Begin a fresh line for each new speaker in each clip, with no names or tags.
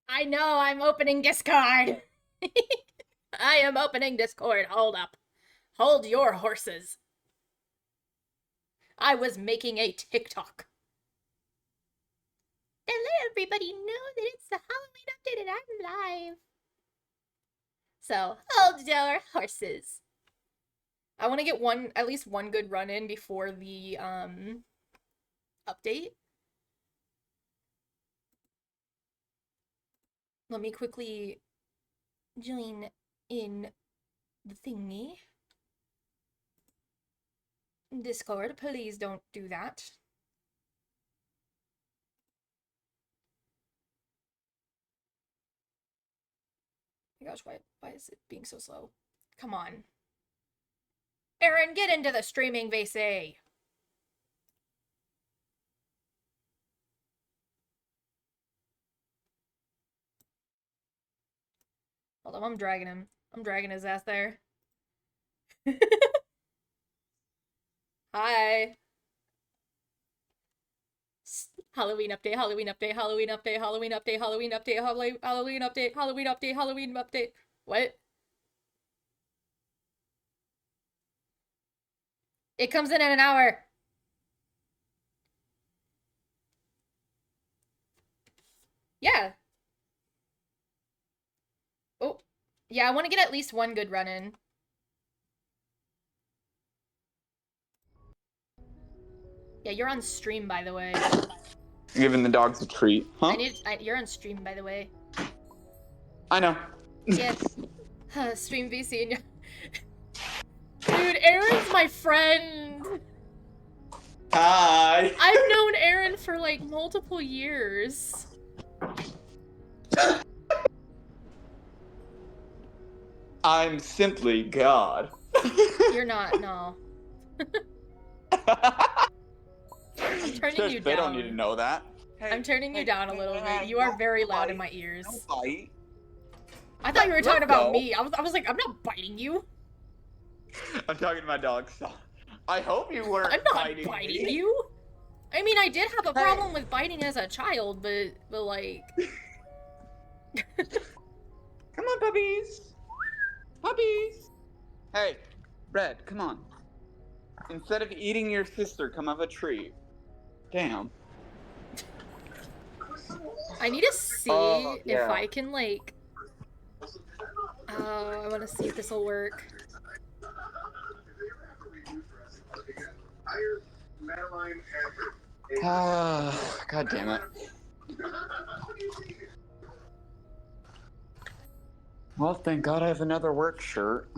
I know, I'm opening Discord. I am opening Discord. Hold up. Hold your horses. I was making a TikTok. To let everybody know that it's the Halloween update and I'm live. So, hold your horses. I want to get at least one good run in before the, update. Let me quickly join in the thingy. Discord, please don't do that. Oh my gosh, why is it being so slow? Come on. Aaron, get into the streaming VC. Hold on, I'm dragging him. I'm dragging his ass there. Hi. Halloween update, Halloween update, Halloween update, Halloween update, Halloween update, Halloween update, Halloween update, Halloween update. What? It comes in an hour. Yeah. Oh. Yeah, I want to get at least one good run in. Yeah, you're on stream, by the way.
Giving the dogs a treat, huh?
You're on stream, by the way.
I know.
Yeah. Stream VC and Dude, Aaron's my friend.
Hi.
I've known Aaron for like multiple years.
I'm simply God.
You're not, no. I'm turning you
They
down.
don't need to know that. Hey,
I'm turning you down a little bit. You are very loud in my ears.
Don't bite.
I thought you were talking about me. I was like, I'm not biting you.
I'm talking to my dog. So I hope you weren't.
I'm not biting you. I mean, I did have a problem with biting as a child, but like.
Come on, puppies. Puppies. Hey, Red, come on. Instead of eating your sister, come have a treat. Damn.
I need to see if I can like. I want to see if this will work.
God damn it. Well, thank God I have another work shirt.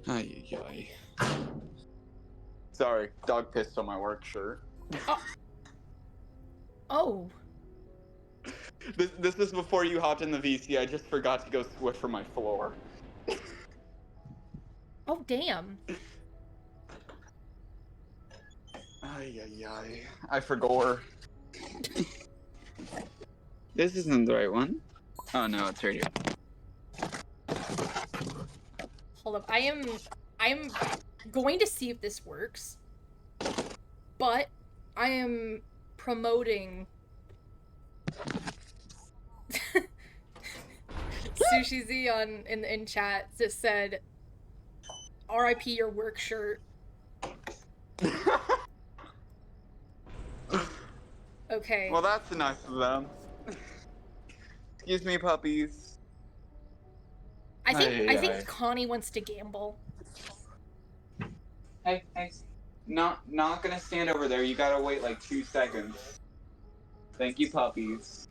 Ay, ay, ay. Sorry, dog pissed on my work shirt.
Oh.
This is before you hopped in the VC. I just forgot to go Swiffer my floor.
Oh, damn.
Ay, ay, ay. I forgot. This isn't the right one. Oh no, it's right here.
Hold up. I am going to see if this works. But I am promoting Sushi Z in chat just said RIP your work shirt. Okay.
Well, that's nice of them. Excuse me, puppies.
I think Connie wants to gamble.
Hey, not gonna stand over there. You gotta wait like 2 seconds. Thank you, puppies.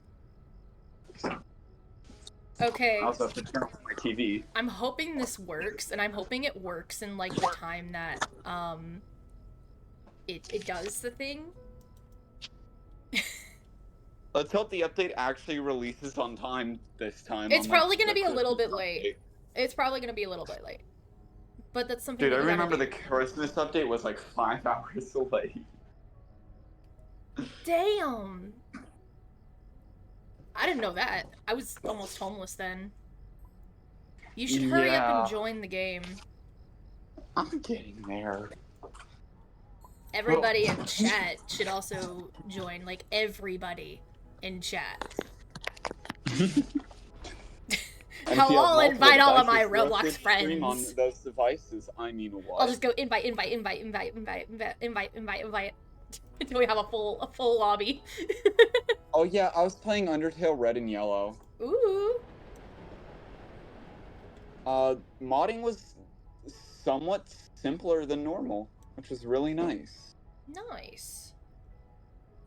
Okay.
I also have to turn off my TV.
I'm hoping this works, and I'm hoping it works in like the time that it does the thing.
Let's hope the update actually releases on time this time.
It's probably gonna be a little bit late. It's probably gonna be a little bit late. But that's something.
Dude, I remember the Christmas update was like 5 hours late.
Damn. I didn't know that. I was almost homeless then. You should hurry up and join the game.
I'm getting there.
Everybody in chat should also join. Like, everybody in chat. I'll invite all of my Roblox friends.
On those devices, I mean what?
I'll just go invite until we have a full lobby.
Oh yeah, I was playing Undertale Red and Yellow.
Ooh.
Modding was somewhat simpler than normal, which was really nice.
Nice.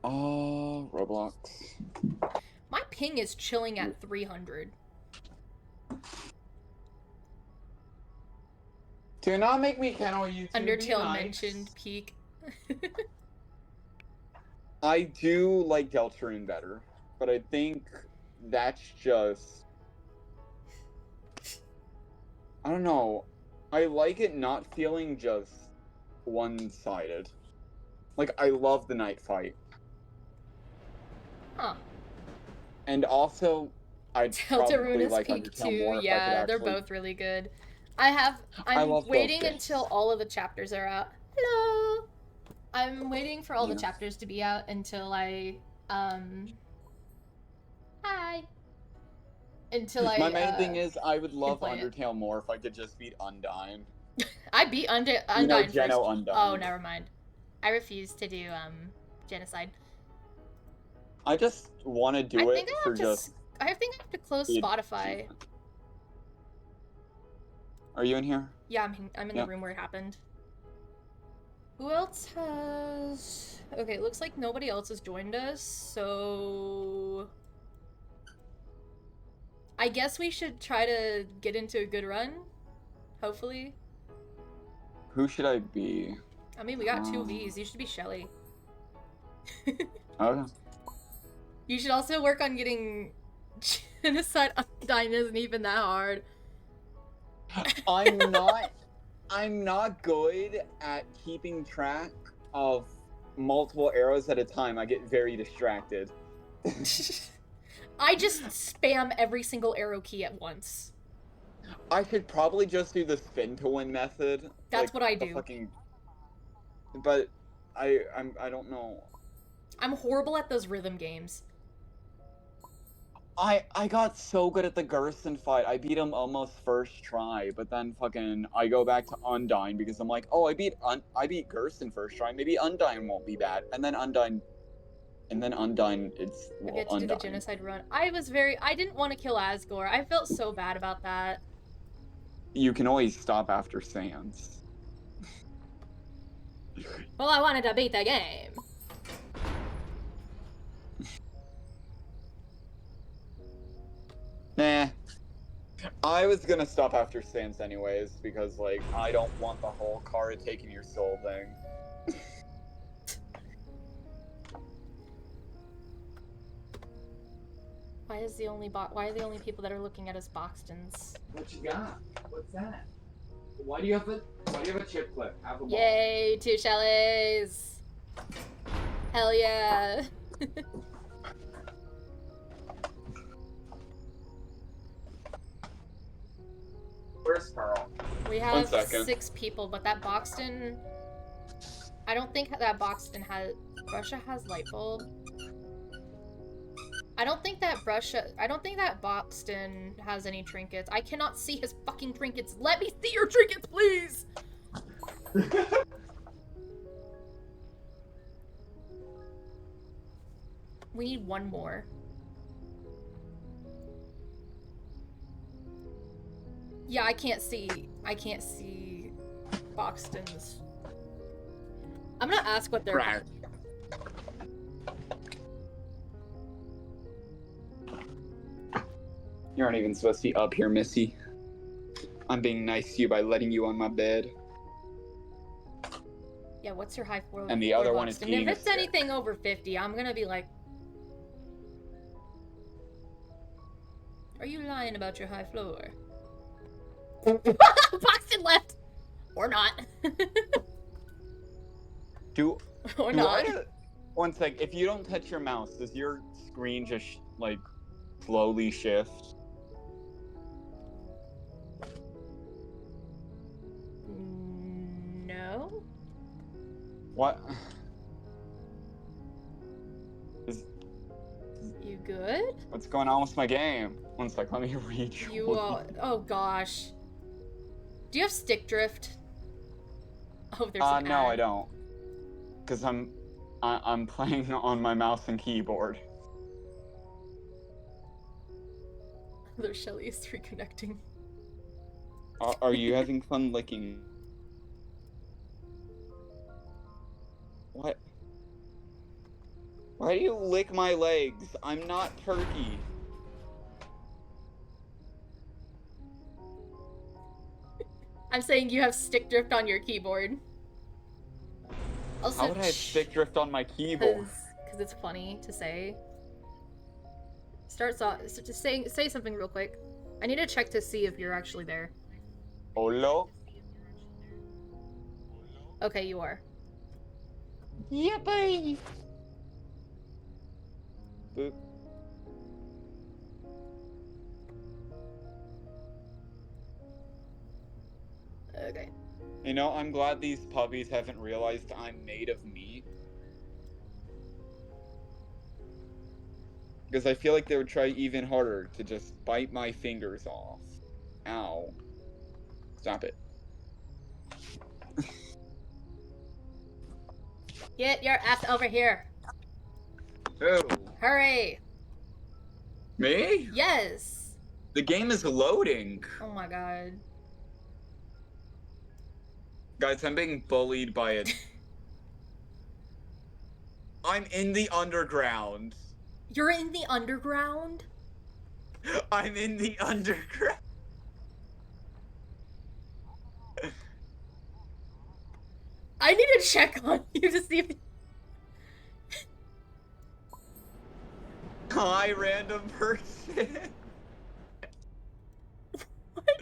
Oh, Roblox.
My ping is chilling at 300.
Do not make me channel YouTube.
Undertale mentioned peak.
I do like Deltarune better, but I think that's just... I don't know. I like it not feeling just one-sided. Like, I love the night fight.
Huh.
And also, I'd probably
Deltarune
like
peak
Undertale
too.
more if I
Yeah,
could
they're
actually...
both really good. I'm waiting until all of the chapters are out. Hello. I'm waiting for all the chapters to be out until I hi. Until
My main thing is I would love
play it.
Undertale more if I could just beat Undyne.
I beat Undyne first.
Undyne.
Oh, never mind. I refuse to do genocide.
I just want to do it for just...
I think I have to close Spotify.
Are you in here?
Yeah, I'm in the room where it happened. Who else has... Okay, it looks like nobody else has joined us, so... I guess we should try to get into a good run, hopefully.
Who should I be?
I mean, we got 2 Vs. You should be Shelly.
Okay.
You should also work on getting Genocide Undyne isn't even that hard.
I'm not good at keeping track of multiple arrows at a time. I get very distracted.
I just spam every single arrow key at once.
I should probably just do the spin to win method.
That's what I do.
But I don't know.
I'm horrible at those rhythm games.
I got so good at the Gerson fight. I beat him almost first try, but then fucking I go back to Undyne because I'm like, oh, I beat Gerson first try. Maybe Undyne won't be bad. And then Undyne, it's
I get to do the genocide run. I didn't want to kill Asgore. I felt so bad about that.
You can always stop after Sans.
Well, I wanted to beat the game.
Nah. I was gonna stop after Sans anyways, because, like, I don't want the whole Kara taking your soul thing.
Why are the only people that are looking at us Boxtons?
What you got? What's that? Why do you have a chip clip? Have a ball.
Yay, 2 Shellys! Hell yeah!
Where's Pearl?
We have 6 people, but that Boxton... I don't think that Boxton has... Russia has Lightbulb. I don't think that Boxton has any trinkets. I cannot see his fucking trinkets. Let me see your trinkets, please! We need 1 more. Yeah, I can't see Boxton's. I'm gonna ask what they're...
You aren't even supposed to be up here, Missy. I'm being nice to you by letting you on my bed.
Yeah, what's your high floor?
And the other one is
Boxton? If it's anything over 50, I'm gonna be like... Are you lying about your high floor? Boxton left! Or not. Or not.
One sec, if you don't touch your mouse, does your screen just, like, slowly shift?
No.
What? Is,
You good?
what's going on with my game? One sec, let me rejoin.
You, oh gosh. Do you have stick drift? Oh, there's an
no, I
ad.
don't. Because I'm playing on my mouse and keyboard.
There's Shelly is reconnecting.
Are you having fun licking? What? Why do you lick my legs? I'm not Turkey.
I'm saying you have stick drift on your keyboard. Also,
How would I have stick drift on my keyboard?
Because it's funny to say. Starts off. So just say something real quick. I need to check to see if you're actually there.
Hello?
Okay, you are.
Yippee! Boop.
Okay.
You know, I'm glad these puppies haven't realized I'm made of meat. Because I feel like they would try even harder to just bite my fingers off. Ow. Stop it.
Get your ass over here.
Who?
Hurry.
Me?
Yes.
The game is loading.
Oh my god.
Guys, I'm being bullied by a... I'm in the underground.
You're in the underground?
I'm in the underground.
I need to check on you to see if...
Hi, random person.
What?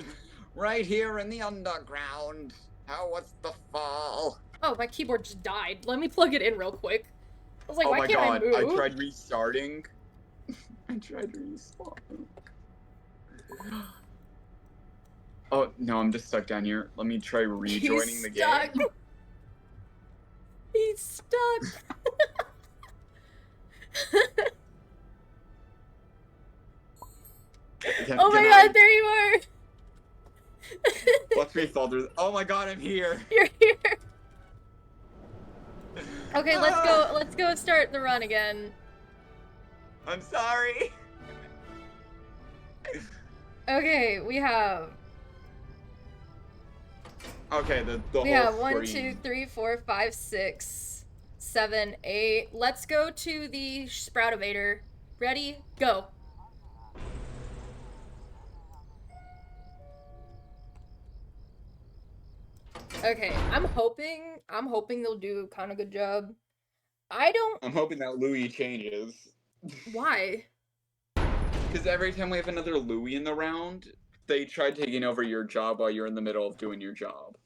Right here in the underground. How was the fall?
Oh, my keyboard just died. Let me plug it in real quick. I was like,
Oh
why
my
can't
god,
I move?
I tried restarting. I tried restarting. Oh, no, I'm just stuck down here. Let me try rejoining the game.
He's stuck. Oh my god, there you are.
Watch me fall through. Oh my god, I'm here.
You're here. Okay, let's go start the run again.
I'm sorry.
Okay, we have
Okay, the
we
whole
have 1,
screen.
2, 3, 4, 5, 6, 7, 8. Let's go to the Sprout Evader. Ready? Go. Okay, I'm hoping they'll do a kind of good job.
I'm hoping that Louis changes.
Why?
Because every time we have another Louis in the round, they try taking over your job while you're in the middle of doing your job.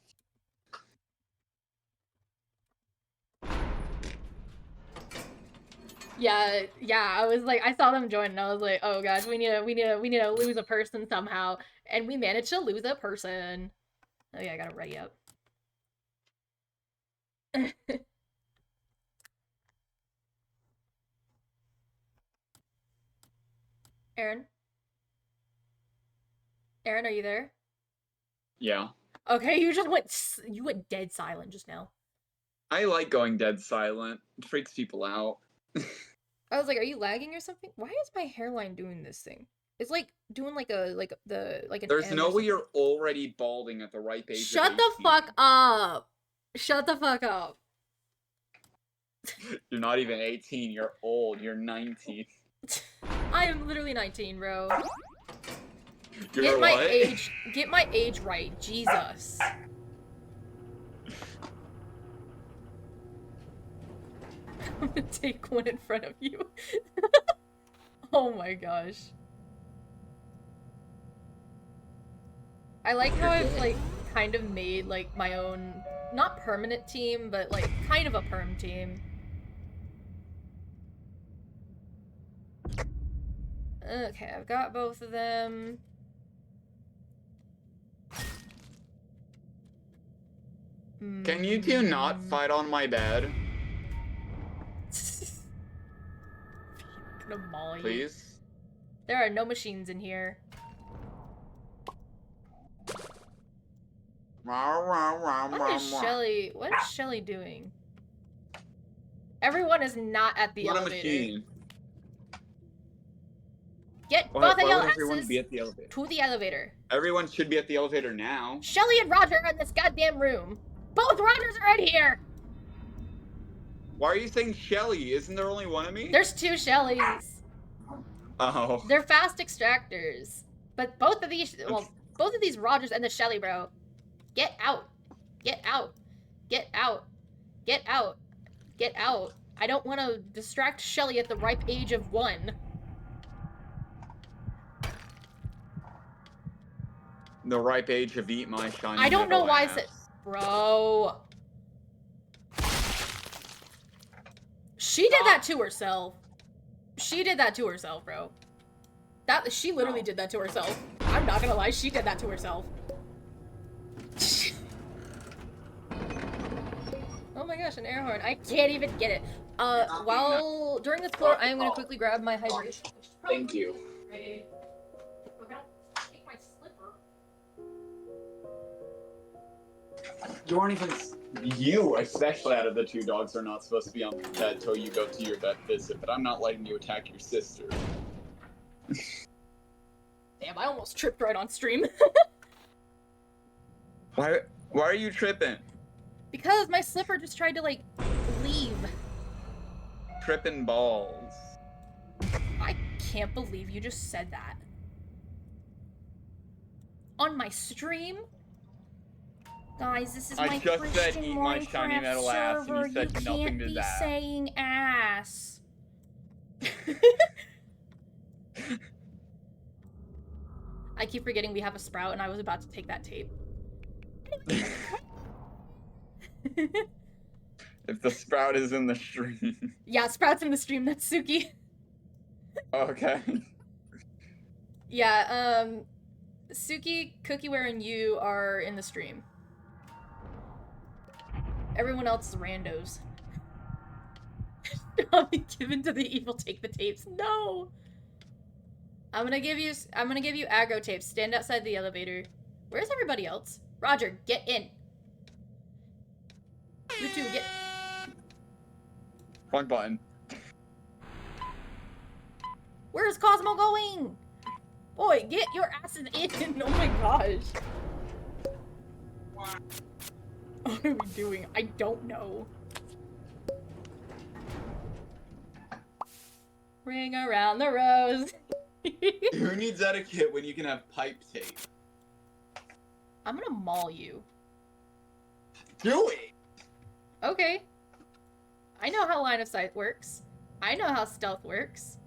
Yeah, I was like, I saw them join and I was like, oh gosh, we need to lose a person somehow. And we managed to lose a person. Oh yeah, I gotta ready up. Aaron? Aaron, are you there?
Yeah.
Okay, you went dead silent just now.
I like going dead silent. It freaks people out.
I was like, are you lagging or something? Why is my hairline doing this thing? It's like doing like an
There's
M
no
or
way
something.
you're already balding at the ripe age
Shut
of
the
18.
fuck up. Shut the fuck up.
You're not even 18, you're old, you're 19.
I am literally 19, bro.
You're
Get
what?
my age right. Jesus. I'm gonna take one in front of you. Oh my gosh. I like how I've like kind of made like my own, not permanent team, but like kind of a perm team. Okay, I've got both of them.
Can you two not fight on my bed,
I'm gonna maul you.
please?
There are no machines in here. What is Shelly doing? Everyone is not at the
Not a
elevator.
machine.
Get
Why
both of
would
your
everyone
asses
be at the elevator?
to the elevator.
Everyone should be at the elevator now.
Shelly and Roger are in this goddamn room. Both Rogers are in here.
Why are you saying Shelly? Isn't there only one of me?
There's two Shellys.
Oh.
They're fast extractors. But both of these, well, both of these Rogers and the Shelly, bro. Get out. Get out. Get out. Get out. Get out. I don't want to distract Shelly at the ripe age of 1.
The ripe age of eat my shiny
I don't know
metal
why
ass.
it's Bro. She did that to herself. She did that to herself, bro. She literally did that to herself. I'm not gonna lie, she did that to herself. Oh my gosh, an air horn. I can't even get it. During this floor, I am gonna quickly grab my hydration.
Thank you.
We're gonna take my slipper.
You aren't even. You, especially out of the two dogs, are not supposed to be on the bed till you go to your vet visit, but I'm not letting you attack your sister.
Damn, I almost tripped right on stream.
Why are you tripping?
Because my slipper just tried to, like, leave.
Tripping balls.
I can't believe you just said that. On my stream? Guys, this is
I
my
just
Christian
said eat my shiny
Minecraft
metal ass, and
server.
you said nothing
can't
to
be
that.
saying ass. I keep forgetting we have a Sprout, and I was about to take that tape.
If the Sprout is in the stream.
Yeah, Sprout's in the stream. That's Suki.
Okay.
Yeah, Suki, Cookieware, and you are in the stream. Everyone else is randos. I'll be given to the evil. Take the tapes. No. I'm gonna give you aggro tapes. Stand outside the elevator. Where's everybody else? Roger, get in. You two, get.
Wrong button.
Where's Cosmo going? Boy, get your asses in. Oh my gosh. What are we doing? I don't know. Ring around the rose.
Who needs etiquette when you can have pipe tape?
I'm gonna maul you.
Do it!
Okay. I know how line of sight works. I know how stealth works.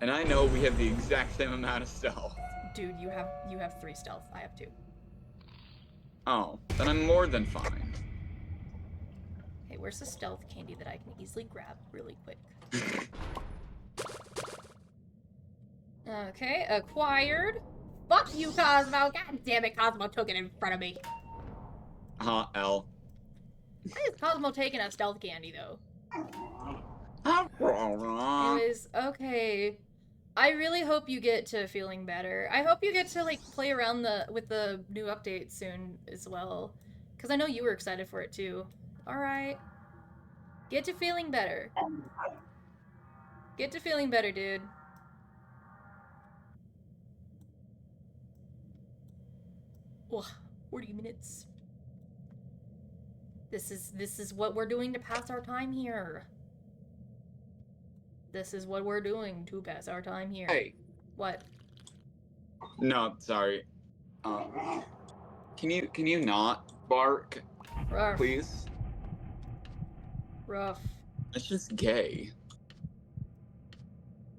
And I know we have the exact same amount of stealth.
Dude, you have 3 stealth. I have 2.
Oh, then I'm more than fine.
Okay, where's the stealth candy that I can easily grab really quick? Okay, acquired. Fuck you, Cosmo. God damn it, Cosmo took it in front of me.
L.
Why is Cosmo taking a stealth candy, though?
Anyways,
Anyways, okay. I really hope you get to feeling better. I hope you get to, like, play around with the new update soon as well. Because I know you were excited for it, too. Alright. Get to feeling better. Get to feeling better, dude. Ugh, 40 minutes. This is what we're doing to pass our time here. This is what we're doing to pass our time here.
hey.
What?
No, sorry. Can you not bark,
Ruff.
please?
Rough.
It's just gay.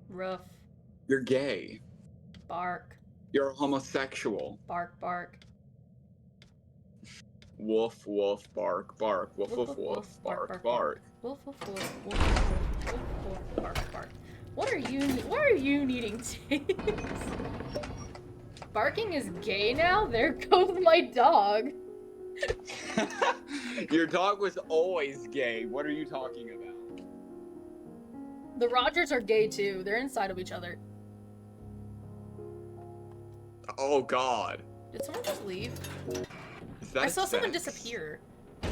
Rough.
You're gay.
Bark.
You're a homosexual.
Bark, bark.
Woof, woof, bark, bark. Woof, woof, woof, bark, bark.
Woof, woof, woof, woof, woof, woof, woof, bark, bark. What are you needing tapes? Barking is gay now? There goes my dog.
Your dog was always gay. What are you talking about?
The Rogers are gay too. They're inside of each other.
Oh God.
Did someone just leave?
Is that
I saw someone
sex?
disappear.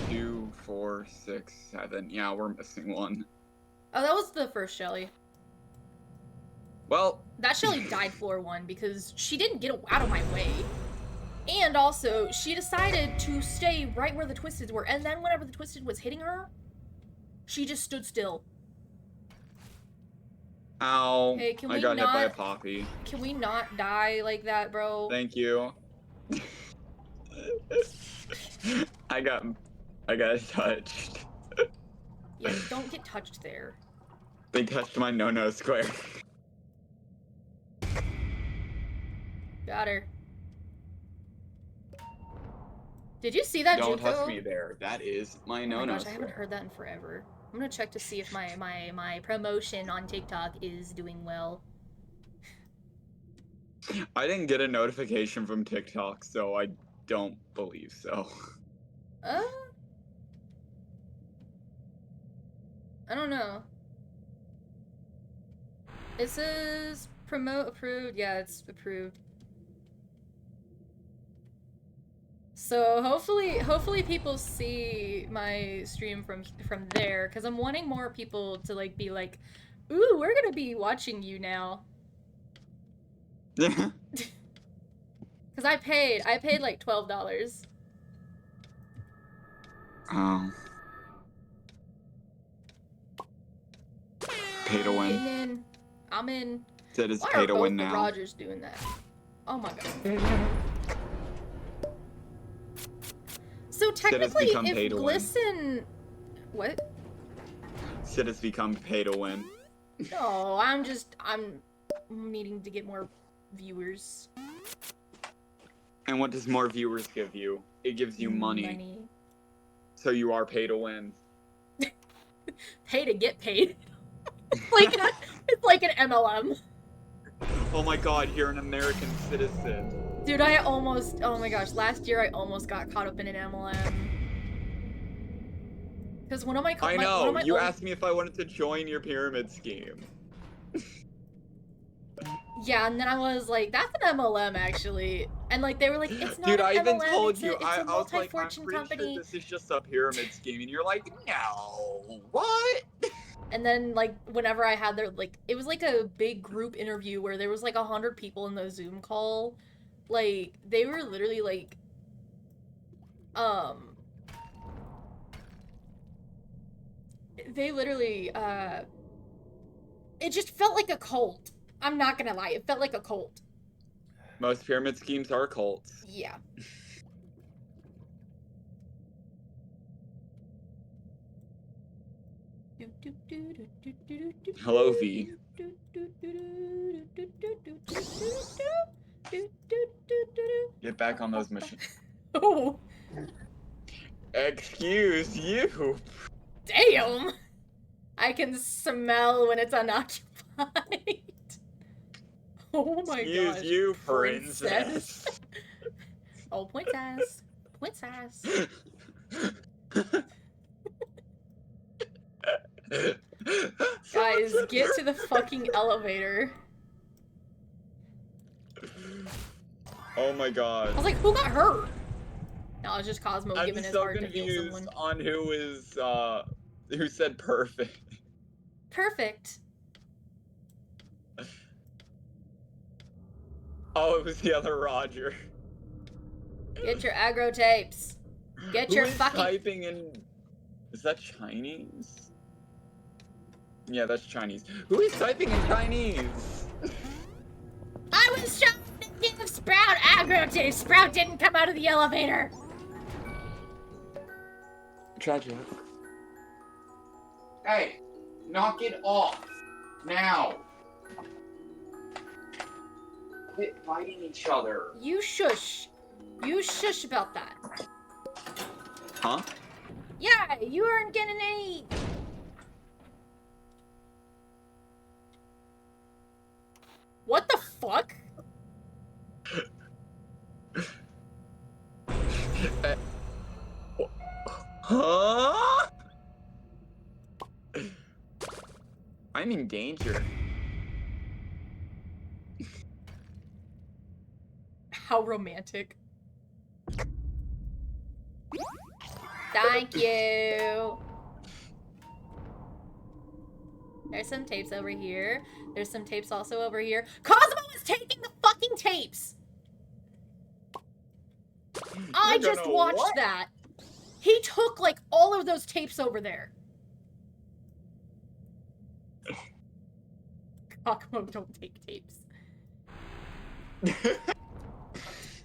2, 4, 6, 7. Yeah, we're missing one.
Oh, that was the first Shelly.
Well,
That Shelly died floor 1 because she didn't get out of my way. And also, she decided to stay right where the Twisted were, and then whenever the Twisted was hitting her, she just stood still.
ow.
Hey, can
I
we
got hit by a
not-
poppy.
Can we not die like that, bro?
Thank you. I got touched.
Yeah, don't get touched there.
They touched my no square.
Got her. Did you see that
Don't
Juco?
touch me there. That is my
Oh
no
my gosh, I
square.
haven't heard that in forever. I'm gonna check to see if my promotion on TikTok is doing well.
I didn't get a notification from TikTok, so I don't believe so.
I don't know. It says promote approved. Yeah, it's approved. So hopefully people see my stream from there, because I'm wanting more people to like be like, ooh, we're gonna be watching you now. Because I paid like $12.
Oh. Pay to win.
Getting in. I'm in.
Said it's
Why
pay
are
to
both
win
the
now.
Rogers doing that? Oh my god. So technically,
become pay
if
to win.
Glisten... What?
Said it's become pay to win.
No, I'm needing to get more viewers.
And what does more viewers give you? It gives you money. So you are pay to win.
Pay to get paid. It's like an MLM.
Oh my god, you're an American citizen.
Dude, oh my gosh, last year I almost got caught up in an MLM. Because one of my
I know,
one of my
you
old-
asked me if I wanted to join your pyramid scheme.
Yeah, and then I was like, that's an MLM actually. And like they were like, it's not
Dude,
an
I even
MLM,
told
it's
you,
a
I was like, I'm
multi-fortune
pretty
company.
sure this is just a pyramid scheme. And you're like, no, what?
And then like whenever I had it was like a big group interview where there was like 100 people in the Zoom call. Like they were literally like they literally it just felt like a cult. I'm not gonna lie, it felt like a cult.
Most pyramid schemes are cults.
Yeah.
Hello, V. Get back on those missions.
Oh,
Excuse you.
damn! I can smell when it's unoccupied. Oh my
Excuse
gosh.
you, princess.
Oh, princess. Princess. Guys, get to the fucking elevator.
Oh my
I
god.
was like, who got hurt? No, it's just Cosmo
I'm
giving his
so
heart to heal
confused
someone.
on who said perfect.
Perfect.
Oh, it was the other Roger.
Get your aggro tapes. Get your
Who is
fucking.
typing in? Is that Chinese? Yeah, that's Chinese. Who is typing in Chinese?
I was trying to give Sprout aggro tapes. Sprout didn't come out of the elevator.
Tragic. Hey, knock it off now. Quit fighting each other.
You shush. You shush about that.
Huh?
Yeah, you aren't getting any. What the fuck?
Huh? I'm in danger.
How romantic. Thank you. There's some tapes over here. There's some tapes also over here. Cosmo is taking the fucking tapes! I
You're
just
gonna
watched
what?
that. He took, like, all of those tapes over there. Cosmo, don't take tapes.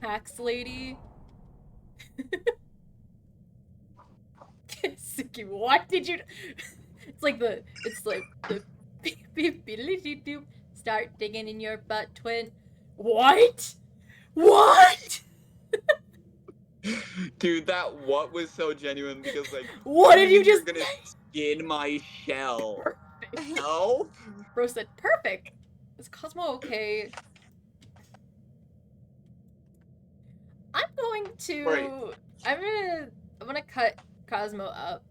Tax lady. Suki, what did you... It's like the start digging in your butt, twin. What? What?
Dude, that what was so genuine because like
What did you
you're
just
gonna skin my shell.
Perfect.
Help?
Bro said, perfect. Is Cosmo okay? I'm going to...
Right.
I'm gonna cut Cosmo up.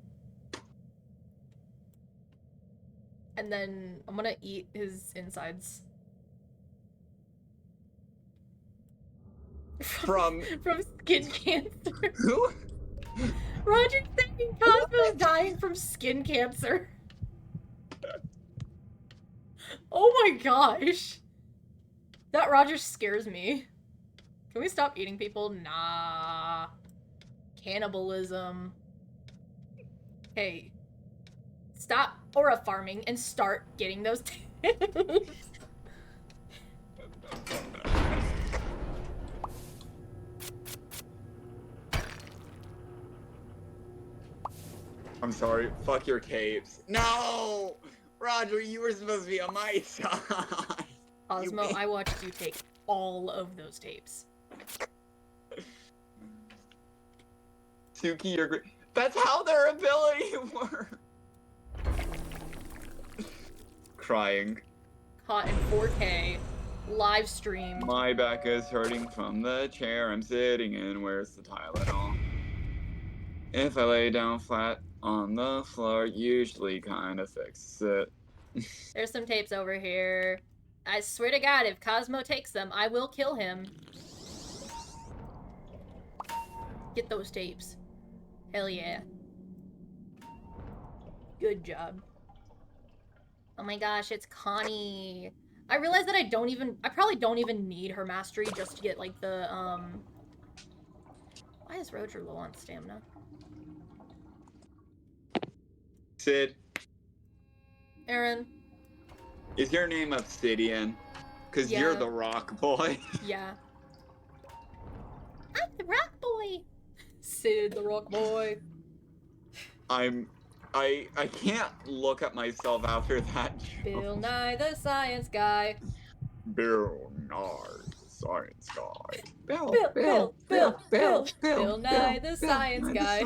And then I'm gonna eat his insides.
From
From skin cancer.
who?
Roger's thinking Cosmo's dying from skin cancer. Oh my gosh. That Roger scares me. Can we stop eating people? Nah. Cannibalism. Hey. Stop aura farming and start getting those tapes.
I'm sorry. Fuck your tapes. No! Roger, you were supposed to be on my side.
Cosmo, I watched you take all of those tapes.
Suki, you're great. That's how their ability works. Crying.
Caught in 4K. Live stream.
My back is hurting from the chair I'm sitting in. Where's the Tylenol? If I lay down flat on the floor, usually kind of fixes it.
There's some tapes over here. I swear to God, if Cosmo takes them, I will kill him. Get those tapes. Hell yeah. Good job. Oh my gosh, it's Connie. I realize that I probably don't even need her mastery just to get, like, the, Why is Roger low on stamina?
Sid,
Aaron.
is your name Obsidian? Cause you're
Yeah.
the rock boy.
Yeah. I'm the rock boy. Sid, the rock boy.
I can't look at myself after that joke.
Bill Nye the Science Guy.
Bill Nye the Science Guy.
Bill Nye the Science Guy.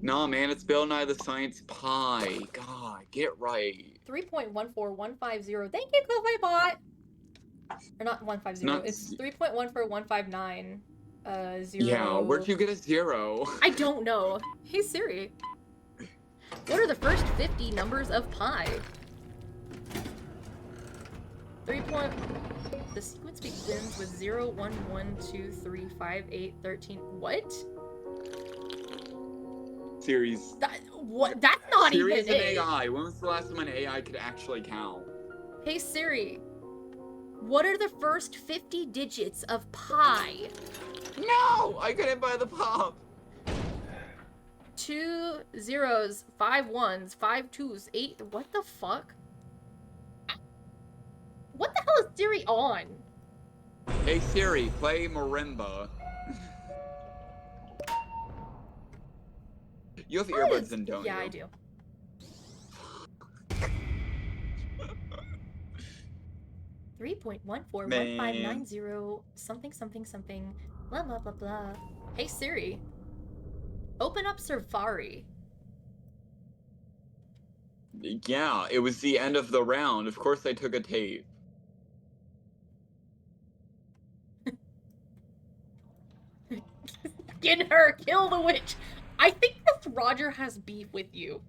Nah, man, it's Bill Nye the Science Pie. God, get right.
3.14150. Thank you, Kofi Bot. Or not 150.
Not-
It's 3.14159. 0.
Yeah, where'd you get a 0?
I don't know. Hey Siri. What are the first 50 numbers of pi? 3. The sequence begins with 0, 1, 1, 2, 3, 5, 8, 13. What?
Series.
What? That's not
Series
even
and
it.
AI. When was the last time an AI could actually count?
Hey Siri. What are the first 50 digits of pi?
No! I couldn't buy the pop.
2 zeros, 5 ones, 5 twos, 8. What the fuck? What the hell is Siri on?
Hey Siri, play marimba. You have earbuds in, don't you?
Yeah, I do. Three point 1415990 something something something blah blah blah blah. Hey Siri. Open up Safari.
Yeah, it was the end of the round. Of course I took a tape.
Get her! Kill the witch! I think that Roger has beef with you.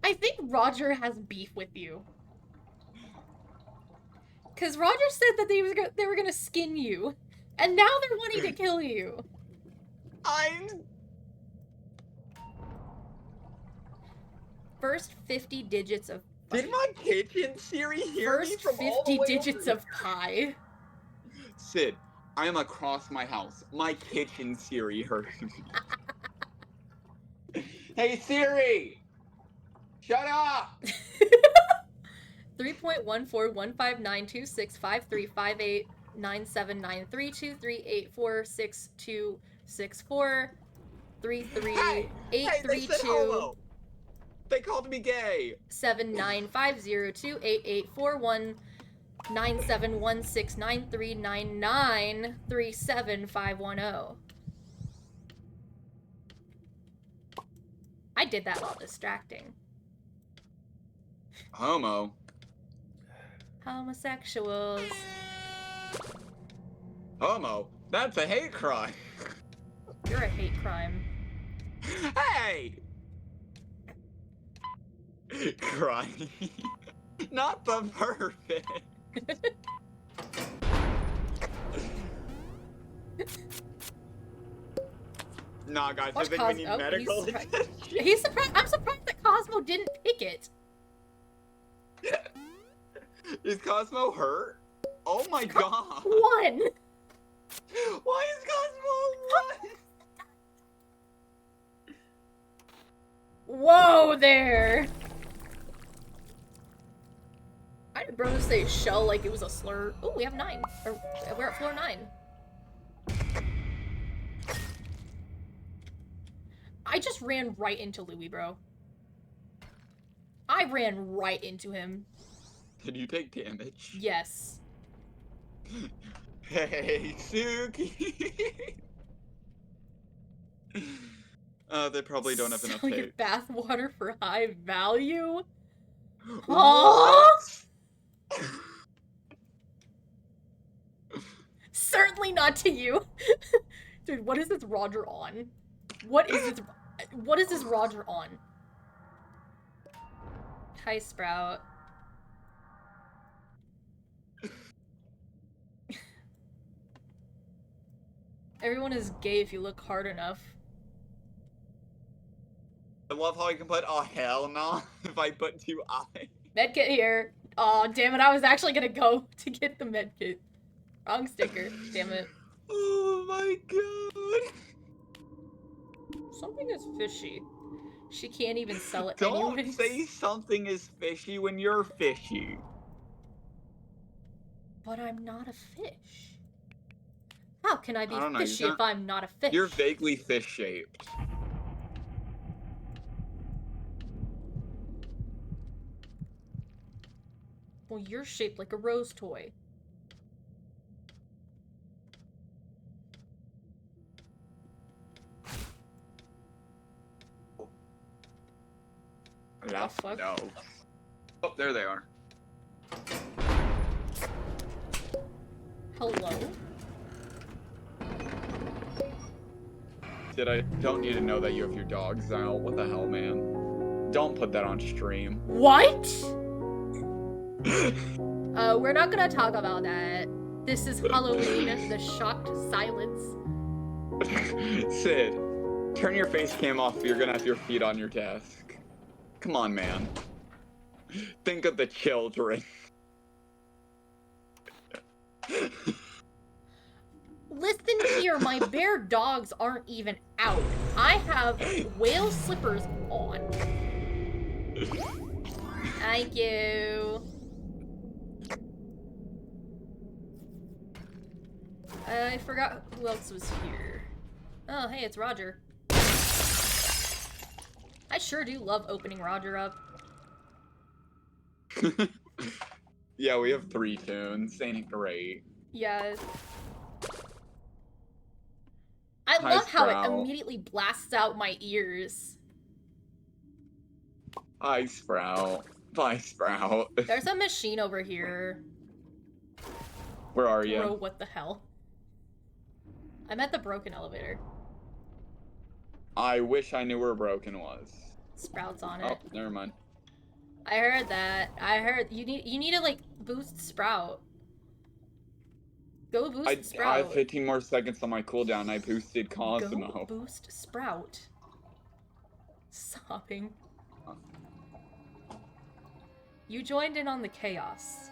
I think Roger has beef with you. Because Roger said that they were gonna skin you. And now they're wanting to kill you. First 50 digits of...
Did my kitchen Siri hear me
First
from all the
50
way
digits
over
of pi.
Sid, I am across my house. My kitchen Siri heard me. Hey Siri! Shut up!
3.141592653589793238462644
Hey, they said
3383
homo! They called me gay!
7950288419716939937510. I did that while distracting.
Homo?
Homosexuals.
Homo? That's a hate crime!
You're a hate crime.
Hey! Crying. Not the perfect. Nah, guys, I
Watch
think we need
Cos- oh,
medical
he's surprised.
attention.
He's surprised. I'm surprised that Cosmo didn't pick it.
Is Cosmo hurt? Oh my god.
One.
Why is Cosmo one?
Whoa there. I did bro say shell like it was a slur. Oh, we have 9. Or we're at floor 9. I just ran right into Louis, bro. I ran right into him.
Did you take damage?
Yes.
Hey, Suki. They probably don't have enough
Sell your
tape.
bathwater for high value?
What?
Certainly not to you. Dude, what is this Roger on? What is this Roger on? Hi, Sprout. Everyone is gay if you look hard enough.
I love how I can put a hell no if I put 2 eyes.
Medkit here. Aw, damn it, I was actually gonna go to get the medkit. Wrong sticker. Damn it.
Oh my god.
Something is fishy. She can't even sell it
Don't
anyways.
say something is fishy when you're fishy.
But I'm not a fish. How can I be
I don't know,
fishy if I'm not a fish?
You're vaguely fish-shaped.
Well, you're shaped like a rose toy.
No.
fuck?
No. Oh, there they are.
Hello?
I don't need to know that you have your dogs out. What the hell, man? Don't put that on stream.
What? We're not gonna talk about that. This is Halloween, the shocked silence.
Sid, turn your face cam off if you're gonna have your feet on your desk. Come on, man. Think of the children.
Listen here, my bear dogs aren't even out. I have whale slippers on. Thank you. I forgot who else was here. Oh, hey, it's Roger. I sure do love opening Roger up.
Yeah, we have 3 tunes. Ain't it great?
Yeah. I
Hi,
love how it
Sprout.
immediately blasts out my ears.
Hi, Sprout. Bye, Sprout.
There's a machine over here.
Where are you?
Bro, what the hell? I'm at the broken elevator.
I wish I knew where broken was.
Sprouts on
Oh,
it.
never mind.
I heard that. I heard you need to like boost Sprout. Go boost
I
Sprout.
have 15 more seconds on my cooldown. I boosted Cosmo.
Go boost Sprout. Sobbing. You joined in on the chaos.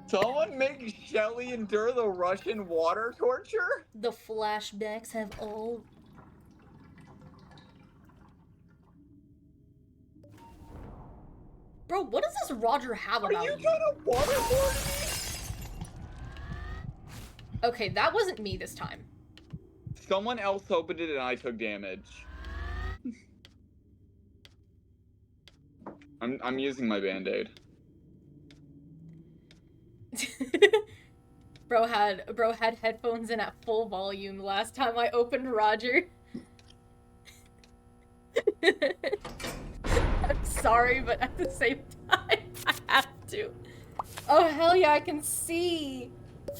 Someone make Shelly endure the Russian water torture?
The flashbacks have all... Bro, what does this Roger have about
Are you gonna waterboard me?
Okay, that wasn't me this time.
Someone else opened it and I took damage. I'm using my band-aid.
Bro had headphones in at full volume last time I opened Roger. I'm sorry, but at the same time, I have to. Oh, hell yeah, I can see.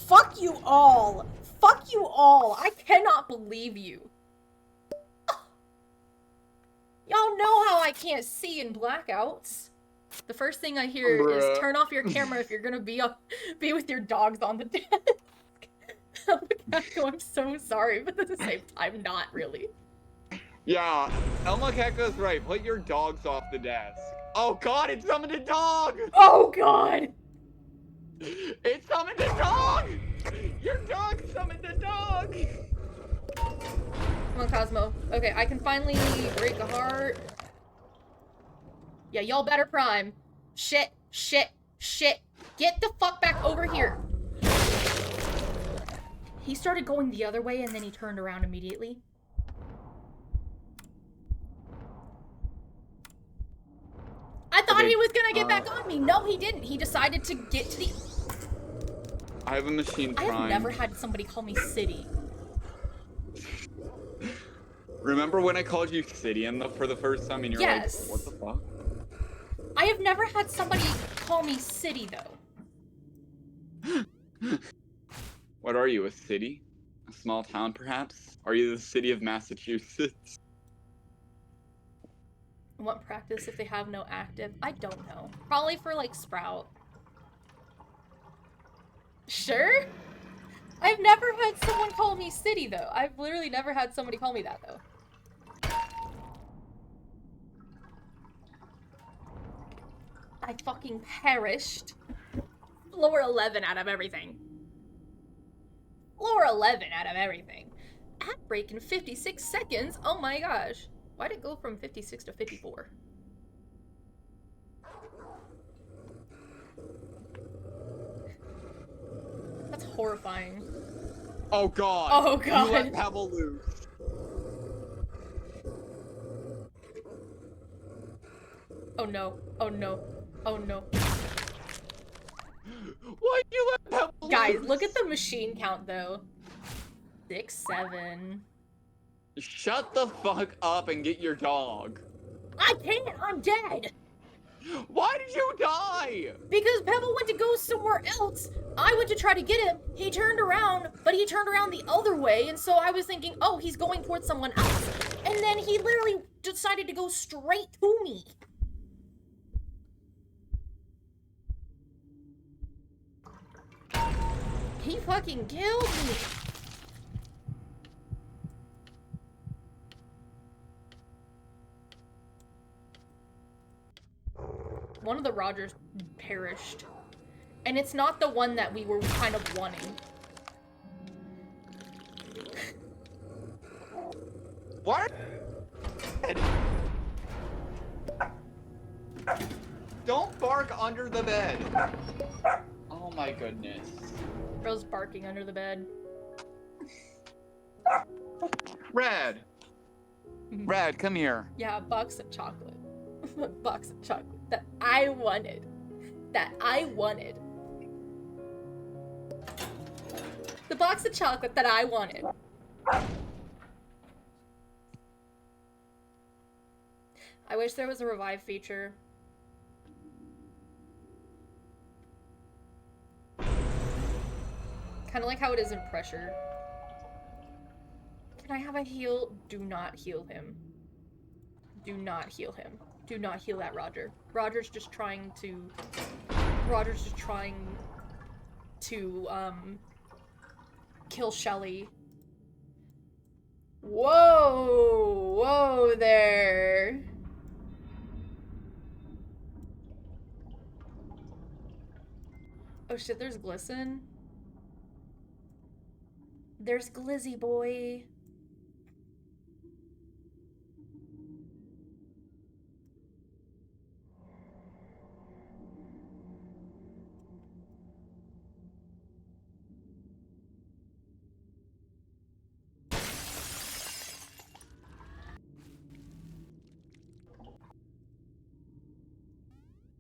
Fuck you all. Fuck you all. I cannot believe you. Y'all know how I can't see in blackouts. The first thing I hear is turn off your camera if you're gonna be with your dogs on the desk. I'm so sorry, but at the same time, not really.
Yeah, Elma Keka's right. Put your dogs off the desk. Oh god, it summoned a dog!
Oh god!
It summoned a dog! Your dog summoned a dog!
Come on, Cosmo. Okay, I can finally break a heart. Yeah, y'all better prime. Shit, shit, shit. Get the fuck back over here. He started going the other way and then he turned around immediately. I thought
Okay,
he was gonna get back on me. No, he didn't. He decided to get to the...
I have a machine
I
prime.
have never had somebody call me City.
Remember when I called you City for the first time and you're
Yes.
like, what the fuck?
I have never had somebody call me City, though.
What are you, a city? A small town, perhaps? Are you the city of Massachusetts?
What practice if they have no active? I don't know. Probably for, like, Sprout. Sure? I've never had someone call me City, though. I've literally never had somebody call me that, though. I fucking perished. Floor 11 out of everything. Floor 11 out of everything. Ad break in 56 seconds? Oh my gosh. Why'd it go from 56 to 54? That's horrifying.
Oh god!
Oh god!
You let Pebble loose!
Oh no. Oh no. Oh no.
Why'd you let Pebble
Guys,
loose?
look at the machine count though. 6, 7.
Shut the fuck up and get your dog.
I can't! I'm dead!
Why did you die?
Because Pebble went to go somewhere else. I went to try to get him. He turned around, but he turned around the other way, and so I was thinking, oh, he's going towards someone else. And then he literally decided to go straight to me. He fucking killed me. One of the Rogers perished. And it's not the one that we were kind of wanting.
What? Don't bark under the bed. Oh my goodness.
Bro's barking under the bed.
Red. Red, come here.
Yeah, a box of chocolate. A box of chocolate that I wanted. That I wanted. The box of chocolate that I wanted. I wish there was a revive feature. Kind of like how it is in Pressure. Can I have a heal? Do not heal him. Do not heal him. Do not heal that Roger. Roger's just trying to kill Shelly. Whoa! Whoa there! Oh shit, there's Glisten. There's Glizzy boy.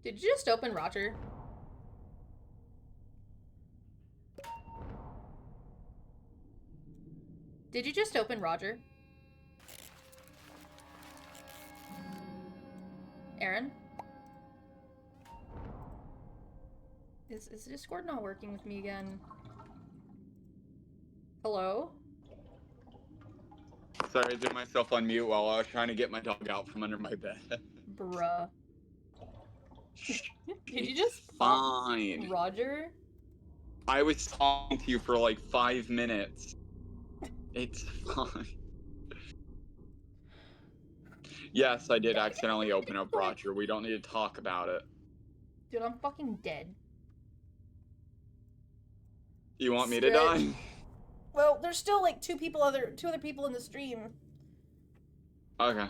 Did you just open Roger? Did you just open Roger? Aaron? Is Discord not working with me again? Hello?
Sorry, I did myself on mute while I was trying to get my dog out from under my bed.
Bruh. Did you
It's
just
fine?
Roger?
I was talking to you for like 5 minutes. It's fine. Yes, I did accidentally open up Roger. We don't need to talk about it.
Dude, I'm fucking dead.
You want me to
Stretch.
die?
Well, there's still like two other people in the stream.
Okay.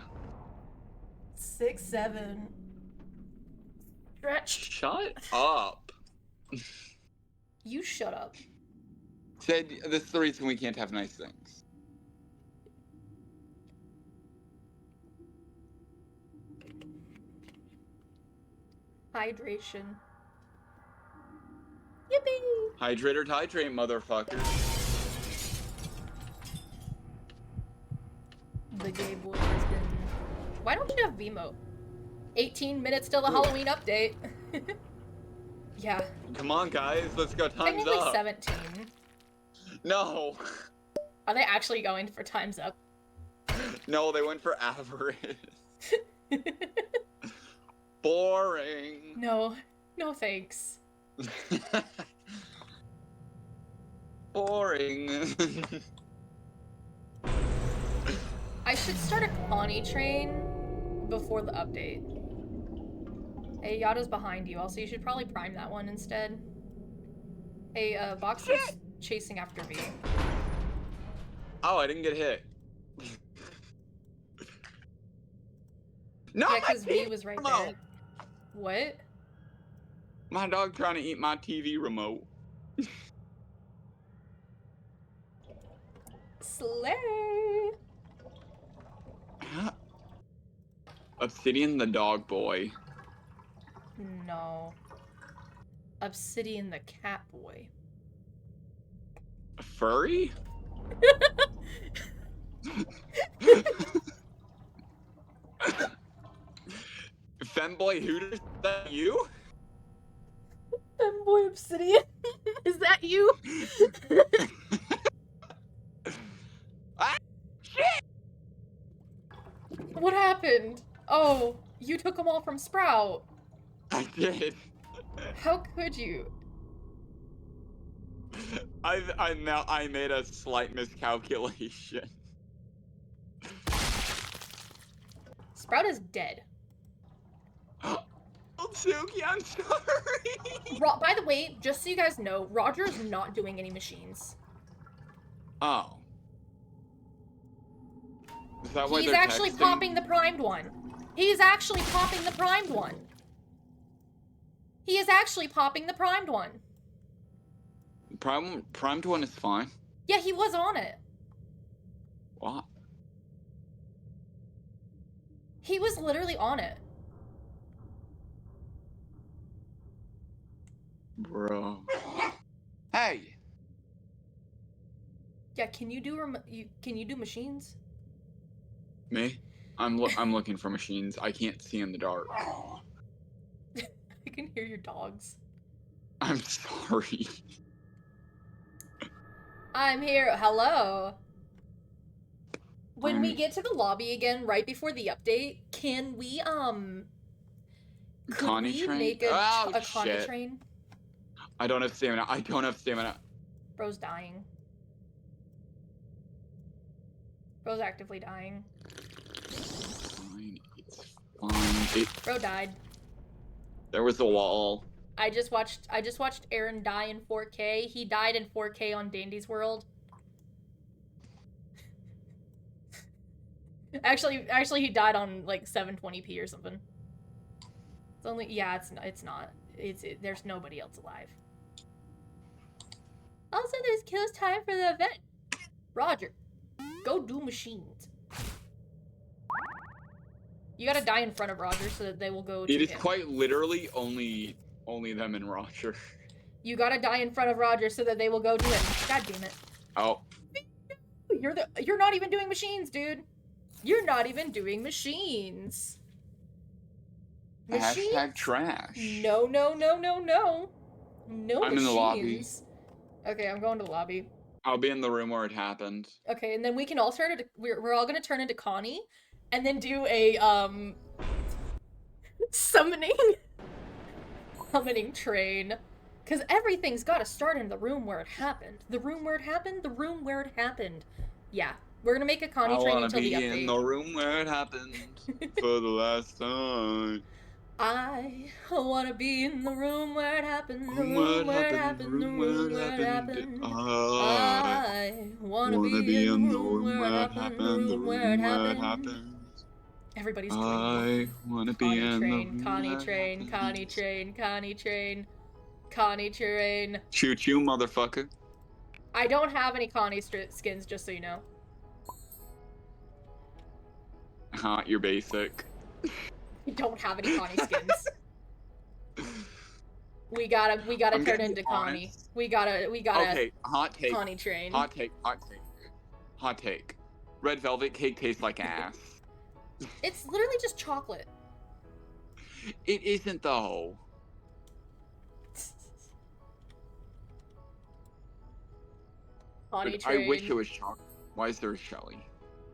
6, 7. Stretch.
Shut up.
You shut up.
Said this is the reason we can't have nice things.
Hydration. Yippee!
Hydrate or titrate, motherfucker.
The gay boy has been... Why don't you have Vimo? 18 minutes till the Halloween update. Yeah.
Come on, guys. Let's go. Time's
Technically
up.
17.
No.
Are they actually going for time's up?
No, they went for avarice. Boring.
No. No thanks.
Boring.
I should start a Connie train before the update. Hey, Yada's behind you. Also, you should probably prime that one instead. Hey, Boxer's chasing after V.
Oh, I didn't get hit. No,
Yeah,
my
because V was right
remote.
there. What?
My dog trying to eat my TV remote.
Slay!
Obsidian the dog boy.
No. Obsidian the cat boy.
A furry? Femboy Hooters, is that you?
Femboy Obsidian? Is that you?
Ah, shit!
What happened? Oh, you took them all from Sprout.
I did.
How could you?
I made a slight miscalculation.
Sprout is dead.
Suki, I'm sorry.
By the way, just so you guys know, Roger is not doing any machines.
Oh. Is that why
He's
they're
actually
texting?
popping the primed one. He's actually popping the primed one. He is actually popping the primed one.
Primed one is fine.
Yeah, he was on it.
What?
He was literally on it.
Bro. Hey.
Yeah, can you do machines?
Me? I'm looking for machines. I can't see in the dark.
I can hear your dogs.
I'm sorry.
I'm here. Hello. When we
I'm-
get to the lobby again, right before the update, could
Connie
we
train?
make
Oh,
a Connie
shit.
train?
I don't have stamina. I don't have stamina.
Bro's dying. Bro's actively dying.
Fine. It's fine.
Bro died.
There was a wall.
I just watched Aaron die in 4K. He died in 4K on Dandy's World. Actually he died on like 720p or something. It's only it's not. There's nobody else alive. Also, there's kills time for the event. Roger, go do machines. You gotta die in front of Roger so that they will go to
It is
him.
quite literally only them and Roger.
You gotta die in front of Roger so that they will go to him. God damn it.
Oh.
You're not even doing machines, dude. You're not even doing machines.
Hashtag trash.
No. No
I'm
machines.
in the lobby.
Okay, I'm going to the lobby.
I'll be in the room where it happened.
Okay, and then we can all turn into we're all gonna turn into Connie, and then do a summoning train, because everything's got to start in the room where it happened. The room where it happened. The room where it happened. Yeah, we're gonna make a Connie train until the update.
I wanna be in the room where it happened for the last time.
I wanna be in the room where it happened. The room where it happened. The room where it happened. I wanna be in the room where it happened. The room where it happened. Everybody's joining.
I wanna be in the room.
Connie train. Connie train. Connie train. Connie train.
Choo choo, motherfucker.
I don't have any Connie skins, just so you know.
Huh, you're basic.
We don't have any Connie skins. We gotta turn into Connie. We gotta
Okay, hot take.
Connie train.
Hot take. Red velvet cake tastes like ass.
It's literally just chocolate.
It isn't though.
Connie
Like,
train.
I wish it was chocolate. Why is there a Shelly?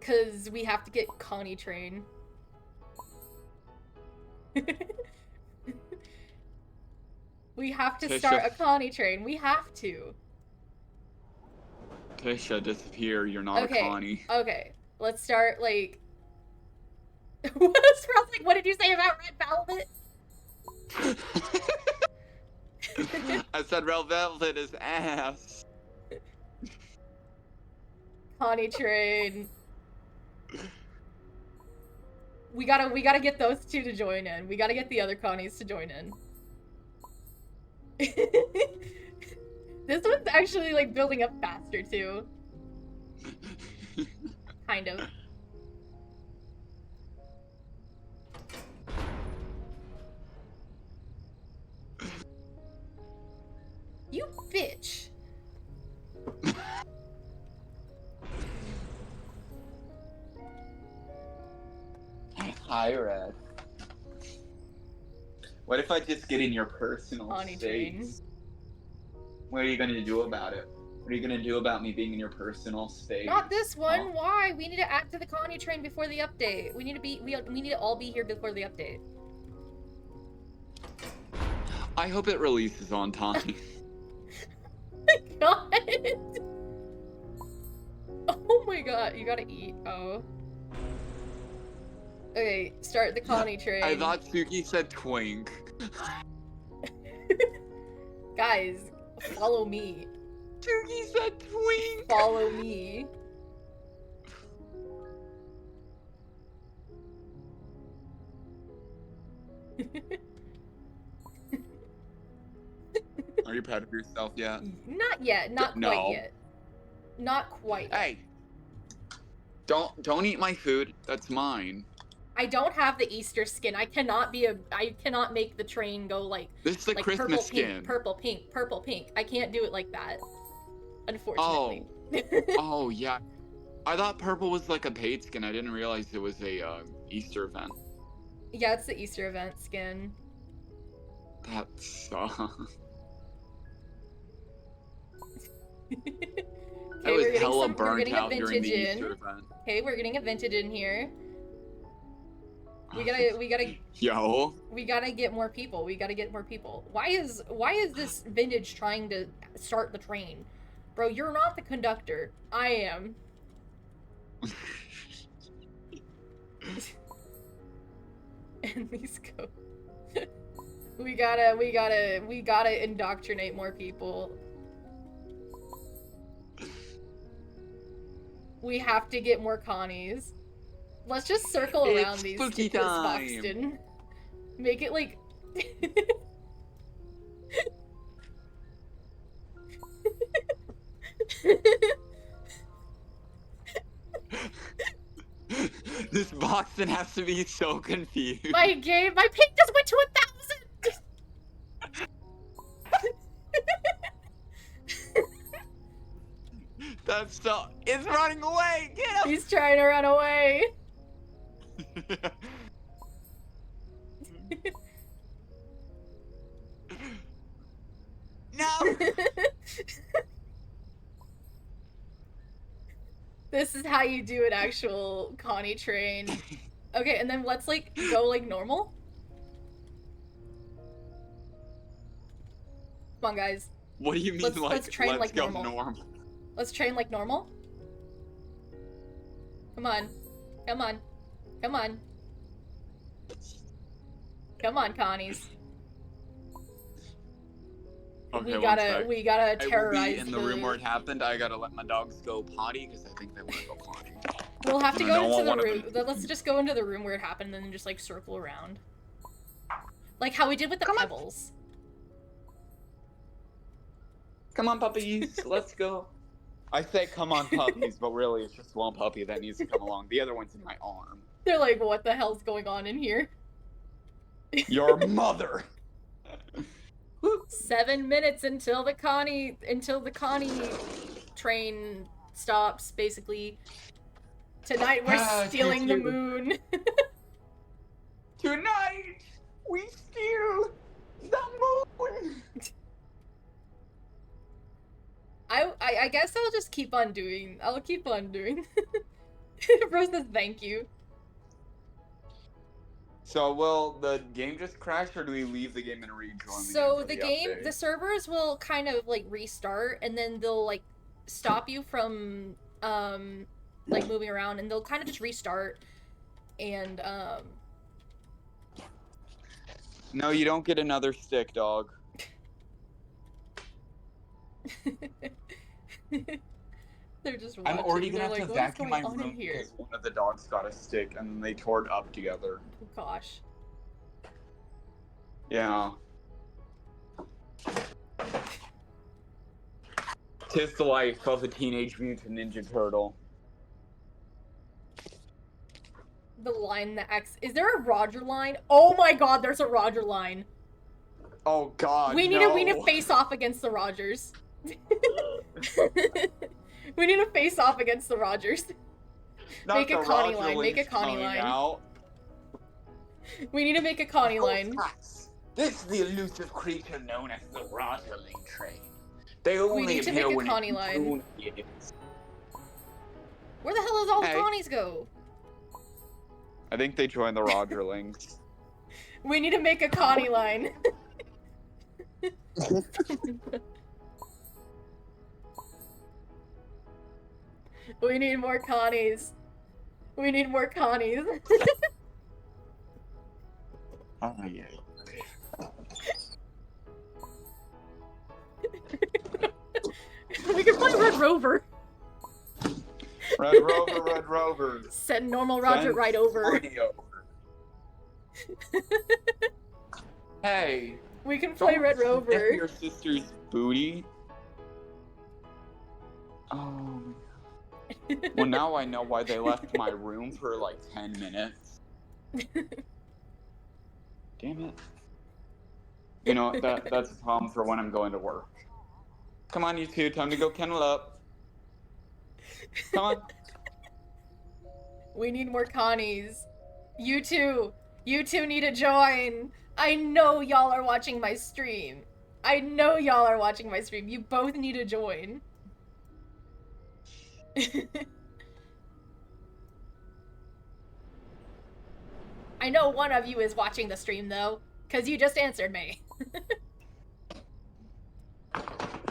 Cause we have to get Connie train. We have to
Tisha.
start a Connie train. We have to.
Tisha, disappear. You're not
Okay.
a Connie.
Okay. Let's start like. What is Ralph like? What did you say about Red Velvet?
I said Red velvet is ass.
Connie train. We gotta get those two to join in. We gotta get the other Connies to join in. This one's actually like building up faster too. Kind of. You bitch.
Hi, Red. What if I just get in your personal
Connie
space? What are you gonna do about it? What are you gonna do about me being in your personal space?
Not this one.
Huh?
Why? We need to add to the Connie train before the update. We need to all be here before the update.
I hope it releases on time.
God. Oh my god, you gotta eat. Oh. Okay, start the Connie train.
I thought Suki said twink.
Guys, follow me.
Suki said twink.
Follow me.
Are you proud of yourself yet?
Not yet. Not
No.
quite yet. Not quite.
Hey, don't eat my food. That's mine.
I don't have the Easter skin. I cannot make the train go like
This is the
like
Christmas
purple,
skin.
pink, purple, pink, purple, pink. I can't do it like that. Unfortunately.
Oh yeah. I thought purple was like a paid skin. I didn't realize it was a Easter event.
Yeah, it's the Easter event skin.
That sucks. all
we're
burnt
getting a
out during the
vintage
Easter
in.
event.
Okay, we're getting a vintage in here. We
Yo.
gotta get more people. We gotta get more people. Why is this vintage trying to start the train? Bro, you're not the conductor. I am. And these go. we gotta indoctrinate more people. We have to get more Connies. Let's just circle around
It's
these
spooky
this
time.
Boxton. Make it like
This Boxton has to be so confused.
my ping just went to 1,000.
That's so. It's running away. Get him.
He's trying to run away.
No.
This is how you do an actual Connie train. Okay, and then let's like go like normal. Come on, guys.
What do you mean?
Let's train like
go
normal. Let's train like normal. Come on. Come on. Come on. Come on, Connies.
Okay,
we gotta terrorize
I will be in the room where it happened. I gotta let my dogs go potty because I think they want to go potty.
We'll have to
I
go
don't
into the
want
room.
them-
Let's just go into the room where it happened and then just like circle around. Like how we did with the pebbles.
Come on, puppies, let's go. I say come on, puppies, but really it's just one puppy that needs to come along. The other one's in my arm.
They're like, what the hell's going on in here?
Your mother.
7 minutes until the Connie train stops, basically. Tonight we're stealing the moon.
Tonight we steal the moon.
I guess I'll just keep on doing. I'll keep on doing. Bro says thank you.
So will the game just crash, or do we leave the game and rejoin?
So
the
the servers will kind of like restart, and then they'll like stop you from like moving around, and they'll kind of just restart, and
No, you don't get another stick, dog.
They're just watching.
I'm already
They're
gonna have
like,
to
"What is
vacuum
going
my
on in
room
here?"
because one of the dogs got a stick and they tore it up together.
Oh, gosh.
Yeah. Tis the life of a Teenage Mutant Ninja Turtle.
The line that acts. Is there a Roger line? Oh my god, there's a Roger line.
Oh god,
We need to face off against the Rogers. We need to face off against the Rogers. Make a Connie line. Make a Connie line.
Out.
We need to make a Connie line.
This is the elusive creature known as the Rogerling train. They only
need to
appear
make a
when
Connie
it's
line.
communicated.
Where the hell does all the
Hey.
Connies go?
I think they joined the Rogerlings.
We need to make a Connie line. We need more Connies. We need more Connies.
Oh yeah.
We can play Red Rover.
Red Rover, Red Rover.
Send normal Roger
Send
right over.
Woody over. Hey.
We can play
don't
Red
sniff
Rover.
your sister's booty. Oh. Well, now I know why they left my room for like 10 minutes. Damn it. You know, that's a problem for when I'm going to work. Come on, you two, time to go kennel up. Come on.
We need more Connies. You two need to join. I know y'all are watching my stream. You both need to join. I know one of you is watching the stream though, because you just answered me.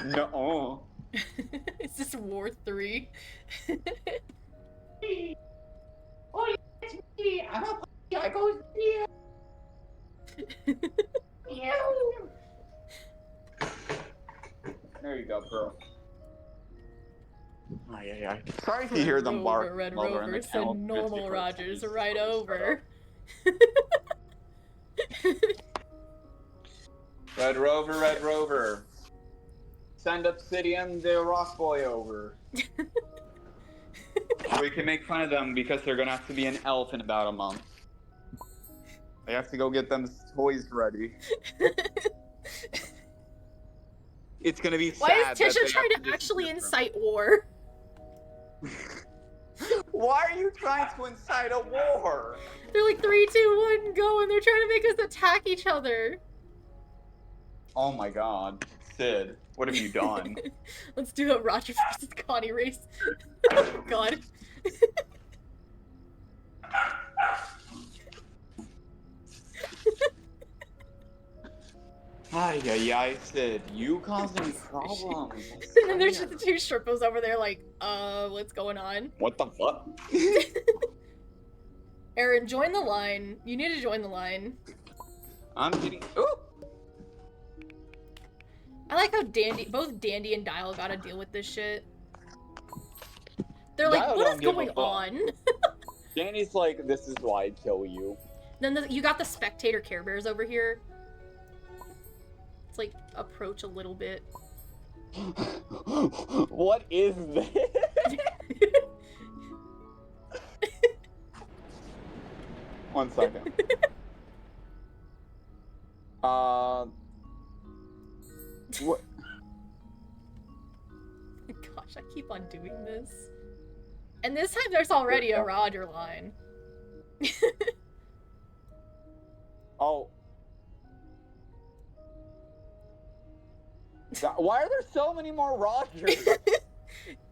No.
Is this War 3?
Oh, it's me. I'm a puppy. I go meow. Meow. There you go, bro. Ay, ay, ay. Sorry if you hear them bark.
Red
while they're in
Rover
the
said
kennel.
normal
It's
Rogers
because
right
shut up.
over.
Red Rover. Send Obsidian the Rock Boy over. We can make fun of them because they're gonna have to be an elf in about a month. They have to go get them toys ready. It's gonna be sad.
Why is
that
Tisha
they
trying
have
to actually
disappear
incite war?
from- Why are you trying to incite a war?
They're like 3, 2, 1, go, and they're trying to make us attack each other.
Oh my god. Sid, what have you done?
Let's do a Roger versus Connie race. Oh god.
Ay, ay, ay, Sid, you causing problems.
And then there's just the 2 strippers over there like, what's going on?
What the fuck?
Aaron, join the line. You need to join the line.
I'm getting. Ooh!
I like how both Dandy and Dial gotta deal with this shit. They're like,
Dial
what
don't
is
give a
going
fuck.
on?
Danny's like, this is why I'd kill you.
Then you got the spectator Care Bears over here. It's like, approach a little bit.
What is this? One second. What?
Gosh, I keep on doing this. And this time there's already a Roger line.
Oh. Why are there so many more Rogers?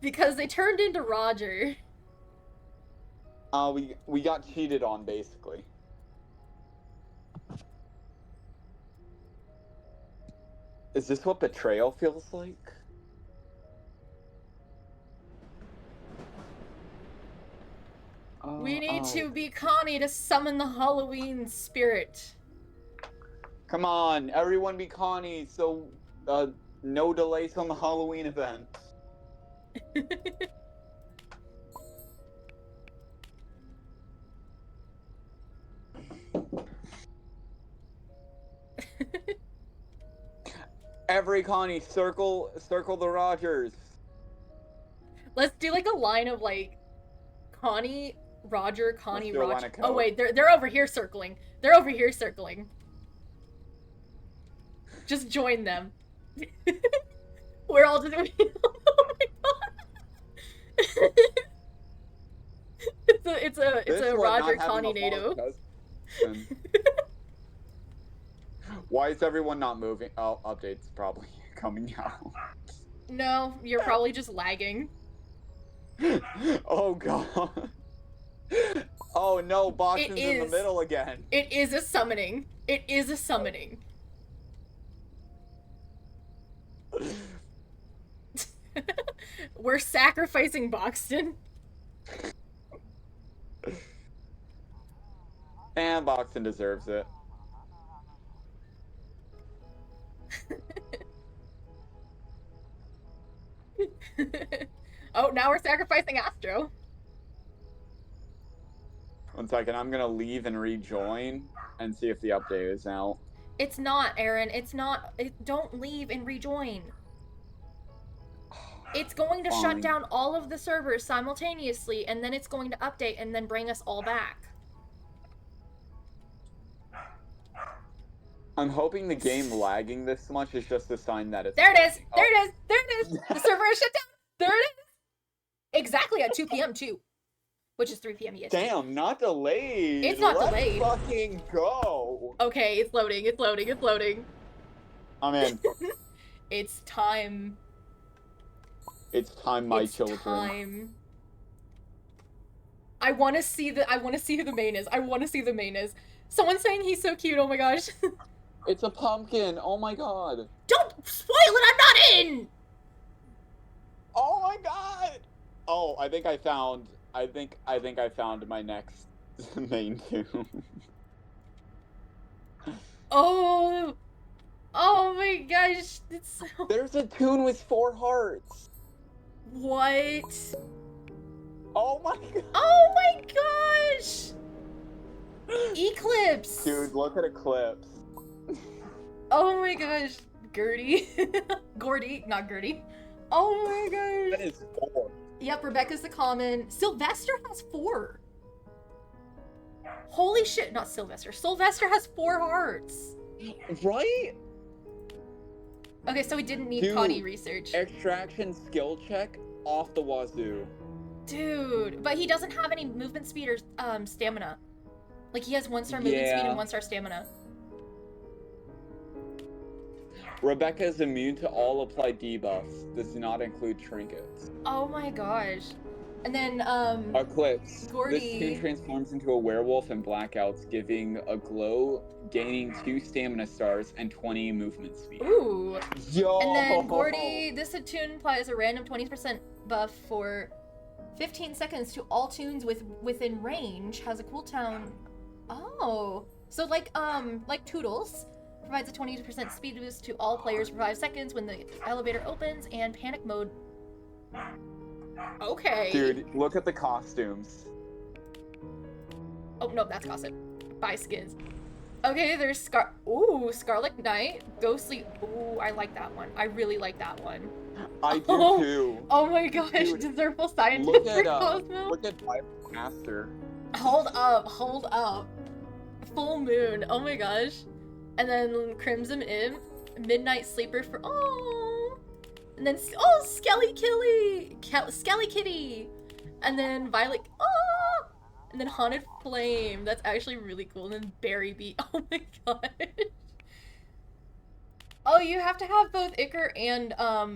Because they turned into Roger.
We got cheated on, basically. Is this what betrayal feels like?
We need
Oh.
to be Connie to summon the Halloween spirit.
Come on, everyone be Connie, so no delays on the Halloween event. Every Connie, circle the Rogers.
Let's do like a line of like Connie, Roger, Connie,
do a line
Roger.
of
Oh
code.
wait, they're over here circling. They're over here circling. Just join them. We're all just. Oh my god. It's a
This was
Roger
not having
Connie
a
NATO.
podcast. Why is everyone not moving? Oh, updates probably coming out.
No, you're probably just lagging.
Oh god. Oh no, Boston's in the
is.
middle again.
It is a summoning. It is a summoning. We're sacrificing Boxton.
And Boxton deserves it.
Oh, now we're sacrificing Astro.
One second, I'm gonna leave and rejoin and see if the update is out.
It's not, Aaron. It's not. Don't leave and rejoin. It's going to shut
Fine.
down all of the servers simultaneously, and then it's going to update and then bring us all back.
I'm hoping the game lagging this much is just a sign that it's.
There it is.
lagging.
There it is. There it is. The server is shut down. There it is. Exactly at 2 p.m. too, which is 3 p.m. EST.
Damn, not delayed.
It's not
Let's
delayed.
Fucking go.
Okay, it's loading. It's loading. It's loading.
I'm in.
It's time.
It's time, my
It's
children.
time. I want to see who the main is. I want to see who the main is. Someone's saying he's so cute. Oh my gosh.
It's a pumpkin. Oh my god.
Don't spoil it. I'm not in.
Oh my god. Oh, I think I found my next main tomb.
Oh. Oh my gosh. It's so...
There's a tune with 4 hearts.
What?
Oh my god.
Oh my gosh. Eclipse.
Dude, look at Eclipse.
Oh my gosh. Gertie. Gordy, not Gertie. Oh my gosh.
That is 4.
Yep, Rebecca's the common. Sylvester has 4. Holy shit, not Sylvester. Sylvester has 4 hearts.
Right?
Okay, so we didn't need
Dude,
Connie research.
Extraction skill check off the wazoo.
Dude, but he doesn't have any movement speed or stamina. Like, he has 1-star movement speed
Yeah.
and 1-star stamina.
Rebecca is immune to all applied debuffs. Does not include trinkets.
Oh my gosh. And then,
Eclipse.
Gordy.
This tune transforms into a werewolf in blackouts, giving a glow, gaining 2 stamina stars and 20 movement speed.
Ooh.
Yo!
And then Gordy, this attune applies a random 20% buff for 15 seconds to all tunes within range. Has a cooldown. Oh. So like Toodles. Provides a 20% speed boost to all players for 5 seconds when the elevator opens, and panic mode. Okay.
Dude, look at the costumes.
Oh no, that's gossip. Buy skins. Okay, there's Scarlet Knight, Ghostly. Ooh, I like that one. I really like that one.
I do
Oh.
too.
Oh my gosh,
Dude,
Desertful Scientist
Look
for
at
Cosmo.
look at Violet Master.
Hold up. Full Moon. Oh my gosh. And then Crimson Imp, Midnight Sleeper for and then Skelly Kitty, and then Violet and then Haunted Flame. That's actually really cool. And then Berry Beat. Oh my god. Oh, you have to have both Ichor and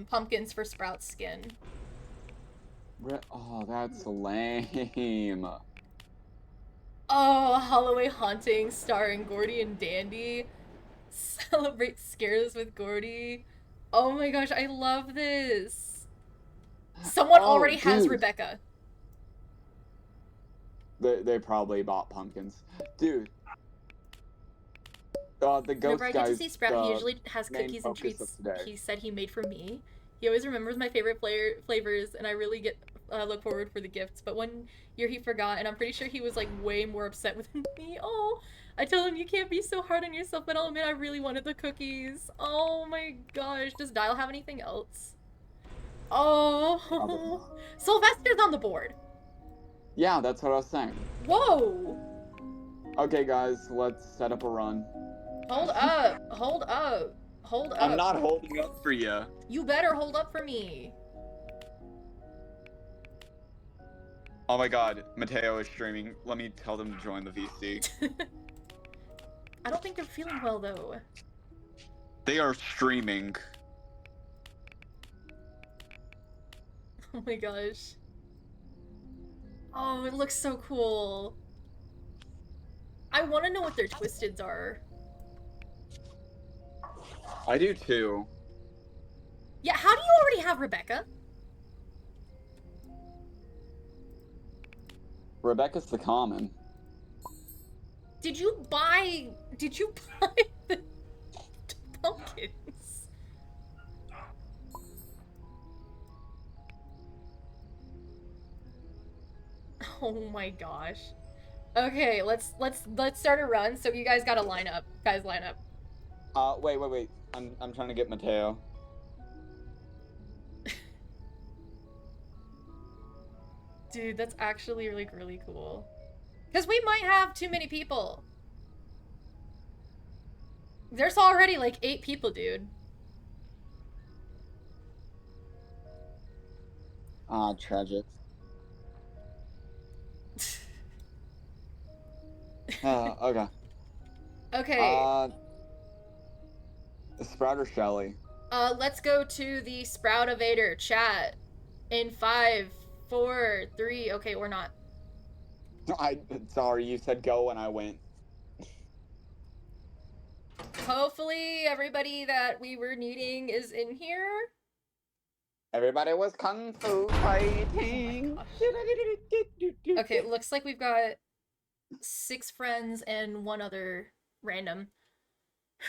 pumpkins for Sprout skin.
Oh, that's lame.
Oh, Holloway Haunting starring Gordy and Dandy. Celebrate Scares with Gordy. Oh my gosh, I love this. Someone already has
dude.
Rebecca.
They probably bought pumpkins. Dude. The ghost
Whenever I get to
guys,
see Sprout, he
the
usually has
main
cookies and
focus
treats
of today.
he said he made for me. He always remembers my favorite flavors, and I really look forward for the gifts. But one year he forgot, and I'm pretty sure he was like way more upset with me. Oh, I told him you can't be so hard on yourself, but I'll admit I really wanted the cookies. Oh my gosh, does Dial have anything else? Oh, Sylvester's on the board.
Yeah, that's what I was saying.
Whoa.
Okay, guys, let's set up a run.
Hold up.
I'm not holding up for you.
You better hold up for me.
Oh my god, Mateo is streaming. Let me tell them to join the VC.
I don't think they're feeling well though.
They are streaming.
Oh my gosh. Oh, it looks so cool. I want to know what their twisteds are.
I do too.
Yeah, how do you already have Rebecca?
Rebecca's the common.
Did you buy the pumpkins? Oh my gosh. Okay, let's start a run. So you guys gotta line up. Guys, line up.
Wait. I'm trying to get Mateo.
Dude, that's actually really cool. Because we might have too many people. There's already like 8 people, dude.
Ah, tragic. Okay.
Okay.
Sprout or Shelly?
Let's go to the Sprout Evader chat. In 5, 4, 3. Okay, we're not.
Sorry, you said go and I went.
Hopefully, everybody that we were needing is in here.
Everybody was kung fu fighting.
Okay, it looks like we've got 6 friends and 1 other random.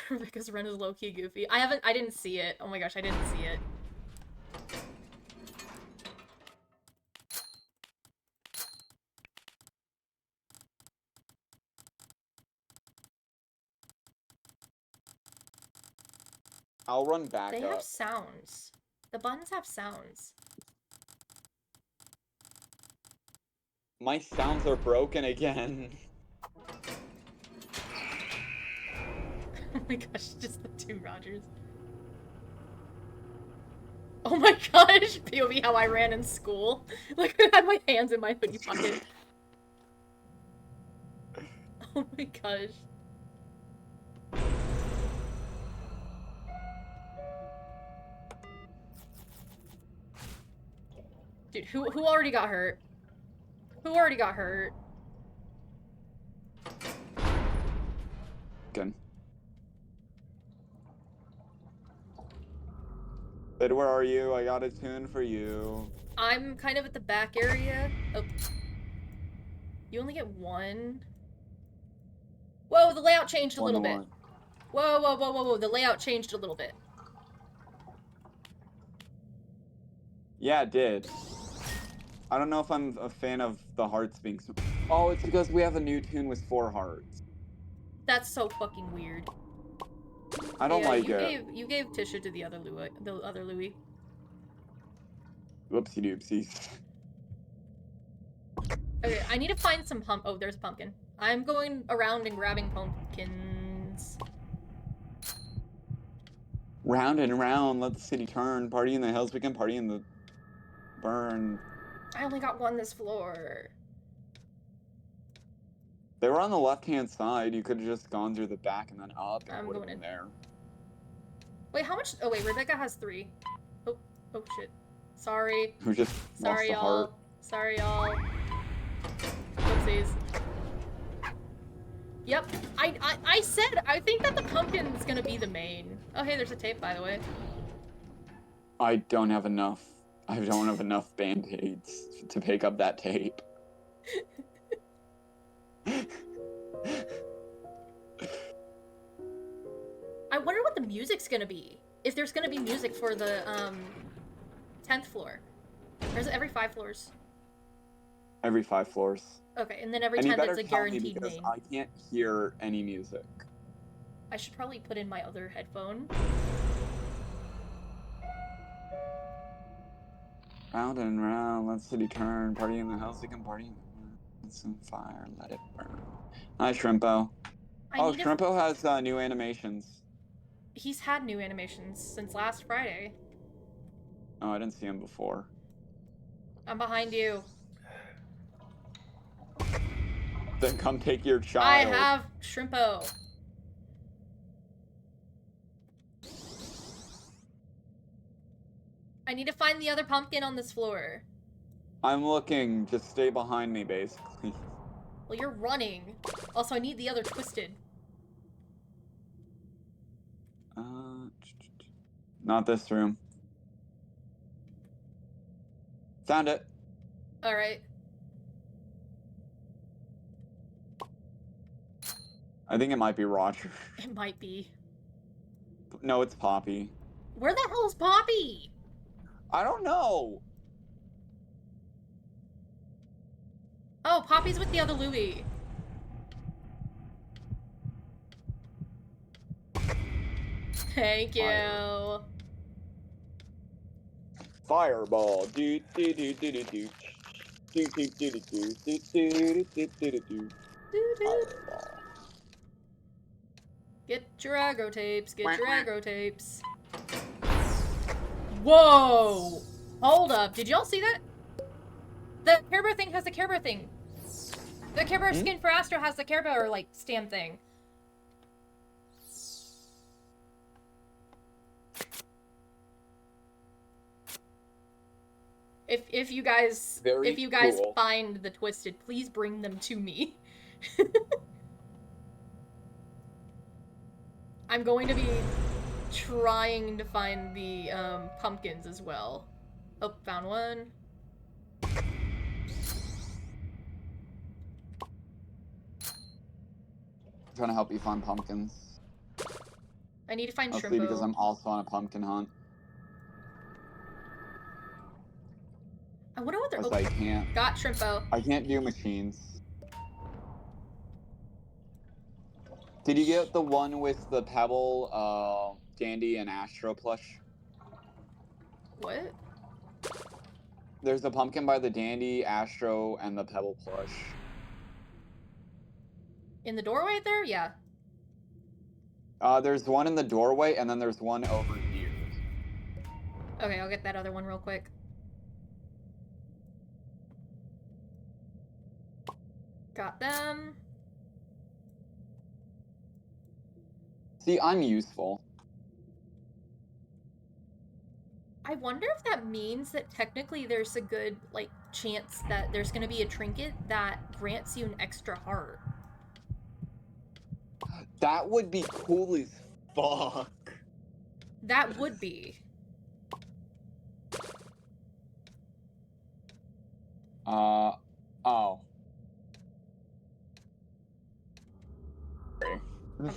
Because Ren is low-key goofy. I didn't see it. Oh my gosh, I didn't see it.
I'll run back
They
up.
have sounds. The buttons have sounds.
My sounds are broken again.
Oh my gosh, just the 2 Rogers. Oh my gosh, POV how I ran in school. Like, I had my hands in my hoodie pocket. Oh my gosh. Dude, who already got hurt? Who already got hurt?
Good. Sid, where are you? I got a tune for you.
I'm kind of at the back area. Oh. You only get 1? Whoa, the layout changed a little bit. Whoa, whoa, whoa, whoa, whoa. The layout changed a little bit.
Yeah, it did. I don't know if I'm a fan of the hearts being so... Oh, it's because we have a new tune with 4 hearts.
That's so fucking weird.
I don't like
you
it.
You gave Tisha to the other Louis.
Whoopsie doopsies.
Okay, I need to find some oh, there's a pumpkin. I'm going around and grabbing pumpkins.
Round and round, let the city turn. Party in the hills, we can party in the burn.
I only got 1 this floor.
They were on the left-hand side. You could have just gone through the back and then up, and
I'm
it would have
going
been
in.
there.
Wait, how much? Oh wait, Rebecca has 3. Oh, oh shit. Sorry.
Who just
Sorry,
lost a heart.
y'all. Sorry, y'all. Oopsies. Yep. I said I think that the pumpkin's gonna be the main. Oh hey, there's a tape by the way.
I don't have enough. I don't have enough band-aids to pick up that tape.
I wonder what the music's gonna be. If there's gonna be music for the 10th floor. Or is it every 5 floors?
Every 5 floors.
Okay, and then every
And you
10
better
it's a
tell me
guaranteed
because
main.
I can't hear any music.
I should probably put in my other headphone.
Round and round, let the city turn. Party in the hills, we can party in the burn. It's on fire, let it burn. Hi, Shrimpo. Oh, Shrimpo has new animations.
He's had new animations since last Friday.
Oh, I didn't see him before.
I'm behind you.
Then come take your child.
I have Shrimpo. I need to find the other pumpkin on this floor.
I'm looking. Just stay behind me, basically.
Well, you're running. Also, I need the other twisted.
Not this room. Found it.
Alright.
I think it might be Roger.
It might be.
No, it's Poppy.
Where the hell is Poppy?
I don't know.
Oh, Poppy's with the other Louie. Thank you.
Fireball. Do do do do do do. Do do do do do do do do do do. Fireball.
Get your aggro tapes. Get your aggro tapes. Whoa! Hold up. Did y'all see that? The Care Bear thing has the Care Bear thing. The Care Bear skin for Astro has the Care Bear, like, stamp thing. If you guys
Very cool.
find the twisted, please bring them to me. I'm going to be trying to find the pumpkins as well. Oh, found one.
I'm trying to help you find pumpkins.
I need to find
Mostly because
Shrimpo.
I'm also on a pumpkin hunt.
I wonder what they're.
Because
Oh,
I can't.
got Shrimpo.
I can't do machines. Did you get the one with the Pebble, Dandy, and Astro plush?
What?
There's a pumpkin by the Dandy, Astro, and the Pebble plush.
In the doorway there? Yeah.
There's one in the doorway, and then there's one over here.
Okay, I'll get that other one real quick. Got them.
See, I'm useful.
I wonder if that means that technically there's a good, like, chance that there's gonna be a trinket that grants you an extra heart.
That would be cool as fuck.
That would be.
Oh.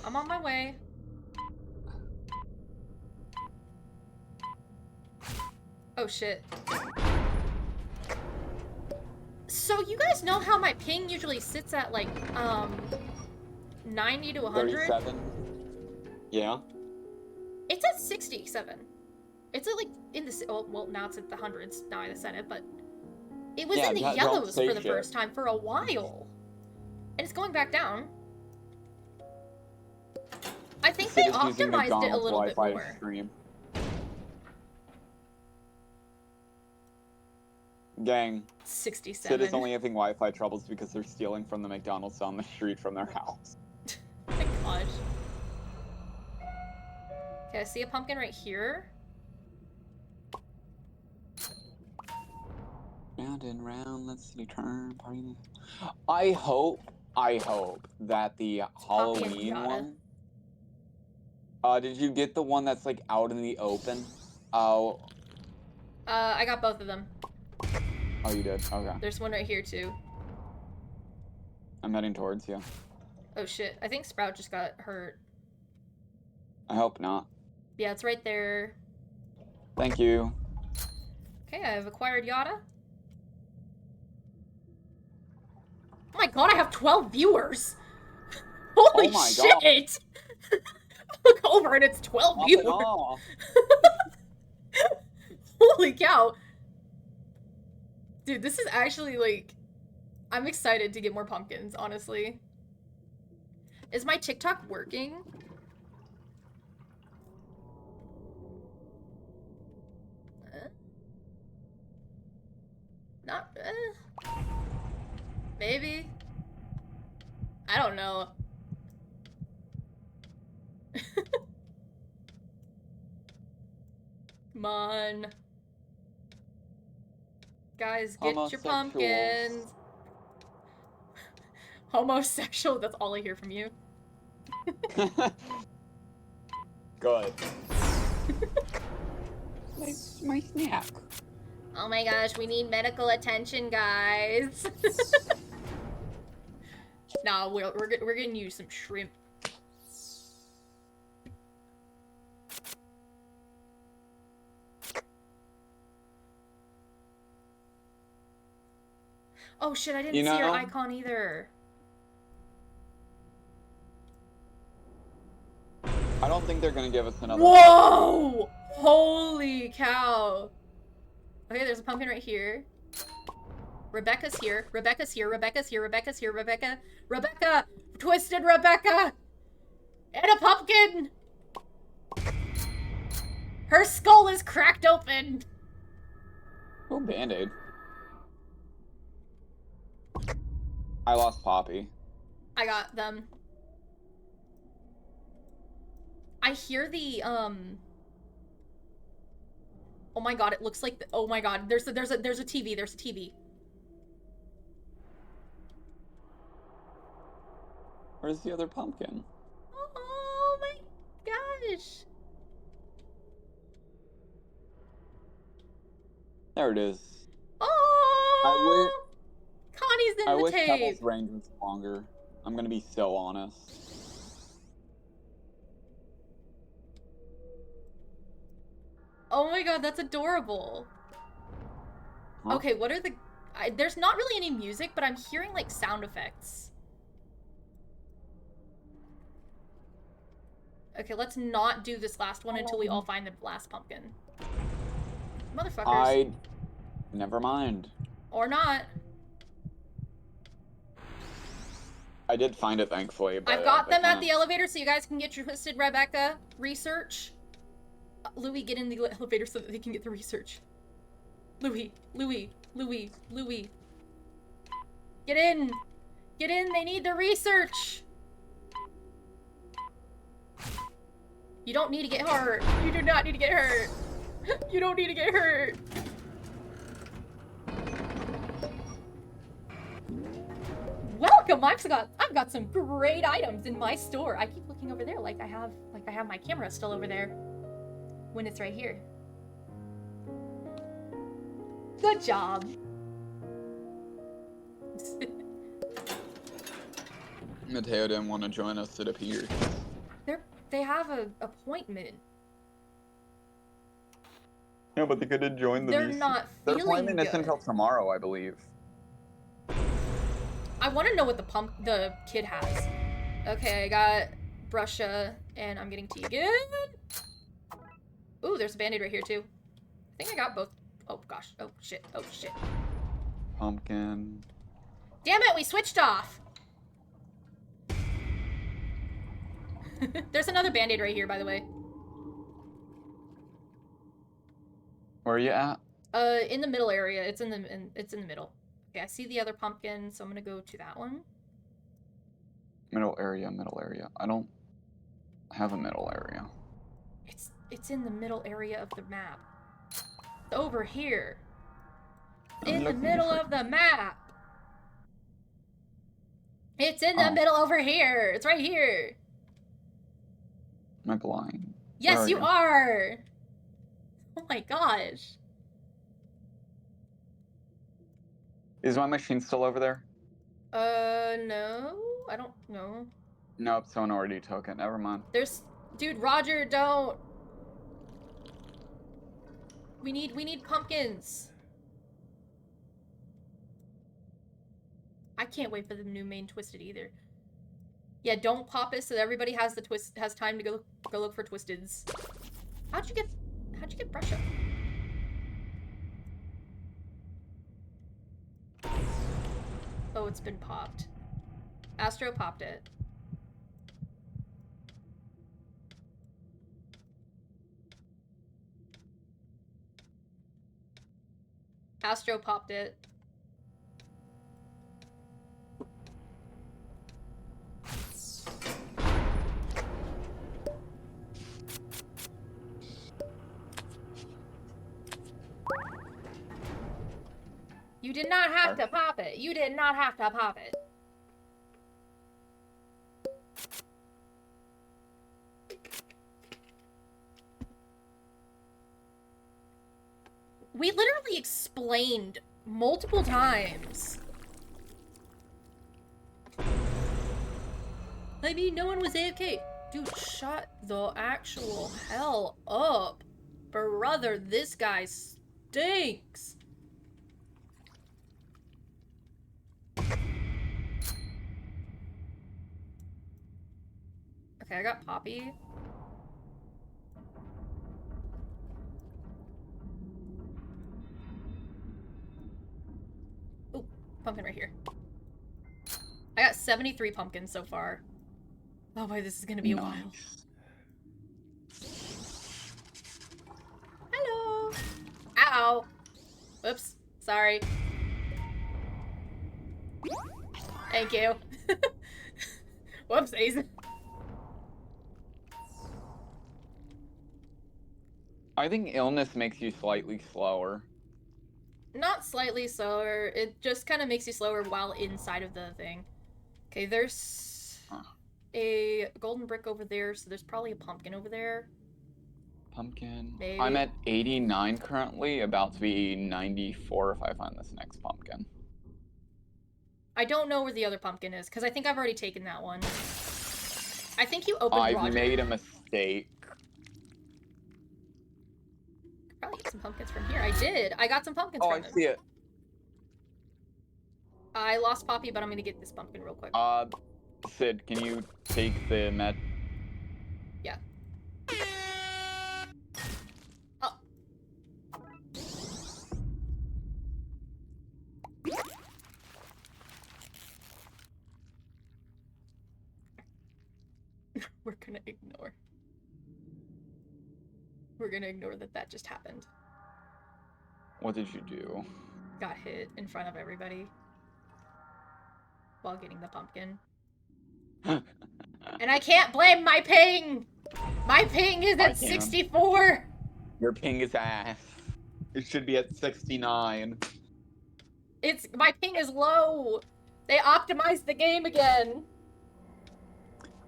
I'm on my way. Oh shit. So you guys know how my ping usually sits at like 90 to 100?
37. Yeah.
It's at 67. It's at like in the well now it's at the hundreds now I said it, but it was
Yeah,
in the
don't
yellows
say
for the
shit.
first time for a while. And it's going back down. I think they
Sid is using
optimized it a
McDonald's
little bit
Wi-Fi
more.
stream. Gang,
67.
Sid is only having Wi-Fi troubles because they're stealing from the McDonald's down the street from their house.
My gosh. Okay, I see a pumpkin right here.
Round and round, let's return. Party. I hope that the
Poppy and
Halloween
Yada.
one. Did you get the one that's like out in the open? Oh,
I got both of them.
oh, you did. Okay,
There's one right here too.
I'm heading towards you.
Oh shit, I think Sprout just got hurt.
I hope not.
Yeah, it's right there.
Thank you.
Okay, I've acquired Yada. Oh my god, I have 12 viewers! Holy
Oh my
shit! Look over and it's 12
Off
viewers!
and off.
Holy cow! Dude, this is actually like... I'm excited to get more pumpkins, honestly. Is my TikTok working? Not... maybe? I don't know. Come on. Guys, get your pumpkins. Homosexual, that's all I hear from you.
Good. my snack.
Oh my gosh, we need medical attention, guys. Nah, we're gonna use some shrimp. Oh shit, I didn't see your icon either.
I don't think they're gonna give us another.
Whoa! Holy cow. Okay, there's a pumpkin right here. Rebecca's here. Rebecca's here. Rebecca's here. Rebecca's here. Rebecca. Rebecca! Twisted Rebecca! And a pumpkin! Her skull is cracked open!
Oh, Band-Aid. I lost Poppy.
I got them. I hear the, Oh my god, it looks like oh my god, there's a TV, there's a TV.
Where's the other pumpkin?
Oh my gosh.
There it is.
Oh! Connie's in
I
the
wish
tape.
Pebbles range was longer. I'm gonna be so honest.
Oh my god, that's adorable.
Huh?
Okay, what are the... there's not really any music, but I'm hearing, like, sound effects. Okay, let's not do this last one until we all find the last pumpkin. Motherfuckers.
Never mind.
Or not.
I did find it, thankfully, but...
I've got them at the elevator so you guys can get your Twisted Rebecca research. Louis, get in the elevator so that they can get the research. Louis. Get in! Get in, they need the research! You don't need to get hurt. You do not need to get hurt. You don't need to get hurt. Welcome! I've got some great items in my store. I keep looking over there like I have my camera still over there when it's right here. Good job.
Mateo didn't want to join us, it appears.
They have an appointment.
Yeah, but they could have joined the
They're
VC.
not
Their
feeling
appointment is
good.
until tomorrow, I believe.
I want to know what the kid has. Okay, I got Brusha, and I'm getting Tegan. Ooh, there's a band-aid right here, too. I think I got both. Oh, gosh. Oh, shit. Oh, shit.
Pumpkin.
Damn it, we switched off! There's another band-aid right here, by the way.
Where are you at?
In the middle area. It's in the middle. Okay, I see the other pumpkin, so I'm gonna go to that one.
Middle area. I don't have a middle area.
It's in the middle area of the map. Over here.
I'm
In the
looking
middle
for-
of the map. It's in the middle over here. It's right here.
Am I blind?
Yes,
Where
you are. Oh my gosh.
Is my machine still over there?
No. I don't know.
Nope, someone already took it. Never mind.
Dude, Roger, don't. We need pumpkins. I can't wait for the new main Twisted either. Yeah, don't pop it so that everybody has time to go look for Twisteds. How'd you get Brusha? Oh, it's been popped. Astro popped it. Astro popped it. You did not have to pop it. You did not have to pop it. We literally explained multiple times. I mean, no one was AFK. Dude, shut the actual hell up. Brother, this guy stinks. Okay, I got Poppy. Ooh, pumpkin right here. I got 73 pumpkins so far. Oh boy, this is gonna be a while. Hello! Ow! Oops, sorry. Thank you. Whoopsies.
I think illness makes you slightly slower.
Not slightly slower. It just kind of makes you slower while inside of the thing. Okay, there's
Huh.
a golden brick over there, so there's probably a pumpkin over there.
Pumpkin.
Maybe.
I'm at 89 currently, about to be 94 if I find this next pumpkin.
I don't know where the other pumpkin is, because I think I've already taken that one. I think you opened
I've
Roger.
made a mistake.
Could probably get some pumpkins from here. I did. I got some pumpkins
Oh,
from
I
him.
see it.
I lost Poppy, but I'm gonna get this pumpkin real quick.
Sid, can you take the med?
Yeah. Oh. We're gonna ignore. We're gonna ignore that just happened.
What did you do?
Got hit in front of everybody while getting the pumpkin. And I can't blame my ping! My ping is
I
at
can.
64!
Your ping is ass. It should be at 69.
My ping is low! They optimized the game again!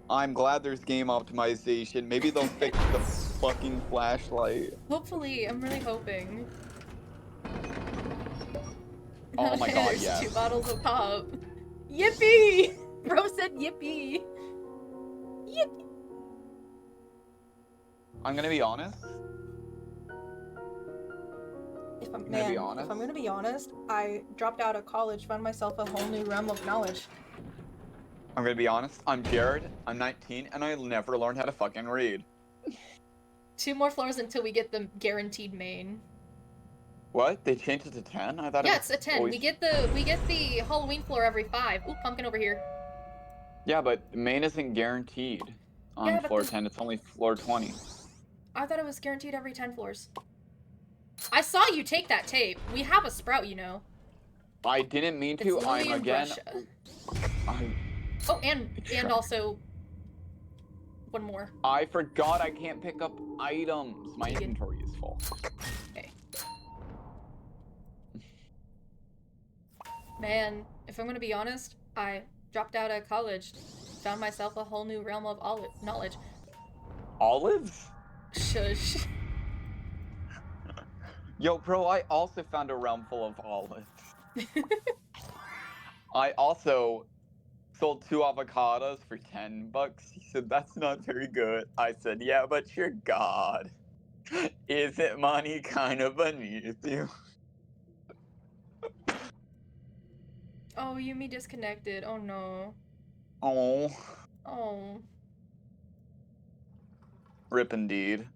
I'm glad there's game optimization. Maybe they'll fix the fucking flashlight.
Hopefully, I'm really hoping.
Oh my god,
There's
yes.
2 bottles of pop. Yippee! Bro said yippee! Yippee!
I'm gonna be honest.
If I'm,
gonna be
man,
honest?
if I'm gonna be honest, I dropped out of college, found myself a whole new realm of knowledge.
I'm gonna be honest. I'm Jared. I'm 19, and I never learned how to fucking read.
2 more floors until we get the guaranteed main.
What? They changed it to 10? I thought it
Yeah,
was
it's a 10.
always...
We get the Halloween floor every 5. Ooh, pumpkin over here.
Yeah, but the main isn't guaranteed on
Yeah, but
floor
the-
10. It's only floor 20.
I thought it was guaranteed every 10 floors. I saw you take that tape. We have a sprout, you know.
I didn't mean
It's
to.
Louis
I'm
in
again.
Russia.
I
Oh, and
Sure.
also one more.
I forgot I can't pick up items. My
You can-
inventory is full.
Okay. Man, if I'm gonna be honest, I dropped out of college, found myself a whole new realm of knowledge.
Olives?
Shush.
Yo, bro, I also found a realm full of olives. I also sold 2 avocados for $10. He said, that's not very good. I said, yeah, but you're God. Isn't money kind of beneath you?
Oh, Yumi disconnected. Oh no.
Oh,
Oh.
rip indeed.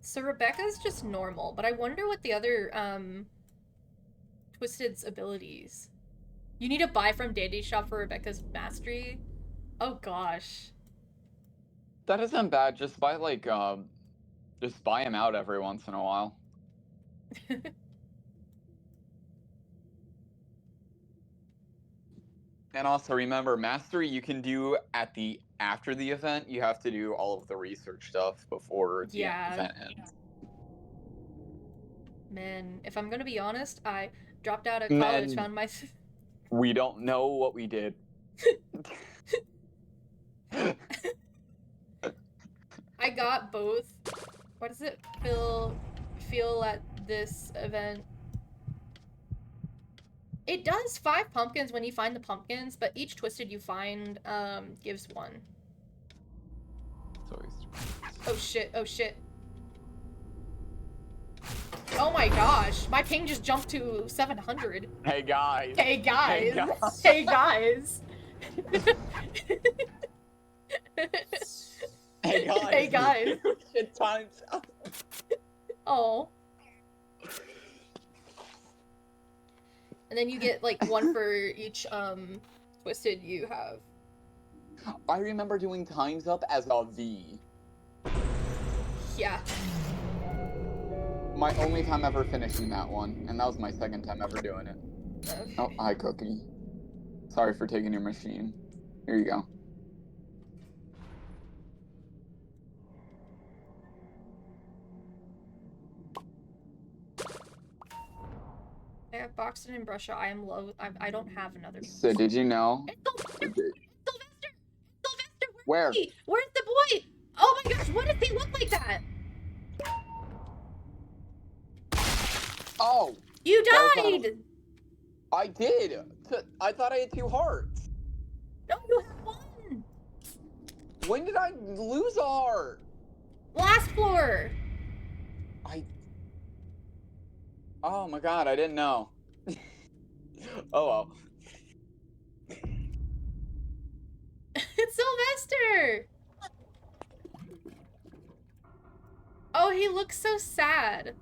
So Rebecca's just normal, but I wonder what the other, Twisted's abilities. You need to buy from Dandy Shop for Rebecca's mastery? Oh gosh.
That isn't bad. Just buy, like, just buy him out every once in a while. And also remember, mastery you can do at the after the event. You have to do all of the research stuff before the
Yeah.
event ends.
Man, if I'm gonna be honest, I dropped out of
Man.
college, found my...
We don't know what we did.
I got both. What does it feel at this event? It does 5 pumpkins when you find the pumpkins, but each twisted you find gives 1.
It's always...
Oh shit, oh shit. Oh my gosh, my ping just jumped to 700.
Hey guys.
Hey guys.
Hey, guys.
Hey guys.
Hey guys.
Hey, guys.
Shit times up.
Oh. And then you get like 1 for each twisted you have.
I remember doing times up as a V.
Yeah.
My only time ever finishing that one, and that was my second time ever doing it.
Okay.
Oh, hi, Cookie. Sorry for taking your machine. Here you go.
I have Boxton and Brusha. I am low. I don't have another.
So did you know?
It's Sylvester! Sylvester! Sylvester!
Where?
Where's he? Where's the boy? Oh my gosh, what does he look like that?
Oh,
You
That was not
died!
I did. I thought I had 2 hearts.
No, you have one!
When did I lose a heart?
Last floor!
Oh my god, I didn't know. Oh well.
It's Sylvester! Oh, he looks so sad.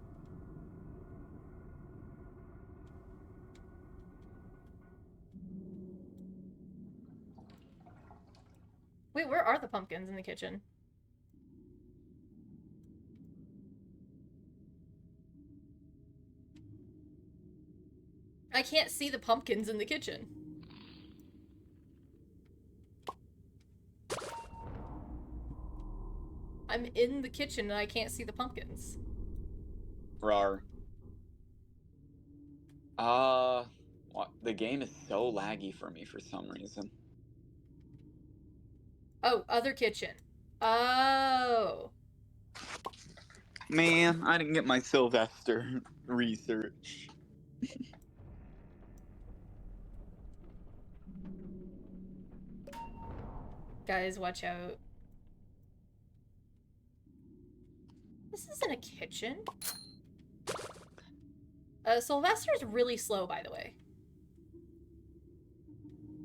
Wait, where are the pumpkins in the kitchen? I can't see the pumpkins in the kitchen. I'm in the kitchen and I can't see the pumpkins.
Rar. What? The game is so laggy for me for some reason.
Oh, other kitchen. Oh.
Man, I didn't get my Sylvester research.
Guys, watch out. This isn't a kitchen. Sylvester's really slow, by the way.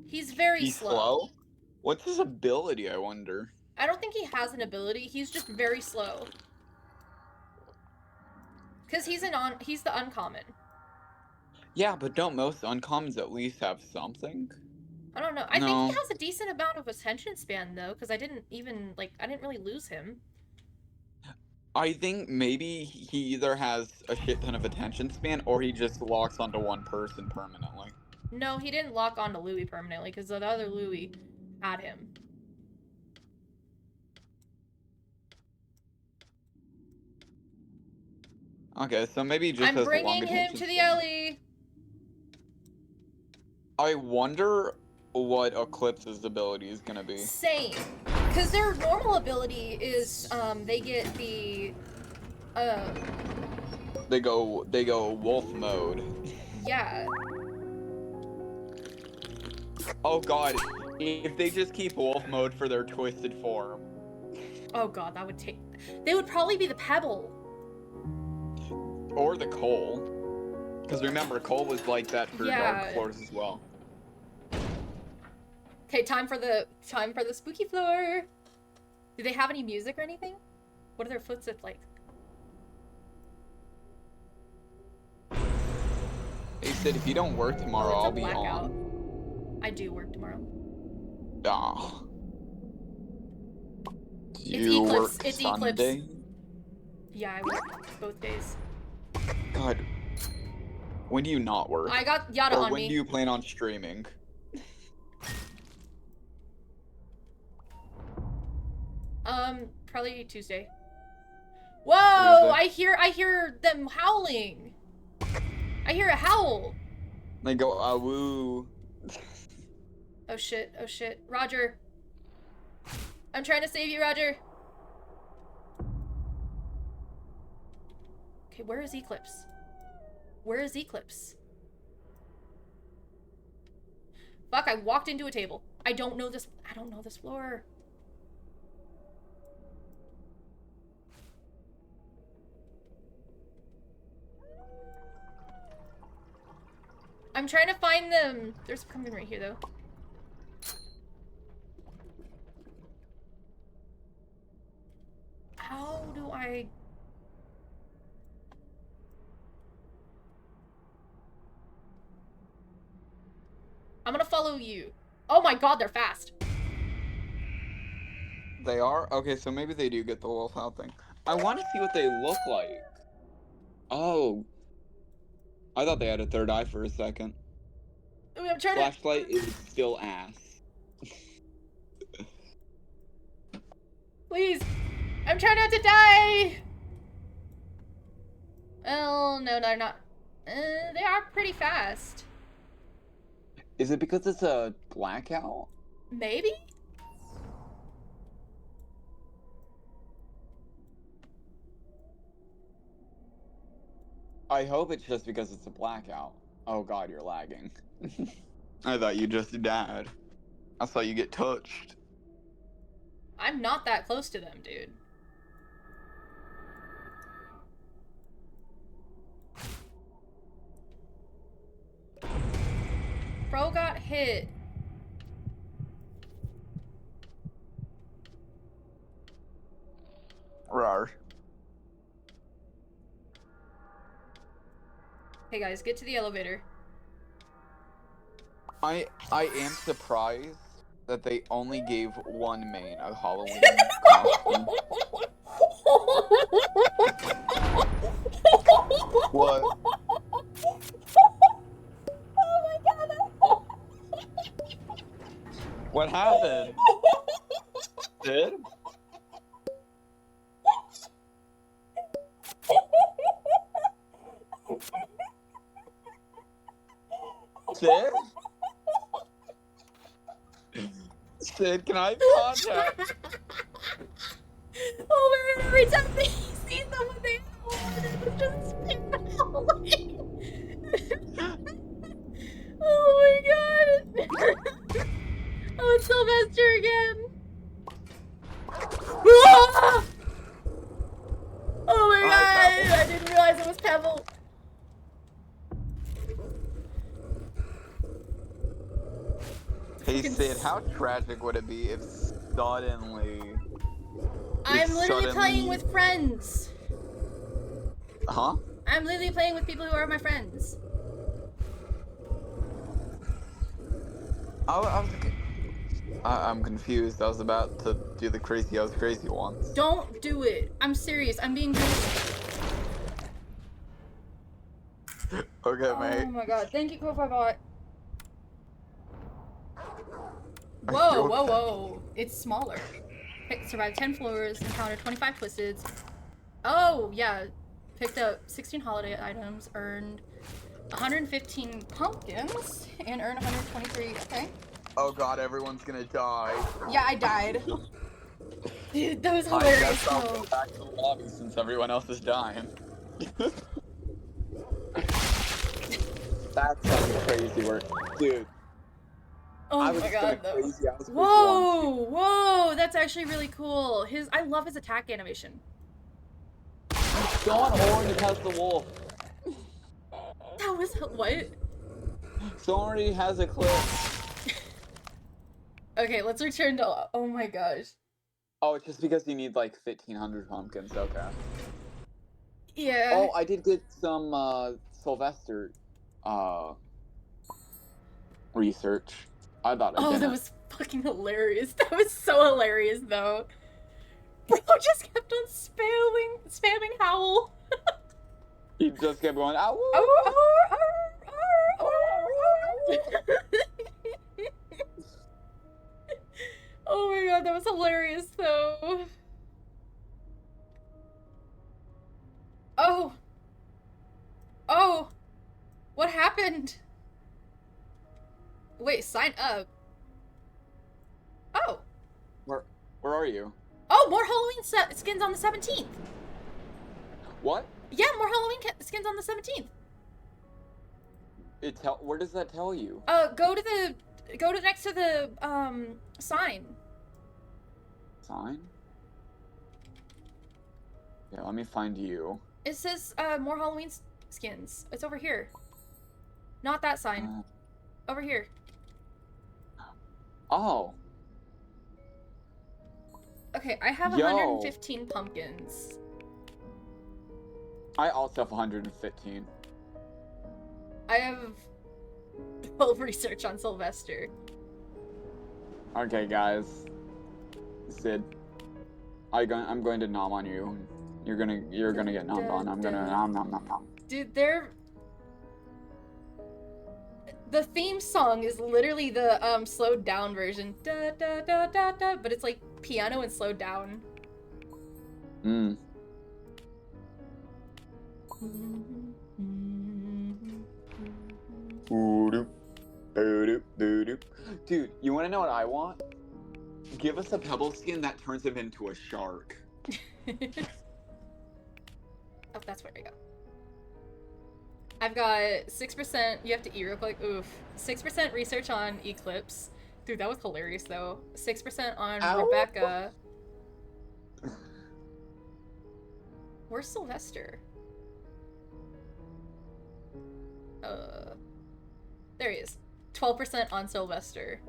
He's very
He's
slow.
slow? What's his ability, I wonder?
I don't think he has an ability. He's just very slow. Because he's the uncommon.
Yeah, but don't most uncommons at least have something?
I don't know. I
No.
think he has a decent amount of attention span, though, because I didn't really lose him.
I think maybe he either has a shit ton of attention span or he just locks onto one person permanently.
No, he didn't lock onto Louis permanently, because the other Louis had him.
Okay, so maybe he just
I'm
has a long
bringing him
attention
to the
span.
alley.
I wonder what Eclipse's ability is gonna be.
Same. Because their normal ability is, they get the,
They go wolf mode.
yeah.
Oh god, if they just keep wolf mode for their twisted form.
Oh god, that would take... They would probably be the Pebble.
Or the Coal. Because remember, Coal was like that for Dark Floors as well.
Okay, time for the spooky floor. Do they have any music or anything? What are their footsteps like?
Hey Sid, if you don't work tomorrow,
Oh, it's a
I'll be
blackout.
on.
I do work tomorrow.
Ah. Do
It's
you
Eclipse.
work
It's Eclipse.
Sunday?
Yeah, I work both days.
God. When do you not work?
I got Yada
or
on
when
me.
do you plan on streaming?
Probably Tuesday. Whoa! I hear them howling. I hear a howl.
They go, ah, woo.
Oh shit, oh shit. Roger. I'm trying to save you, Roger. Okay, where is Eclipse? Where is Eclipse? Fuck, I walked into a table. I don't know this floor. I'm trying to find them. There's a pumpkin right here, though. How do I... I'm gonna follow you. Oh my god, they're fast.
They are? Okay, so maybe they do get the wolf howl thing. I want to see what they look like. Oh. I thought they had a third eye for a second.
I'm trying to.
Flashlight is still ass.
Please. I'm trying not to die. Oh, no, they're not. They are pretty fast.
Is it because it's a blackout?
Maybe?
I hope it's just because it's a blackout. Oh god, you're lagging. I thought you just died. I saw you get touched.
I'm not that close to them, dude. Bro got hit.
Rar.
Hey guys, get to the elevator.
I am surprised that they only gave one main a Halloween costume. What?
Oh my god!
What happened? Sid? Sid? Sid, can I have contact?
Oh my god, every time they see someone they know, it's just spin away. Oh my god. Oh, it's Sylvester again. Ah! Oh my
Hi,
god, I didn't realize it was Pebble.
Hey
Fucking
Sid, how tragic would it be if suddenly...
I'm literally playing
suddenly-
with friends.
Huh?
I'm literally playing with people who are my friends.
I'm confused. I was about to do the crazy I was crazy once.
Don't do it. I'm serious. I'm being serious.
Okay,
Oh
mate.
my god. Thank you, Ko-Fi Bot.
Are
Whoa,
you
whoa,
okay?
whoa. It's smaller. Survived 10 floors, encountered 25 twisteds. Oh, yeah. Picked up 16 holiday items, earned 115 pumpkins, and earned 123. Okay.
Oh god, everyone's gonna die.
Yeah, I died.
Dude, that was
I
hilarious.
guess I'll
though.
go back to the lobby since everyone else is dying. That's some crazy work. Dude,
Oh
I was
my
just gonna
god, though.
crazy I was crazy once.
Whoa, whoa, that's actually really cool. I love his attack animation.
Someone already has the wolf.
That was, what?
Someone already has a clip.
Okay, let's return to, oh my gosh.
Oh, it's just because you need like 1,500 pumpkins, okay.
Yeah.
Oh, I did get some Sylvester research. I thought I
Oh,
didn't.
that was fucking hilarious. That was so hilarious, though. Bro just kept on spamming Howl.
He just kept going, ow!
Oh my god, that was hilarious, though. Oh. Oh. What happened? Wait, sign up. Oh.
Where are you?
Oh, more Halloween skins on the 17th.
What?
Yeah, more Halloween skins on the 17th.
Where does that tell you?
Go to next to the sign.
Sign? Yeah, let me find you.
It says more Halloween skins. It's over here. Not that sign. Over here.
Oh.
Okay, I have
Yo.
115 pumpkins.
I also have 115.
I have 12 research on Sylvester.
Okay, guys. Sid. I'm going to nom on you. You're gonna get nommed on. I'm gonna nom nom nom nom.
Dude, The theme song is literally the slowed down version. Da da da da da, but it's like piano and slowed down.
Mm. Boo-doop, boo-doop, boo-doop. Dude, you want to know what I want? Give us a pebble skin that turns him into a shark.
Oh, that's where we go. I've got 6%. You have to eat real quick. Oof. 6% research on Eclipse. Dude, that was hilarious though. 6% on
Ow.
Rebecca. Where's Sylvester? There he is. 12% on Sylvester.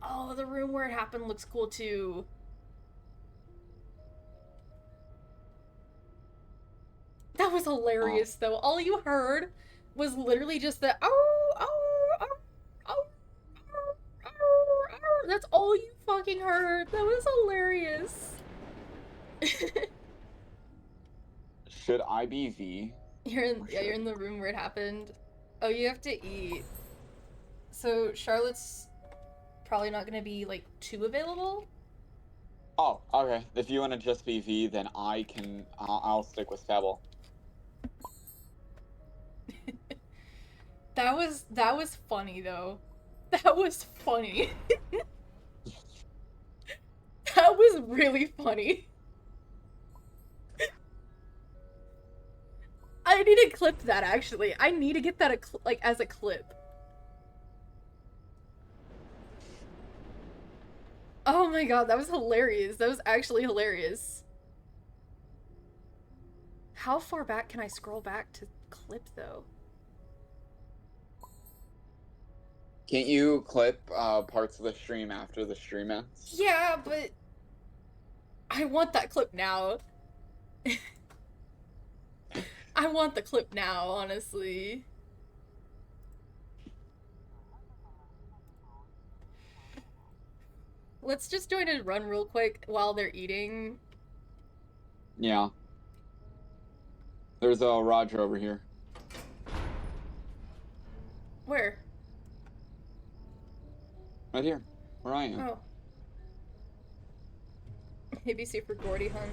Oh, the room where it happened looks cool too. That was hilarious though. All you heard was literally just the oh, oh, oh, oh, oh, oh, oh. That's all you fucking heard. That was hilarious.
Should I be V?
You're in the room where it happened. Oh, you have to eat. So Charlotte's probably not gonna be like too available.
Oh, okay. If you want to just be V, then I'll stick with Pebble.
That was funny though. That was funny. That was really funny. I need to clip that actually. I need to get that like as a clip. Oh my god, that was hilarious. That was actually hilarious. How far back can I scroll back to clip though?
Can't you clip parts of the stream after the stream ends?
Yeah, but I want that clip now. I want the clip now, honestly. Let's just join a run real quick while they're eating.
Yeah. There's a Roger over here.
Where?
Right here. Where I am.
Oh. ABC for Gordy Hunt.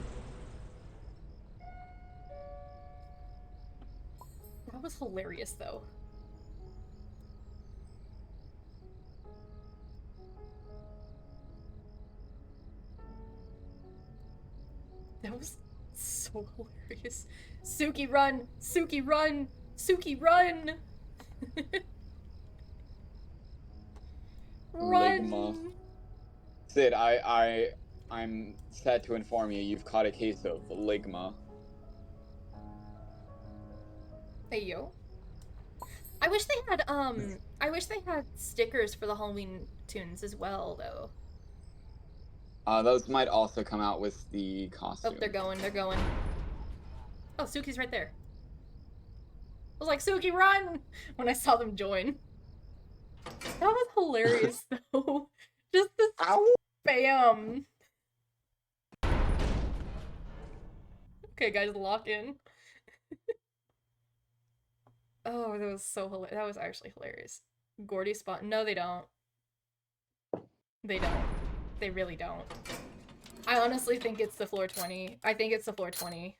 That was hilarious, though. That was so hilarious. Suki, run! Suki, run! Suki, run! Run!
Ligma. Sid, I'm sad to inform you, you've caught a case of Ligma.
Hey, yo. I wish they had stickers for the Halloween tunes as well, though.
Those might also come out with the costume.
Oh, they're going. Oh, Suki's right there. I was like, Suki, run! When I saw them join. That was hilarious, though. Just the spam. Okay, guys, lock in. Oh, that was so hilarious. That was actually hilarious. Gordy spot. No, they don't. They don't. They really don't. I honestly think it's the floor 20. I think it's the floor 20.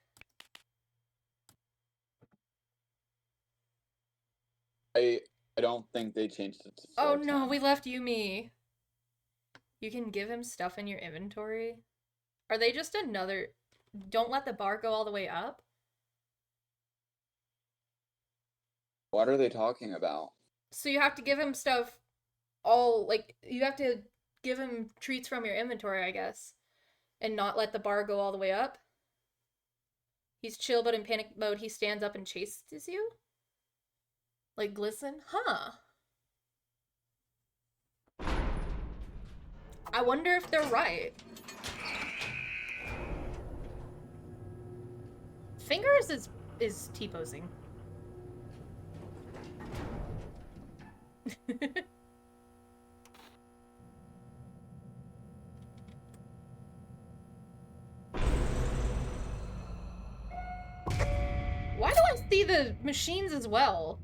I don't think they changed it to
Oh
410.
no, we left Yumi. You can give him stuff in your inventory. Are they just another... Don't let the bar go all the way up?
What are they talking about?
So you have to give him stuff all... Like, you have to give him treats from your inventory, I guess. And not let the bar go all the way up? He's chill, but in panic mode, he stands up and chases you? Like Glisten? Huh. I wonder if they're right. Fingers is T-posing. Why do I be the machines as well.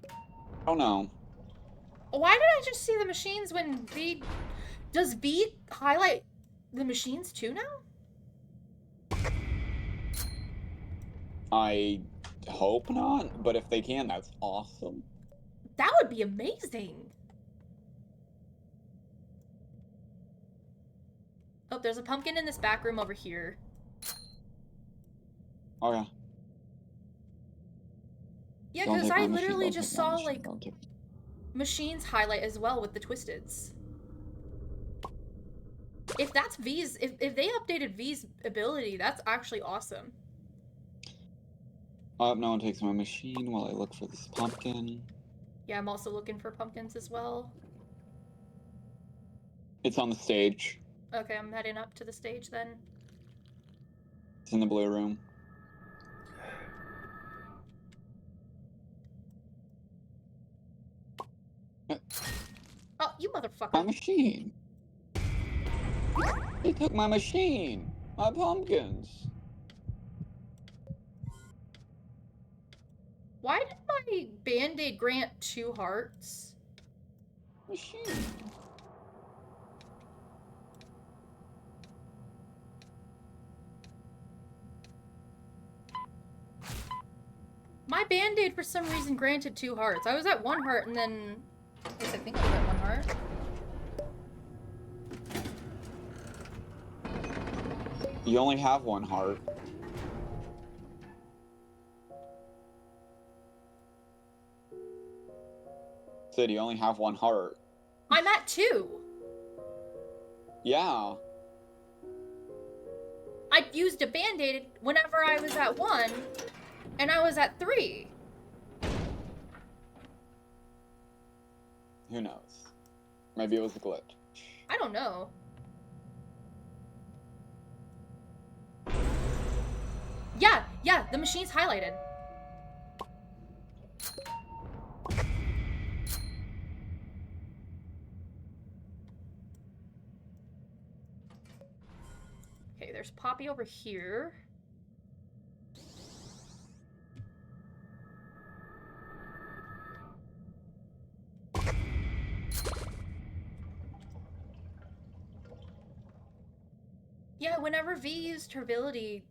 I don't know.
Why did I just see the machines when V... Does V highlight the machines too now?
I hope not, but if they can, that's awesome.
That would be amazing. Oh, there's a pumpkin in this back room over here.
Oh yeah.
Yeah,
Don't
because
take
I
my machine,
literally
don't
just
take my
saw,
machine,
like,
don't take-
machines highlight as well with the Twisteds. If that's V's, if they updated V's ability, that's actually awesome.
I hope no one takes my machine while I look for this pumpkin.
Yeah, I'm also looking for pumpkins as well.
It's on the stage.
Okay, I'm heading up to the stage then.
It's in the blue room.
Oh, you
My
motherfucker.
machine. They took my machine. My pumpkins.
Why did my Band-Aid grant 2 hearts?
Machine.
My Band-Aid for some reason granted 2 hearts. I was at 1 heart and then... At least I think I was at 1 heart.
You only have one heart. Sid, you only have one heart.
I'm at 2!
Yeah.
I used a Band-Aid whenever I was at 1, and I was at 3.
Who knows? Maybe it was a glitch.
I don't know. Yeah, the machine's highlighted. Okay, there's Poppy over here. Yeah, whenever V used her ability,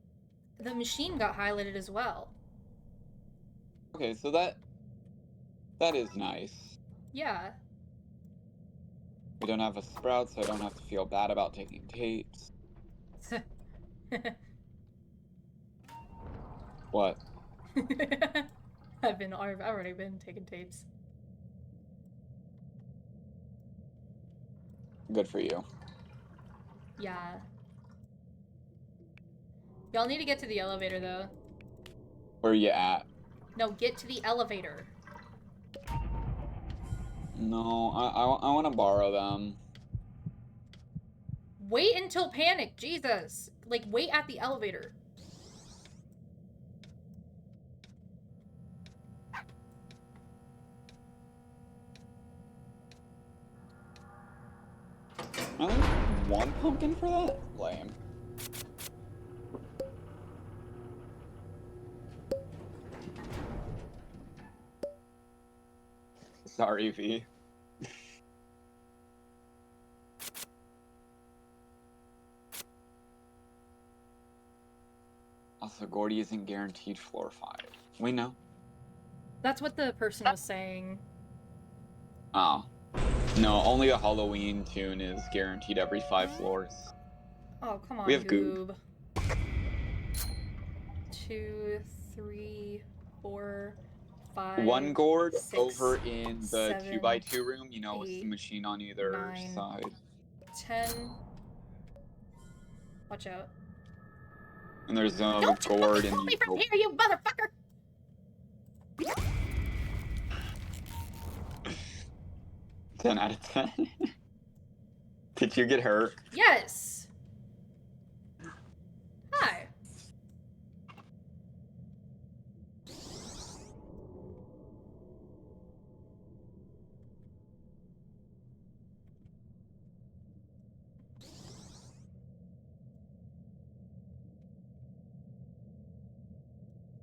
the machine got highlighted as well.
Okay, so that is nice.
Yeah.
We don't have a sprout, so I don't have to feel bad about taking tapes. What?
I've already been taking tapes.
Good for you.
Yeah. Y'all need to get to the elevator though.
Where are you at?
No, get to the elevator.
No, I want to borrow them.
Wait until panic, Jesus. Like, wait at the elevator.
I think one pumpkin for that? Lame. Sorry, V. Also, Gordy isn't guaranteed floor 5. We know.
That's what the person was saying.
Oh. No, only a Halloween tune is guaranteed every 5 floors.
Oh, come on,
We have Goob.
2, 3, 4, 5.
One gourd
6,
over in the
7,
2x2 room, you know, with the
8,
machine on either
9.
side.
10. Watch out.
And there's a
Don't you
gourd
fucking
in
call me
the
from here, you motherfucker!
10 out of 10. Did you get hurt?
Yes! Hi.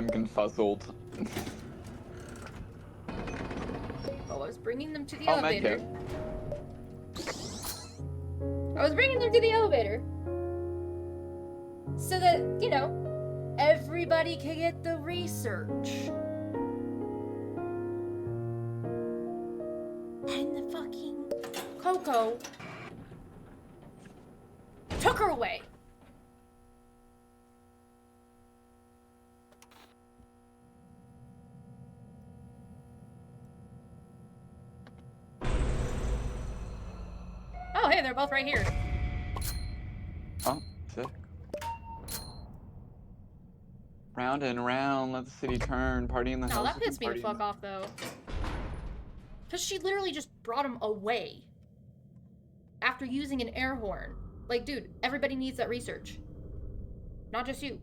I'm confuzzled.
Oh, I was bringing them to the
Oh,
elevator.
medkit.
I was bringing them to the elevator. So that, you know, everybody can get the research. And the fucking Coco took her away. Oh, hey, they're both right here.
Oh, sick. Round and round, let the city turn. Party in the
No,
hills.
that
we can
pissed me the
party in
fuck off, though. Because she literally just brought him away. After using an air horn. Like, dude, everybody needs that research. Not just you.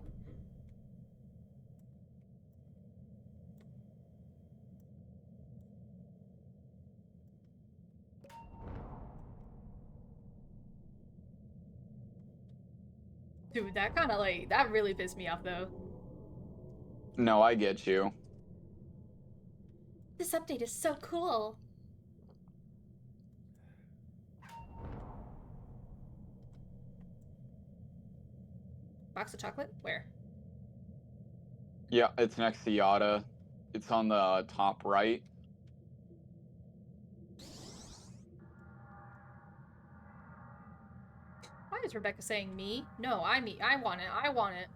Dude, that kind of like, that really pissed me off, though.
No, I get you.
This update is so cool. Box of chocolate? Where?
Yeah, it's next to Yada. It's on the top right.
Why is Rebecca saying me? No, I want it. I want it.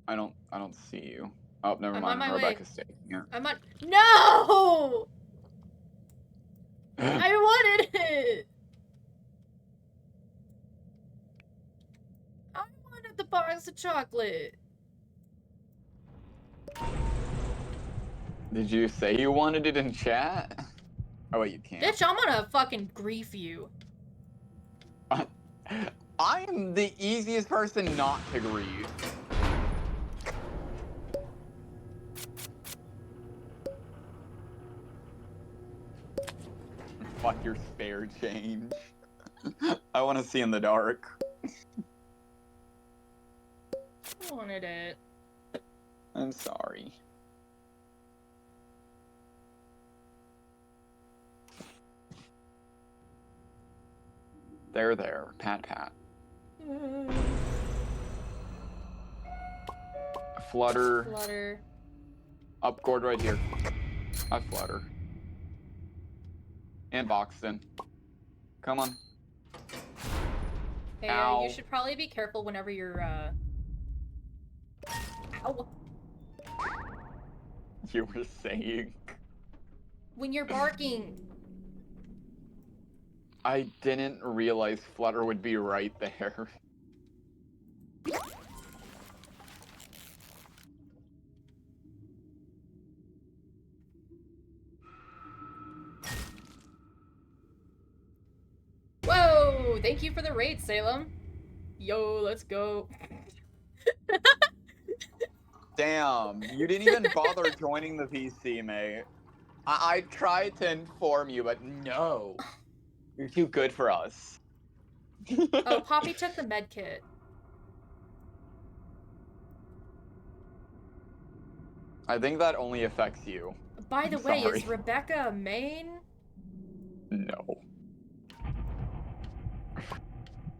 I don't see you. Oh, never
I'm on
mind.
my way.
Rebecca's taking it.
I'm on. No! I wanted it! I wanted the box of chocolate.
Did you say you wanted it in chat? Oh wait, you can't.
Bitch, I'm gonna fucking grief you.
I am the easiest person not to grieve. Fuck your spare change. I want to see in the dark.
I wanted it.
I'm sorry. There. Pat, pat. Flutter.
Flutter.
Up, Gord right here. I Flutter. And Boxton. Come on.
Hey,
Ow.
you should probably be careful whenever you're, Ow.
You were saying.
When you're barking.
I didn't realize Flutter would be right there.
Whoa! Thank you for the raid, Salem. Yo, let's go.
Damn, you didn't even bother joining the PC, mate. I tried to inform you, but no. You're too good for us.
Oh, Poppy took the med kit.
I think that only affects you.
By the
I'm
way,
sorry.
is Rebecca a main?
No.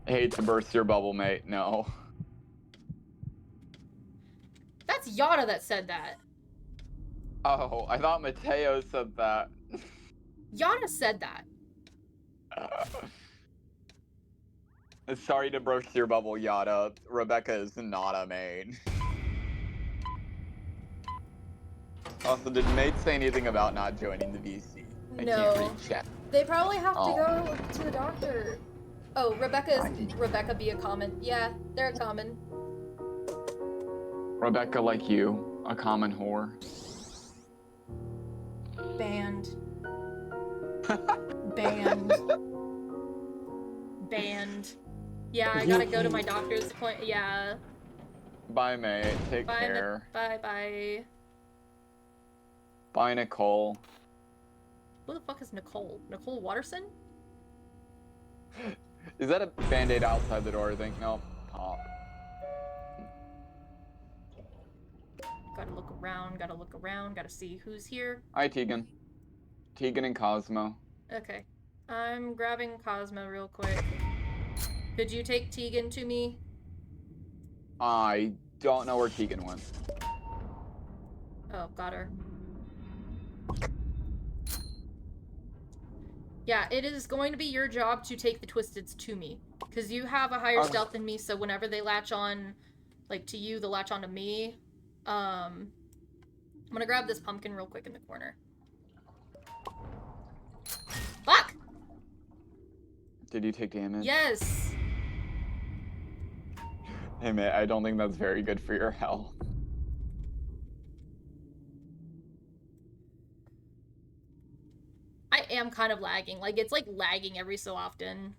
I hate to burst your bubble, mate. No.
That's Yada that said that.
Oh, I thought Mateo said that.
Yada said that.
Sorry to burst your bubble, Yada. Rebecca is not a main. Also, did Mate say anything about not joining the VC? I
No.
can't read chat.
They probably have
Oh.
to go to the doctor. Oh, Rebecca be a common. Yeah, they're a common.
Rebecca, like you, a common whore.
Banned.
Banned. Yeah, I gotta go to my doctor's appointment. Yeah.
Bye, mate. Take
Bye,
care.
bye.
Bye, Nicole.
Who the fuck is Nicole? Nicole Watterson?
Is that a band-aid outside the door? I think. No. Pop.
Gotta look around, gotta see who's here.
Hi, Tegan. Tegan and Cosmo.
Okay. I'm grabbing Cosmo real quick. Could you take Tegan to me?
I don't know where Tegan went.
Oh, got her. Yeah, it is going to be your job to take the Twisteds to me. Because you have a higher stealth than me, so whenever they latch on, like, to you, they'll latch on to me. I'm gonna grab this pumpkin real quick in the corner. Fuck!
Did you take damage?
Yes!
Hey, mate, I don't think that's very good for your health.
I am kind of lagging. Like, it's like lagging every so often.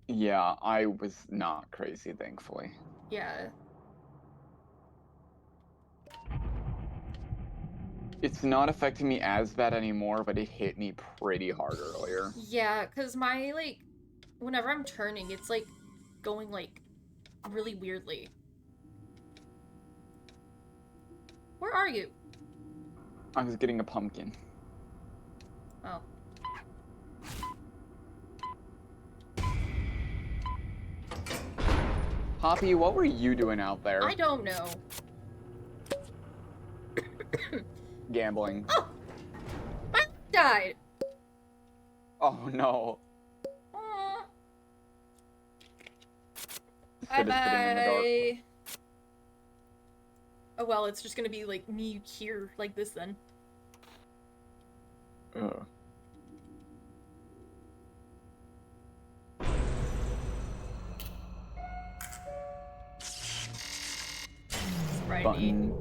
Yeah, I was not crazy, thankfully.
Yeah.
It's not affecting me as bad anymore, but it hit me pretty hard earlier.
Yeah, because my, like, whenever I'm turning, it's, like, going, like, really weirdly. Where are you?
I was getting a pumpkin.
Oh.
Hoppy, what were you doing out there?
I don't know.
Gambling.
Oh! My died!
Oh no.
Aw.
Sid is sitting in the dark.
Bye-bye. Oh well, it's just gonna be, like, me here, like this then.
Ugh.
Right.
Button.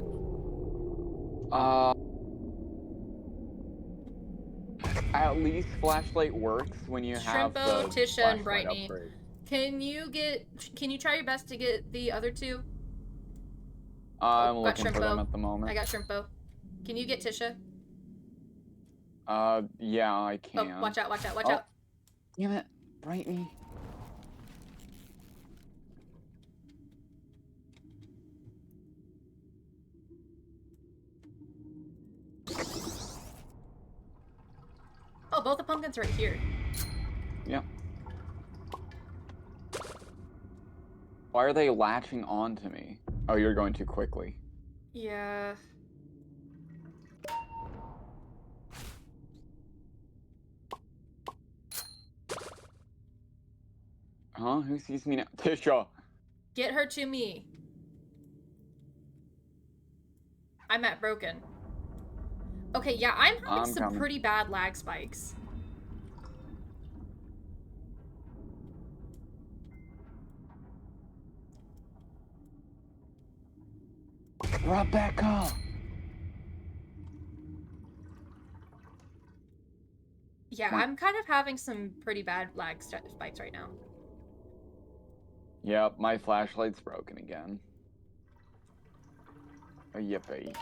At least flashlight works when you have the
Shrimpo, Tisha, and
flashlight
Brightney.
upgrade.
Can you try your best to get the other two?
I'm
got
looking for them
Shrimpo.
at the moment.
I got Shrimpo. Can you get Tisha?
Yeah, I can.
Oh, watch out, watch out, watch
Oh.
out.
Damn it, Brightney.
Oh, both the pumpkins are right here.
Yep. Why are they latching on to me? Oh, you're going too quickly.
Yeah.
Huh? Who sees me now? Tisha!
Get her to me. I'm at broken. Okay, yeah, I'm having
I'm
some
coming.
pretty bad lag spikes.
Rebecca!
Yeah,
What?
I'm kind of having some pretty bad lag spikes right now.
Yep, my flashlight's broken again. Yippee.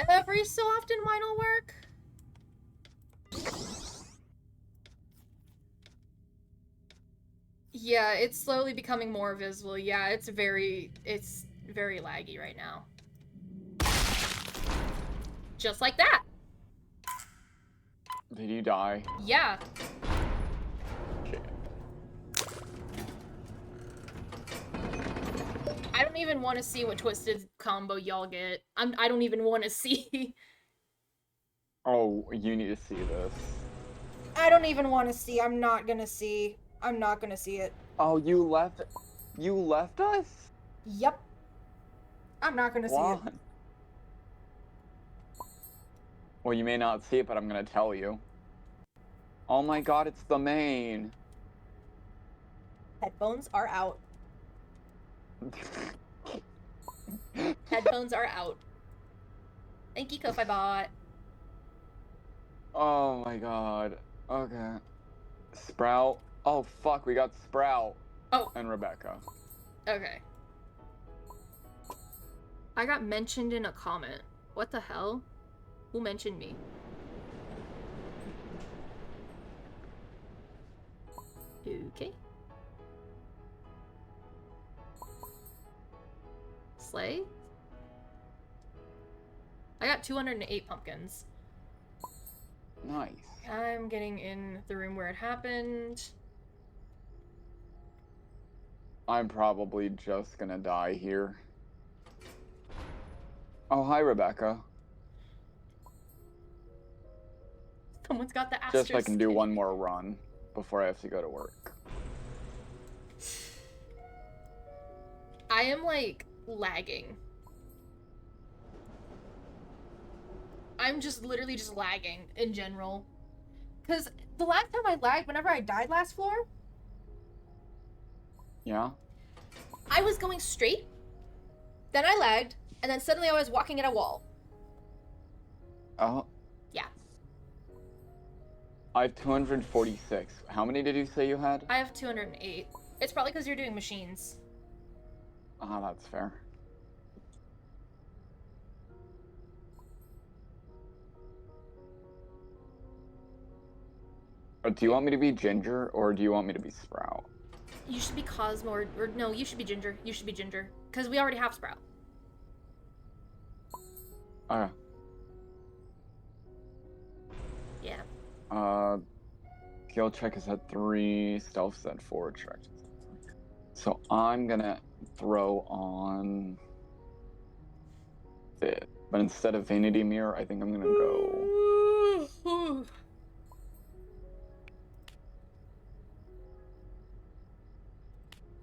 Every so often mine will work. Yeah, it's slowly becoming more visible. Yeah, it's very laggy right now. Just like that.
Did you die?
Yeah.
Shit.
I don't even want to see what twisted combo y'all get. I don't even want to see.
Oh, you need to see this.
I don't even want to see. I'm not gonna see. I'm not gonna see it.
Oh, you left us?
Yep. I'm not gonna see it.
What? Well, you may not see it, but I'm gonna tell you. Oh my god, it's the main.
Headphones are out.
Headphones are out. Thank you, Ko-Fi Bot.
Oh my god. Okay. Sprout. Oh fuck, we got Sprout.
Oh.
And Rebecca.
Okay. I got mentioned in a comment. What the hell? Who mentioned me? Okay. slay. I got 208 pumpkins.
Nice.
I'm getting in the room where it happened.
I'm probably just gonna die here. Oh, hi, Rebecca.
Someone's got the
Just so I can do
Astro
one more run before I have to go to work.
I am, like, lagging. I'm just literally just lagging in general. Because the last time I lagged, whenever I died last floor,
Yeah?
I was going straight, then I lagged, and then suddenly I was walking at a wall.
Oh.
Yeah.
I have 246. How many did you say you had?
I have 208. It's probably because you're doing machines.
Ah, that's fair. Do you want me to be Ginger, or do you want me to be Sprout?
You should be Cosmo, or no, you should be Ginger. You should be Ginger. Because we already have Sprout.
Okay.
Yeah.
Skill check is at 3, stealth is at 4, check is at 3. So I'm gonna throw on it. But instead of Vanity Mirror, I think I'm gonna go...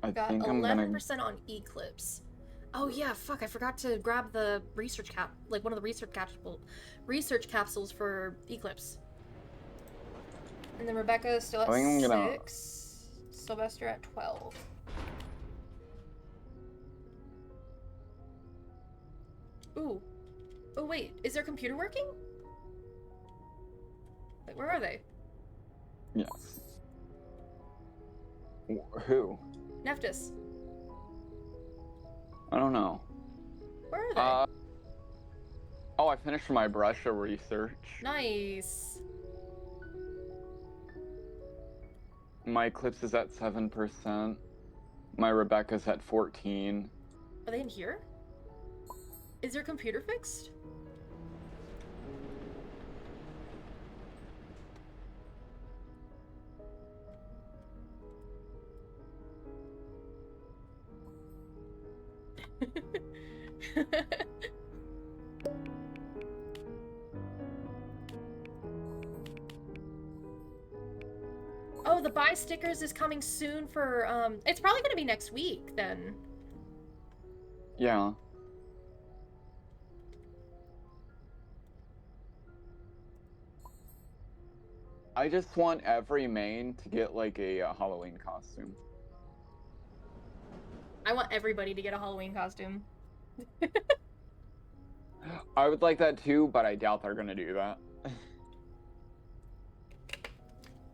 I
Got
think I'm
11%
gonna...
on Eclipse. Oh yeah, fuck, I forgot to grab the research like one of the research capsules for Eclipse. And then Rebecca is still at
I think I'm gonna...
6. Sylvester at 12. Ooh. Oh wait, is their computer working? Wait, where are they?
Yes. Who?
Nephthys.
I don't know.
Where are they?
Oh, I finished my Brusha research.
Nice.
My Eclipse is at 7%. My Rebecca's at 14.
Are they in here? Is their computer fixed? Oh, the buy stickers is coming soon for, it's probably gonna be next week, then.
Yeah. I just want every main to get like a Halloween costume.
I want everybody to get a Halloween costume.
I would like that too, but I doubt they're gonna do that.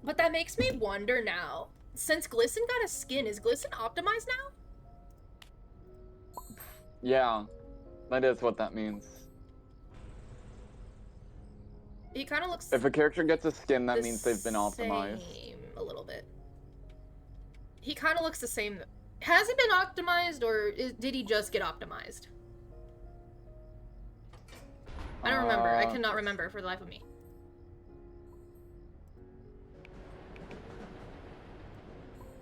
But that makes me wonder now. Since Glisten got a skin, is Glisten optimized now?
Yeah, that is what that means.
He kind of looks
If a character gets a skin, that
the
means they've been optimized.
same a little bit. He kind of looks the same. Has he been optimized, or did he just get optimized? I don't remember. I cannot remember for the life of me.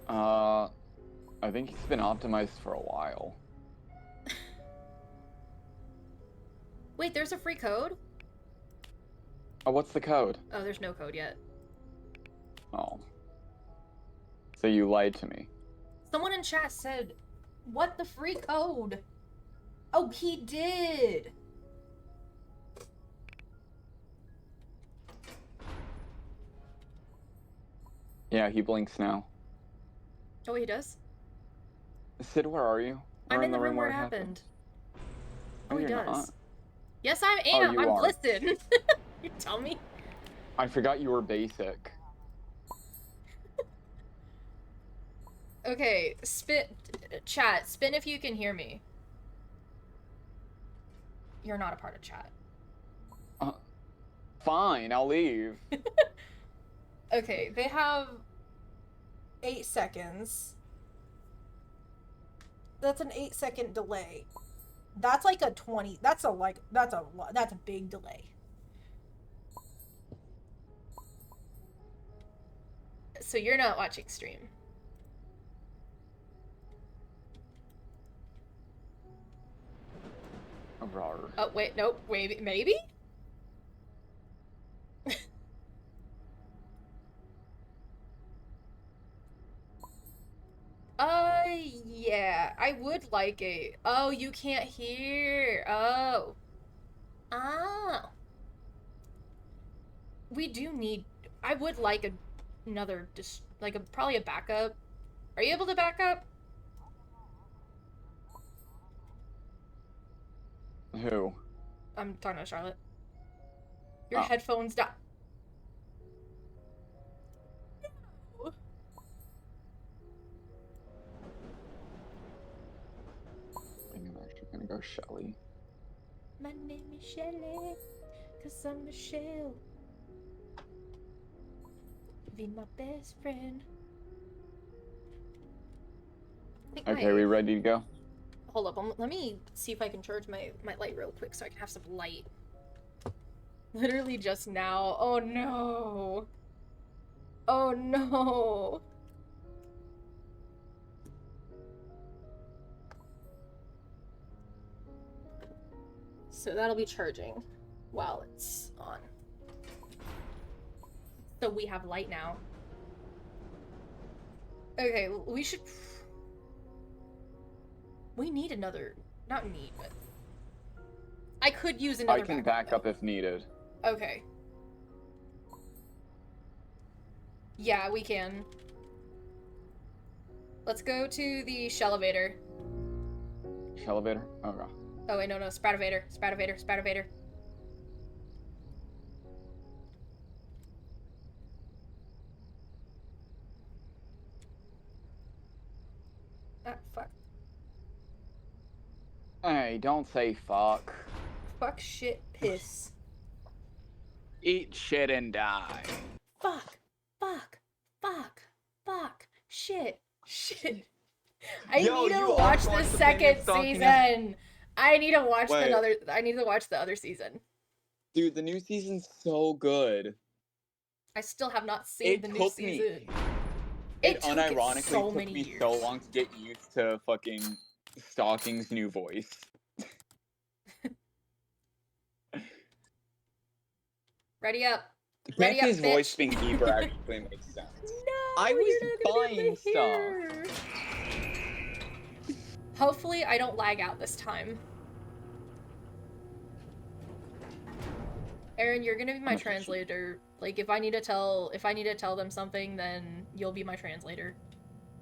I think he's been optimized for a while.
Wait, there's a free code?
Oh, what's the code?
Oh, there's no code yet.
Oh. So you lied to me.
Someone in chat said, what the free code? Oh, he did!
Yeah, he blinks now.
Oh, he does?
Sid, where are you?
I'm
We're
in the room where it happened. Oh,
No,
he
you're
does.
not.
Yes, I
Oh,
am.
you
I'm
are.
Glisten. You tell me.
I forgot you were basic.
Okay, chat, spin if you can hear me. You're not a part of chat.
Fine, I'll leave.
Okay, they have 8 seconds. That's an 8-second delay. That's like a 20. That's a big delay.
So you're not watching stream.
Rawr.
Oh, wait, nope, wait, maybe? Yeah, I would like it. Oh, you can't hear. Oh. Oh. We do need, I would like another, just, like, probably a backup. Are you able to back up?
Who?
I'm talking to Charlotte. Your
Oh.
headphones down.
I'm actually gonna go Shelly.
My name is Shelly, 'cause I'm Michelle. Be my best friend.
Okay, we ready to go?
Hold up, let me see if I can charge my light real quick so I can have some light. Literally just now. Oh no. Oh no. So that'll be charging while it's on. So we have light now. Okay, we should... We need another... Not need, but... I could use another
I can back up if needed.
Okay. Yeah, we can. Let's go to the Shellevator.
Shellevator? Oh god.
Oh wait, no, Stratovator. Stratovator, Stratovator. Ah, fuck.
Hey, don't say fuck.
Fuck, shit, piss.
Eat shit and die.
Fuck. Fuck. Fuck. Fuck. Shit. Shit. I
Yo,
need to
you are
watch the
going to
second
finish stalking
season. I need to watch
Wait.
I need to watch the other season.
Dude, the new season's so good.
I still have not seen the new season.
It
took
unironically
so
took
many
me
years.
so long to get used to fucking Stalking's new voice.
Ready up.
Can't
Ready up,
his voice
bitch.
being deeper actually makes sense.
No,
I was
you're not gonna be able to
buying
hear. Hopefully I don't lag out this time. Aaron, you're gonna be my translator. Like if I need to tell them something, then you'll be my translator.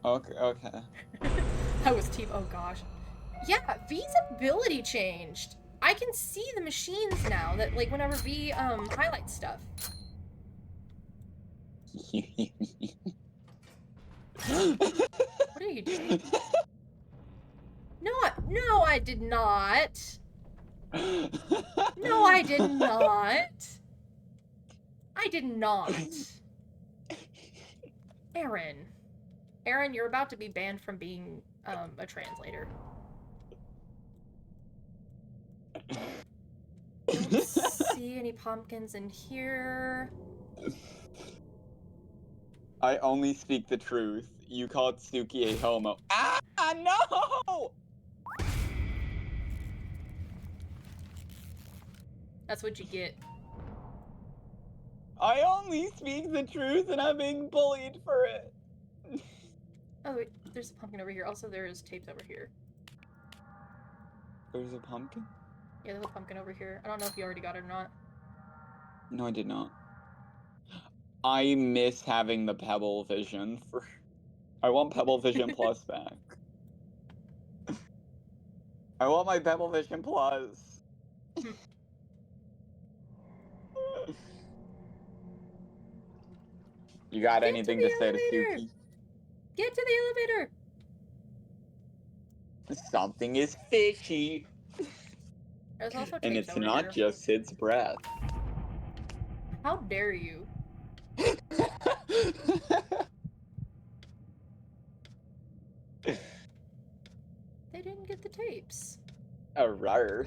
Okay.
I was oh gosh. Yeah, V's ability changed. I can see the machines now that like whenever V highlights stuff. What are you doing? No, I did not. No, I did not. I did not. Aaron, you're about to be banned from being a translator. Don't see any pumpkins in here.
I only speak the truth. You called Suki a homo. Ah, no!
That's what you get.
I only speak the truth and I'm being bullied for it.
Oh, wait, there's a pumpkin over here. Also, there is tapes over here.
There's a pumpkin?
Yeah, there's a pumpkin over here. I don't know if you already got it or not.
No, I did not. I miss having the Pebble Vision for... I want Pebble Vision Plus back. I want my Pebble Vision Plus. You got
Get
anything
to
to
the
say to
elevator!
Suki?
Get to the elevator!
Something is fishy.
There's also
And
tapes
it's
over
not
here.
just its breath.
How dare you? They didn't get the tapes.
A rar.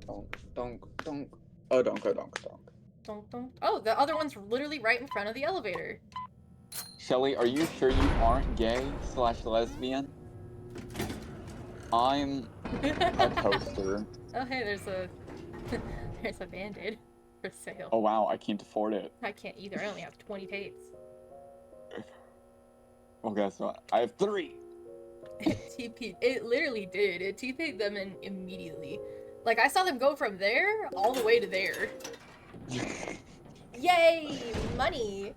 Donk. Oh, donk.
Don't. Oh, the other one's literally right in front of the elevator.
Shelly, are you sure you aren't gay/lesbian? I'm a toaster.
Oh, hey, there's a there's a Band-Aid for sale.
Oh wow, I can't afford it.
I can't either. I only have 20 tapes.
Well, guess what? I have 3.
It TP'd. It literally did. It TP'd them in immediately. Like, I saw them go from there all the way to there. Yay! Money!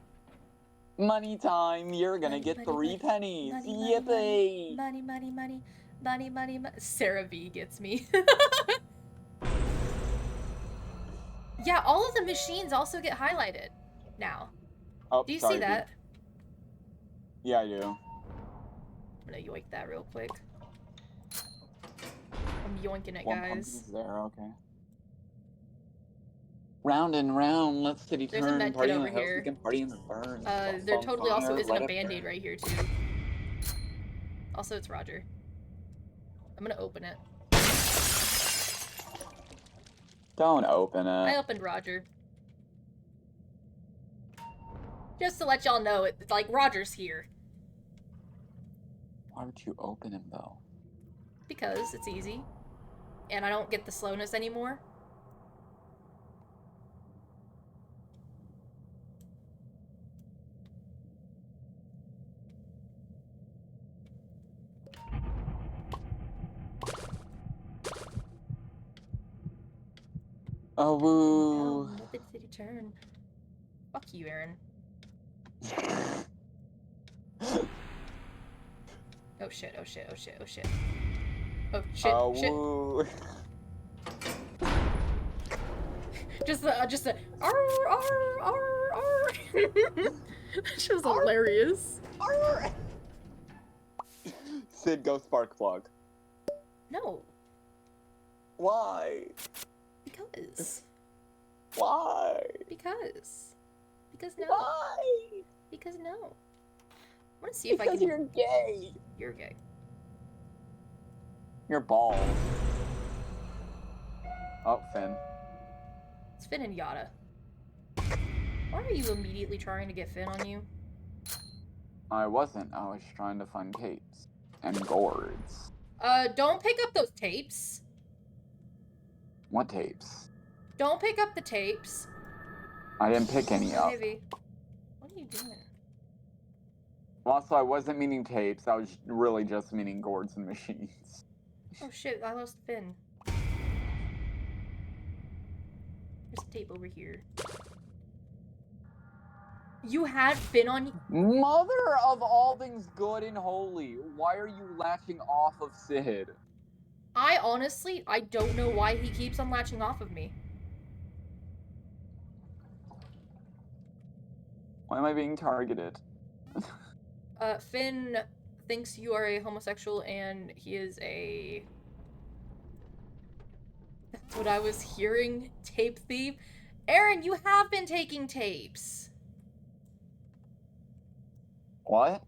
Money time! You're gonna
Money,
get
money,
3
money.
pennies!
Money,
Yippee!
money. Sarah V gets me. Yeah, all of the machines also get highlighted now.
Oh,
Do you
sorry,
see that?
Yeah, I do.
I'm gonna yoink that real quick. I'm yoinking it,
1
guys.
pumpkin's there, okay. Round and round, let's city
There's a
turn.
med
Party
kit
in the
over
house,
here.
we can party in the burn.
There totally also
Bonfire,
isn't
let
a
it
Band-Aid
burn.
right here, too. Also, it's Roger. I'm gonna open it.
Don't open
I
it.
opened Roger. Just to let y'all know, it's like, Roger's here.
Why would you open him, though?
Because it's easy. And I don't get the slowness anymore.
Oh, woo.
Let the city turn. Fuck you, Aaron. Oh shit. Oh shit.
Oh, woo.
Just the arr. She was hilarious.
Sid, go spark plug.
No,
Why?
because no.
Why?
Because no. I want to see if I
Because
can.
you're gay.
You're gay.
You're bald. Oh, Finn.
It's Finn and Yada. Why are you immediately trying to get Finn on you?
I wasn't. I was trying to find tapes and gourds.
Don't pick up those tapes.
What tapes?
Don't pick up the tapes.
I didn't pick any up.
Ivy, what are you doing?
Also, I wasn't meaning tapes. I was really just meaning gourds and machines.
Oh shit, I lost Finn. There's a tape over here. You had Finn on you?
Mother of all things good and holy, why are you latching off of Sid?
I honestly, I don't know why he keeps on latching off of me.
Why am I being targeted?
Finn thinks you are a homosexual and he is a... That's what I was hearing, tape thief. Aaron, you have been taking tapes.
What?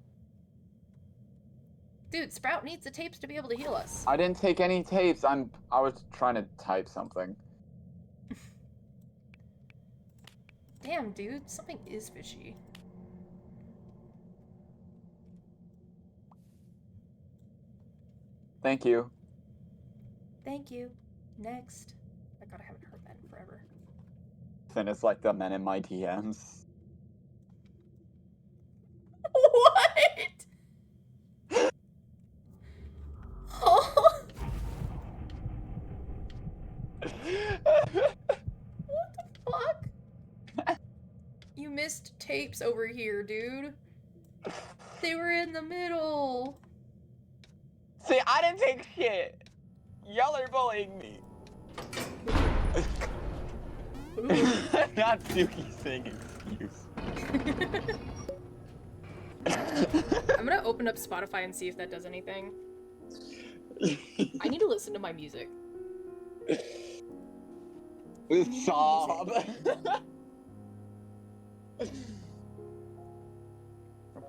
Dude, Sprout needs the tapes to be able to heal us.
I didn't take any tapes. I was trying to type something.
Damn, dude, something is fishy.
Thank you.
Thank you. Next. I God, I haven't heard that in forever.
Finn is like the men in my DMs.
What? Oh. What the fuck? You missed tapes over here, dude. They were in the middle.
See, I didn't take shit. Y'all are bullying me. Not Suki saying excuse.
I'm gonna open up Spotify and see if that does anything. I need to listen to my music.
Sob. I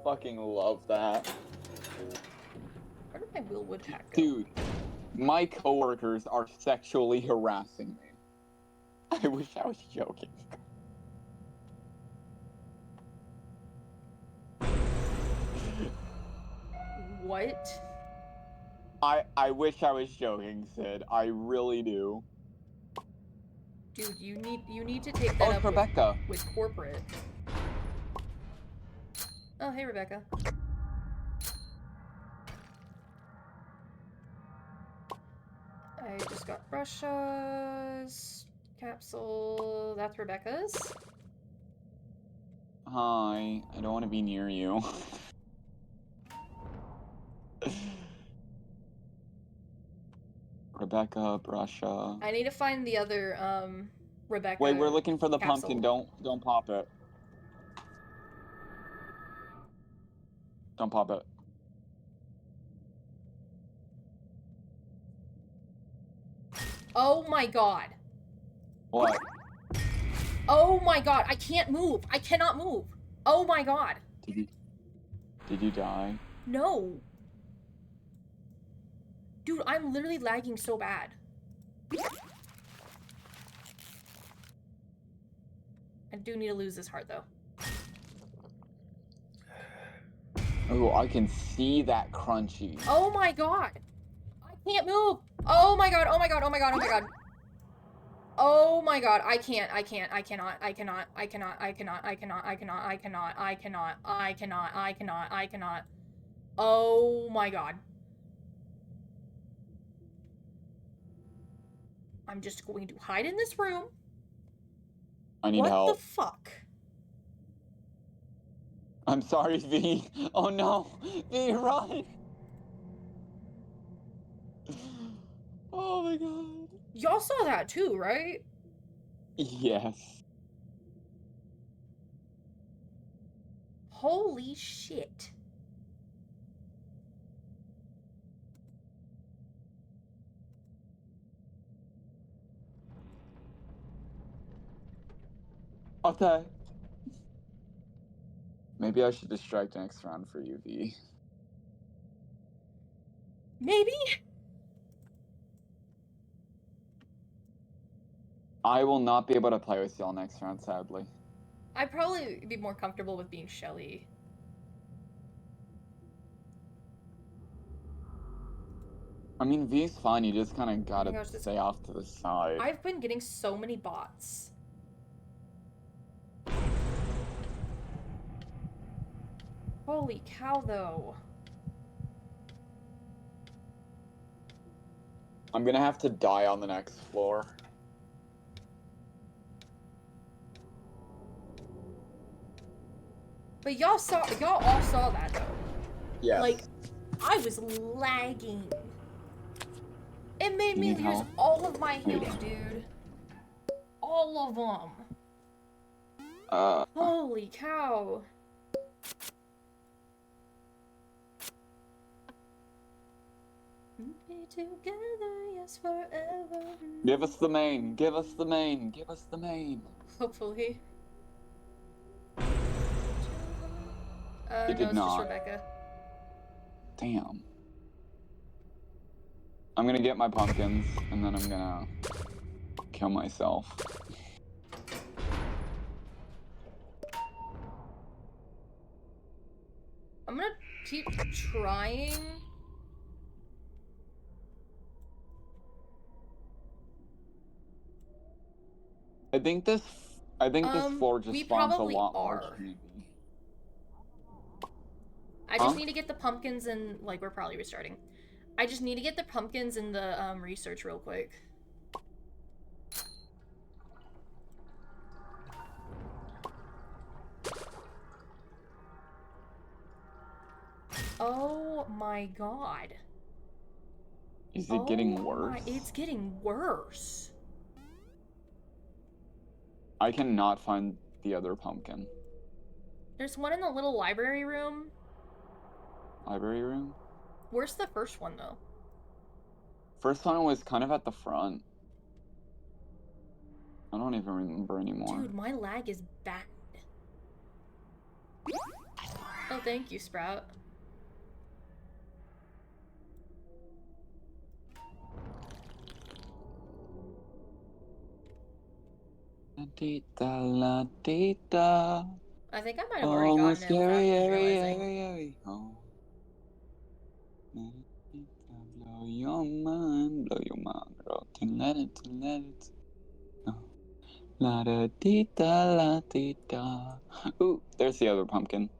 fucking love that.
Where Where'd my Willwood hat go?
Dude, my coworkers are sexually harassing me. I wish I was joking.
What?
I wish I was joking, Sid. I really do.
Dude, you need to take
Oh,
that
it's
up
Rebecca.
with corporate. Oh, hey, Rebecca. I just got Russia's capsule. That's Rebecca's.
Hi, I don't want to be near you. Rebecca, Russia.
I need to find the other, Rebecca.
Wait, we're looking for the
capsule.
pumpkin. Don't pop it. Don't pop it.
Oh my god.
What?
Oh my god, I can't move. I cannot move. Oh my god.
Did you die?
No. Dude, I'm literally lagging so bad. I do need to lose this heart, though.
Oh, I can see that crunchy.
Oh my god. I can't move. Oh my god, oh my god, oh my god, oh my god. Oh my god, I can't, I cannot, I cannot, I cannot, I cannot, I cannot, I cannot, I cannot, I cannot, I cannot, I cannot. Oh my god. I'm just going to hide in this room.
I need
What
help.
the fuck?
I'm sorry, V. Oh no. V, run. Oh my god.
Y'all saw that too, right?
Yes.
Holy shit.
Okay. Maybe I should distract next round for you, V.
Maybe?
I will not be able to play with y'all next round, sadly.
I'd probably be more comfortable with being Shelly.
I mean, V's fine, you just kind of
Oh my
gotta
gosh, this-
stay off to the side.
I've been getting so many bots. Holy cow, though.
I'm gonna have to die on the next floor.
But y'all all saw that, though.
Yes.
Like, I was lagging. It made
You
me
need
lose
help?
all of my
Here you
heals, dude. All of them.
Uh,
Holy cow. Be together, yes, forever.
give us the main. Give us the main. Give us the main.
Hopefully.
It did
no, it's just
not.
Rebecca.
Damn. I'm gonna get my pumpkins, and then I'm gonna kill myself.
I'm gonna keep trying.
I think this floor just
we
spawns a
probably
lot more
are.
candy.
I just
Huh?
need to get the pumpkins and, like, we're probably restarting. I just need to get the pumpkins in the, research real quick. Oh my god.
Is it getting
Oh
worse?
it's getting worse.
I cannot find the other pumpkin.
There's one in the little library room.
Library room?
Where's the first one, though?
First one was kind of at the front. I don't even remember anymore.
Dude, my lag is bad. Oh, thank you, Sprout.
dee-da, la dee-da.
I think I might have
Oh,
already gotten it without
scary,
even
airy,
realizing.
airy, airy. Oh. Blow your mind, girl. To let it. Oh. La da dee da, la dee da. Ooh, there's the other pumpkin.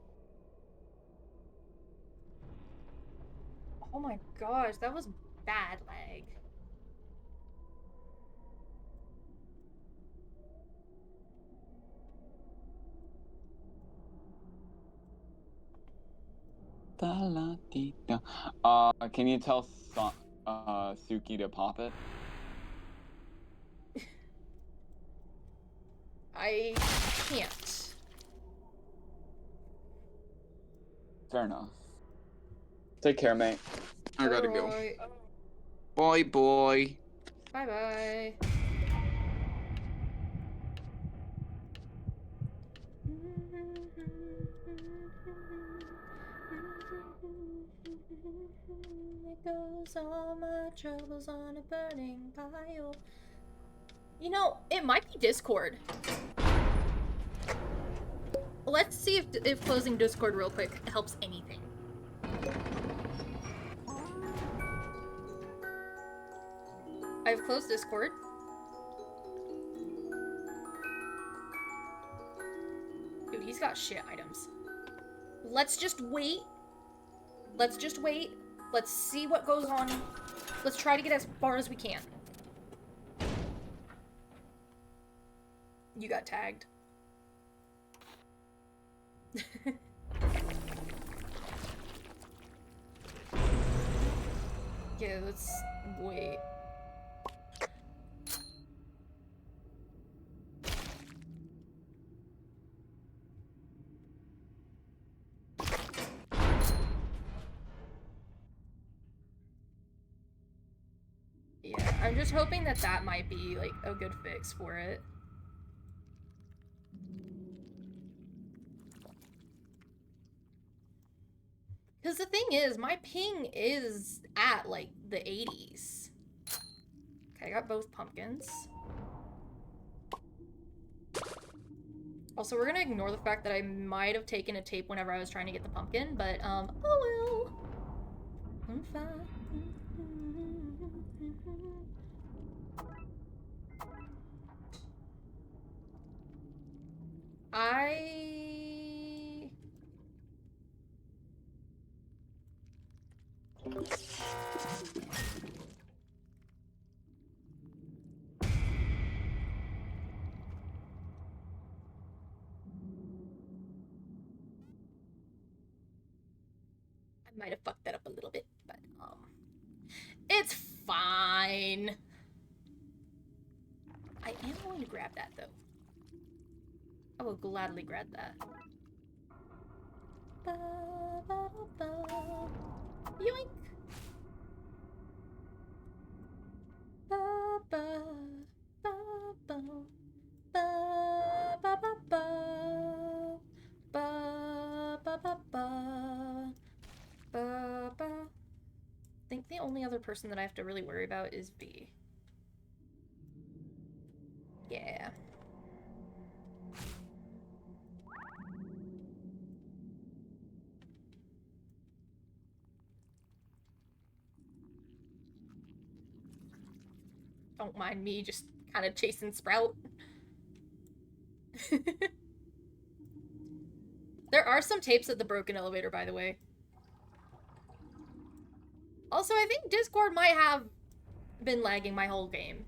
Oh my gosh, that was bad lag.
Da la dee da. Can you tell Suki to pop it?
I can't.
Fair enough. Take care, mate. I gotta go.
Alright.
Bye, boy.
Bye bye. It goes all my troubles on a burning pile. You know, it might be Discord. Let's see if closing Discord real quick helps anything. I've closed Discord. Dude, he's got shit items. Let's just wait. Let's just wait. Let's see what goes on. Let's try to get as far as we can. You got tagged. Yeah, let's wait. Yeah, I'm just hoping that that might be, like, a good fix for it. Because the thing is, my ping is at, like, the 80s. Okay, I got both pumpkins. Also, we're gonna ignore the fact that I might have taken a tape whenever I was trying to get the pumpkin, but, oh well. I'm fine. I might have fucked that up a little bit, but, it's fine. I am going to grab that, though. I will gladly grab that. Ba, ba, ba, ba. Yoink! Ba, ba, ba, ba. Ba, ba, ba, ba. Ba, ba, ba, ba. Ba, ba. I think the only other person that I have to really worry about is V. Yeah. Don't mind me just kind of chasing Sprout. There are some tapes at the broken elevator, by the way. Also, I think Discord might have been lagging my whole game.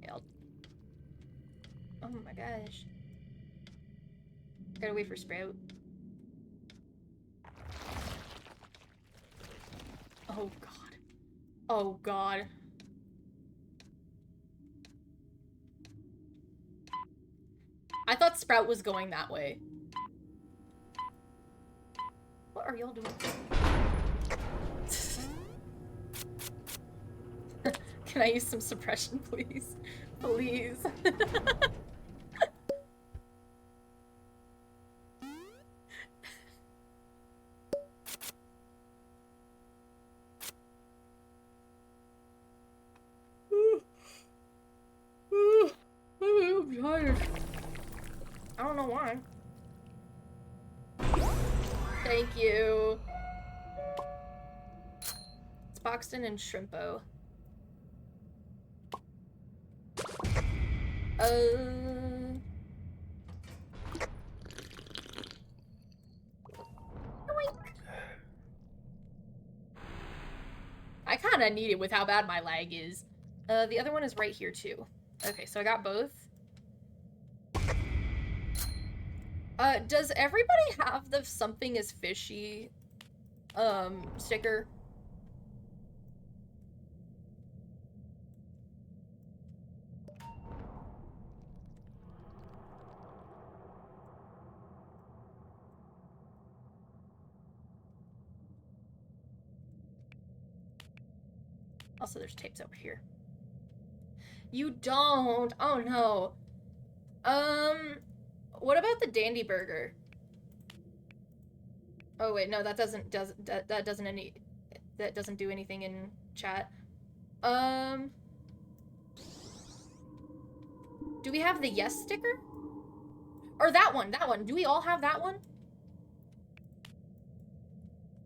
Yeah, oh my gosh. Gotta wait for Sprout. Oh god. Oh god. I thought Sprout was going that way. What are y'all doing? Can I use some suppression, please? Please. I'm tired. I don't know why. Thank you. It's Boxton and Shrimpo. I kind of need it with how bad my lag is. The other one is right here too. Okay, so I got both. Does everybody have the something is fishy, sticker? Also, there's tapes over here. You don't. Oh no. What about the Dandy Burger? Oh wait, no, that doesn't do anything in chat. Do we have the yes sticker? Or that one, that one. Do we all have that one?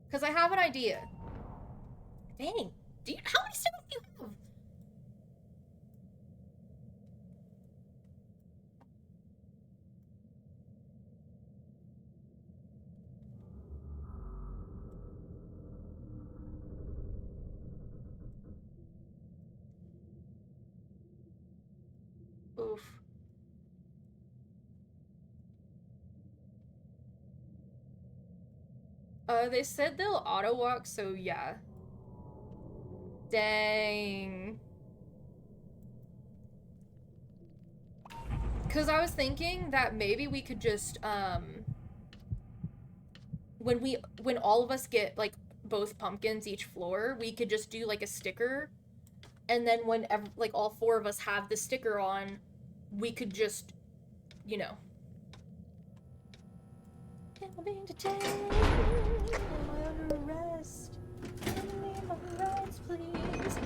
Because I have an idea. Dang. How many stickers do you have? Oof. They said they'll auto walk, so yeah. Dang. Cause I was thinking that maybe we could just when all of us get like both pumpkins each floor, we could just do like a sticker, and then whenever like all four of us have the sticker on, we could just, you know. Coming to take my rest. Leave my rights, please.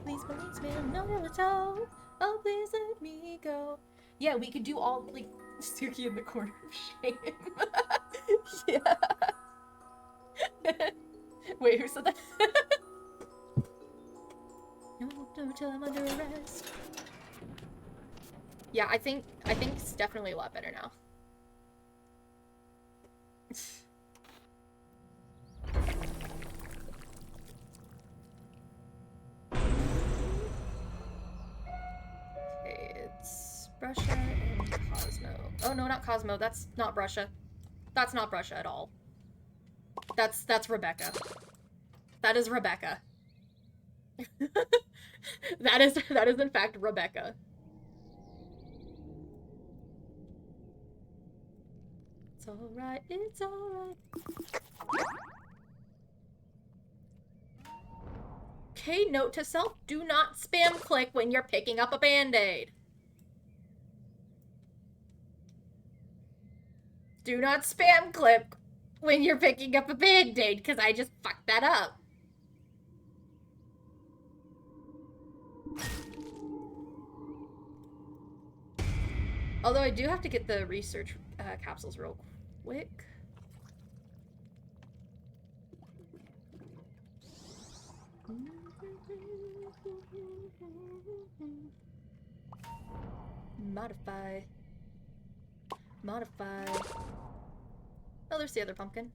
Please release me, no at all. Oh, please let me go. Yeah, we could do all like Suki in the corner of shame. Yeah. Wait, who said that? No, no, till I'm under arrest. Yeah, I think it's definitely a lot better now. Okay, it's Brusha and Cosmo. Oh no, not Cosmo. That's not Brusha. That's not Brusha at all. That's Rebecca. That is Rebecca. that is in fact Rebecca. It's alright, it's alright. Okay, note to self, do not spam click when you're picking up a band-aid. Do not spam click when you're picking up a band-aid, because I just fucked that up. Although I do have to get the research capsules real quick. Modify. Modify. Oh, there's the other pumpkin.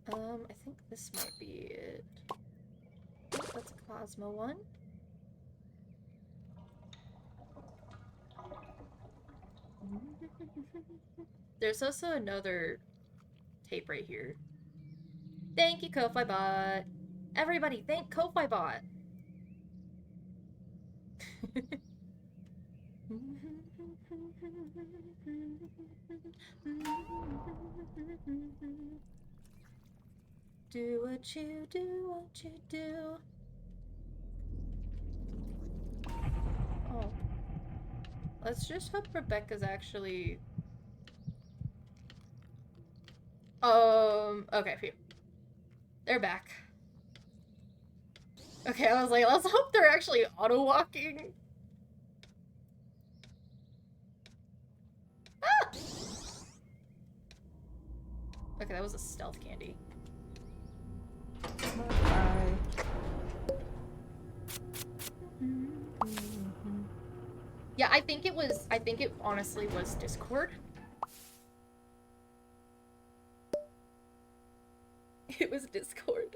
I think this might be it. Oh, that's a Cosmo one. There's also another tape right here. Thank you, Ko-Fi Bot. Everybody, thank Ko-Fi Bot. Do what you do, what you do. Oh. Let's just hope Rebecca's actually... Okay, phew. They're back. Okay, I was like, let's hope they're actually auto-walking. Ah! Okay, that was a stealth candy.
Bye.
Yeah, I think it honestly was Discord. It was Discord.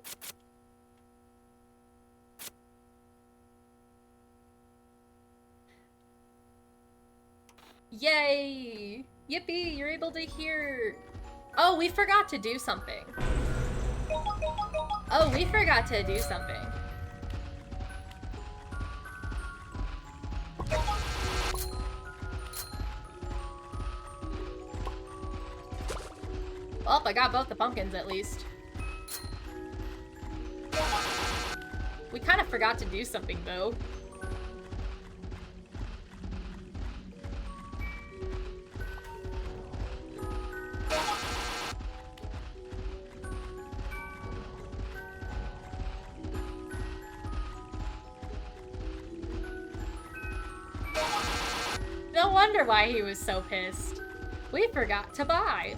Yay! Yippee, you're able to hear. Oh, we forgot to do something. Oh, we forgot to do something. Well, I got both the pumpkins at least. We kind of forgot to do something though. No wonder why he was so pissed. We forgot to buy.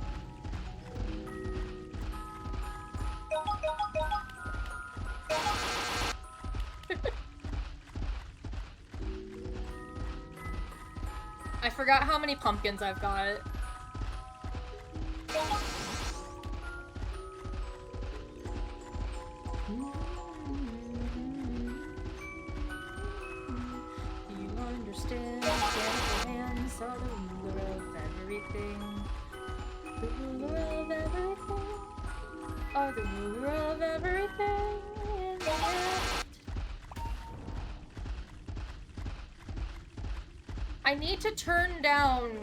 I forgot how many pumpkins I've got. You understand, gentle hands are the ruler of everything. The ruler of everything. Are the ruler of everything in the end. I need to turn down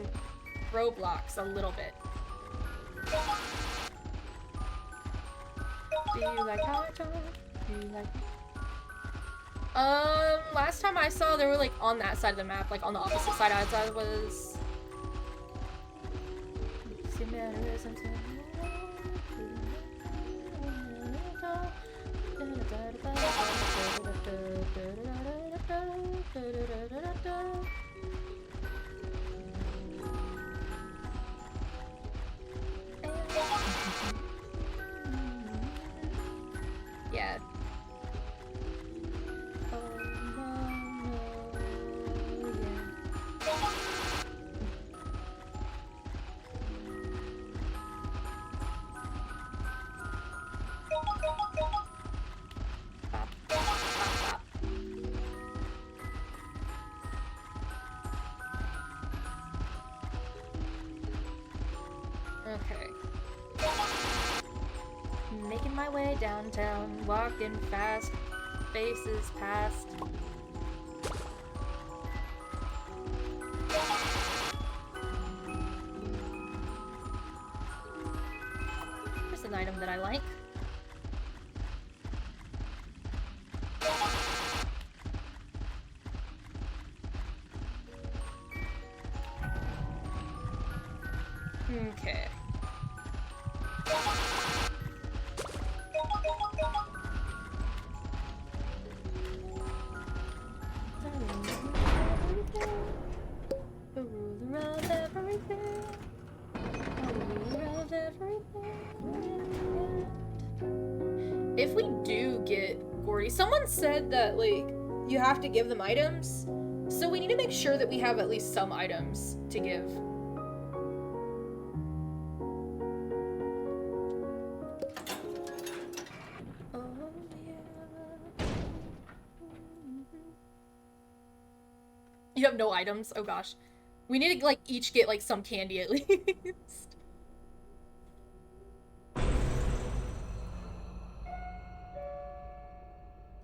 Roblox a little bit. Do you like how I talk? Do you like... last time I saw they were like on that side of the map, like on the opposite side as I was. Yeah. Oh, no, yeah. Bop, bop, bop. Okay. Making my way downtown, walking fast, faces past. Here's an item that I like. Okay. The ruler of everything. The ruler of everything. If we do get Gordy, someone said that like you have to give them items, so we need to make sure that we have at least some items to give. Oh yeah. You have no items? Oh gosh. We need to like each get like some candy at least.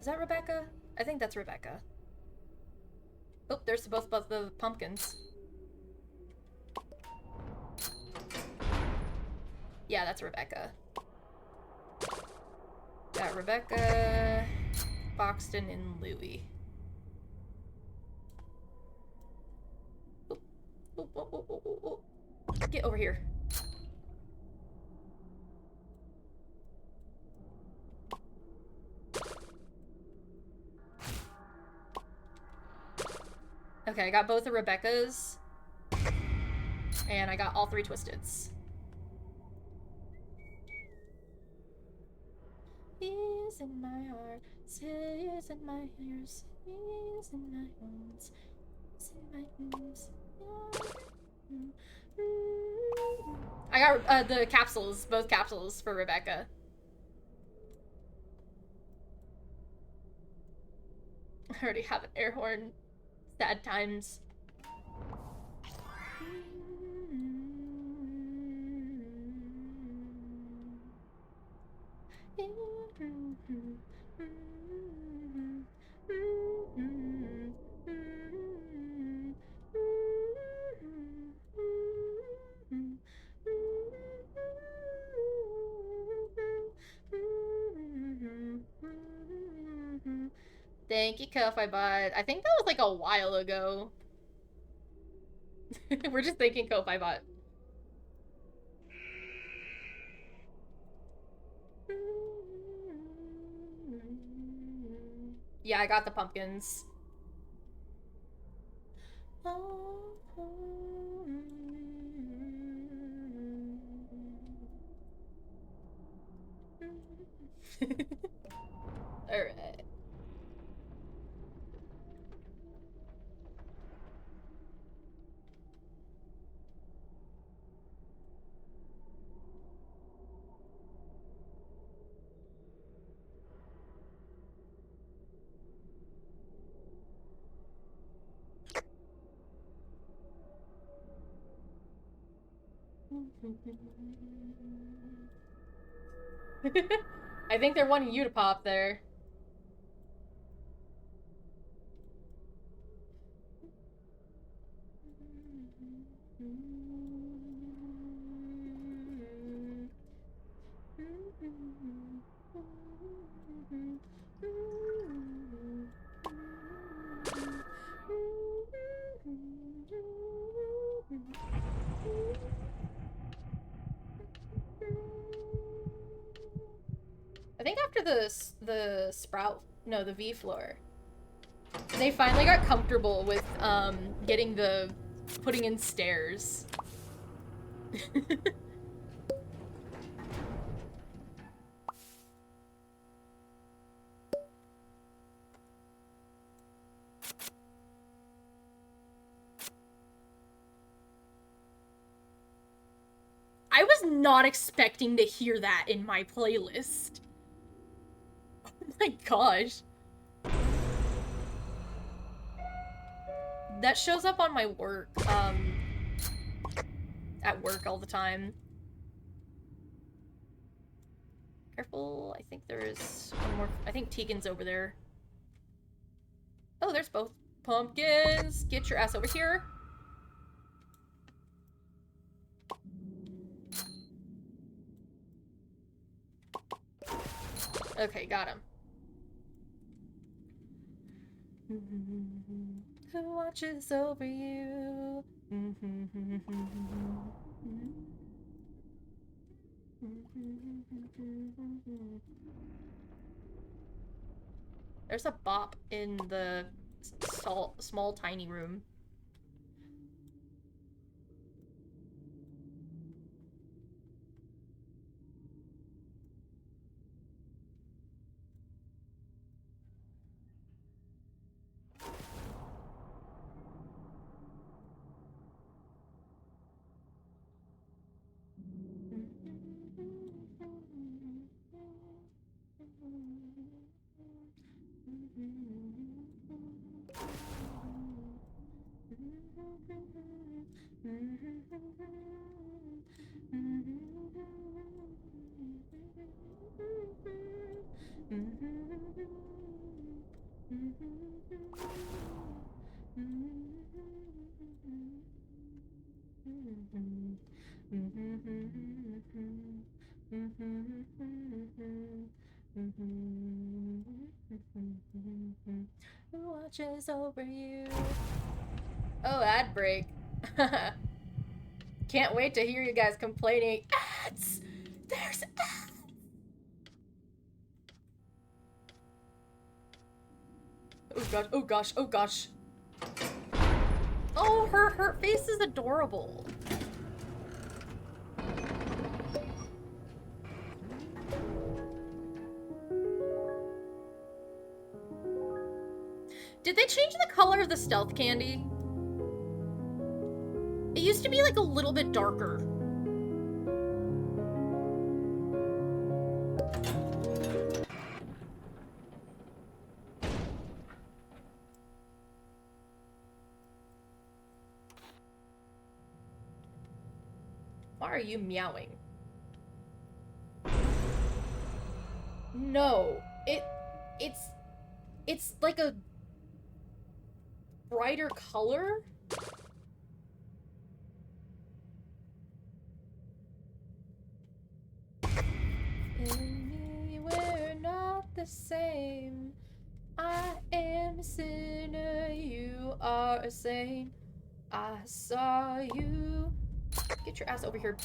Is that Rebecca? I think that's Rebecca. Oh, there's both the pumpkins. Yeah, that's Rebecca. got Rebecca, Boxton, and Louie. Oop, oop, oop, oop, oop, oop, oop. Get over here. Okay, I got both the Rebeccas. And I got all 3 Twisteds. Tears in my heart, tears in my ears, tears in my bones, tears in my bones. I got the capsules, both capsules for Rebecca. I already have an air horn. Sad times. Thank you, Ko-Fi Bot. I think that was like a while ago. We're just thanking Ko-Fi Bot. Yeah, I got the pumpkins. Alright. I think they're wanting you to pop there. I think after the sprout, no, the V floor, they finally got comfortable with getting the putting in stairs. I was not expecting to hear that in my playlist. Oh my gosh. That shows up on my work, at work all the time. Careful, I think there's one more. I think Tegan's over there. Oh, there's both pumpkins. Get your ass over here. Okay, got him. Who watches over you? There's a bop in the small tiny room. Who watches over you? Oh, ad break. Can't wait to hear you guys complaining. Ads! There's ads! Oh gosh, oh gosh, oh gosh. Oh, her face is adorable. Did they change the color of the stealth candy? It used to be like a little bit darker. Why are you meowing? No, it's like a brighter color. In me, we're not the same. I am a sinner, you are a saint. I saw you. Get your ass over here.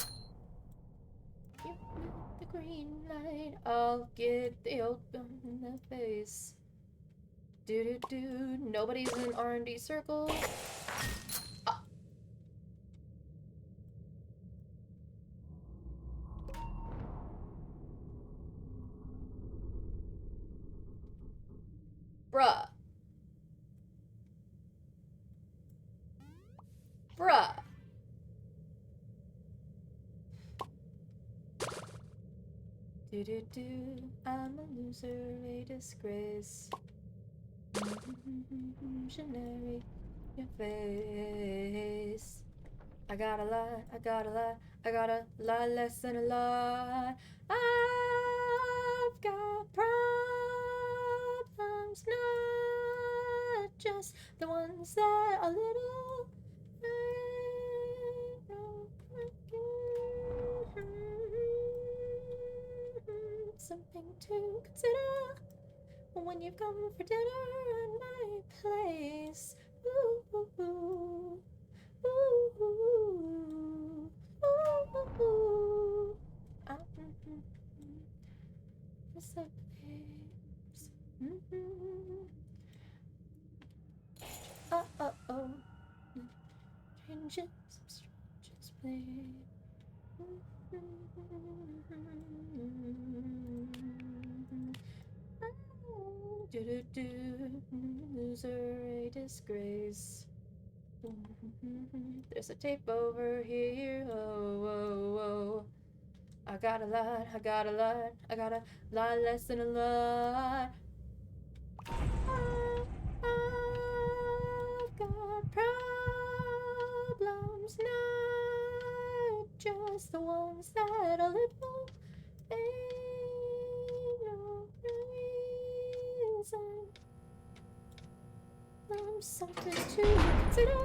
You lit the green light, I'll get the old bum in the face. Do do do. Nobody's in R&D circle. Ah. Bruh. Bruh. Do do do. I'm a loser, a disgrace. Generic, your face. I gotta lie, I gotta lie, I gotta lie less than a lie. I've got problems, not just the ones that are little. Something to consider when you come for dinner at my place. Ooh, ooh, ooh. Ooh, ooh, ooh, ooh. What's up, babes? Oh. Strangers play. Do loser, a disgrace. There's a tape over here. Oh, oh, oh. I gotta lie, I gotta lie, I gotta lie less than a lie. I've got problems, not just the ones that are little. Ain't no reason. I'm something to consider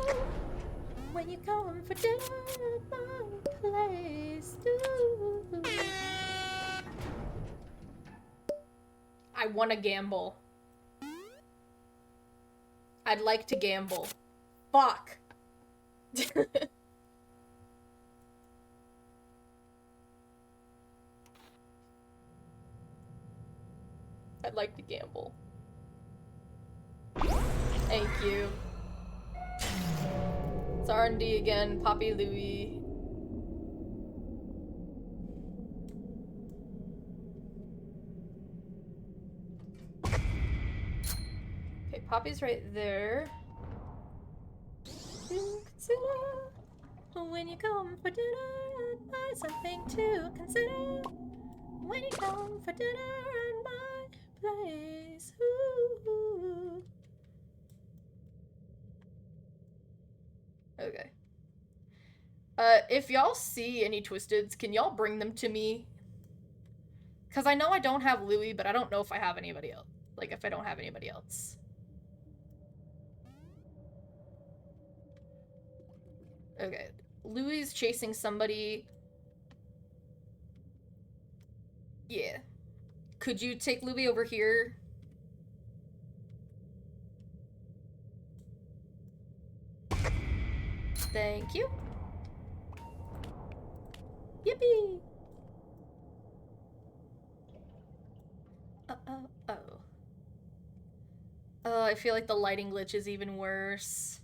when you come for dinner at my place. Ooh. I wanna gamble. I'd like to gamble. Fuck. I'd like to gamble. Thank you. It's R&D again, Poppy Louie. Okay, Poppy's right there. Consider when you come for dinner and buy something to consider when you come for dinner at my place. Ooh. Okay. If y'all see any Twisteds, can y'all bring them to me? Because I know I don't have Louie, but I don't know if I have anybody else. Like, if I don't have anybody else. Okay. Louie's chasing somebody. Yeah. could you take Luby over here? Thank you. Yippee! Oh. Oh, I feel like the lighting glitch is even worse.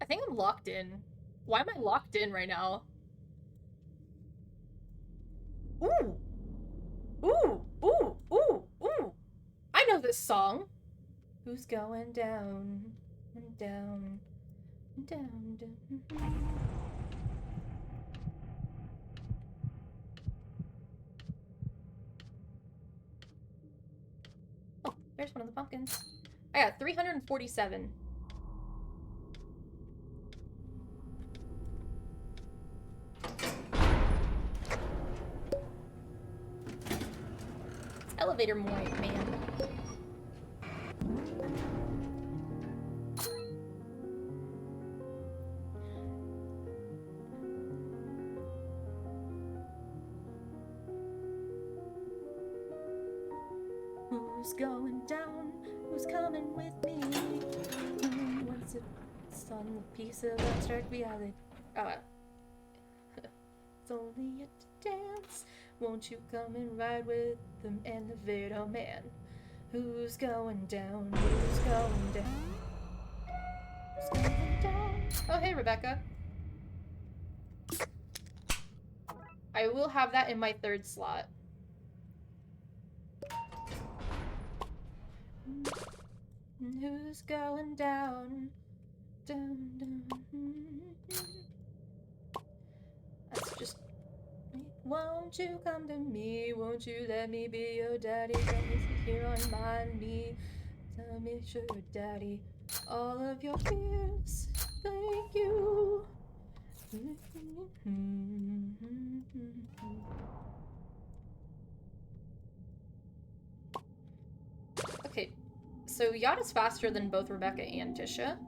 I think I'm locked in. Why am I locked in right now? Ooh! Ooh! Ooh! Ooh! Ooh! I know this song! Who's going down and down and down, down. Oh, there's one of the pumpkins. I got 347. Elevator man. Who's going down? Who's coming with me? Who wants it? Some piece of abstract reality. It's only a dance. Won't you come and ride with the elevator man? Who's going down? Who's going down? Who's going down? Oh, hey, Rebecca. I will have that in my third slot. Who's going down? Down, down. That's just... Won't you come to me? Won't you let me be your daddy? Come and sit here on my knee. Tell me, show your daddy all of your fears. Thank you. Okay, so Yada's faster than both Rebecca and Tisha.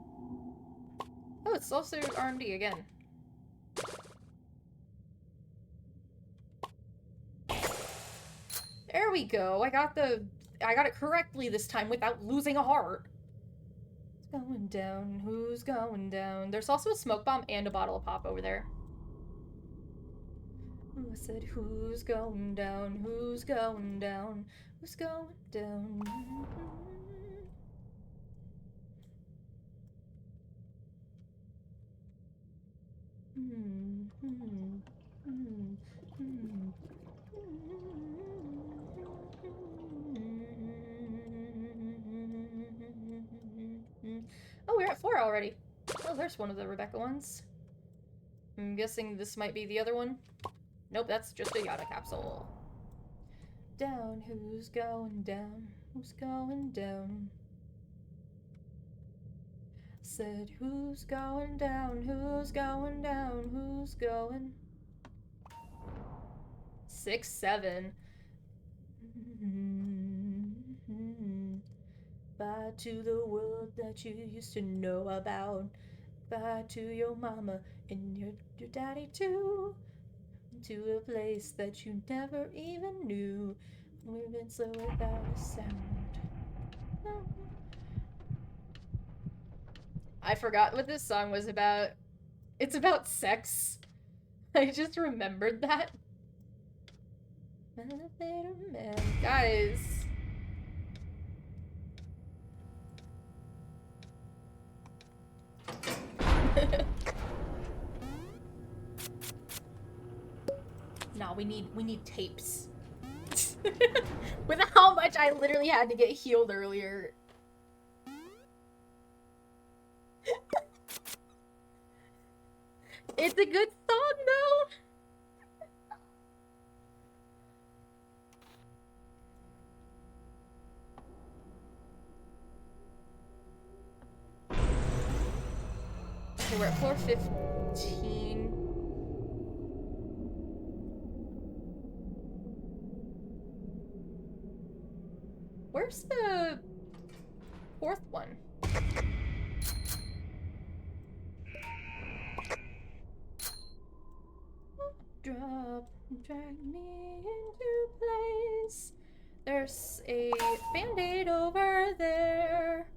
Oh, it's also RMD again. There we go. I got it correctly this time without losing a heart. Who's going down? Who's going down? There's also a smoke bomb and a bottle of pop over there. I said, who's going down? Who's going down? Who's going down? Oh, we're at 4 already. Oh, there's one of the Rebecca ones. I'm guessing this might be the other one. Nope, that's just a Yada capsule. Down, who's going down? Who's going down? Said, who's going down? Who's going down? Who's going? 6, 7. Bye to the world that you used to know about. Bye to your mama and your daddy too. To a place that you never even knew. We've been slow without a sound. No. I forgot what this song was about. It's about sex. I just remembered that. Elevator man. Guys. No, we need tapes. With how much I literally had to get healed earlier. It's a good song though. Okay, we're at floor 15. Where's the fourth one? Drop, drag me into place. There's a band-aid over there.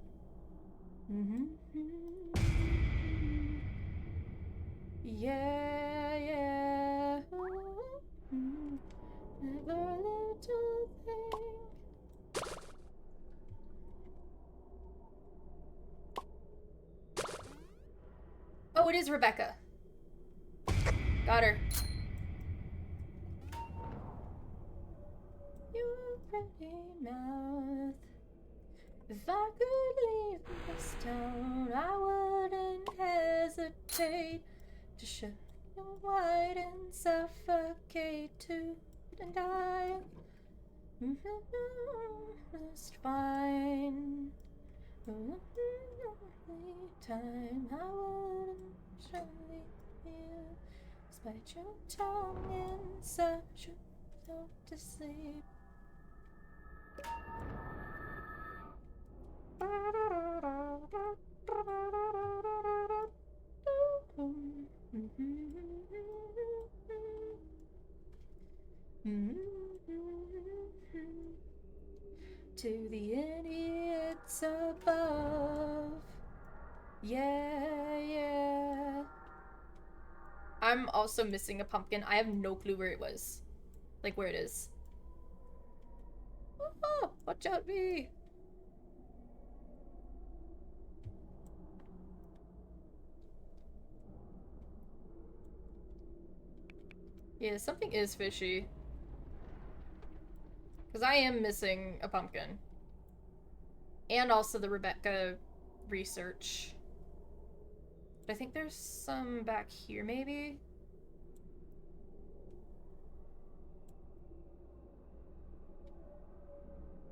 Yeah, yeah. Never little thing. Oh, it is Rebecca. Got her. Your pretty mouth. If I could leave this town, I wouldn't hesitate to shut your wide and suffocate to and die. Just fine. Only time I wouldn't surely feel, despite your tongue in such a thought to sleep. To the idiots above. Yeah, yeah. I'm also missing a pumpkin. I have no clue where it was. Like, where it is. Oh, watch out, me. Yeah, something is fishy. Because I am missing a pumpkin. And also the Rebecca research. But I think there's some back here, maybe?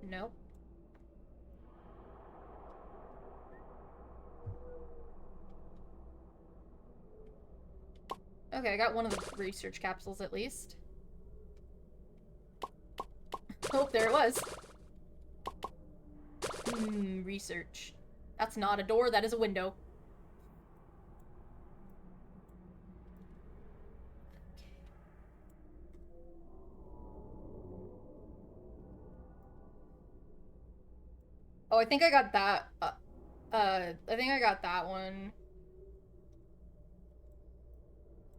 Nope. Okay, I got one of the research capsules at least. Oh, there it was. Research. That's not a door, that is a window. Oh, I think I got that. I think I got that one.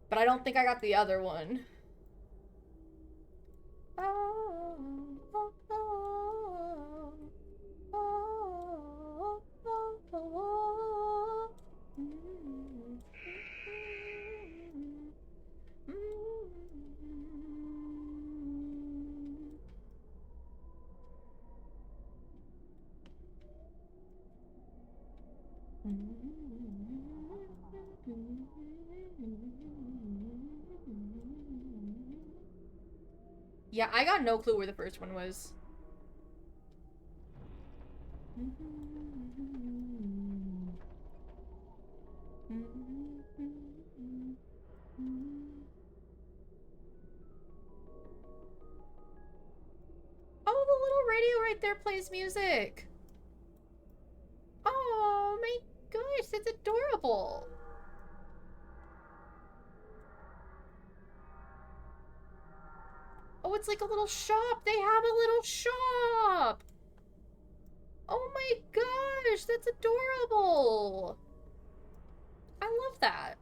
But I don't think I got the other one. Oh, oh, oh, oh, oh, oh, Yeah, I got no clue where the first one was. Oh, the little radio right there plays music. Oh my gosh, that's adorable. Oh, it's like a little shop. They have a little shop. Oh my gosh, that's adorable. I love that.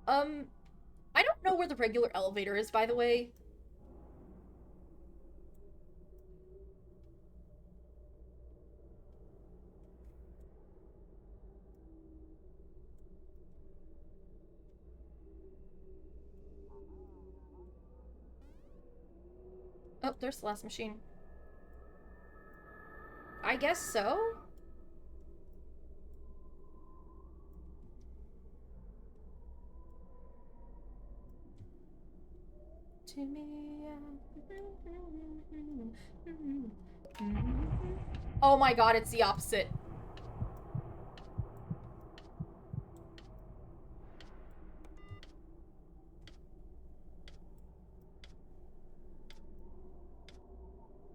I don't know where the regular elevator is, by the way. Oh, there's the last machine. I guess so? to me. Oh my god, it's the opposite.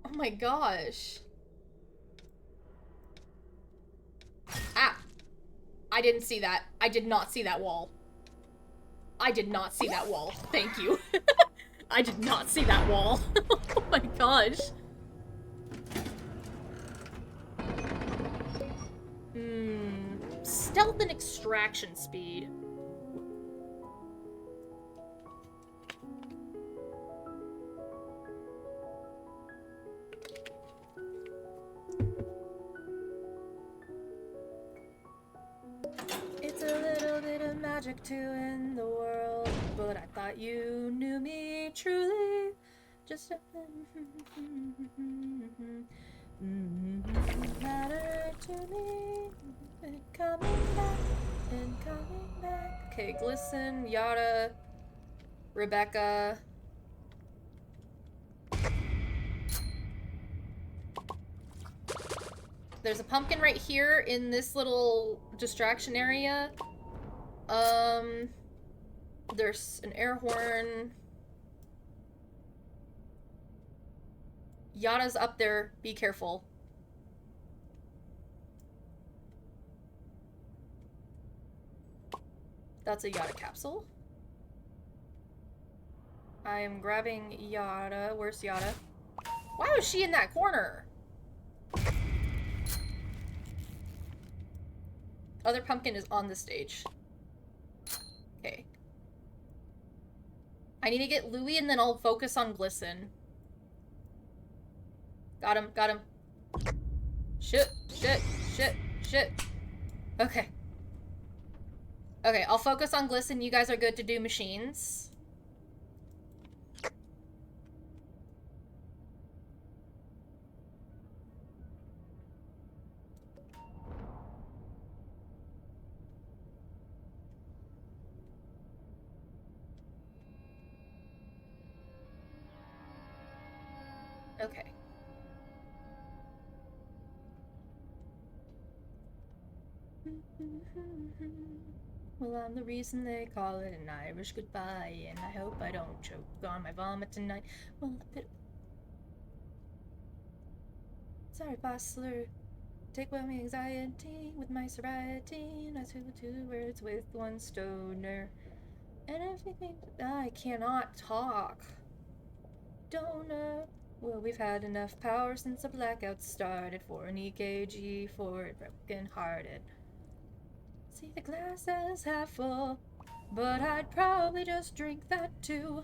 Oh my gosh. Ah! I didn't see that. I did not see that wall. I did not see that wall. Thank you. I did not see that wall. Oh my gosh. Stealth and extraction speed. It's a little bit of magic to end the world, but I thought you knew me truly. Just a matter to me. And coming back and coming back. Okay, Glisten, Yada, Rebecca. There's a pumpkin right here in this little distraction area. There's an air horn. Yada's up there. Be careful. That's a Yada capsule. I am grabbing Yada. Where's Yada? Why was she in that corner? Other pumpkin is on the stage. Okay. I need to get Louie and then I'll focus on Glisten. Got him, got him. Shit, shit, shit, shit. Okay. Okay, I'll focus on Glisten. You guys are good to do machines. Okay. Well, I'm the reason they call it an Irish goodbye, and I hope I don't choke on my vomit tonight. Well, a bit... Sorry, Bossler. Take away my anxiety with my sobriety, and I two words with one stoner. And everything... I cannot talk. Donor. Well, we've had enough power since the blackout started for an EKG for a broken-hearted. See the glass as half full, but I'd probably just drink that too.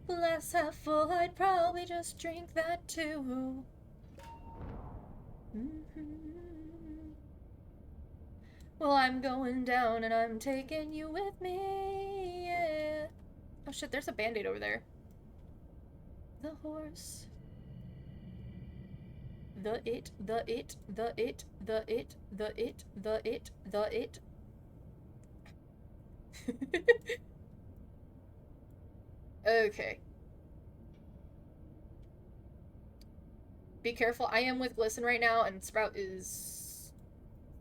Glass half full, I'd probably just drink that too. Well, I'm going down and I'm taking you with me, yeah. Oh shit, there's a band-aid over there. The horse. The it, the it, the it, the it, the it, the it, the it. Okay. Be careful. I am with Glisten right now, and Sprout is...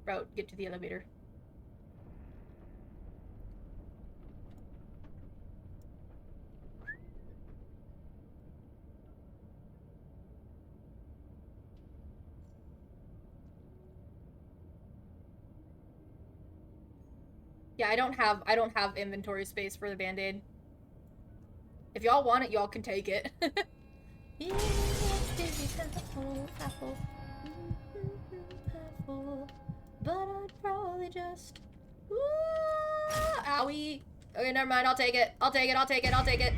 Sprout, get to the elevator. Yeah, I don't have inventory space for the Band-Aid. If y'all want it, y'all can take it. But I'd probably just... Owie! Okay, never mind, I'll take it. I'll take it, I'll take it, I'll take it.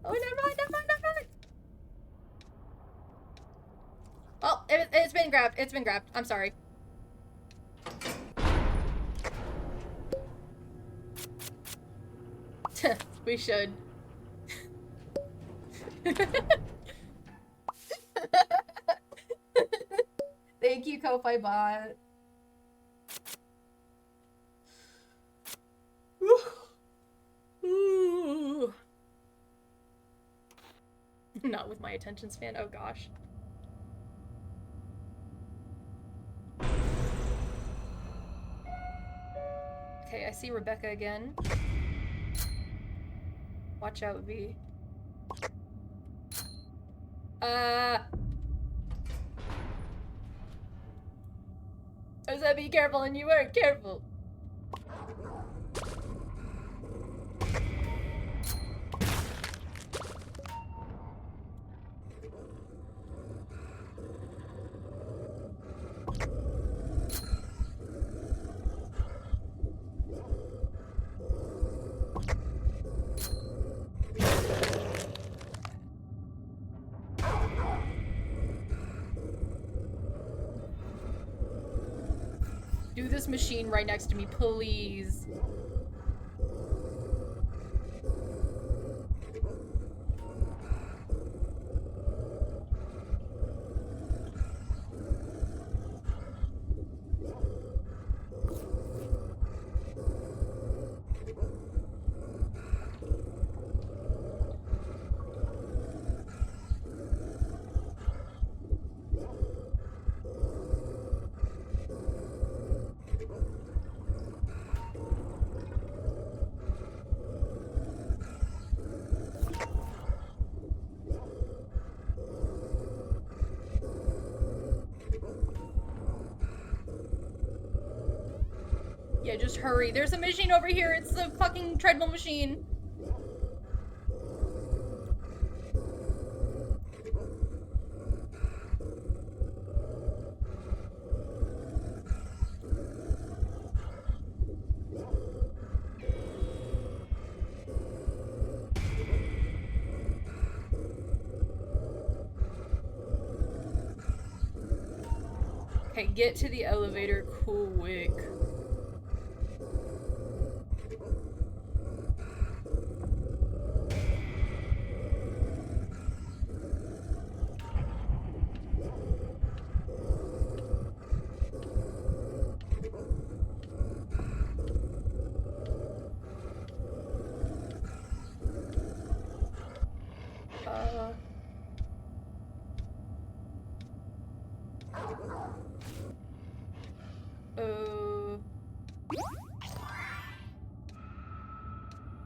Oh, never mind, never mind, never mind. Oh, it's been grabbed. It's been grabbed. I'm sorry. We should. Thank you, Ko-Fi Bot. Not with my attention span. Oh gosh. Okay, I see Rebecca again. Watch out, V. I said be careful and you weren't careful. Do this machine right next to me, please. Yeah, just hurry. There's a machine over here. It's the fucking treadmill machine. Okay, get to the elevator quick.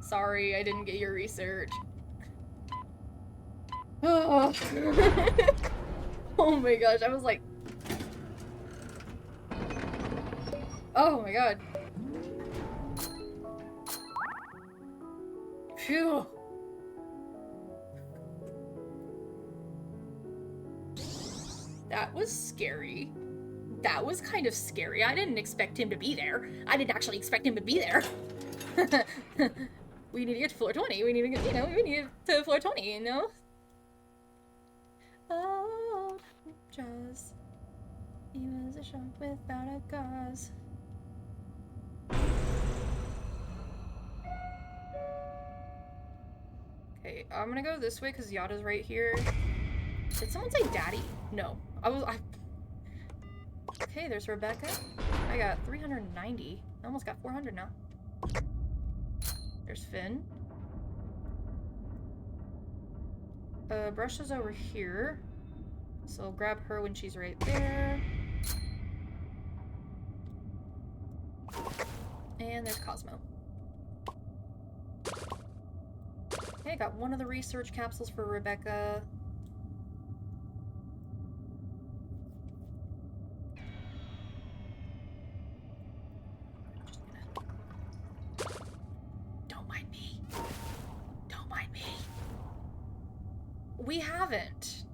Sorry, I didn't get your research. Oh, oh my gosh, I was like... Oh my god. Phew. That was scary. That was kind of scary. I didn't expect him to be there. I didn't actually expect him to be there. We need to get to floor 20. We need to get, you know, we need to get to floor 20, you know? Oh, just he was a shot without a cause. Okay, I'm gonna go this way because Yada's right here. Did someone say daddy? No. Okay, there's Rebecca. I got 390. I almost got 400 now. There's Finn. Brush is over here. So I'll grab her when she's right there. And there's Cosmo. Okay, I got one of the research capsules for Rebecca. We haven't.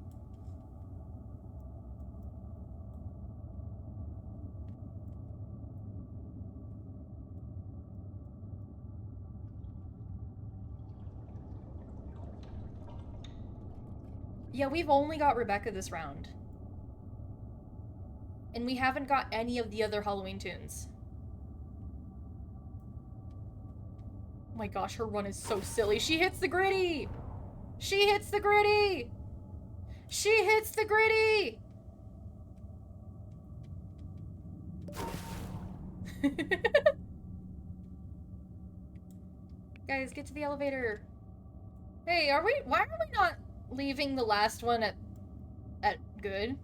Yeah, we've only got Rebecca this round. And we haven't got any of the other Halloween tunes. Oh my gosh, her run is so silly. She hits the gritty! She hits the gritty! She hits the gritty! Guys, get to the elevator. Hey, why are we not... leaving the last one at good.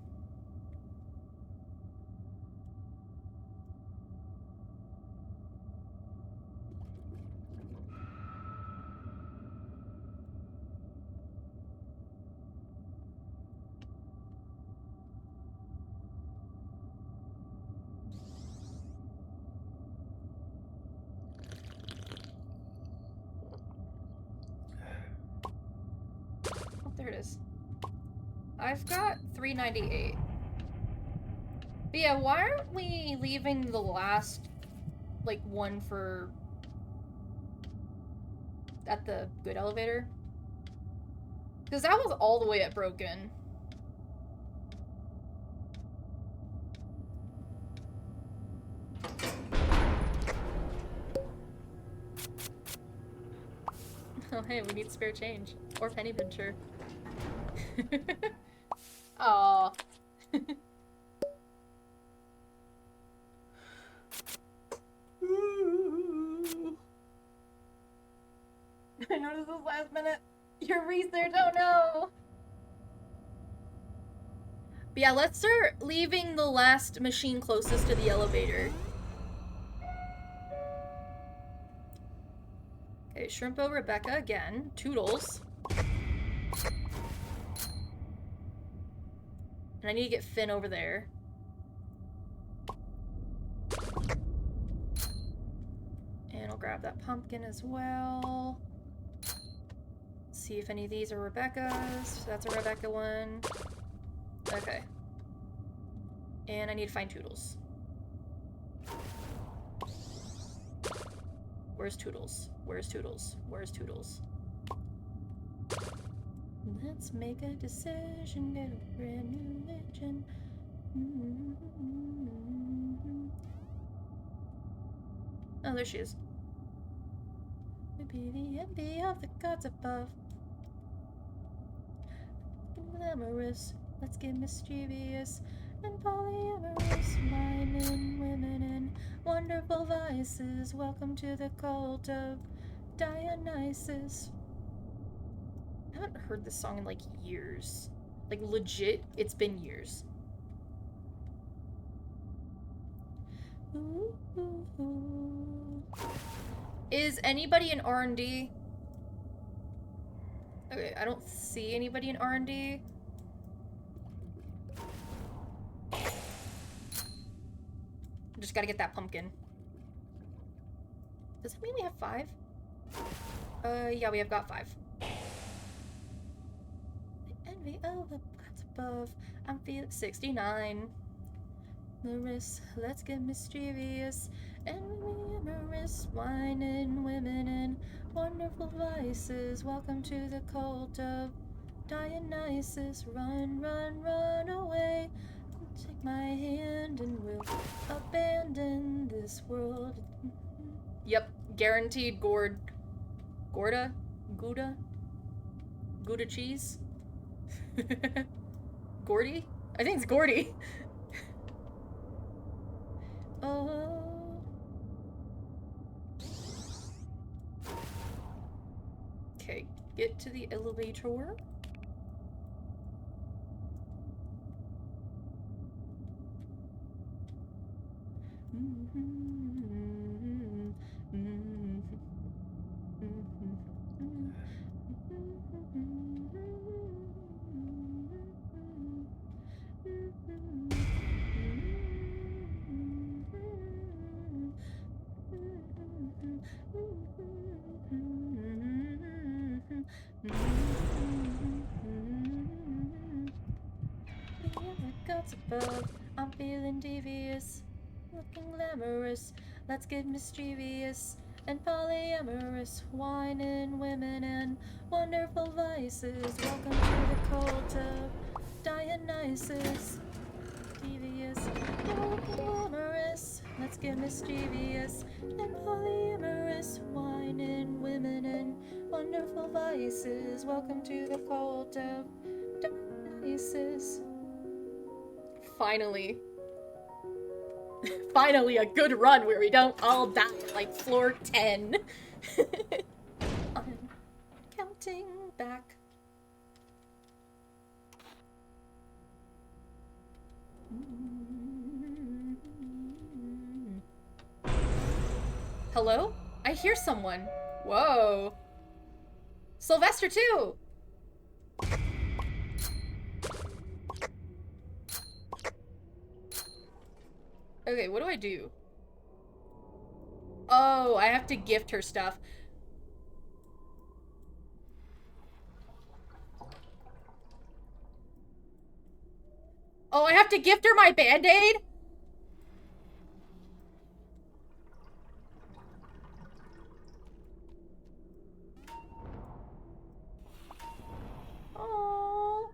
Oh, there it is. I've got 398. But yeah, why aren't we leaving the last, like, one for... at the good elevator? Because that was all the way at broken. Oh, hey, we need spare change. Or penny pincher. Aww. I noticed this last minute. Your research, oh no! But yeah, let's start leaving the last machine closest to the elevator. Okay, Shrimpo Rebecca again. Toodles. And I need to get Finn over there. And I'll grab that pumpkin as well. See if any of these are Rebecca's. That's a Rebecca one. Okay. And I need to find Toodles. Where's Toodles? Where's Toodles? Where's Toodles? Let's make a decision, get a brand new legend. Oh, there she is. Be the envy of the gods above. Glamorous, let's get mischievous and polyamorous, wine and women and wonderful vices. Welcome to the cult of Dionysus. I haven't heard this song in like years. Like legit, it's been years. Ooh, ooh, ooh. Is anybody in R&D? Okay, I don't see anybody in R&D. Just gotta get that pumpkin. Does that mean we have 5? Yeah, we have got 5. The envy of the gods above. I'm feeling 69. Maris, let's get mischievous and amorous, wine and women and wonderful vices. Welcome to the cult of Dionysus. Run, run, run away. Take my hand and we'll abandon this world. Yep, guaranteed gourd. Gorda? Gouda? Gouda cheese? Gordy? I think it's Gordy. Oh. Okay, get to the elevator. Above. I'm feeling devious, looking glamorous. Let's get mischievous and polyamorous, wine and women and wonderful vices. Welcome to the cult of Dionysus. Devious, glamorous. Let's get mischievous and polyamorous, wine and women and wonderful vices. Welcome to the cult of Dionysus. Finally. Finally a good run where we don't all die at like floor 10. I'm counting back. Hello? I hear someone. Whoa. Sylvester too! Okay, what do I do? Oh, I have to gift her stuff. Oh, I have to gift her my Band-Aid? Oh.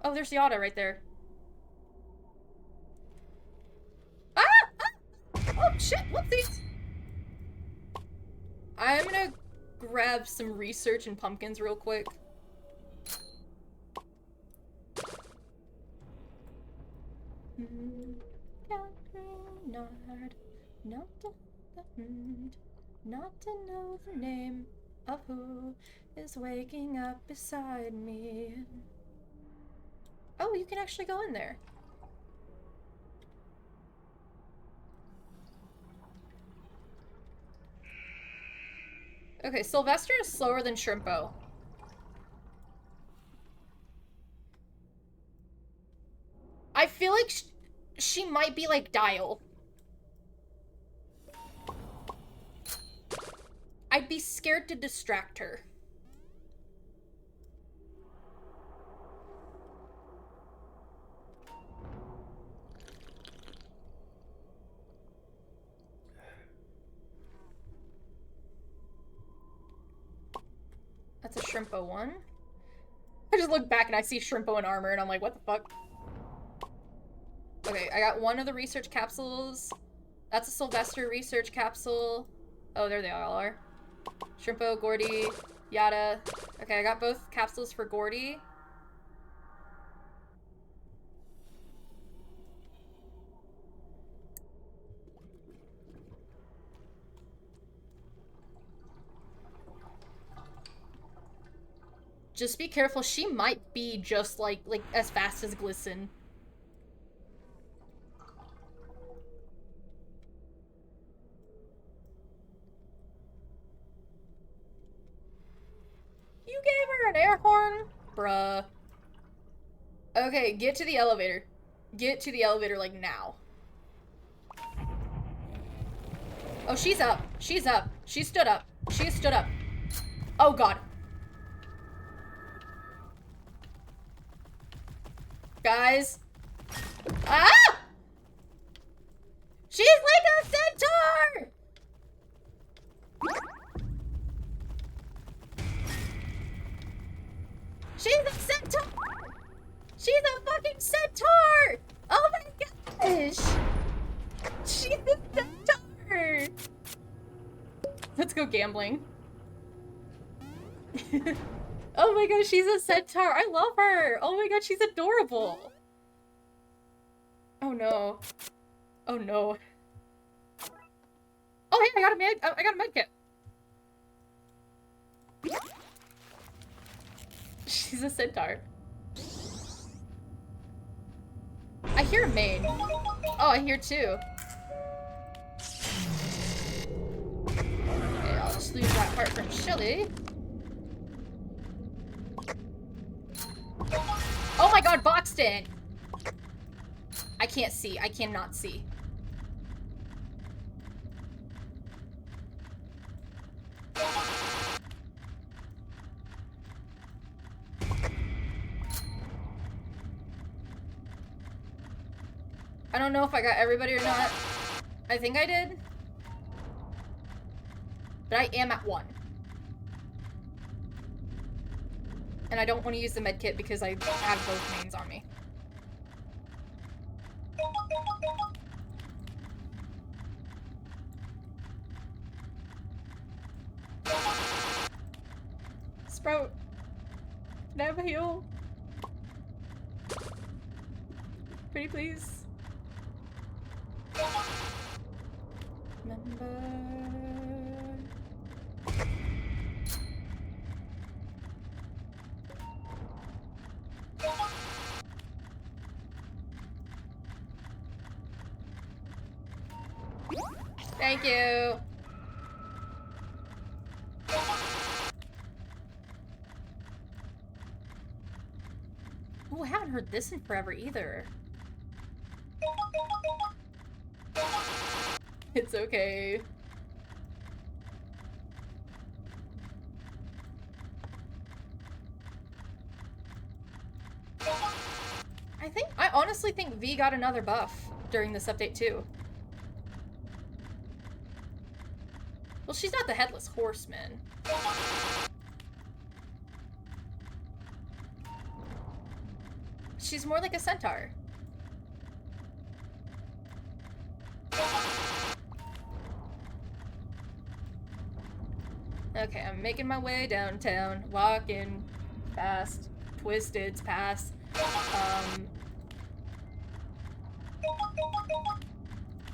Oh, there's the auto right there. Ah! Oh, shit! Whoopsies! I'm gonna grab some research and pumpkins real quick. Not to know the name of who is waking up beside me. Oh, you can actually go in there. Okay, Sylvester is slower than Shrimpo. I feel like she might be like Dial. I'd be scared to distract her. That's a Shrimpo one. I just look back and I see Shrimpo in armor and I'm like, what the fuck? Okay, I got one of the research capsules. That's a Sylvester research capsule. Oh, there they all are. Shrimpo, Gordy, Yada. Okay, I got both capsules for Gordy. Just be careful, she might be just like as fast as Glisten. You gave her an air horn? Bruh. Okay, get to the elevator. Get to the elevator, like, now. Oh, she's up. She's up. She stood up. She stood up. Oh, God. Guys. Ah! She's like a centaur! She's a centaur! She's a fucking centaur! Oh my gosh! She's a centaur! Let's go gambling. Oh my gosh, she's a centaur! I love her! Oh my god, she's adorable! Oh no. Oh no. Oh hey, I got a med kit. She's a centaur. I hear a maid. Oh, I hear two. Okay, I'll just lose that part from Shelly. Oh my god, Boxton! I can't see. I cannot see. I don't know if I got everybody or not. I think I did. But I am at 1. And I don't want to use the med kit because I have both mains on me. Sprout. Can I have a heal? Pretty please. Remember. Thank you. Oh, I haven't heard this in forever either. It's okay. I honestly think V got another buff during this update too. Well, she's not the Headless Horseman. She's more like a centaur. Okay, I'm making my way downtown, walking past Twisted's past,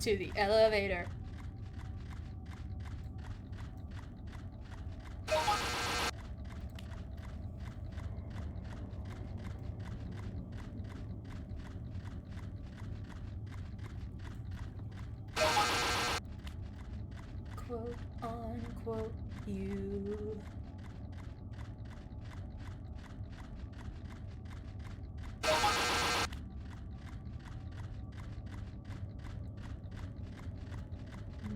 to the elevator. Quote unquote you.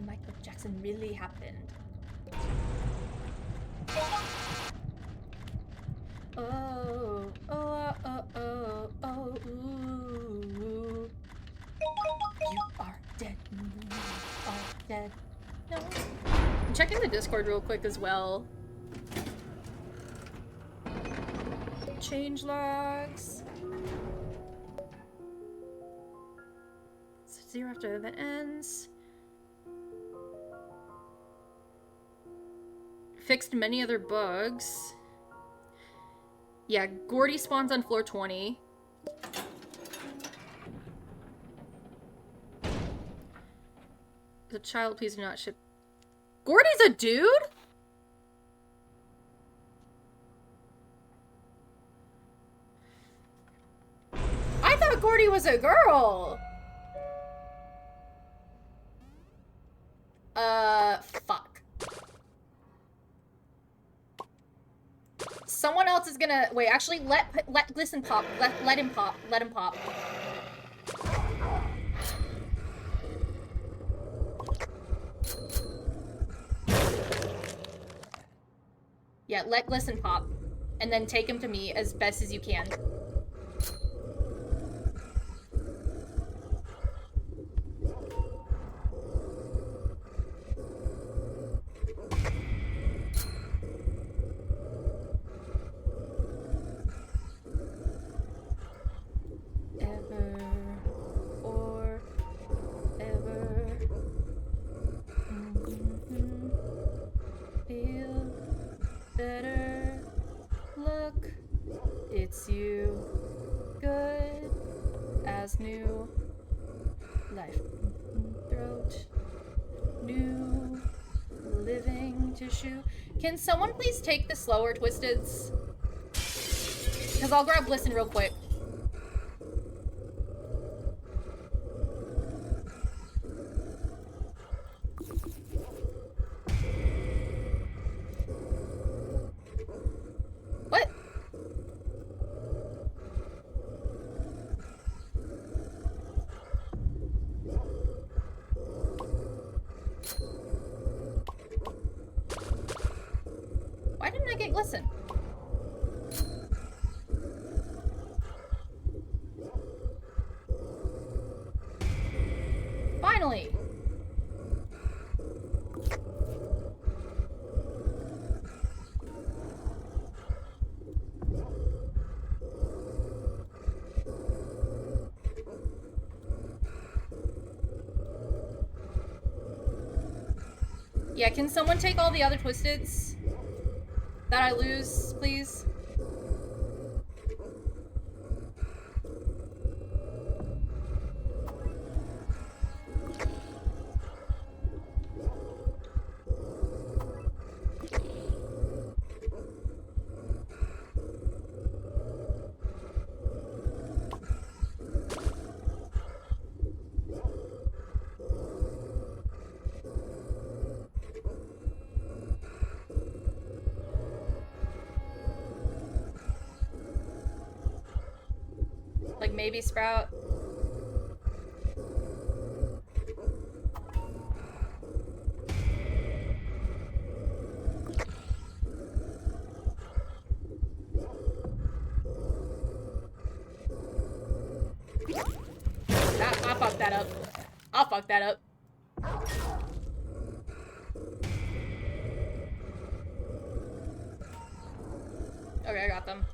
Michael Jackson really happened. Oh, oh, oh, oh, oh, ooh. You are dead. You are dead. No. I'm checking the Discord real quick as well. Change logs. So 0 after the event ends. Fixed many other bugs. Yeah, Gordy spawns on floor 20. The child, please do not ship. Gordy's a dude? I thought Gordy was a girl. Fuck. Someone else is gonna wait. Actually, listen, pop. Let him pop. Let him pop. Yeah, listen, pop, and then take him to me as best as you can. It's you, good as new life, throat, new living tissue. Can someone please take the slower Twisteds? Because I'll grab Listen real quick. What? Why didn't I get Glisten? Finally! Yeah, can someone take all the other Twisteds that I lose, please? maybe Sprout. I fucked that up. I'll fuck that up. Okay, I got them.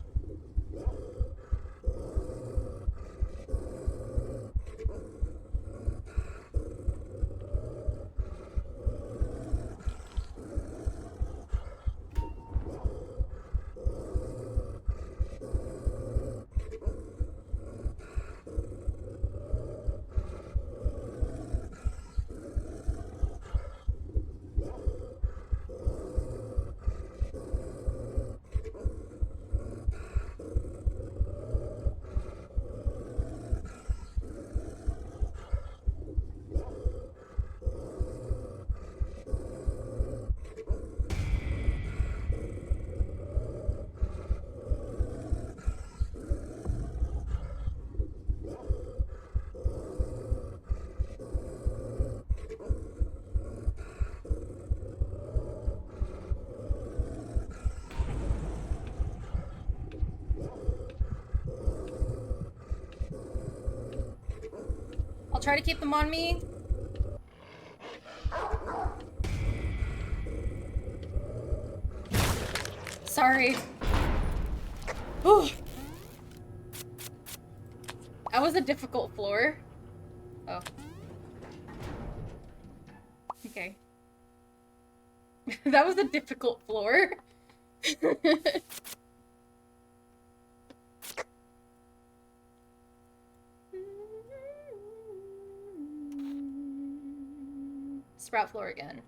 I'll try to keep them on me. Sorry. Ooh. That was a difficult floor. Oh. Okay. That was a difficult floor. Sprout floor again.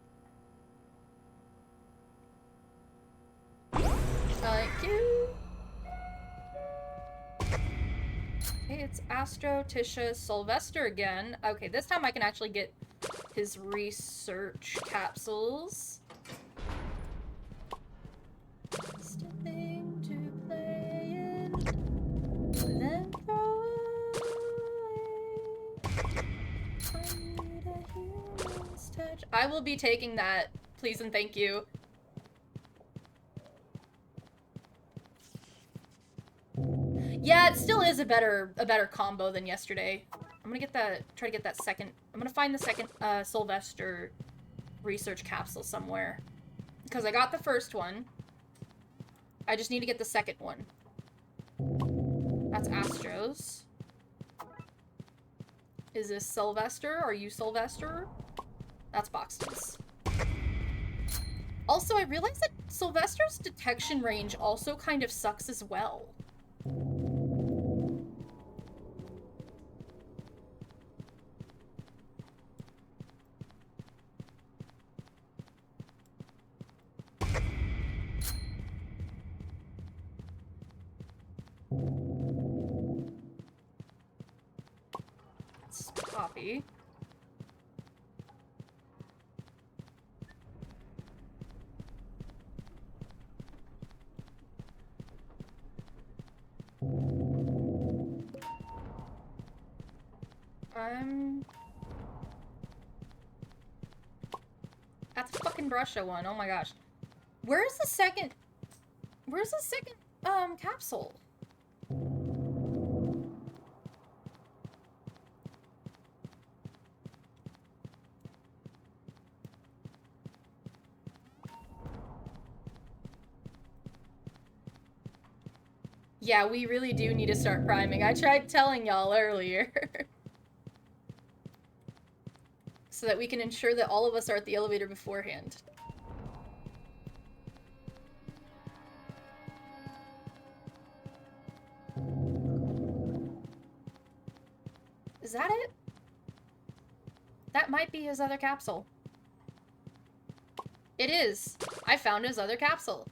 Thank you. Okay, it's Astro, Tisha, Sylvester again. Okay, this time I can actually get his research capsules. Something to play in, then throw away. I need a hero's touch. I will be taking that, please and thank you. Yeah, it still is a better combo than yesterday. I'm gonna get that, try to get that second, I'm gonna find the second Sylvester research capsule somewhere. Because I got the first one. I just need to get the second one. That's Astro's. Is this Sylvester? Are you Sylvester? That's Boxton's. Also, I realized that Sylvester's detection range also kind of sucks as well. It's Poppy. That's a fucking Brusha one. Oh my gosh. Where's the second capsule? Yeah, we really do need to start priming. I tried telling y'all earlier. So that we can ensure that all of us are at the elevator beforehand. Is that it? That might be his other capsule. It is. I found his other capsule.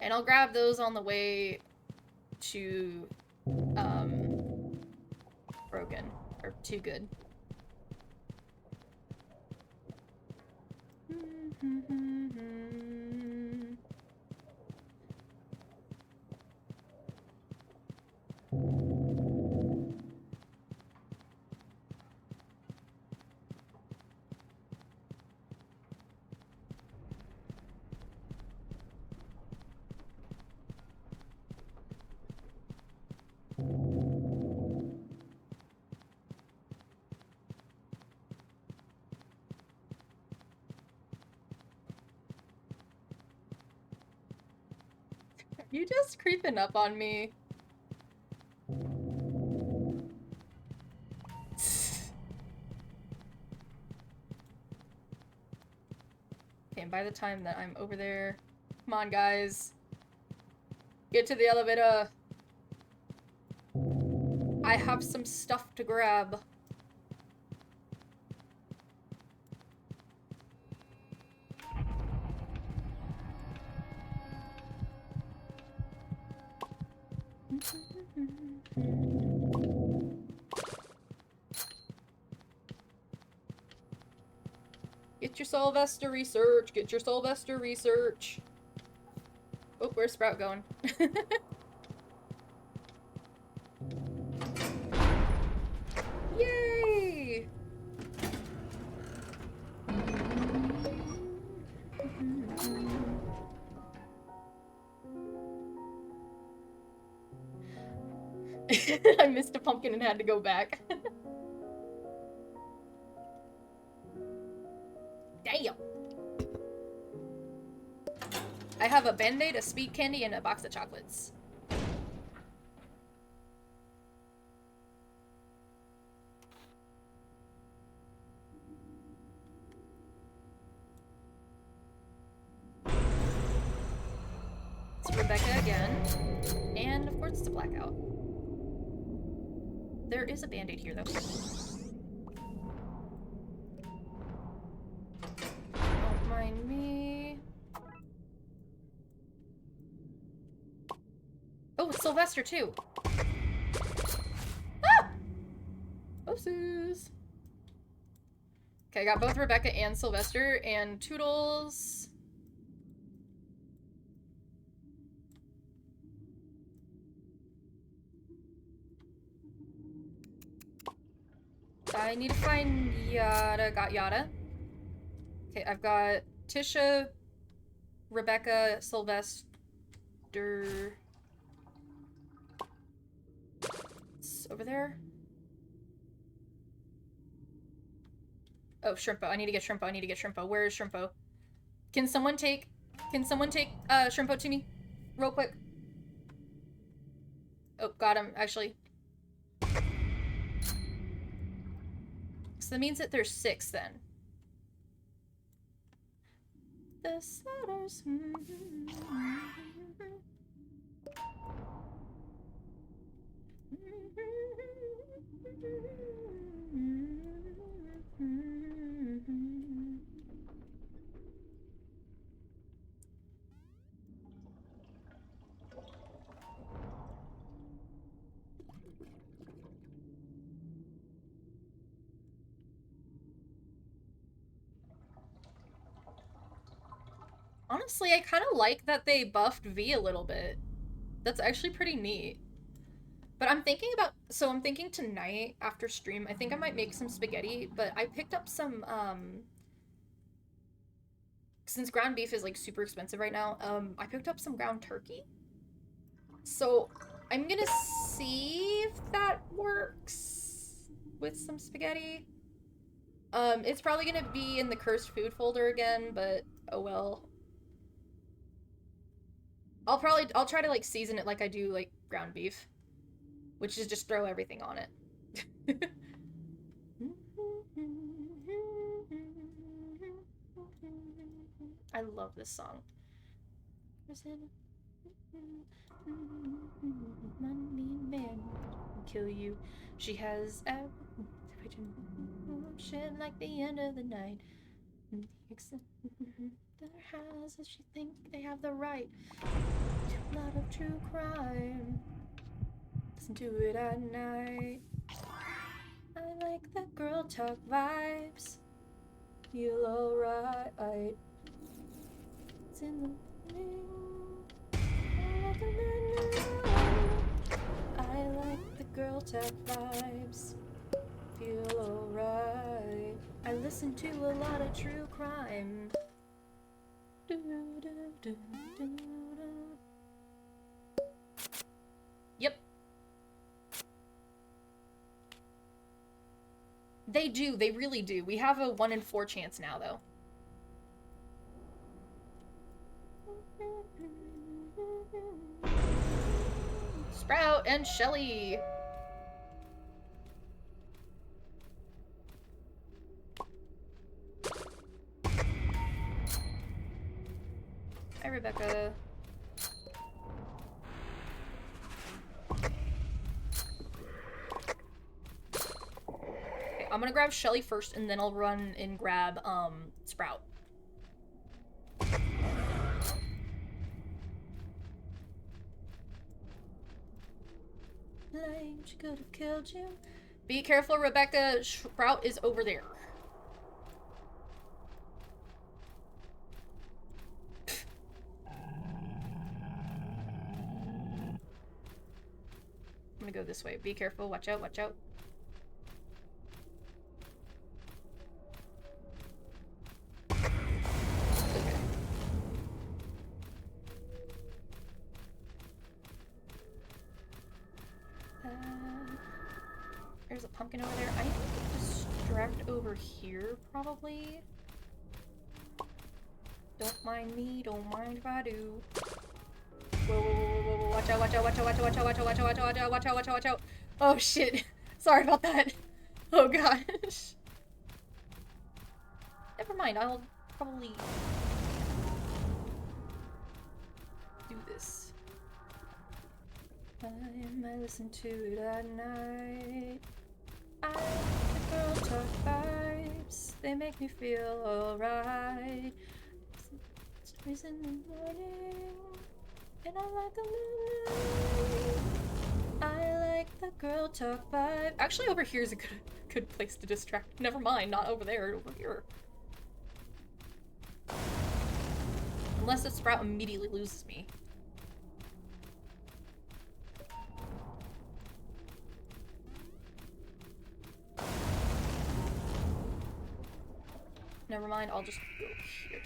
And I'll grab those on the way to, Broken. Or Too Good. You just creeping up on me. Okay, and by the time that I'm over there... Come on, guys. Get to the elevator. I have some stuff to grab. Get your Sylvester research. Get your Sylvester research. Oh, where's Sprout going? Yay! I missed a pumpkin and had to go back. Damn! I have a Band-Aid, a Speed Candy, and a box of chocolates. It's Rebecca again. And of course it's a blackout. There is a Band-Aid here, though. Don't mind me. Oh, it's Sylvester, too. Ah! Oopsies. Okay, I got both Rebecca and Sylvester, and Toodles. I need to find Yada. Got Yada. Okay, I've got Tisha, Rebecca, Sylvester. It's over there. Oh, Shrimpo. I need to get Shrimpo. I need to get Shrimpo. Where is Shrimpo? Can someone take Shrimpo to me? Real quick. Oh, got him, actually. So that means that there's 6 then. The Slaughters. Honestly, I kind of like that they buffed V a little bit. That's actually pretty neat. But I'm thinking tonight after stream, I think I might make some spaghetti, but I picked up some, since ground beef is like super expensive right now, I picked up some ground turkey. So I'm gonna see if that works with some spaghetti. It's probably gonna be in the cursed food folder again, but oh well. I'll try to like season it like I do like ground beef, which is just throw everything on it. I love this song. Money man kill you. She has shit like the end of the night. Their houses, she think they have the right to a lot of true crime. Listen to it at night. I like the girl talk vibes. Feel alright. It's in the I like the girl talk vibes. Feel alright. I listen to a lot of true crime. Yep. They do, they really do. We have a 1 in 4 chance now, though. Sprout and Shelly. Hi, Rebecca. Okay, I'm gonna grab Shelly first, and then I'll run and grab Sprout. Flame, she could have killed you. Be careful, Rebecca. Sprout is over there. I'm gonna go this way. Be careful. Watch out, watch out. Okay. There's a pumpkin over there. I need to distract over here, probably. Don't mind me, don't mind if I do. Whoa, whoa, whoa, whoa, whoa, watch out, watch out, watch out, watch out, watch out, watch out, watch out, watch out, watch out, watch out, watch out. Oh shit. Sorry about that. Oh gosh. Never mind, I'll probably do this. I listen to it at night. I like the girl talk vibes. They make me feel alright. It's in the morning, and I like the moonlight. I like the girl talk vibe. Actually, over here is a good place to distract. Never mind, not over there, over here. Unless the Sprout immediately loses me. Never mind, I'll just go here.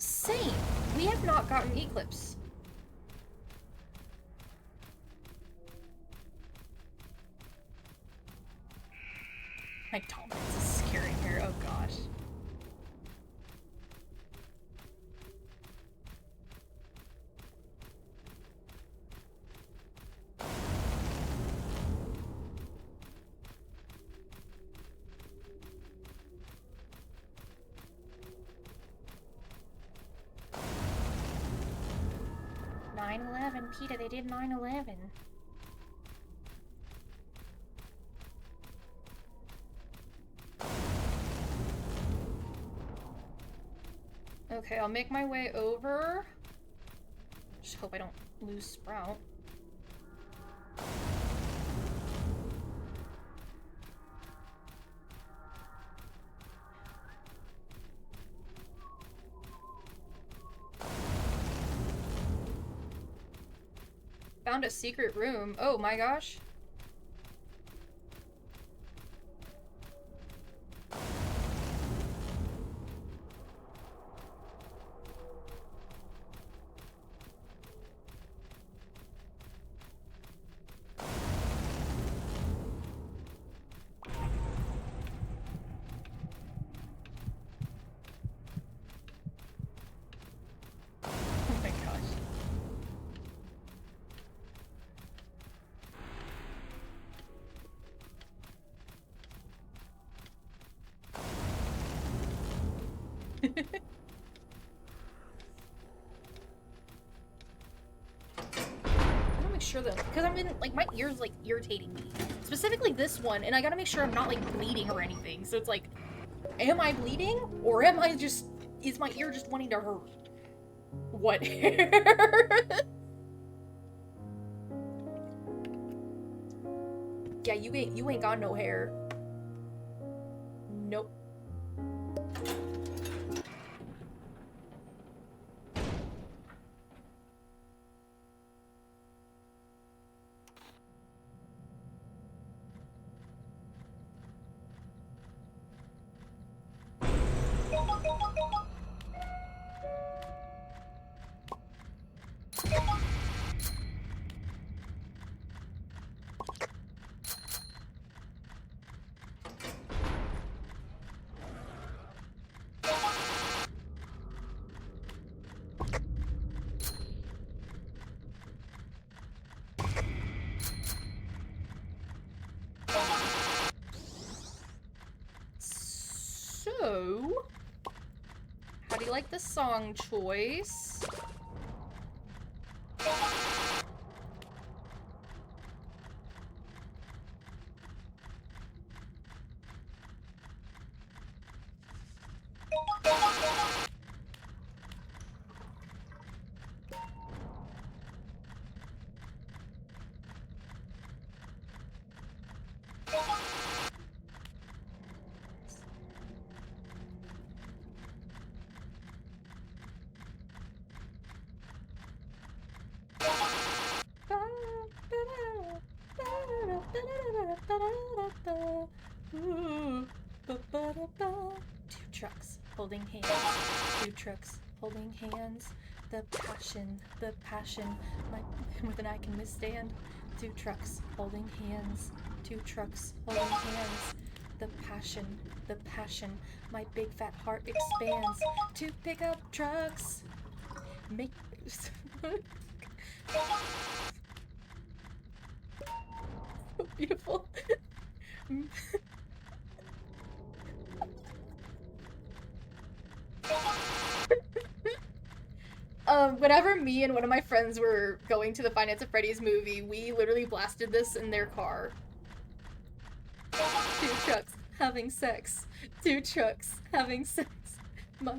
Same. We have not gotten Eclipse. My dominance is scaring her. Oh gosh. Peter, they did 9/11. Okay, I'll make my way over. Just hope I don't lose Sprout. Found a secret room. Oh my gosh. Oh my gosh. I gotta make sure that, because I'm in, like, my ear's, like, irritating me. Specifically this one, and I gotta make sure I'm not, like, bleeding or anything. So it's like, am I bleeding? Or am I just, is my ear just wanting to hurt? What? Yeah, you ain't got no hair. Nope. So, how do you like the song choice? Two trucks holding hands. Two trucks holding hands. The passion, more than I can withstand. Two trucks holding hands. Two trucks holding hands. The passion, my big fat heart expands. Two pickup trucks make. So beautiful. Whenever me and one of my friends were going to the Five Nights at Freddy's movie, we literally blasted this in their car. Two trucks having sex. Two trucks having sex. My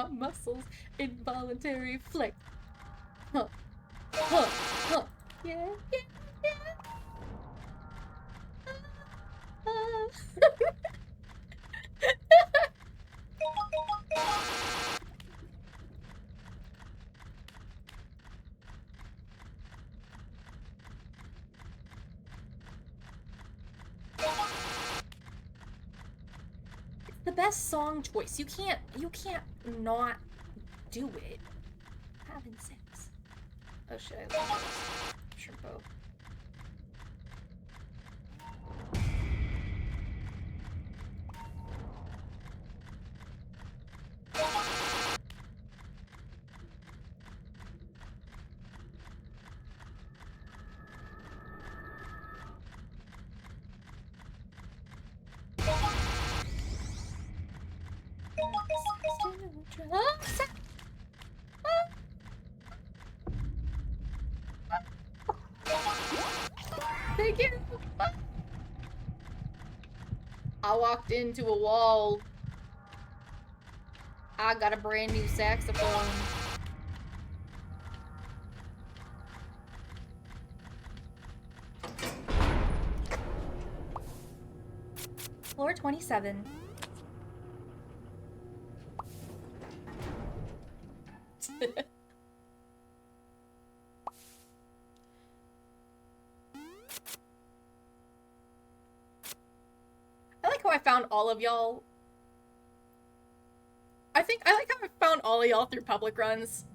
muscles, involuntary flex. Huh. Huh. Huh. Yeah, yeah, yeah. It's the best song choice. You can't not do it. Having sex. Oh shit, I love this. Shrimpo. Thank you. I walked into a wall. I got a brand new saxophone. Floor 27. I like how I found all of y'all. I like how I found all of y'all through public runs.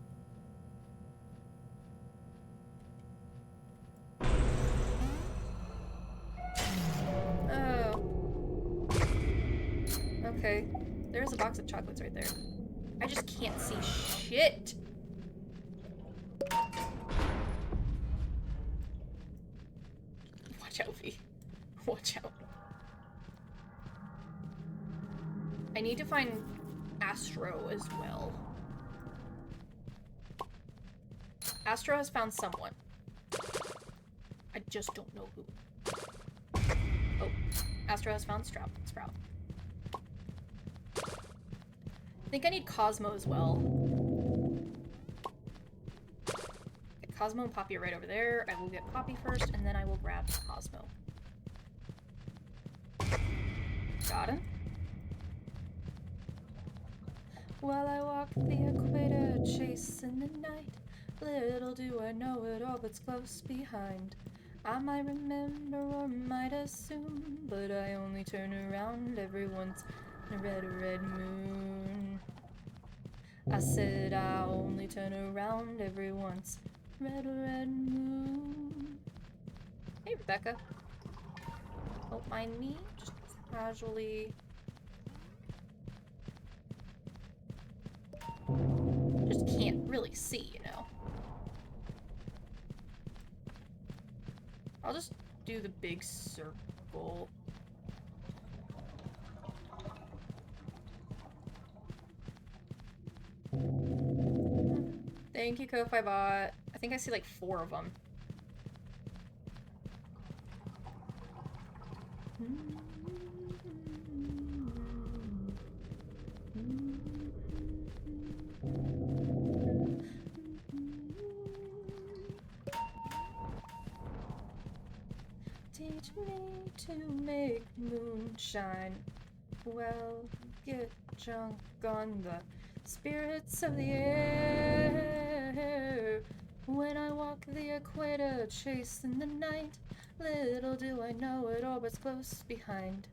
Oh. Okay. There's a box of chocolates right there. I just can't see shit. Watch out, V. Watch out. I need to find Astro as well. Astro has found someone. I just don't know who. Oh, Astro has found Sprout. I think I need Cosmo as well. Get Cosmo and Poppy are right over there. I will get Poppy first, and then I will grab Cosmo. Got him. While I walk the equator, chasing the night, little do I know it orbits close behind. I might remember or might assume, but I only turn around every once in a red moon. I said I only turn around every once, red moon. Hey, Rebecca. Don't mind me, just casually. Just can't really see, you know. I'll just do the big circle. Thank you, Kofi Bot. I think I see like 4 of them. Teach me to make moonshine. Well, get drunk on the spirits of the air. When I walk the equator, chasing the night, little do I know it orbits close behind.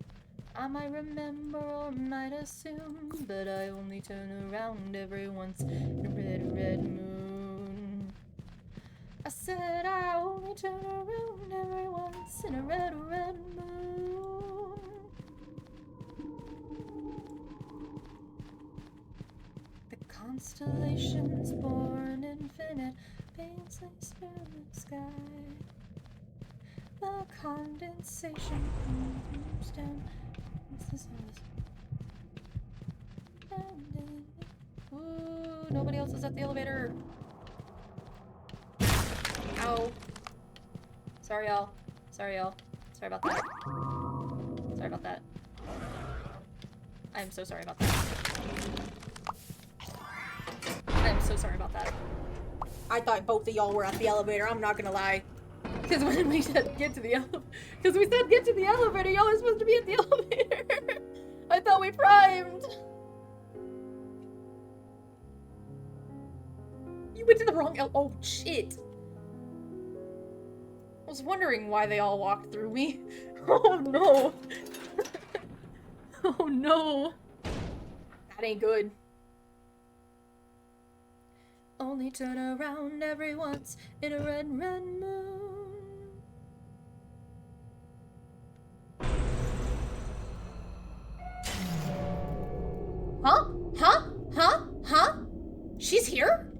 I might remember or might assume, but I only turn around every once in a red, red moon. I said I only turn around every once in a red, red moon. The constellations born infinite, painsly spirit sky. The condensation moves down. What's this noise? Ooh, nobody else is at the elevator. Ow. Sorry, y'all. Sorry, y'all. Sorry about that. Sorry about that. I'm so sorry about that. I'm so sorry about that.
I thought both of y'all were at the elevator, I'm not gonna lie.
Because when we said get to the elevator, because we said get to the elevator, y'all are supposed to be at the elevator. I thought we primed. You went to the wrong oh shit. I was wondering why they all walked through me. Oh no. Oh no. That ain't good. Only turn around every once in a red, red moon. Huh? Huh? Huh? Huh? She's here?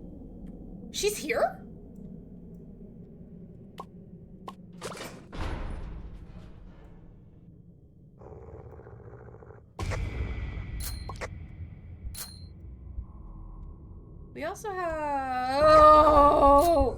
She's here? We also have... Oh!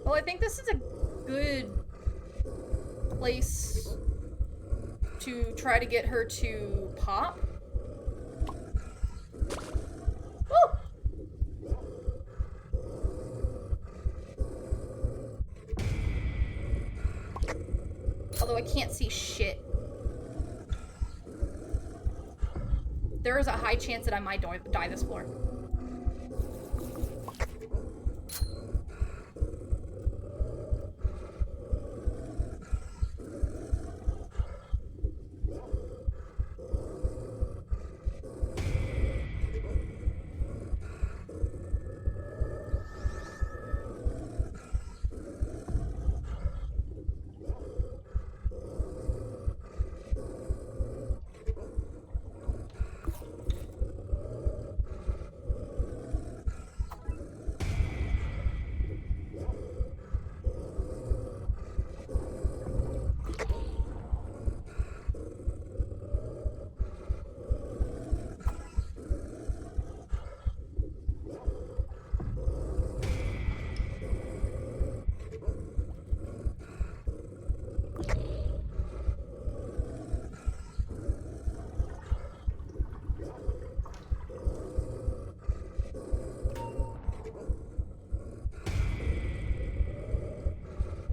Well, I think this is a good place to try to get her to pop. Woo! Although I can't see shit. There is a high chance that I might die this floor.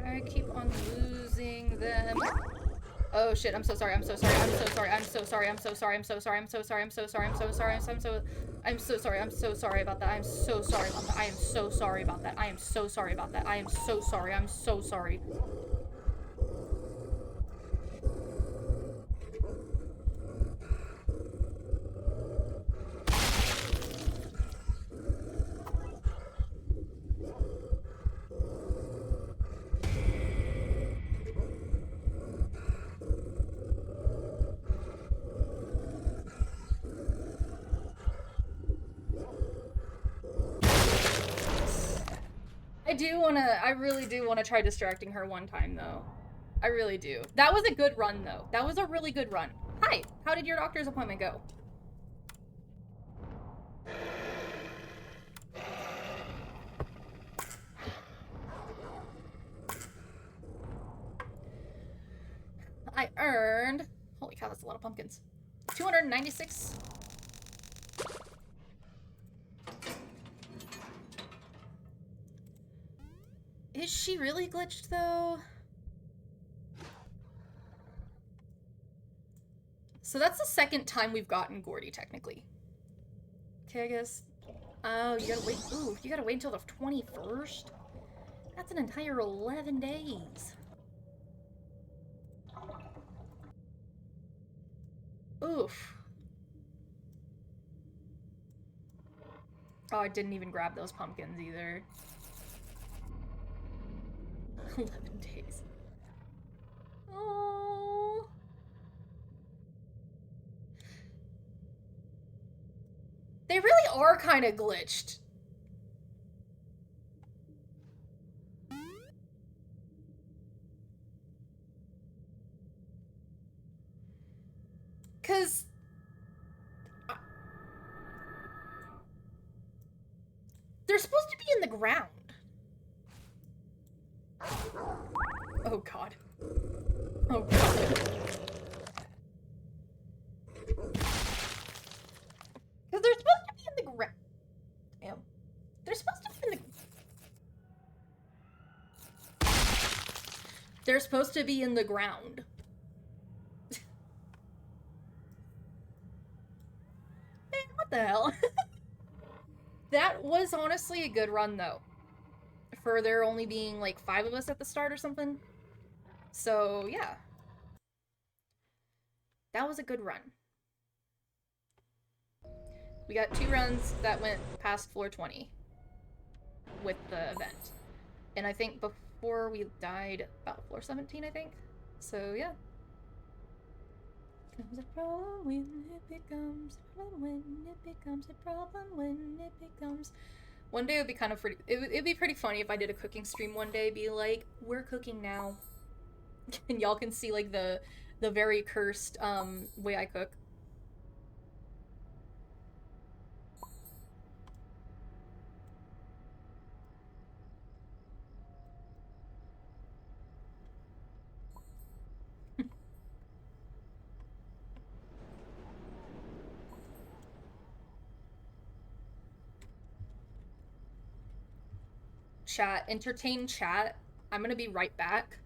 I keep on losing them. Oh shit, I'm so sorry, I'm so sorry, I'm so sorry, I'm so sorry, I'm so sorry, I'm so sorry, I'm so sorry, I'm so sorry, I'm so sorry, I'm so sorry, I'm so sorry about that, I'm so sorry about that, I am so sorry about that, I am so sorry about that, I am so sorry, I'm so sorry. I really do wanna try distracting her one time though. I really do. That was a good run though. That was a really good run. Hi, how did your doctor's appointment go? I earned, holy cow, that's a lot of pumpkins. 296. Is she really glitched though? So that's the second time we've gotten Gordy technically. Okay, I guess. Oh, you gotta wait. Ooh, you gotta wait until the 21st? That's an entire 11 days. Oof. Oh, I didn't even grab those pumpkins either. 11 days. Oh. They really are kind of glitched. Cause they're supposed to be in the ground. Oh god. Oh god. Cause they're supposed to be in the ground. Damn. They're supposed to be in the. They're supposed to be in the ground. Man, what the hell? That was honestly a good run though. For there only being like 5 of us at the start or something. So yeah. That was a good run. We got 2 runs that went past floor 20 with the event. And I think before we died about floor 17, I think. So yeah. Comes a problem when it becomes a problem when it becomes a problem when it becomes. One day it would be kind of pretty. It'd be pretty funny if I did a cooking stream one day. Be like, we're cooking now, and y'all can see like the very cursed way I cook. Chat, entertain chat. I'm gonna be right back.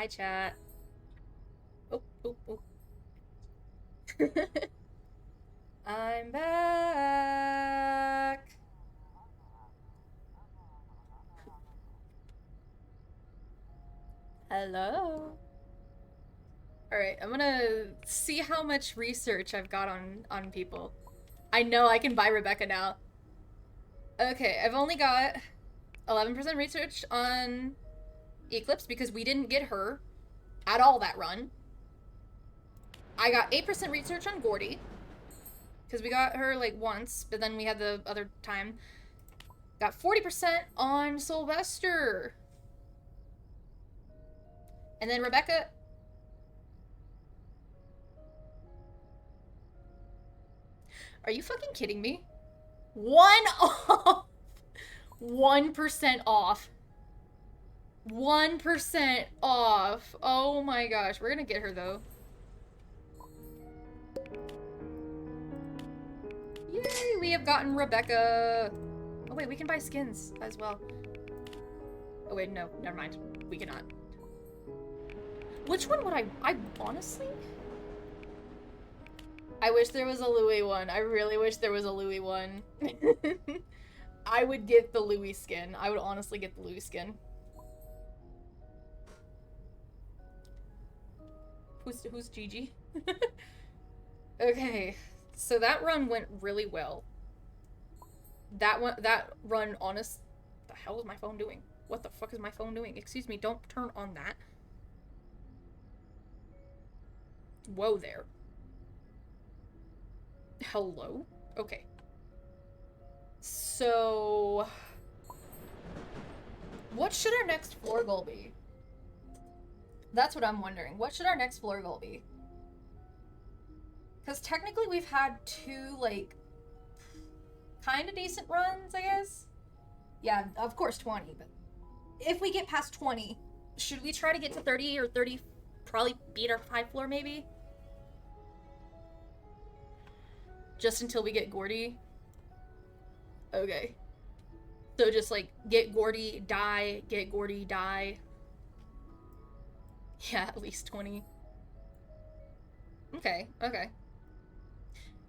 Hi, chat. Oh, oh, oh. I'm back. Hello. All right, I'm gonna see how much research I've got on people. I know I can buy Rebecca now. Okay, I've only got 11% research on Eclipse because we didn't get her at all that run. I got 8% research on Gordy because we got her like once, but then we had the other time. Got 40% on Sylvester. And then Rebecca. Are you fucking kidding me? 1 off. 1% off. 1% off. Oh my gosh. We're gonna get her though. Yay, we have gotten Rebecca. Oh wait, we can buy skins as well. Oh wait, no, never mind. We cannot. Which one would I honestly? I wish there was a Louis one. I really wish there was a Louis one. I would get the Louis skin. I would honestly get the Louis skin. Who's Gigi? Okay, so that run went really well. That run, honest. The hell is my phone doing? What the fuck is my phone doing? Excuse me, don't turn on that. Whoa there. Hello? Okay. So, what should our next floor goal be? That's what I'm wondering. What should our next floor goal be? Because technically we've had 2, like, kind of decent runs, I guess. Yeah, of course 20, but if we get past 20, should we try to get to 30 or 30? Probably beat our 5 floor, maybe? Just until we get Gordy? Okay. So just, like, get Gordy, die, get Gordy, die. Yeah, at least 20. Okay, okay.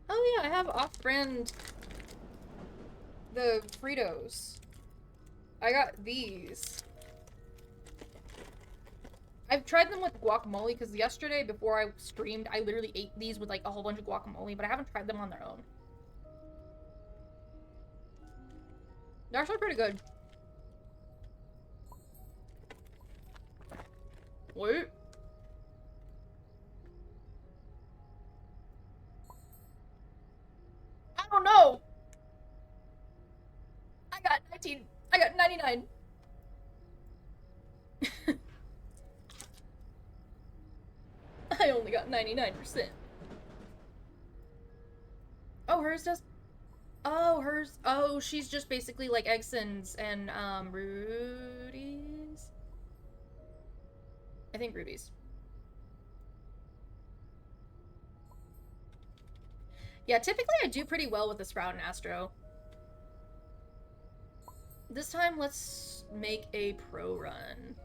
Oh yeah, I have off-brand the Fritos. I got these. I've tried them with guacamole because yesterday before I streamed, I literally ate these with like a whole bunch of guacamole, but I haven't tried them on their own. They're actually pretty good. Wait. I don't know. I got 19. I got 99. I only got 99%. Oh, hers does. Oh, hers. Oh, she's just basically like Egson's and Rudy's. I think Ruby's. Yeah, typically I do pretty well with the Sprout and Astro. This time, let's make a pro run.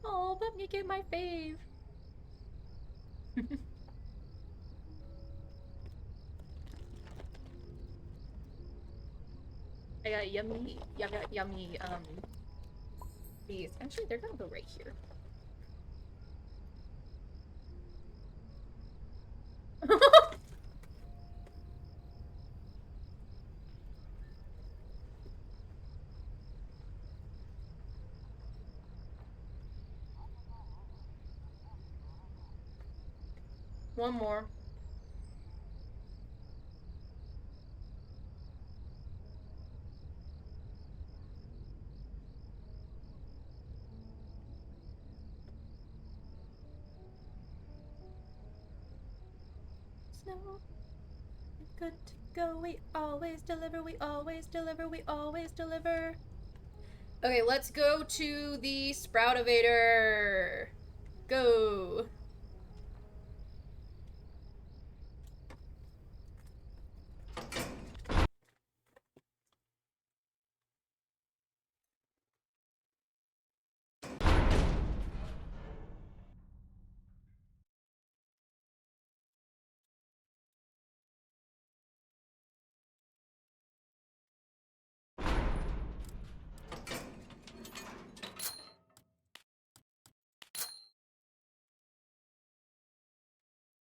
Oh, let me get my fave. I got yummy, these. Actually, they're gonna go right here. One more. Snow, good to go. We always deliver. We always deliver. We always deliver. Okay, let's go to the Sproutivator. Go.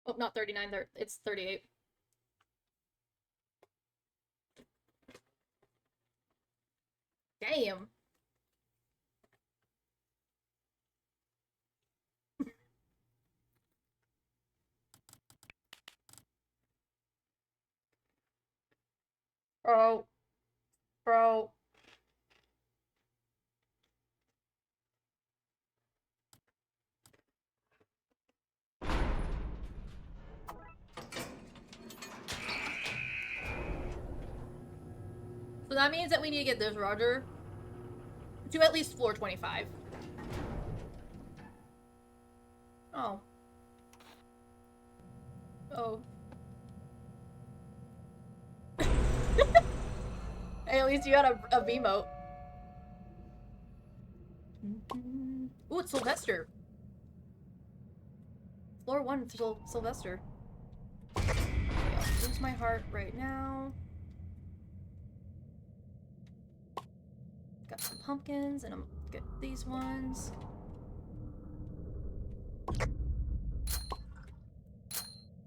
Oh, not 39, it's 38. Damn. Bro. Bro. So that means that we need to get this Roger to at least floor 25. Oh. Oh. Hey, at least you had a V-mote. Ooh, it's Sylvester. Floor 1, Sylvester. Okay, I'll lose my heart right now. Got some pumpkins, and I'm gonna get these ones.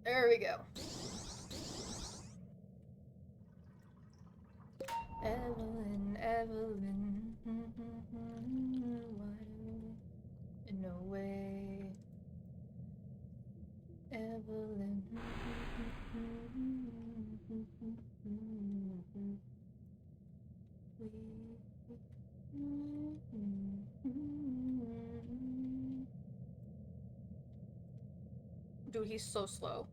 There we go. Evelyn, Evelyn. No way. Evelyn. Dude, he's so slow.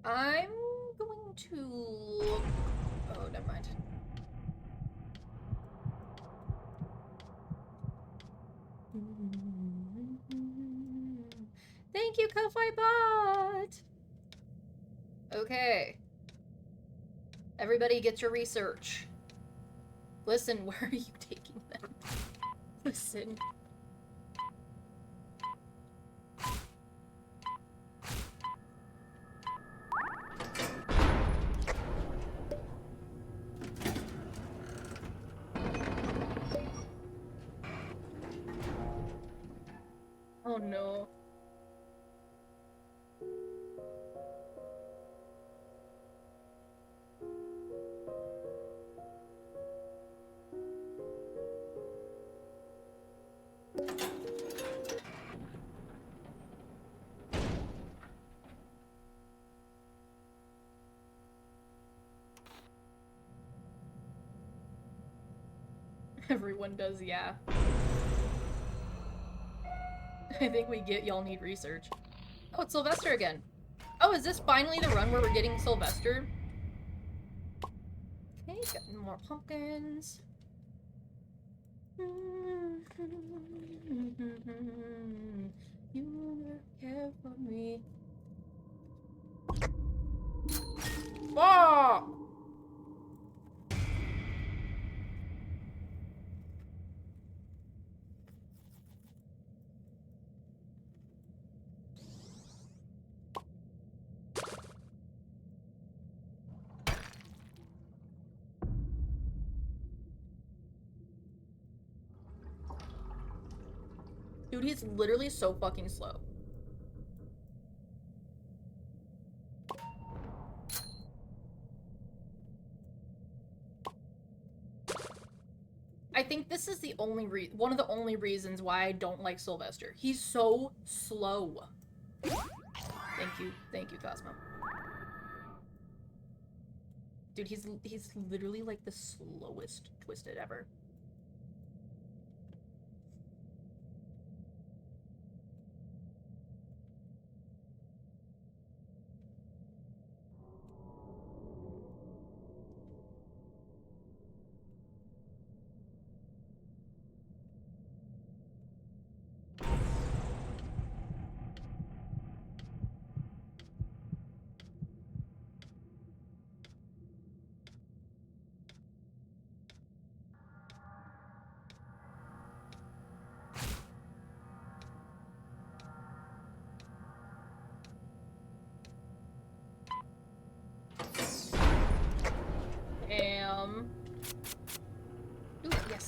I'm going to look... Oh, never mind. Thank you, Ko-Fi Bot! Okay. Everybody get your research. Listen, where are you taking them? Listen. Oh no. Everyone does, yeah. I think we get y'all need research. Oh, it's Sylvester again. Oh, is this finally the run where we're getting Sylvester? Okay, got more pumpkins. You never care for me. Fuck! Dude, he's literally so fucking slow. I think this is the only one of the only reasons why I don't like Sylvester. He's so slow. Thank you, Cosmo. Dude, he's literally like the slowest Twisted ever.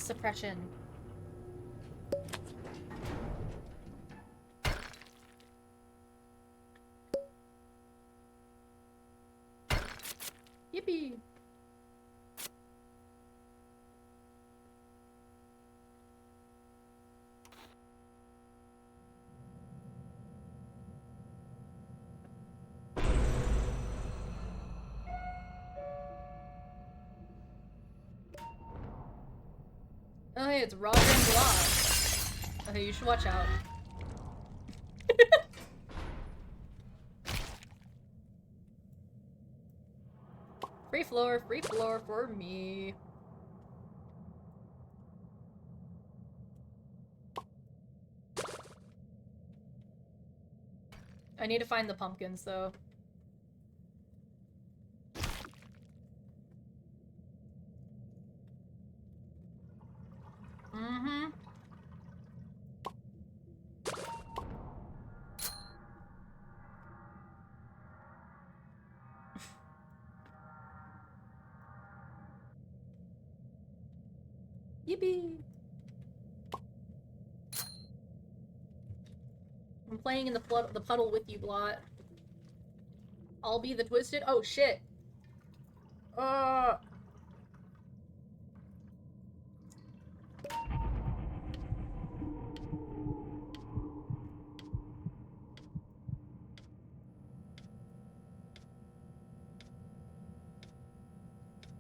suppression. Yippee! Oh, hey, it's Roger and Block. Okay, you should watch out. Free floor for me. I need to find the pumpkins, though. Mm-hmm. Yippee! I'm playing in the puddle with you, Blot. I'll be the twisted. Oh shit!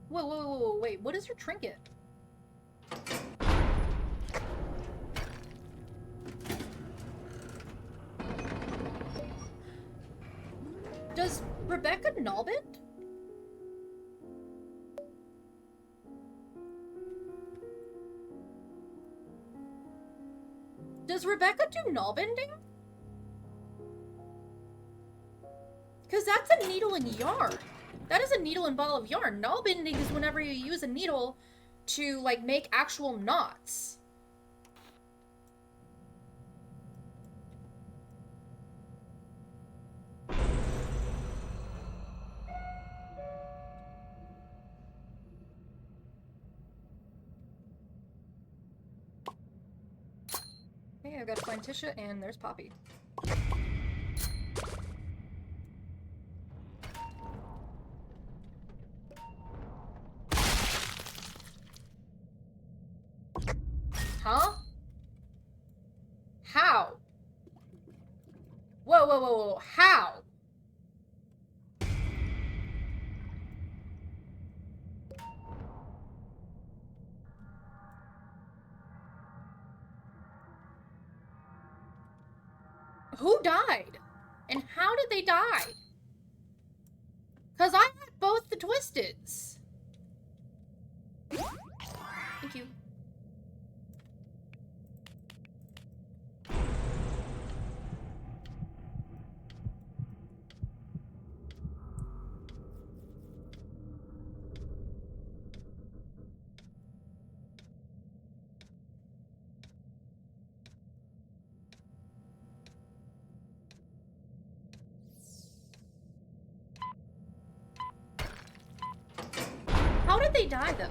Whoa, wait, what is your trinket? Does Rebecca Nalband? Does Rebecca do Nalbanding? Because that's a needle and yarn. That is a needle and ball of yarn. Nalbanding is whenever you use a needle to, like, make actual knots. Okay, I've got to find Tisha, and there's Poppy. Huh? How? Whoa, how? Who died? And how did they die? Because I had both the Twisteds. Thank you. How did they die, though?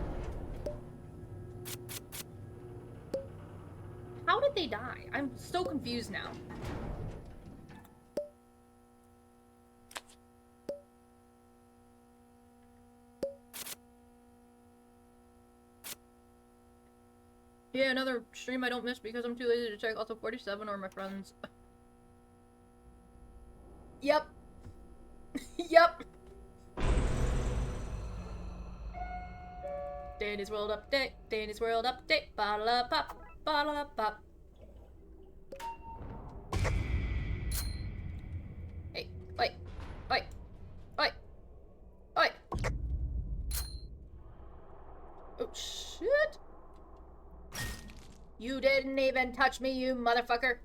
How did they die? I'm so confused now. Yeah, another stream I don't miss because I'm too lazy to check. Also, 47 are my friends. Yep. Yep. Danny's World Update. Danny's World Update. Bottle up pop. Bottle up pop. Hey, wait. Wait. Wait. Wait. Oh, shit. You didn't even touch me, you motherfucker.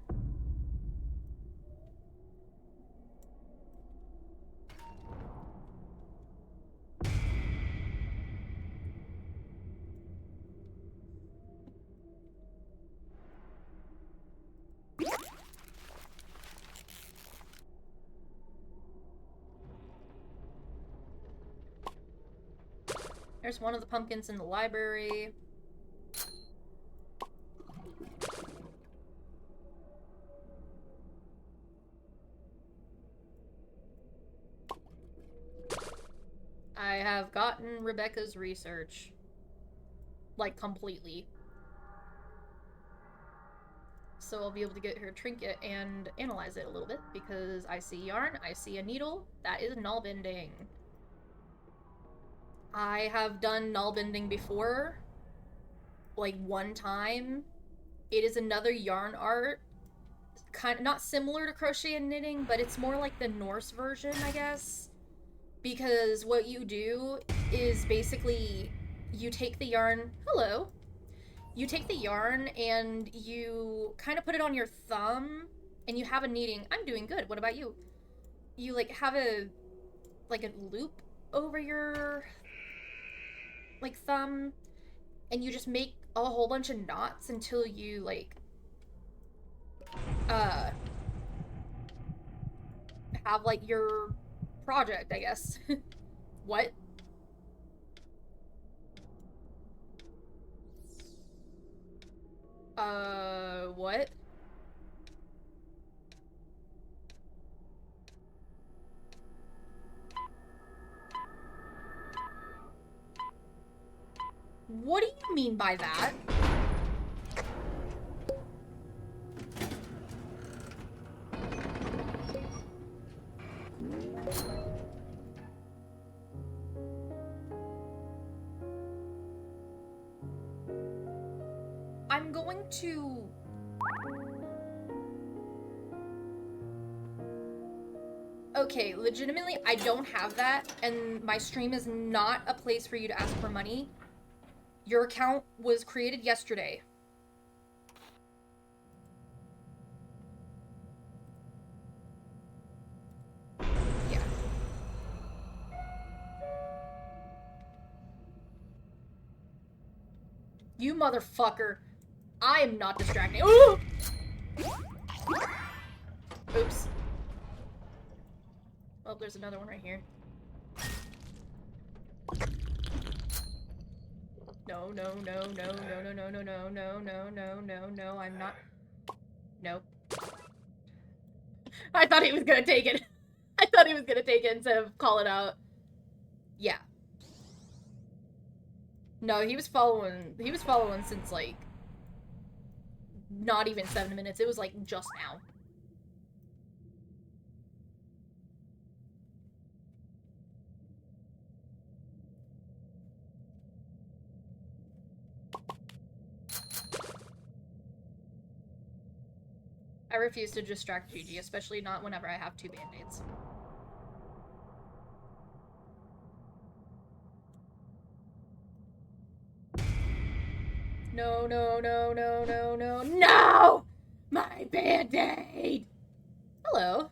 There's one of the pumpkins in the library. have gotten Rebecca's research. Like, completely. So I'll be able to get her trinket and analyze it a little bit, because I see yarn, I see a needle, that is null bending. I have done null bending before, like one time. It is another yarn art, kind of not similar to crochet and knitting, but it's more like the Norse version, I guess. Because what you do is basically you take the yarn, hello, you take the yarn and you kind of put it on your thumb and you have a kneading. I'm doing good. What about you? You like have a loop over your like thumb and you just make a whole bunch of knots until you like have like your project, I guess. What? What? What do you mean by that? I'm going to... Okay, legitimately, I don't have that, and my stream is not a place for you to ask for money. Your account was created yesterday. Yeah. You motherfucker. I am not distracting. Ooh! Oops. Oh, there's another one right here. No, no, no, no, no, no, no, no, no, no, no, no, no, no, I'm not. Nope. I thought he was gonna take it. I thought he was gonna take it instead of call it out. Yeah. No, he was following since like not even 7 minutes. It was like just now. I refuse to distract Gigi, especially not whenever I have 2 band-aids. No, no, no, no, no, no, no! My band-aid! Hello.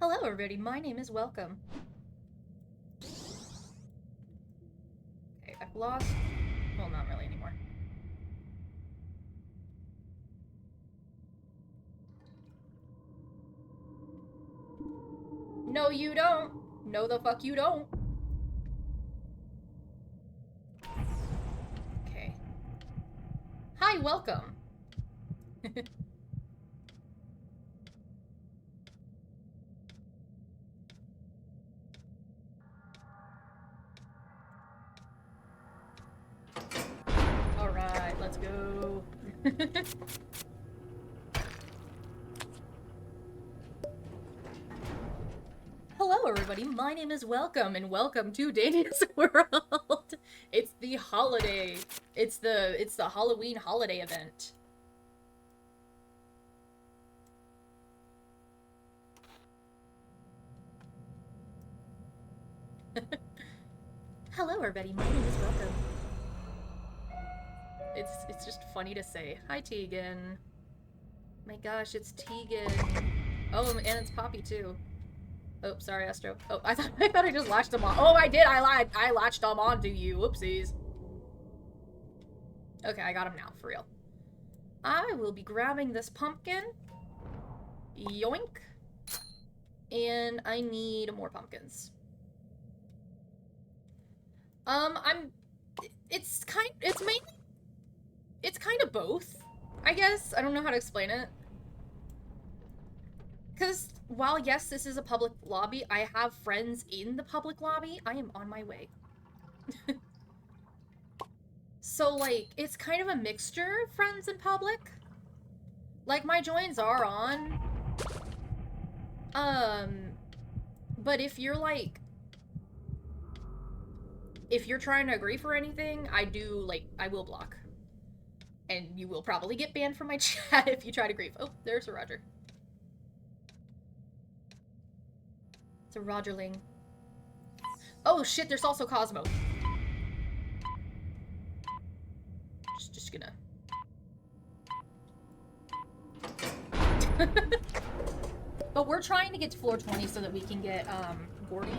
Hello, everybody. My name is Welcome. Okay, I've lost... Well, not really anymore. No, you don't. No, the fuck you don't. Okay. Hi, welcome. Alright, let's go. Hello, everybody. My name is Welcome, and welcome to Dania's World. It's the holiday. It's the Halloween holiday event. Hello, everybody. My name is Welcome. It's just funny to say. Hi, Tegan. My gosh, it's Tegan. Oh, and it's Poppy too. Oh, sorry, Astro. Oh, I thought I just latched them on. Oh, I did. I lied. I latched them onto you. Whoopsies. Okay, I got him now, for real. I will be grabbing this pumpkin. Yoink. And I need more pumpkins. It's kind of both, I guess. I don't know how to explain it. Because while, yes, this is a public lobby, I have friends in the public lobby. I am on my way. So, like, it's kind of a mixture of friends in public. Like, my joins are on. But if you're, like... If you're trying to agree for anything, I will block. And you will probably get banned from my chat if you try to grief. Oh, there's a Roger. It's a Rogerling. Oh shit, there's also Cosmo. Just gonna... But we're trying to get to floor 20 so that we can get, Gordy.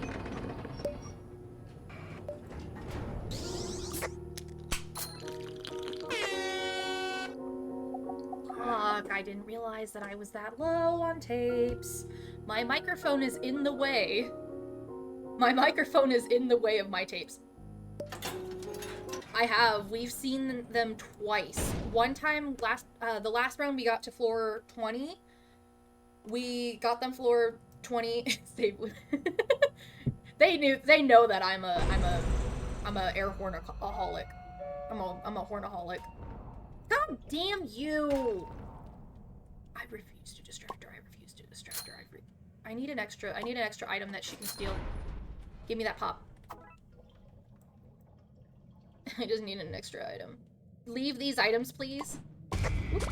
Fuck, I didn't realize that I was that low on tapes. My microphone is in the way. My microphone is in the way of my tapes. We've seen them twice. One time, the last round we got to floor 20. We got them floor 20. They know that I'm a air hornaholic. I'm a hornaholic. God damn you! I refuse to distract her. I refuse to distract her. I need an extra item that she can steal. Give me that pop. I just need an extra item. Leave these items, please. Oop.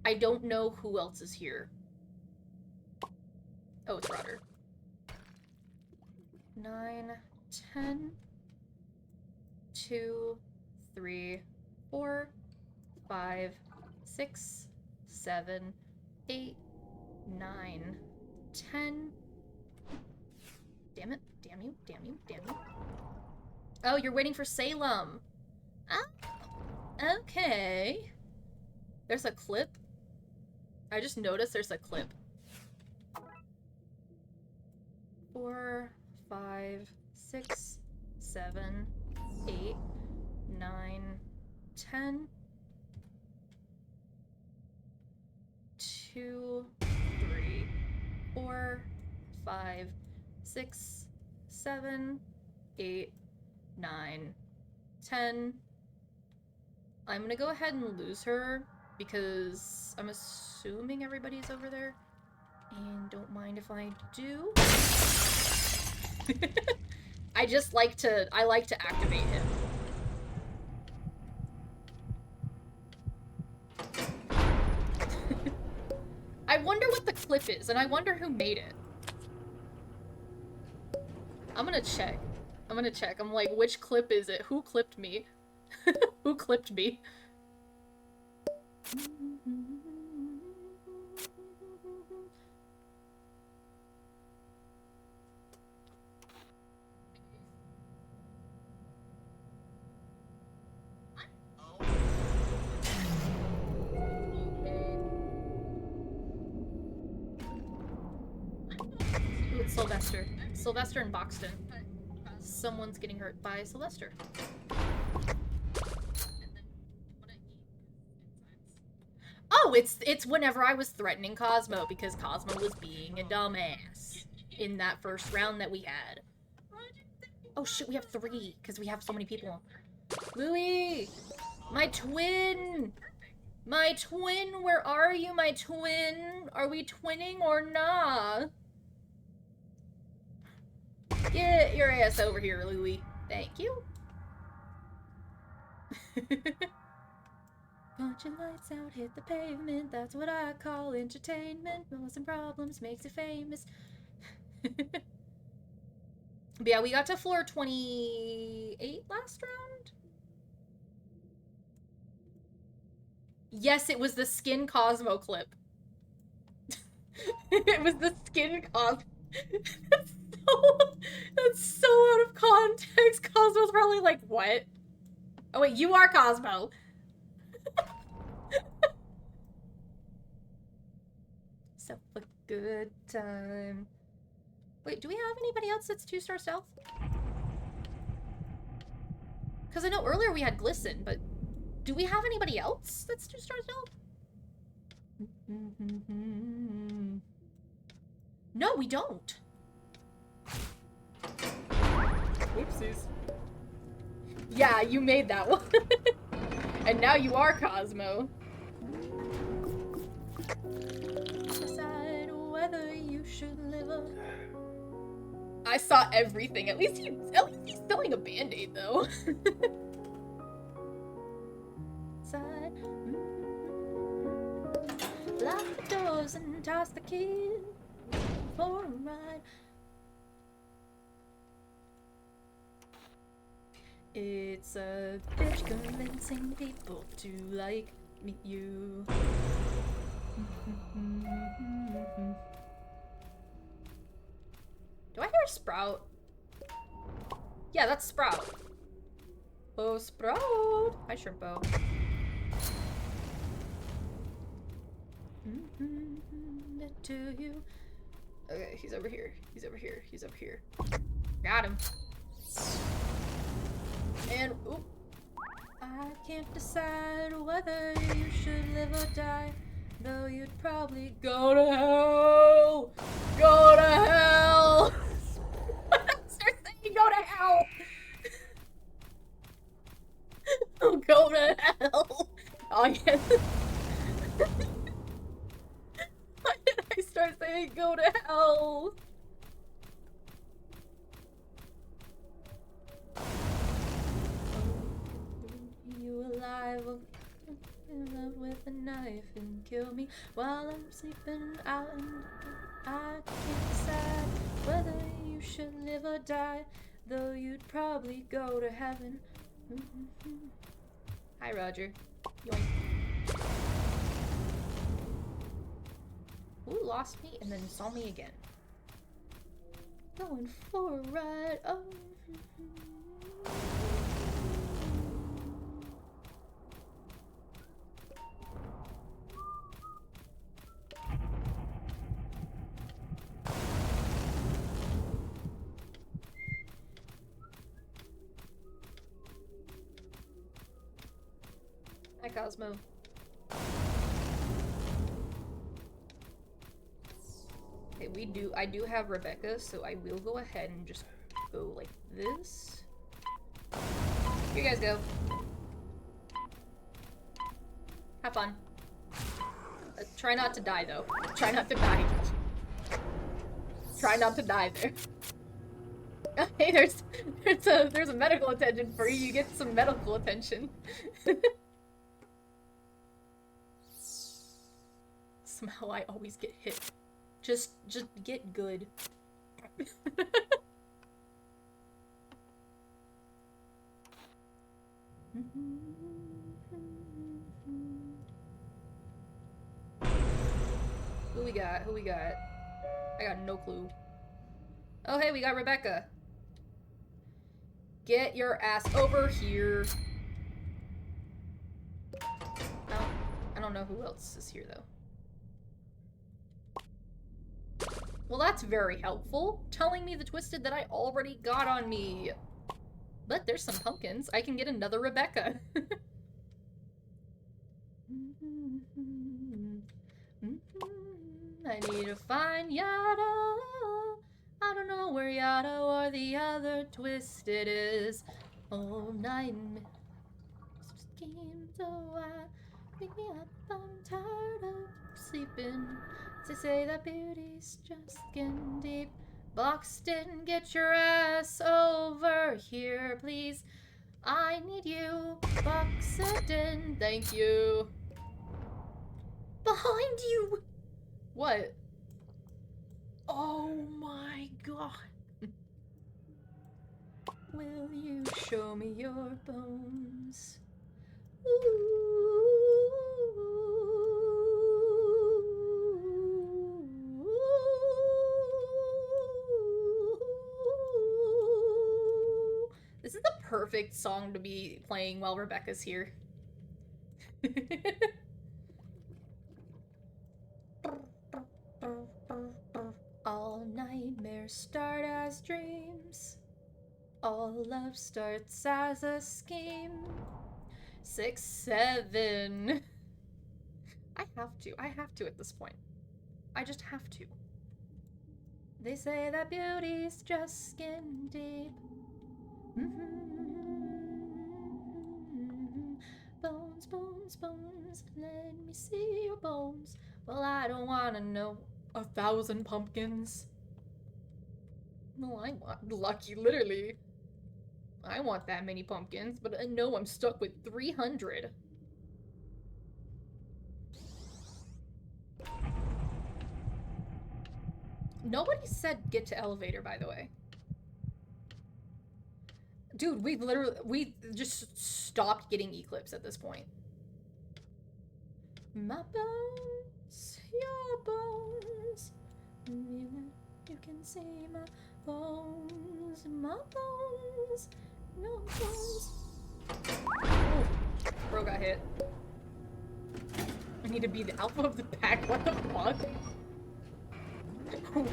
I don't know who else is here. Oh, it's Roger. 9, 10, 2, 3, 4, 5, 6, 7, 8, 9, 10. Damn it. Damn you. Damn you. Damn you. Oh, you're waiting for Salem. Oh, okay. There's a clip. I just noticed there's a clip. 4, 5, 6, 7, 8, 9, 10. 2, 3, 4, 5, 6, 7, 8, 9, 10. I'm gonna go ahead and lose her because I'm assuming everybody's over there. And don't mind if I do. I like to activate him. I wonder what the clip is, and I wonder who made it. I'm gonna check. I'm like, which clip is it? Who clipped me? Who clipped me? Ooh, it's Sylvester. Sylvester and Boxton. Someone's getting hurt by Sylvester. Oh, it's whenever I was threatening Cosmo because Cosmo was being a dumbass in that first round that we had. Oh shit, we have 3 because we have so many people. Louis! My twin! My twin, where are you, my twin? Are we twinning or not? Get your ass over here, Louis. Thank you. Punch your lights out, hit the pavement. That's what I call entertainment. Causing problems makes it famous. But yeah, we got to floor 28 last round. Yes, it was the Skin Cosmo clip. It was the Skin Cosmo. That's so out of context. Cosmo's probably like, what? Oh wait, you are Cosmo. So a good time. Wait, do we have anybody else that's 2-star stealth? Because I know earlier we had Glisten, but do we have anybody else that's 2-star stealth? No, we don't. Whoopsies. Yeah, you made that one. And now you are Cosmo. Decide whether you should live or... I saw everything. At least he's selling a band-aid though. Side. Lock the doors and toss the key for a ride. It's a bitch convincing people to like you. Do I hear Sprout? Yeah, that's Sprout. Oh, Sprout! Hi, Shrimpo. To you. Okay, he's over here. He's over here. He's over here. Got him. And oop. I can't decide whether you should live or die, though you'd probably go to hell. Go to hell. Start saying go to hell. Oh, go to hell. Oh, yes. Why did I start saying go to hell? You alive with a knife and kill me while I'm sleeping out, and I can't decide whether you should live or die, though you'd probably go to heaven. Hi, Roger. Yoink. Who lost me and then saw me again? Going for a ride. Oh. Hi, Cosmo. Okay, I do have Rebecca, so I will go ahead and just go like this. Here you guys go. Have fun. Try not to die, though. Try not to die. Try not to die there. Hey, there's a medical attention for you. You get some medical attention. Somehow I always get hit. Just get good. Who we got? Who we got? I got no clue. Oh, hey, we got Rebecca. Get your ass over here. Oh, I don't know who else is here, though. Well, that's very helpful. Telling me the Twisted that I already got on me. But there's some pumpkins. I can get another Rebecca. I need to find Yada. I don't know where Yada or the other Twisted is. All night schemes so wide. Pick me up, I'm tired of sleeping. They say that beauty's just skin deep. Boxton, get your ass over here, please. I need you, Boxton. Thank you. Behind you! What? Oh my god. Will you show me your bones? Ooh. This is the perfect song to be playing while Rebecca's here. All All nightmares start as dreams. All love starts as a scheme. 6, 7. I have to at this point. I just have to. They say that beauty's just skin deep. Bones, bones, bones, let me see your bones. Well, I don't wanna know 1,000 pumpkins. No, I want lucky, literally. I want that many pumpkins, but I know I'm stuck with 300. Nobody said get to elevator, by the way. Dude, we just stopped getting Eclipse at this point. My bones, your bones. You can see my bones, my bones, no bones. Oh, bro got hit. I need to be the alpha of the pack. What the fuck?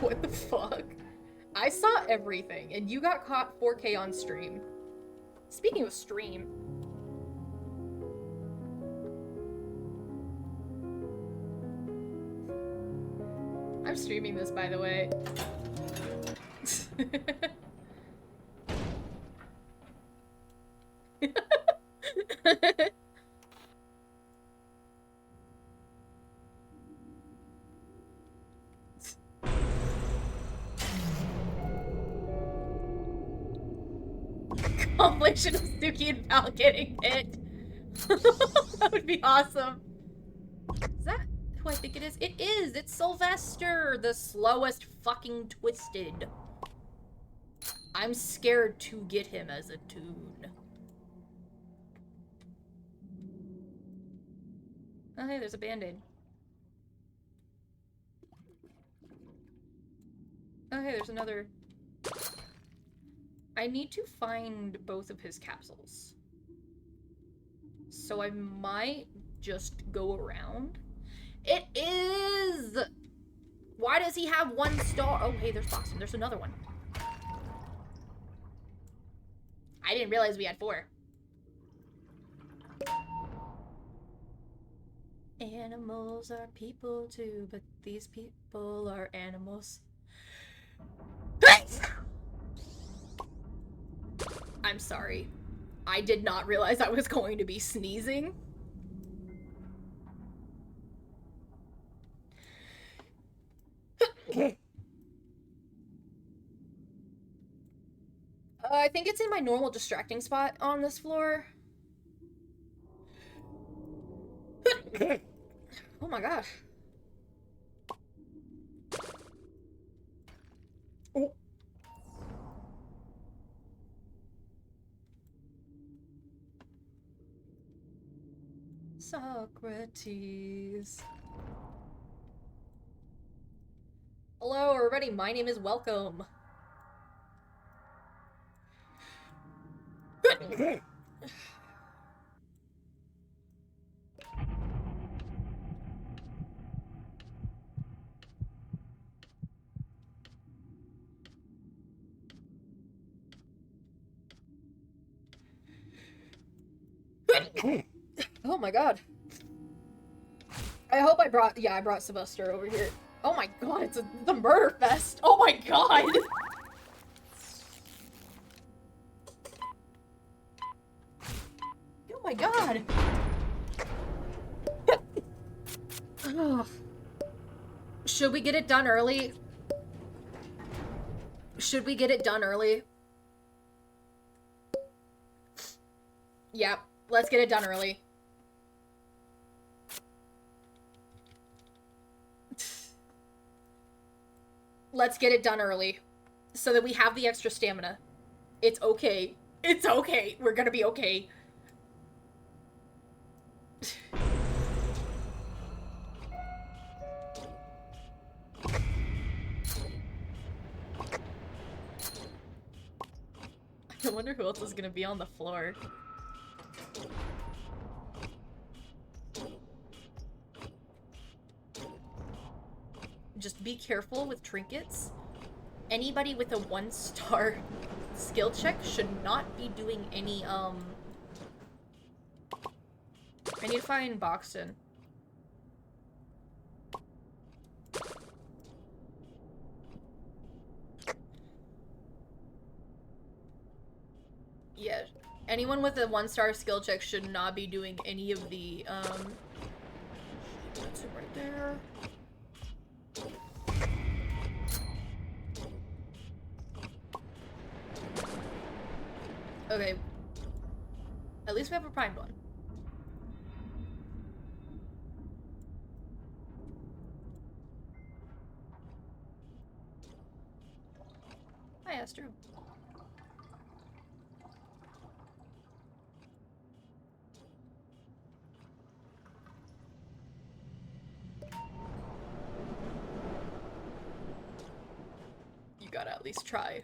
What the fuck? I saw everything, and you got caught 4K on stream. Speaking of stream. I'm streaming this, by the way. Compilation of Suki and Val getting hit. That would be awesome. Is that who I think it is? It is! It's Sylvester! The slowest fucking Twisted. I'm scared to get him as a toon. Oh, hey, there's a band-aid. Oh, hey, there's another... I need to find both of his capsules. So I might just go around. It is! Why does he have 1 star? Oh, hey, there's Boston. There's another one. I didn't realize we had 4. Animals are people too, but these people are animals. I'm sorry. I did not realize I was going to be sneezing. I think it's in my normal distracting spot on this floor. Oh my gosh. Oh. Socrates. Hello, everybody. My name is Welcome. Oh my god. I hope I brought Sylvester over here. Oh my god, it's the murder fest. Oh my god. Oh my god. Ugh. Should we get it done early? Should we get it done early? Yep, let's get it done early. Let's get it done early so that we have the extra stamina. It's okay. It's okay. We're gonna be okay. I wonder who else is gonna be on the floor. Just be careful with trinkets. anybody with a 1-star skill check should not be doing any, I need to find Boxton. Yeah, anyone with a 1-star skill check should not be doing any of the, that's it right there. Okay. At least we have a primed one. Hi, Astro. You gotta at least try.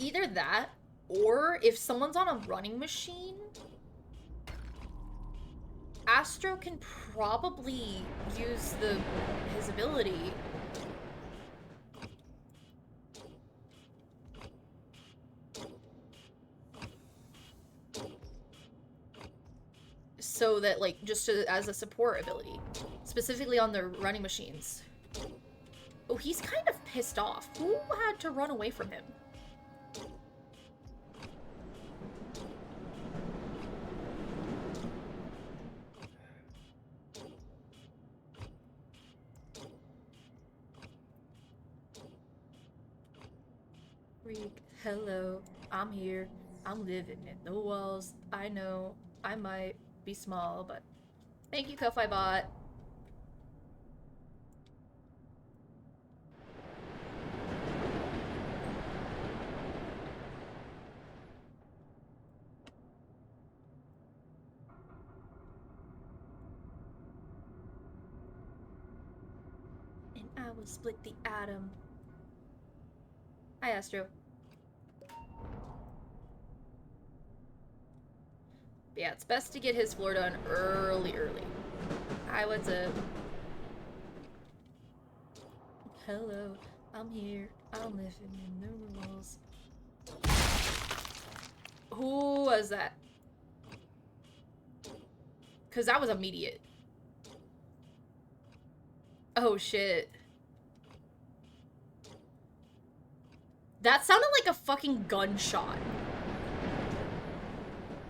Either that, or if someone's on a running machine, Astro can probably use his ability. So that, like, as a support ability. Specifically on the running machines. Oh, he's kind of pissed off. Who had to run away from him? Hello, I'm here. I'm living in the walls. I know I might be small, but thank you, Ko-Fi Bot. And I will split the atom. Hi, Astro. Yeah, it's best to get his floor done early. Hi, what's up? Hello, I'm here. I'm living in the walls. Who was that? Cause that was immediate. Oh shit. That sounded like a fucking gunshot.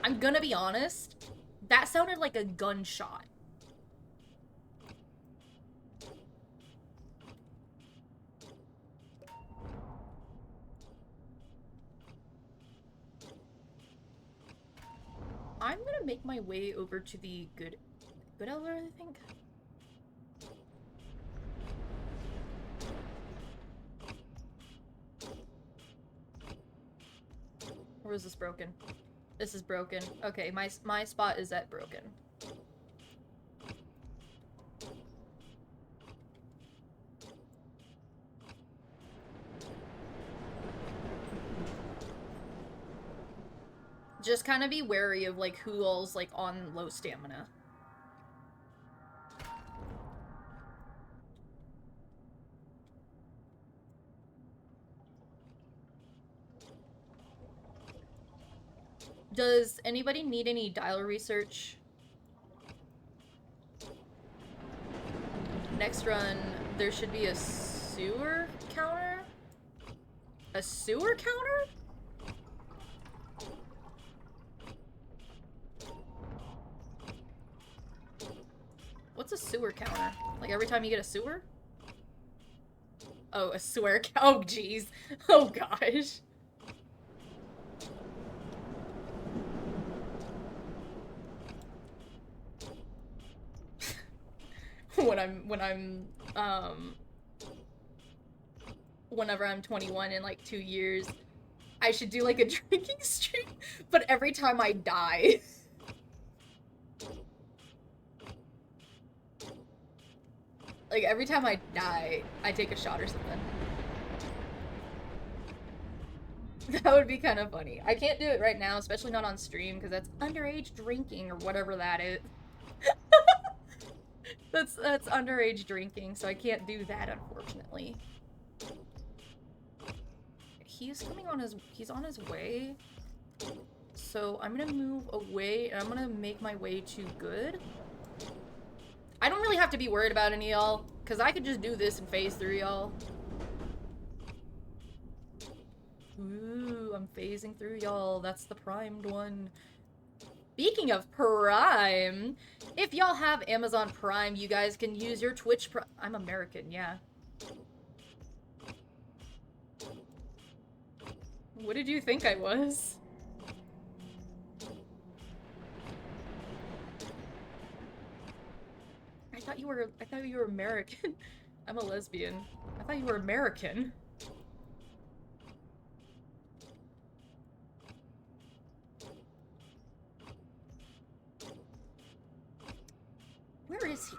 I'm gonna be honest. That sounded like a gunshot. I'm gonna make my way over to the good elevator, I think. Or is this broken? This is broken. Okay, my spot is at broken. Just kind of be wary of like who all's like on low stamina. Does anybody need any dial research? Next run, there should be a sewer counter? A sewer counter? What's a sewer counter? Like every time you get a sewer? Oh, a sewer oh jeez. Oh gosh. Whenever I'm 21 in like 2 years, I should do like a drinking stream, but every time I die. Like every time I die, I take a shot or something. That would be kind of funny. I can't do it right now, especially not on stream, because that's underage drinking or whatever that is. That's underage drinking, so I can't do that, unfortunately. He's on his way. So I'm gonna move away, and I'm gonna make my way to good. I don't really have to be worried about any of y'all, because I could just do this and phase through y'all. Ooh, I'm phasing through y'all. That's the primed one. Speaking of Prime, if y'all have Amazon Prime, you guys can use your Twitch Prime. I'm American, yeah. What did you think I was? I thought you were American. I'm a lesbian. I thought you were American. Where is he?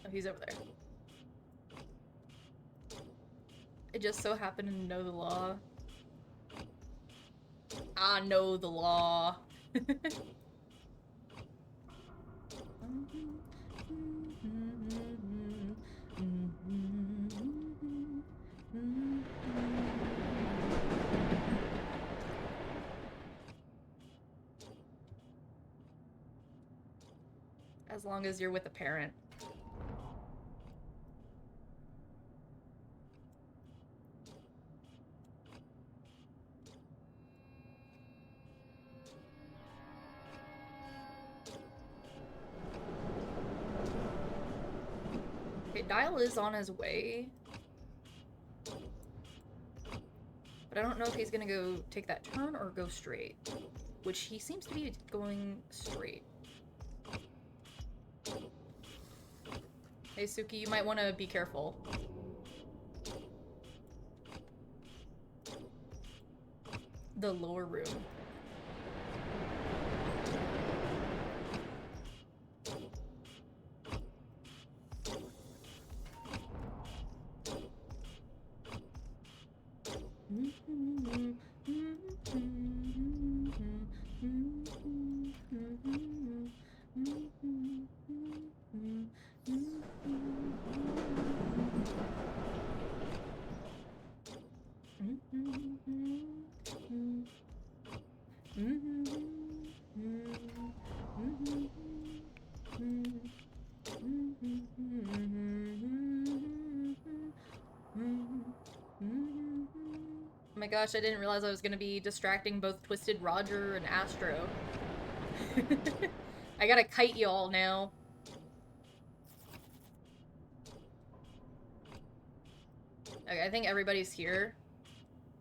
Oh, he's over there. I just so happen to know the law. I know the law. As long as you're with a parent. Okay, Dial is on his way. But I don't know if he's gonna go take that turn or go straight. Which he seems to be going straight. Hey Suki, you might want to be careful. The lower room. Oh my gosh, I didn't realize I was gonna be distracting both Twisted Roger and Astro. I gotta kite y'all now. Okay, I think everybody's here.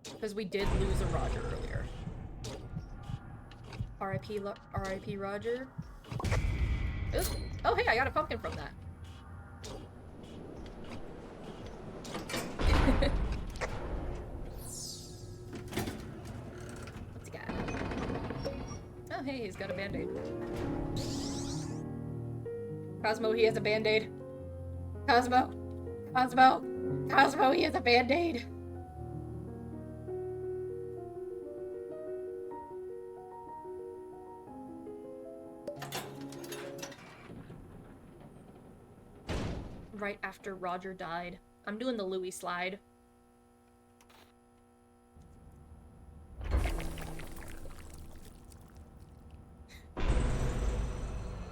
Because we did lose a Roger earlier. R.I.P. Roger. Ooh. Oh hey, I got a pumpkin from that. What's he got? Oh hey, he's got a band-aid. Cosmo, he has a band-aid. Cosmo! Cosmo! Cosmo, he has a band-aid! Right after Roger died. I'm doing the Louis slide.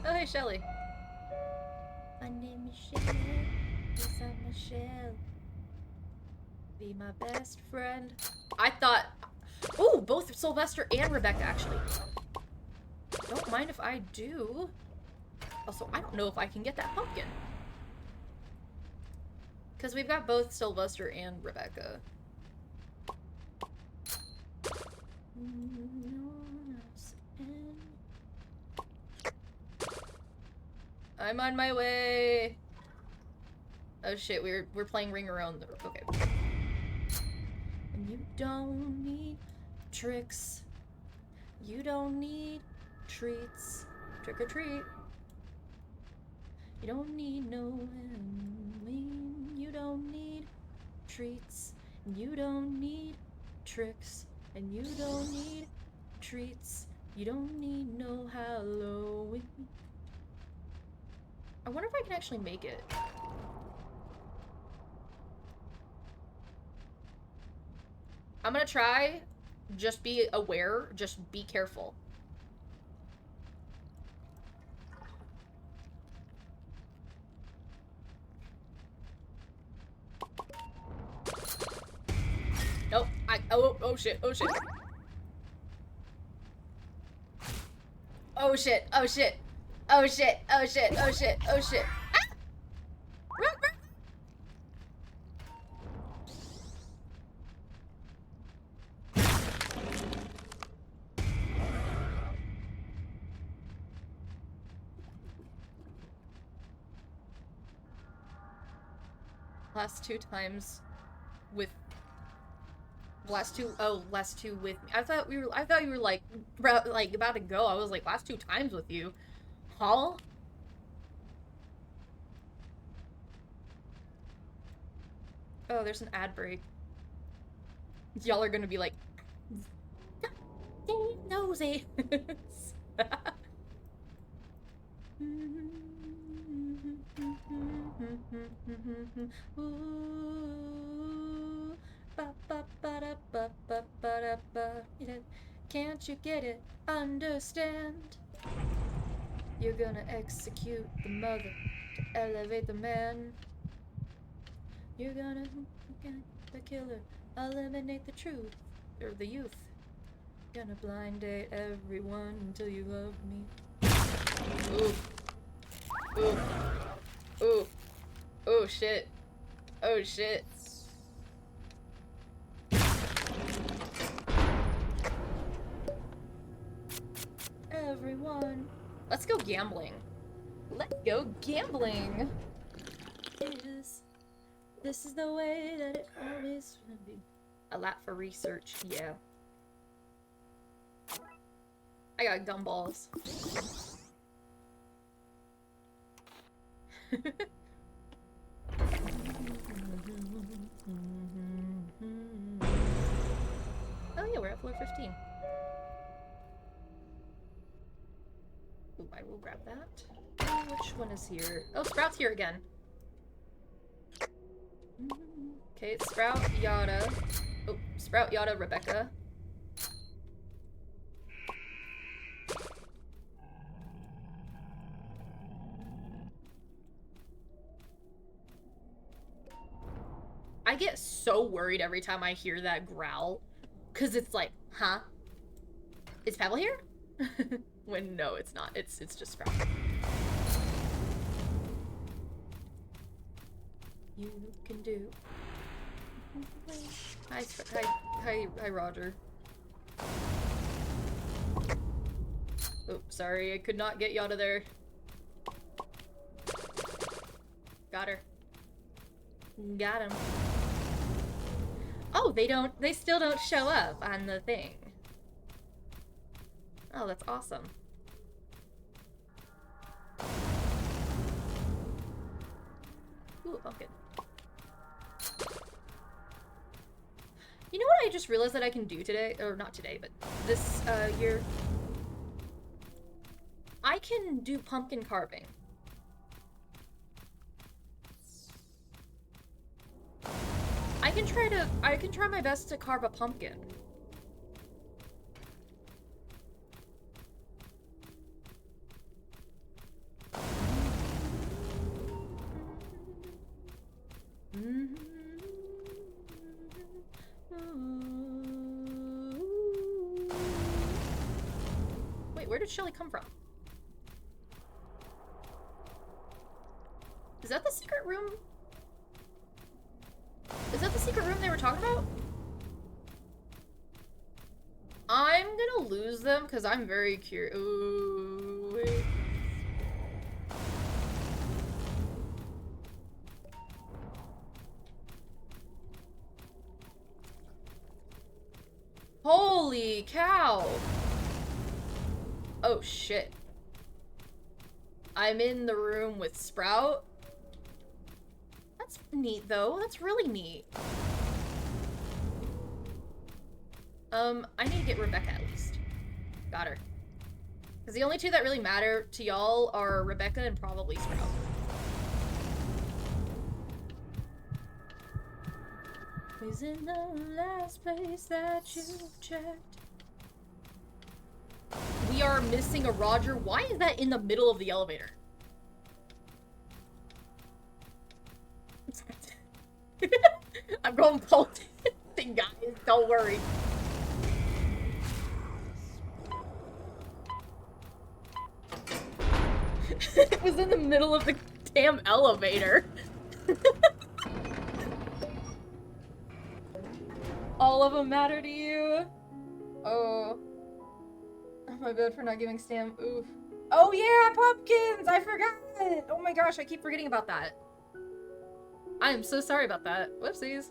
Oh, hey, Shelly. My name is Shelly. Yes, I'm Michelle. Be my best friend. I thought... Ooh, both Sylvester and Rebecca, actually. Don't mind if I do. Also, I don't know if I can get that pumpkin. Because we've got both Sylvester and Rebecca. I'm on my way. Oh shit, we're playing Ring Around the... Okay. And you don't need tricks. You don't need treats. Trick or treat. You don't need no Halloween. You don't need treats. And you don't need tricks. And you don't need treats. You don't need no Halloween. I wonder if I can actually make it. I'm gonna try. Just be aware. Just be careful. Nope. Oh shit. Oh shit. Oh shit. Oh shit. Oh shit. Oh shit. Oh shit. Oh shit. Ah! Run, run. Last two times with last two with me. I thought you were like about to go. I was like last 2 times with you. Huh? Oh, there's an ad break. Y'all are gonna be like nosy. Ooh, ba ba ba da ba ba ba da ba. Can't you get it? Understand? You're gonna execute the mother to elevate the man. You're gonna the killer, eliminate the truth or the youth. Gonna blind date everyone until you love me. Ooh. Ooh. Ooh. Oh shit. Oh shit. Everyone. Let's go gambling. Let's go gambling. This is the way that it always should be. A lot for research, yeah. I got gumballs. Oh yeah, we're at floor 15. Ooh, I will grab that. Which one is here? Oh, Sprout's here again. Okay, it's Sprout, Yada. Oh, Sprout, Yada, Rebecca. I get so worried every time I hear that growl. Cause it's like, huh? Is Pebble here? When no, it's not. It's just Sprout. You can do. Hi, Roger. Oh, sorry, I could not get you out of there. Got her. Got him. Oh, they still don't show up on the thing. Oh, that's awesome. Ooh, a pumpkin. You know what I just realized that I can do today? Or not today, but this year. I can do pumpkin carving. I can try my best to carve a pumpkin. Wait, where did Shelly come from? Is that the secret room? Is that the secret room they were talking about? I'm gonna lose them because I'm very curious. Ooh, wait. Holy cow! Oh shit. I'm in the room with Sprout. That's neat, though. That's really neat. I need to get Rebecca at least. Got her. Because the only two that really matter to y'all are Rebecca and probably Sprout. Is in the last place that you've checked. We are missing a Roger. Why is that in the middle of the elevator? I'm going bolt thing, guys. Don't worry. It was in the middle of the damn elevator. All of them matter to you? Oh. Oh my bad for not giving Stam. Oof. Oh yeah, pumpkins! I forgot! Oh my gosh, I keep forgetting about that. I am so sorry about that. Whoopsies.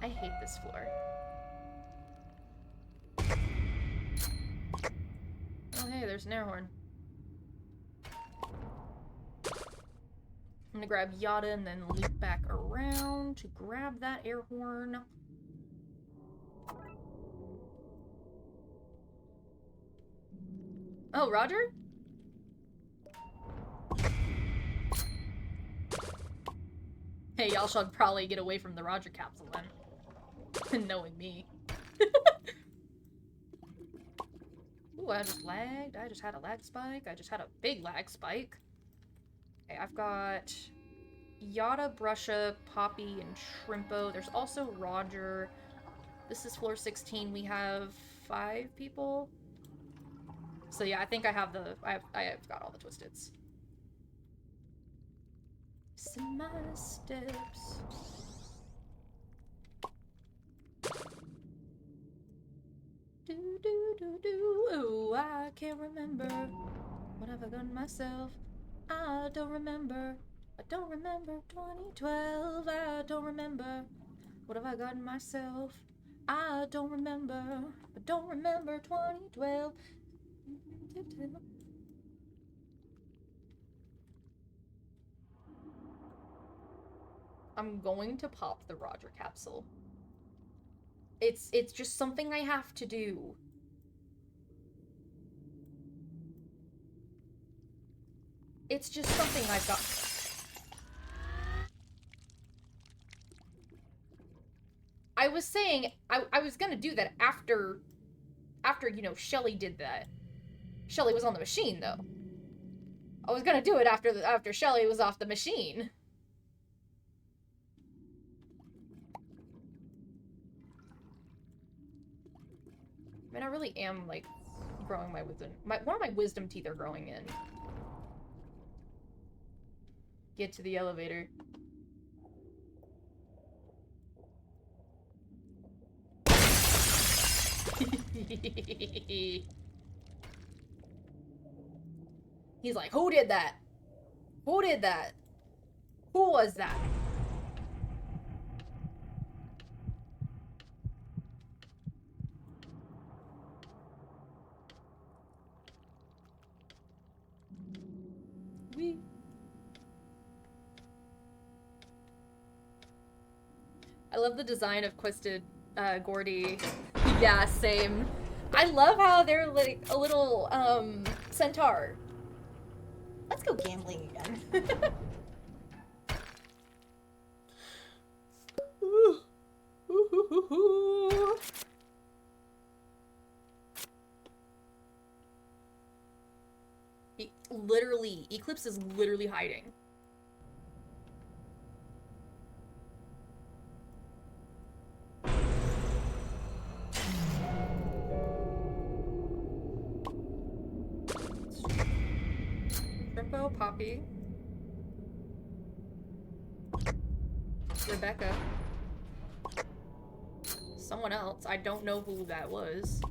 I hate this floor. Oh hey, there's an air horn. I'm gonna grab Yada and then loop back around to grab that air horn. Oh, Roger? Hey, y'all should probably get away from the Roger capsule then. Knowing me. Ooh, I just lagged. I just had a lag spike. I just had a big lag spike. Okay, I've got Yada, Brusha, Poppy, and Shrimpo. There's also Roger. This is floor 16. We have 5 people. So yeah, I think I have the... I have got all the Twisteds. In my steps. Do do do do. Ooh, I can't remember. What have I done myself? I don't remember. I don't remember 2012. I don't remember. What have I gotten myself? I don't remember. I don't remember 2012. I'm going to pop the Roger capsule. It's just something I have to do. It's just something I've got. I was saying I was gonna do that after you know Shelly did that. Shelly was on the machine though. I was gonna do it after Shelly was off the machine. I mean, I really am, like, growing my wisdom. One of my wisdom teeth are growing in. Get to the elevator. He's like, who did that? Who did that? Who was that? I love the design of Twisted Gordy. Yeah, same. I love how they're like a little centaur. Let's go gambling again. Literally, Eclipse is literally hiding. Shrimpo, Poppy, Rebecca, someone else. I don't know who that was.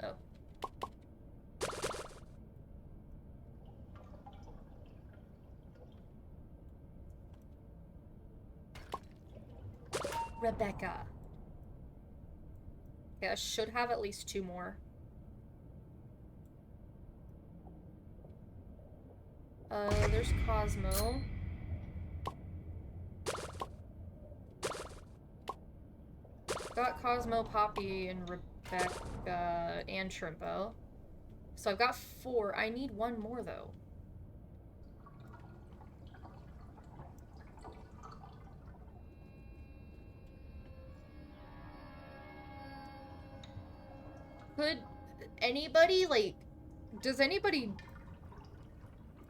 Oh, Rebecca. Okay, I should have at least 2 more. There's Cosmo. Got Cosmo, Poppy, and Rebecca, and Shrimpo. So I've got 4. I need 1 more, though. Could anybody, like... Does anybody...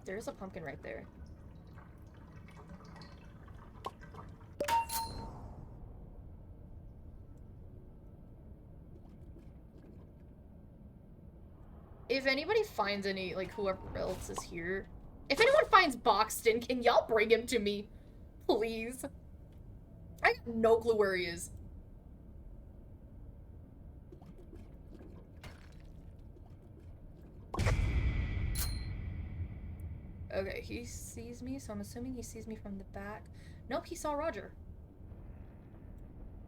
There's a pumpkin right there. If anybody finds any, like, whoever else is here... If anyone finds Boxton, can y'all bring him to me? Please. I have no clue where he is. Okay, he sees me, so I'm assuming he sees me from the back. Nope, he saw Roger.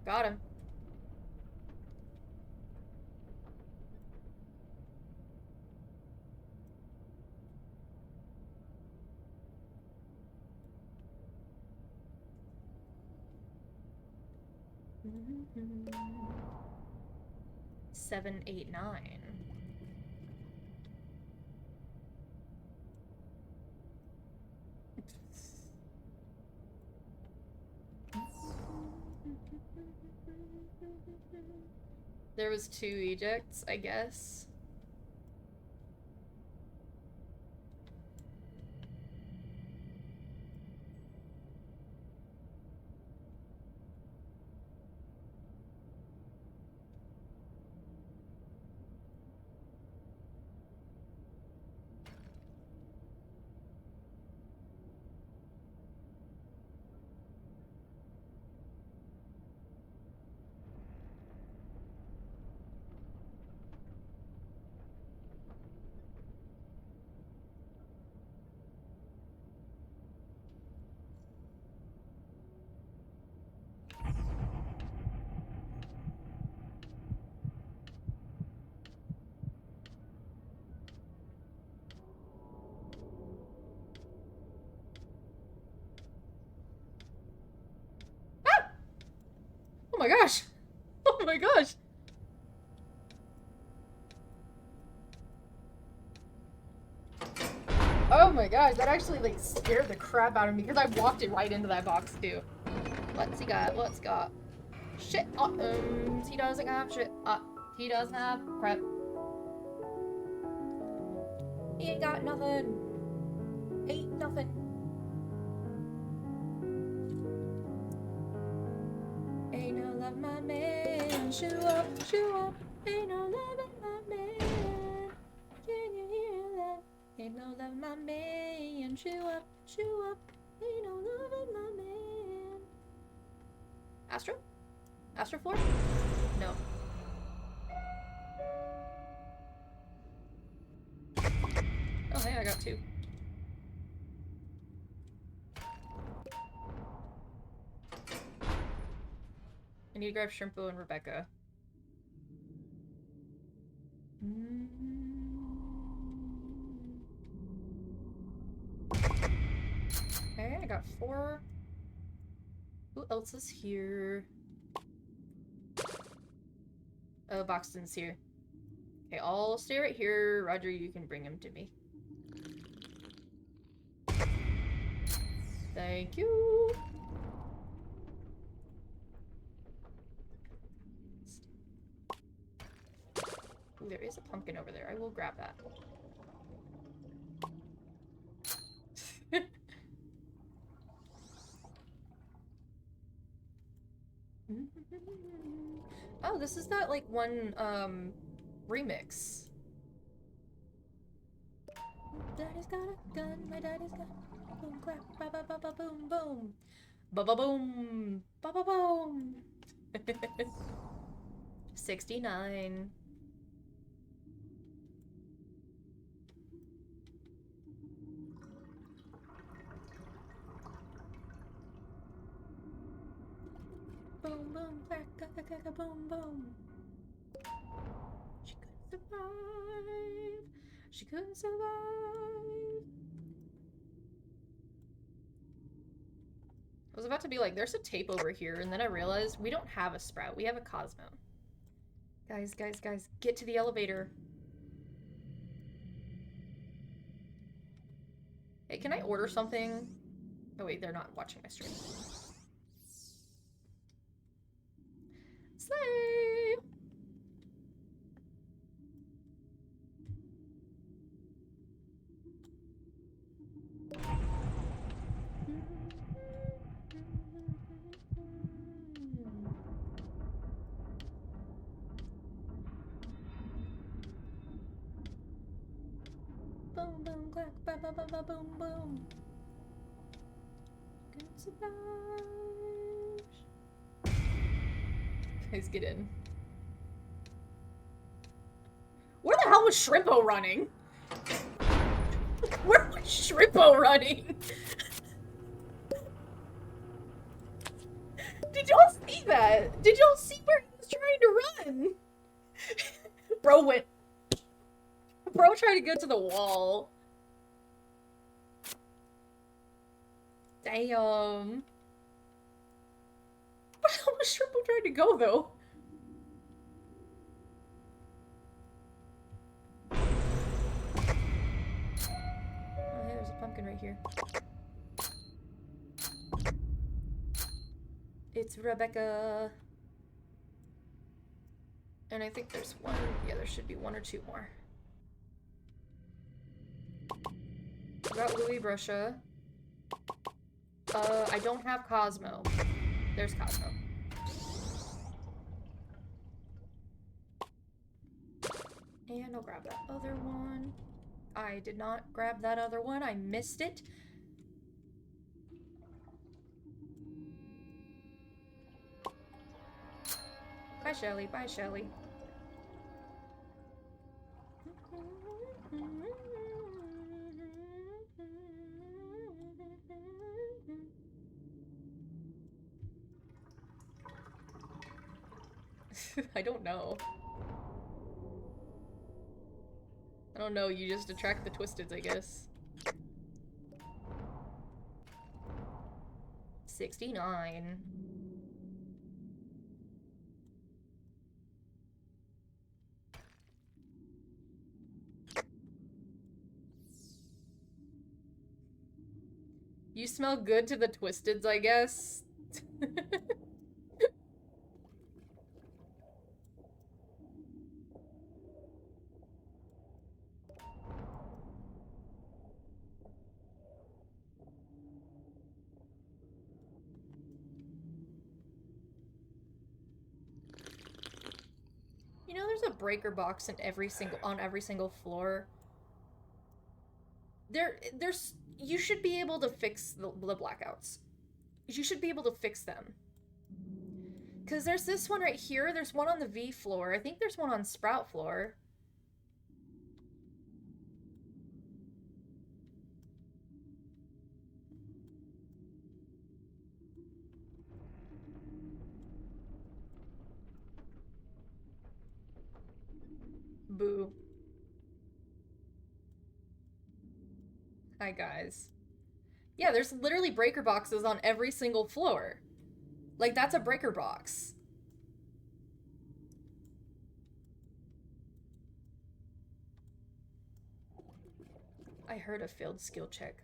Got him. Seven, 8, 9. There was 2 ejects, I guess. Oh my gosh! Oh my gosh! Oh my gosh, that actually like scared the crap out of me because I walked it right into that box too. What's he got? What's got? Shit! He doesn't have shit. He doesn't have crap. He ain't got nothing. Ain't nothing. Ain't no love, my man. Shoe up, shoe up. Ain't no love in my man. Can you hear that? Ain't no love, my man. Shoe up, shoe up. Ain't no love in my man. Astro? Astro 4? No. Oh, hey, I got 2. I need to grab Shrimpo and Rebecca. Okay, I got 4. Who else is here? Oh, Boxton's here. Okay, I'll stay right here. Roger, you can bring him to me. Thank you. Ooh, there is a pumpkin over there. I will grab that. Oh, this is that, like, one, remix. Daddy's got a gun, my daddy's got boom clap, ba ba ba ba boom boom. Ba ba boom, ba ba boom. 69. Boom, boom, clack, clack, clack, clack, boom, boom. She couldn't survive. She couldn't survive. I was about to be like, there's a tape over here, and then I realized we don't have a Sprout. We have a Cosmo. Guys, guys, guys, get to the elevator. Hey, can I order something? Oh wait, they're not watching my stream. Slay! Boom, boom, clack, ba ba ba ba boom, boom. Good survive. Guys, get in. Where the hell was Shrimpo running? Where was Shrimpo running? Did y'all see that? Did y'all see where he was trying to run? Bro tried to go to the wall. Damn. Where the hell was Shrimpo trying to go, though? Oh, hey, there's a pumpkin right here. It's Rebecca. And I think there's one. Yeah, there should be one or two more. Got Louis Brusha. I don't have Cosmo. There's Cosmo. And I'll grab that other one. I did not grab that other one. I missed it. Bye, Shelly. Bye, Shelly. I don't know. I don't know, you just attract the Twisteds, I guess. 69. You smell good to the Twisteds, I guess. You know, there's a breaker box in on every single floor. There's you should be able to fix the blackouts. You should be able to fix them. Cause there's this one right here. There's one on the V floor. I think there's one on Sprout floor. Boo. Hi, guys. Yeah, there's literally breaker boxes on every single floor. Like, that's a breaker box. I heard a failed skill check.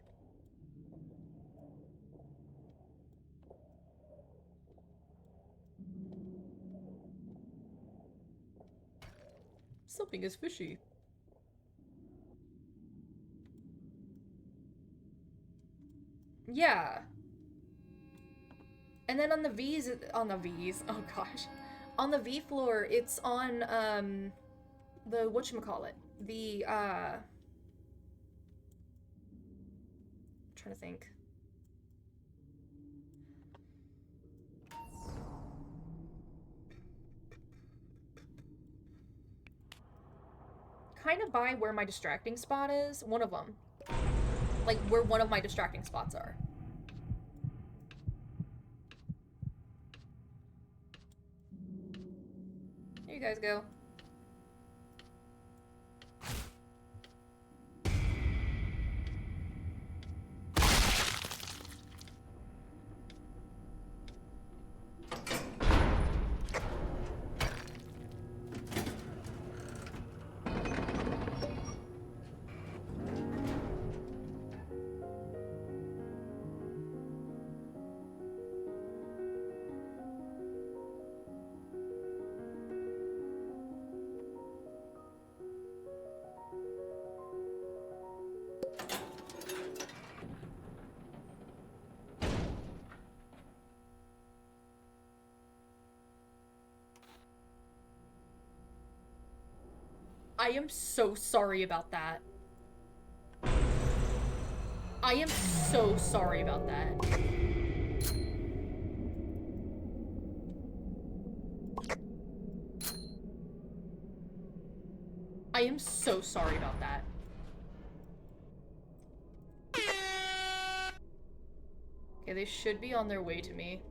Something is fishy. Yeah. And then on the V's, oh gosh. On the V floor, it's on, the, whatchamacallit, the, I'm trying to think. Kind of by where my distracting spot is, one of them. Like, where one of my distracting spots are. you guys go? I am so sorry about that. I am so sorry about that. I am so sorry about that. Okay, they should be on their way to me.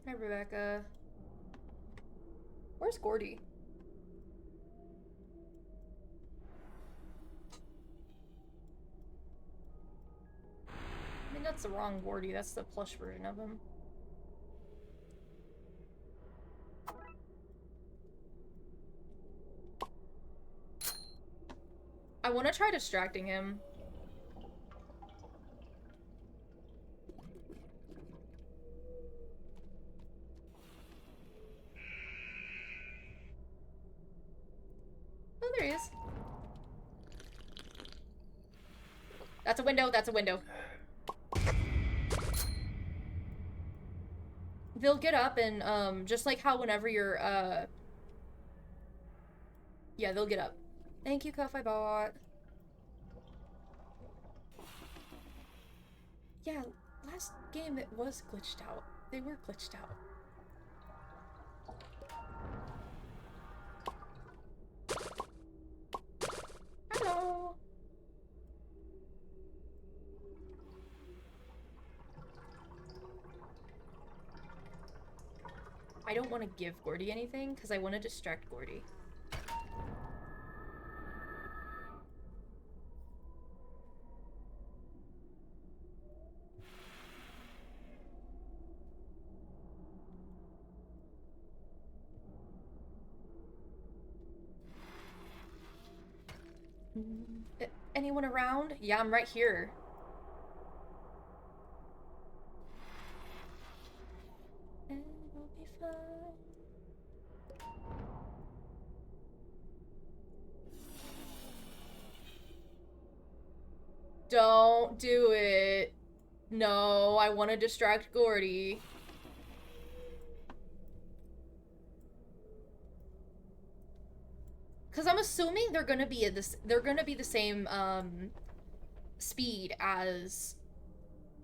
Hi, Rebecca. Where's Gordy? I mean, that's the wrong Gordy. That's the plush version of him. I want to try distracting him. Oh, there he is. That's a window, that's a window. They'll get up and, just like how whenever you're, yeah, they'll get up. Thank you, Cuff, I bought. Yeah, last game it was glitched out. They were glitched out. Hello! I don't want to give Gordy anything, because I want to distract Gordy. Anyone around? Yeah, I'm right here. And we'll be fine. Don't do it. No, I want to distract Gordy. Cause I'm assuming they're gonna be at this. They're gonna be the same speed as.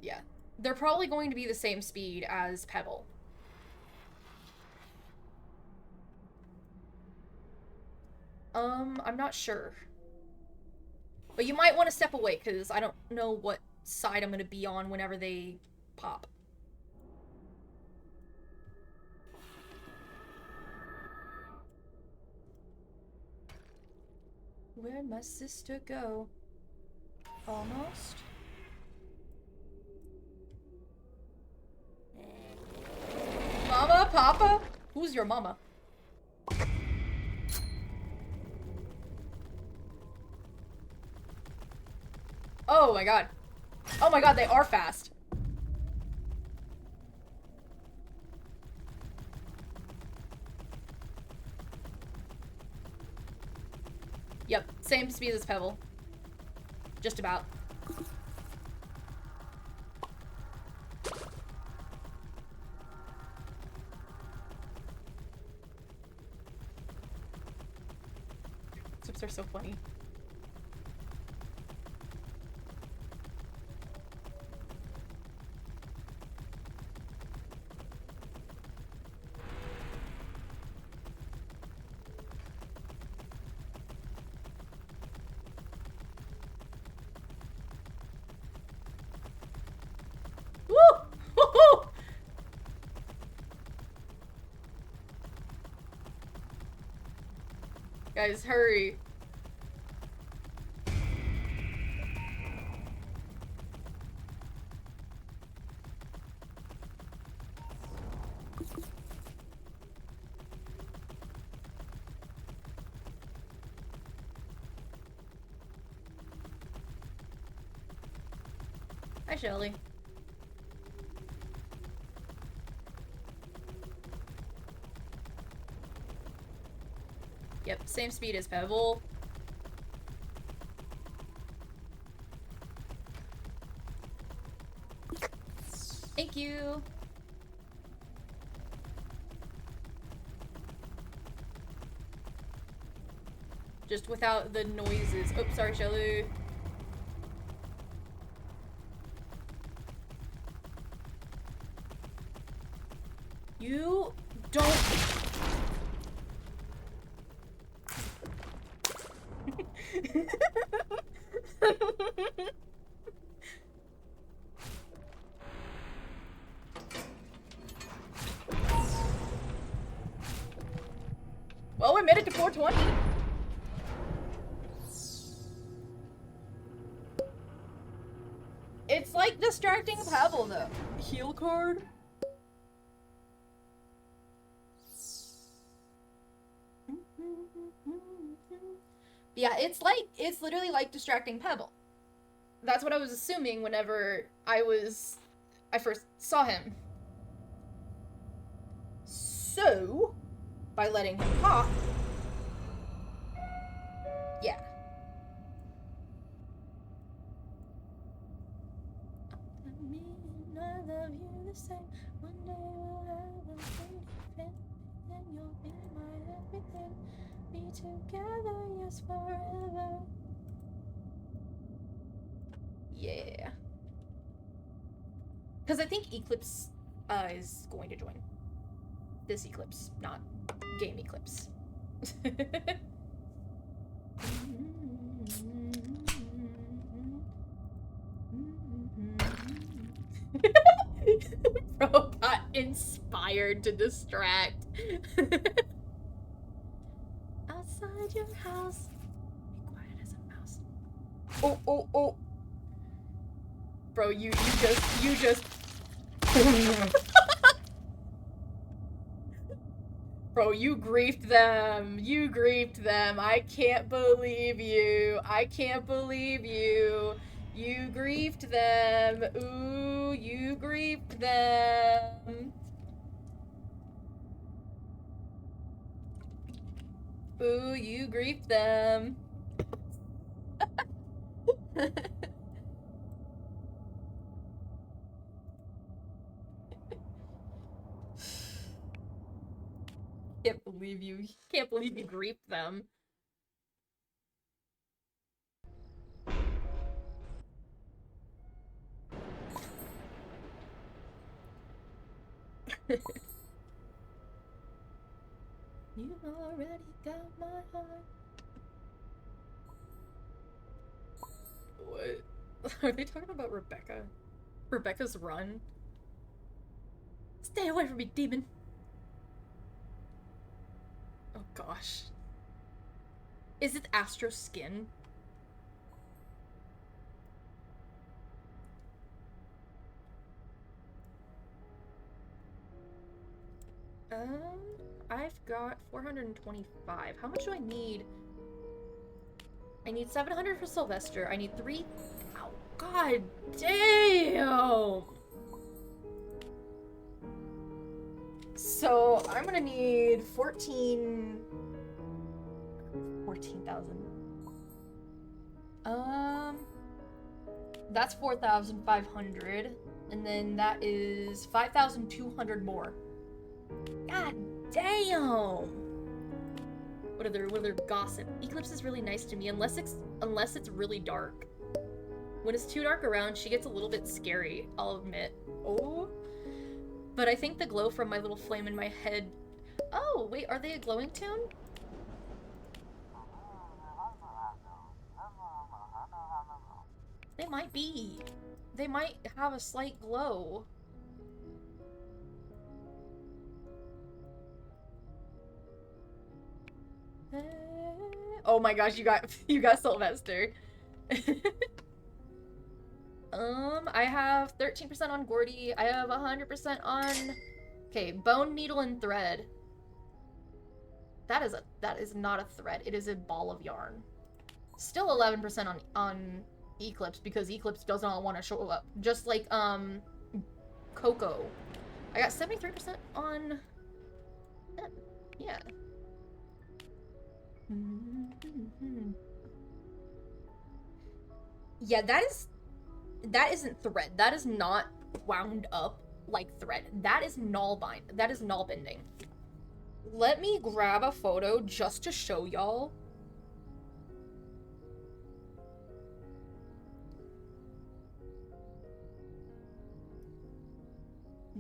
Yeah, they're probably going to be the same speed as Pebble. I'm not sure. But you might want to step away, because I don't know what side I'm going to be on whenever they pop. Where'd my sister go? Almost. Mama? Papa? Who's your mama? Oh my god. Oh my god, they are fast. Yep, same speed as Pebble. Just about. Zips are so funny. Guys, hurry. Hi, Shelly. Yep, same speed as Pebble. Thank you. Just without the noises. Oops, sorry, Shelly. You don't. Well, we made it to 420. It's like distracting Pebble, though. Heal card? Yeah, it's literally like distracting Pebble. That's what I was assuming whenever I first saw him. So, by letting him pop, yeah. I love you the same. One day we'll have a thing different, then you'll be my everything. Be together, yes, forever. Yeah. Because I think Eclipse is going to join. This Eclipse, not Game Eclipse. Bro got inspired to distract. Outside your house, be quiet as a mouse. Oh, oh, oh. Bro, you just. Bro, you griefed them. You griefed them. I can't believe you. I can't believe you. You griefed them. Ooh, you griefed them. Ooh, you griefed them. Can't believe you griefed them. You already got my heart. What? Are they talking about Rebecca? Rebecca's run? Stay away from me, demon! Oh gosh. Is it Astro Skin? I've got 425. How much do I need? I need 700 for Sylvester. I need 3. Oh, god damn! So, I'm gonna need 14,000. That's 4,500. And then that is 5,200 more. God damn! What other gossip? Eclipse is really nice to me, unless it's really dark. When it's too dark around, she gets a little bit scary, I'll admit. Oh. But I think the glow from my little flame in my head... Oh, wait, are they a glowing tune? They might be. They might have a slight glow. Oh my gosh, you got Sylvester. I have 13% on Gordy. I have 100% on. Okay, bone, needle, and thread. That is not a thread. It is a ball of yarn. Still 11% on Eclipse because Eclipse does not want to show up. Just like Coco. I got 73% on. Yeah. Yeah, that isn't thread. That is not wound up like thread. That is null bind. That is null binding. Let me grab a photo just to show y'all.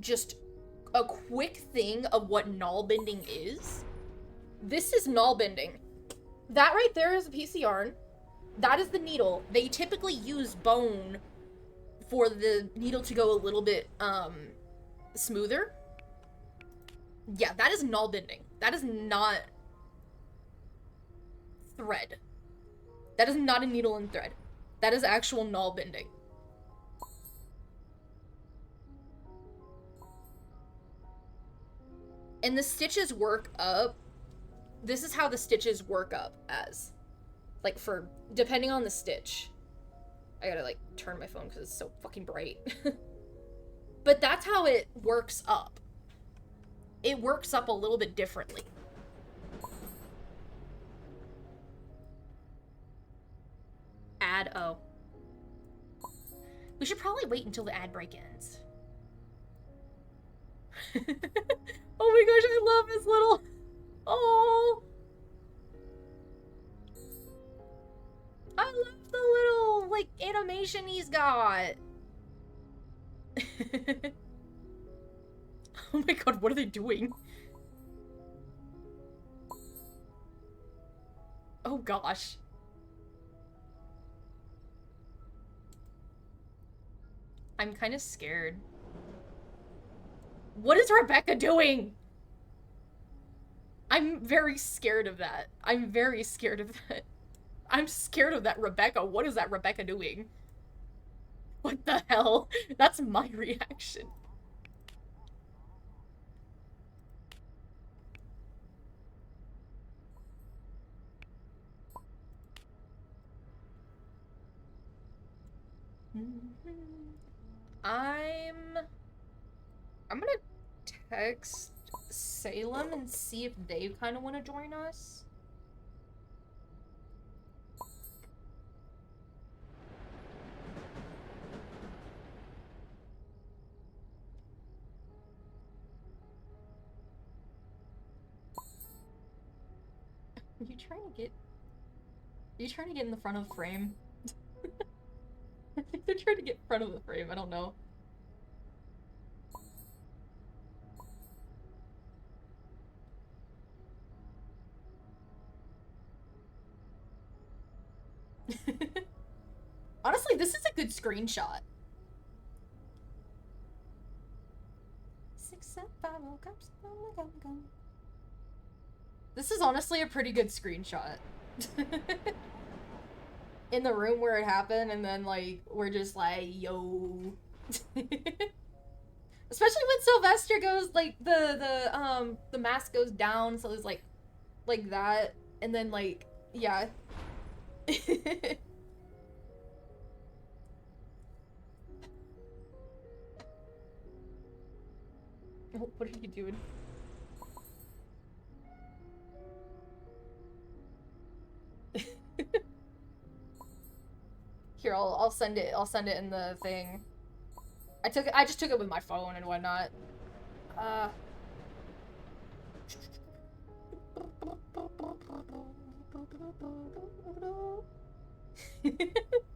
Just a quick thing of what null binding is. This is null binding. That right there is a piece of yarn. That is the needle. They typically use bone for the needle to go a little bit smoother. Yeah, that is null binding. That is not thread. That is not a needle and thread. That is actual null binding. And the stitches work up. This is how the stitches work up as. Like for, depending on the stitch. I gotta like turn my phone because it's so fucking bright. But that's how it works up. It works up a little bit differently. Ad, oh. We should probably wait until the ad break ends. Oh my gosh, I love his little... Oh! I love the little, like, animation he's got. Oh my god, what are they doing? Oh gosh. I'm kind of scared. What is Rebecca doing? I'm very scared of that. I'm very scared of that. I'm scared of that Rebecca. What is that Rebecca doing? What the hell? That's my reaction. I'm gonna text Salem and see if they kind of want to join us. Are you trying to get in the front of the frame? I think they're trying to get in front of the frame, I don't know. Honestly, this is a good screenshot. 6, 7, 5, oh, come. This is honestly a pretty good screenshot. In the room where it happened, and then like we're just like, yo. Especially when Sylvester goes like the mask goes down, so it's like that, and then like yeah. What are you doing? Here, I'll send it. I'll send it in the thing. I just took it with my phone and whatnot.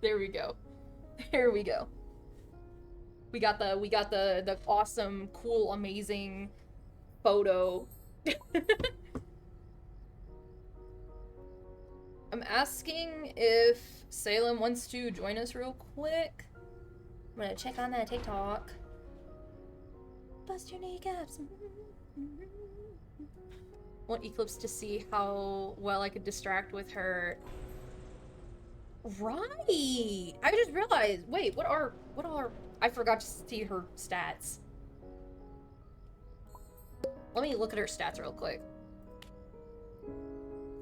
There we go. There we go. We got the awesome, cool, amazing photo. I'm asking if Salem wants to join us real quick. I'm gonna check on that want Eclipse to see how well I could distract with her. Right! I just realized, wait, what are, I forgot to see her stats. Let me look at her stats real quick.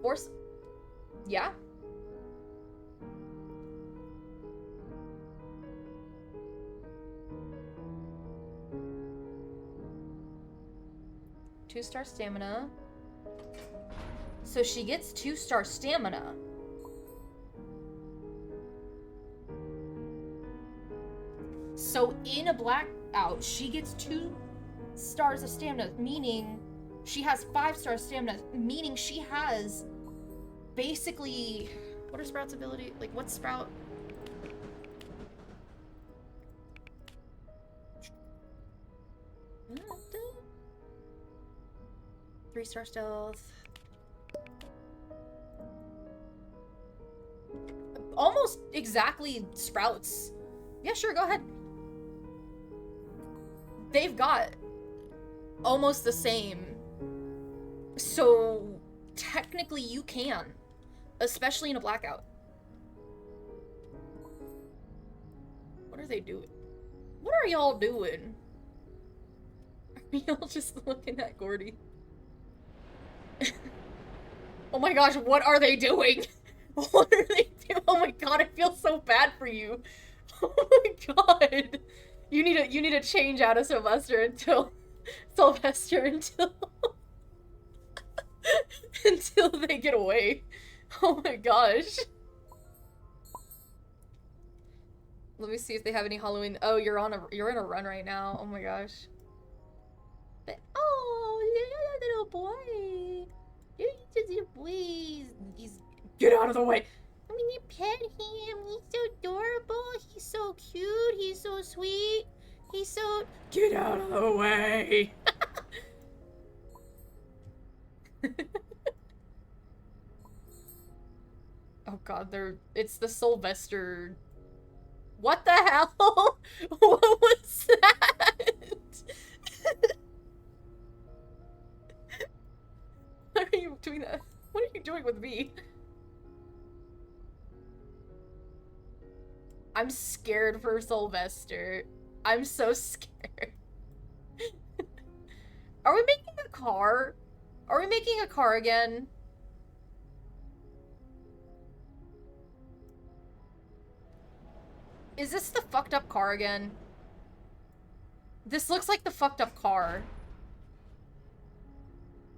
Force, yeah? Two-star stamina. So she gets 2-star stamina. So in a blackout, she gets 2 stars of stamina, meaning she has 5-star stamina, meaning she has basically, what are Sprout's ability? Like, what's Sprout? Three-star stealth. Almost exactly Sprouts. Yeah, sure, go ahead. They've got almost the same. So, technically you can. Especially in a blackout. What are they doing? What are y'all doing? Are y'all just looking at Gordy? Oh my gosh, what are they doing? What are they doing? Oh my god, I feel so bad for you. Oh my god. You need to change out of Sylvester until until they get away. Oh my gosh. Let me see if they have any Halloween. Oh, you're in a run right now. Oh my gosh. But, oh, little boy. You're just a boy. Get out of the way. I mean, you pet him. He's so adorable. He's so cute. He's so sweet. He's so... Get out of the way. Oh god, it's the Sylvester... What the hell? What was that? Why are you doing that? What are you doing with me? I'm scared for Sylvester. I'm so scared. Are we making a car? Are we making a car again? Is this the fucked up car again? This looks like the fucked up car.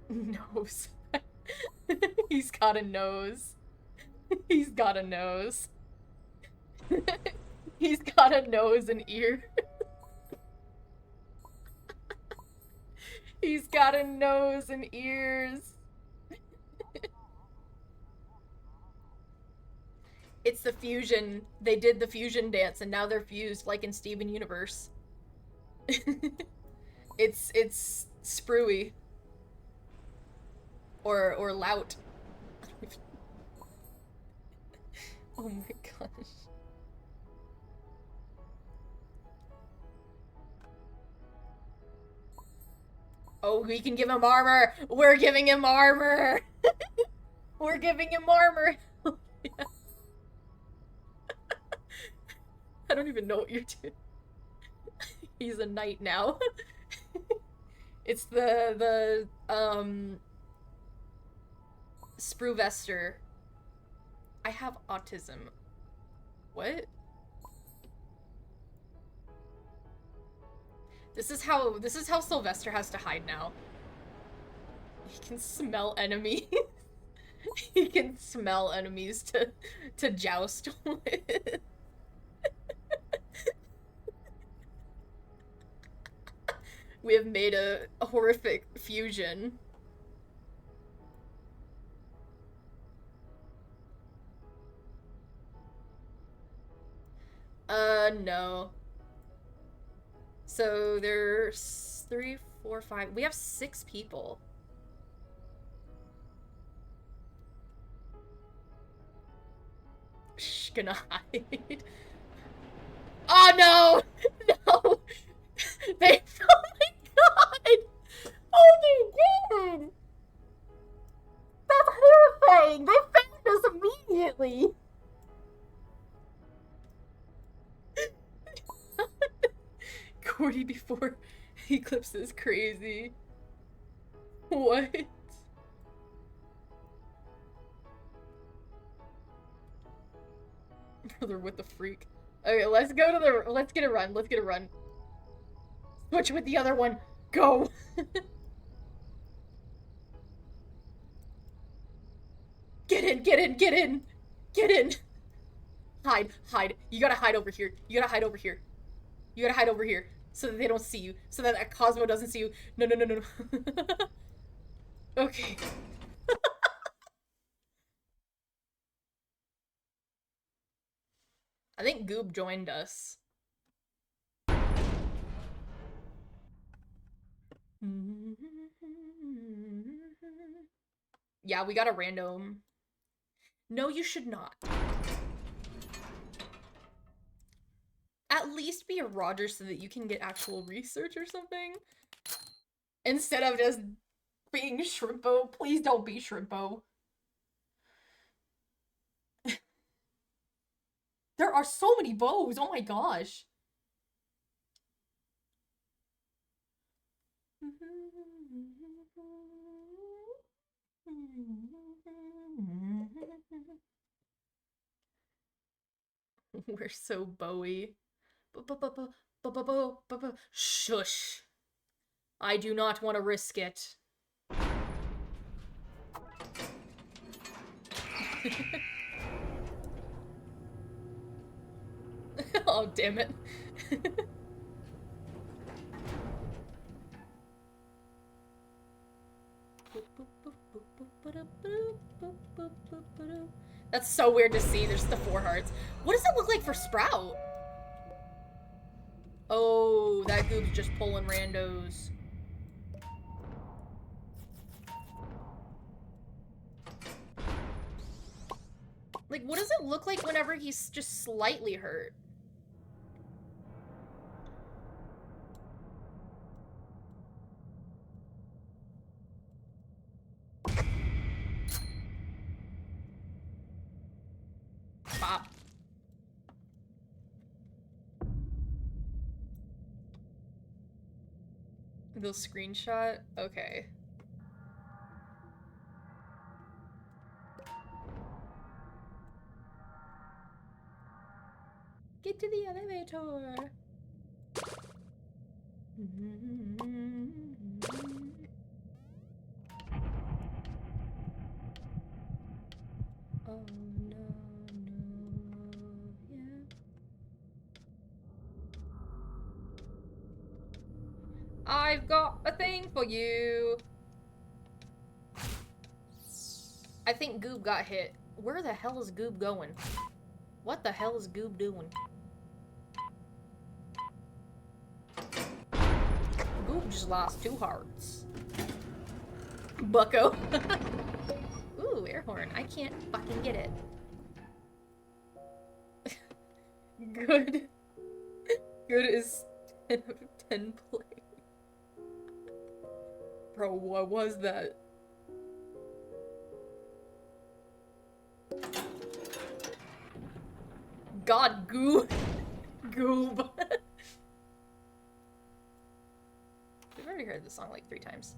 Nose. He's got a nose. He's got a nose. He's got a nose and ear. He's got a nose and ears. It's the fusion. They did the fusion dance and now they're fused like in Steven Universe. It's Sprue. Or Lout. Oh my gosh. Oh, we can give him armor! We're giving him armor! We're giving him armor! Yeah. I don't even know what you're doing. He's a knight now. It's the Spruvester. I have autism. What? This is how Sylvester has to hide now. He can smell enemies. He can smell enemies to joust with. We have made a horrific fusion. No. So there's 3, 4, 5. We have 6 people. Shh, gonna hide. Oh no! No! They. Oh my god! Oh my god! annoying! They found us immediately! Cordy before Eclipse is crazy. What? Brother, what the freak? Okay, let's go to the- let's get a run, let's get a run. Switch with the other one. Go! Get in, get in, get in! Get in! Hide, hide. You gotta hide over here. You gotta hide over here. You gotta hide over here. So that they don't see you. So that Cosmo doesn't see you. No, no, no, no, no. Okay. I think Goob joined us. Yeah, we got a random. No, you should not. At least be a Roger so that you can get actual research or something. Instead of just being Shrimpo. Please don't be Shrimpo. There are so many bows. Oh my gosh. We're so Bowie. Shush. I do not want to risk it. Oh, damn it. That's so weird to see. There's the 4 hearts. What does it look like for Sprout? Oh, that Goob's just pulling randos. Like, what does it look like whenever he's just slightly hurt? Bop. The screenshot? Okay. Get to the elevator. Oh no, no, yeah. I've got a thing for you. I think Goob got hit. Where the hell is Goob going? What the hell is Goob doing? Goob just lost 2 hearts. Bucko. Ooh, air horn. I can't fucking get it. Good. Good is 10 out of 10 play. Bro, what was that? God, Goob. Goob. We've already heard this song like 3 times.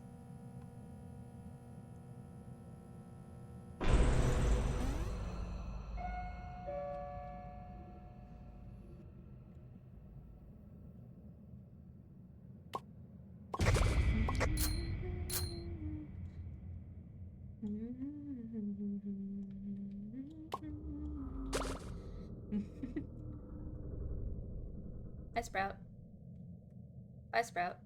Hi, Sprout. Bye, Sprout.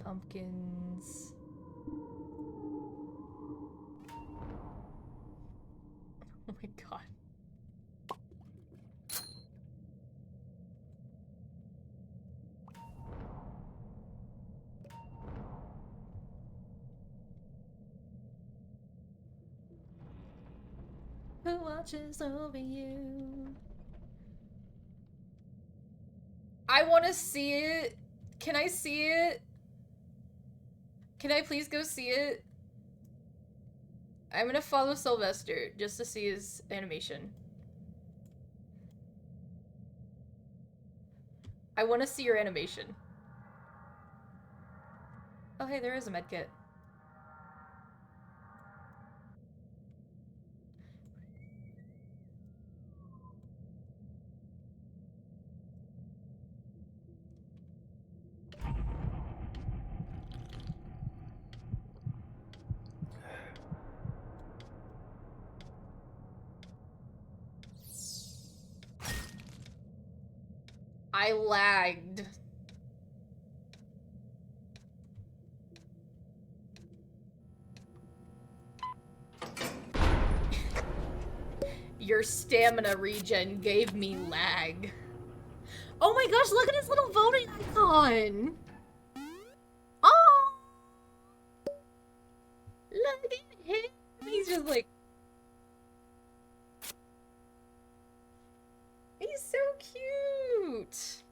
Pumpkins. Oh my god. Who watches over you? I want to see it. Can I see it? Can I please go see it? I'm gonna follow Sylvester just to see his animation. I want to see your animation. Oh, hey, there is a medkit. I lagged. Your stamina regen gave me lag. Oh my gosh, look at his little voting icon! Oh! Look at him! He's just like... He's so cute!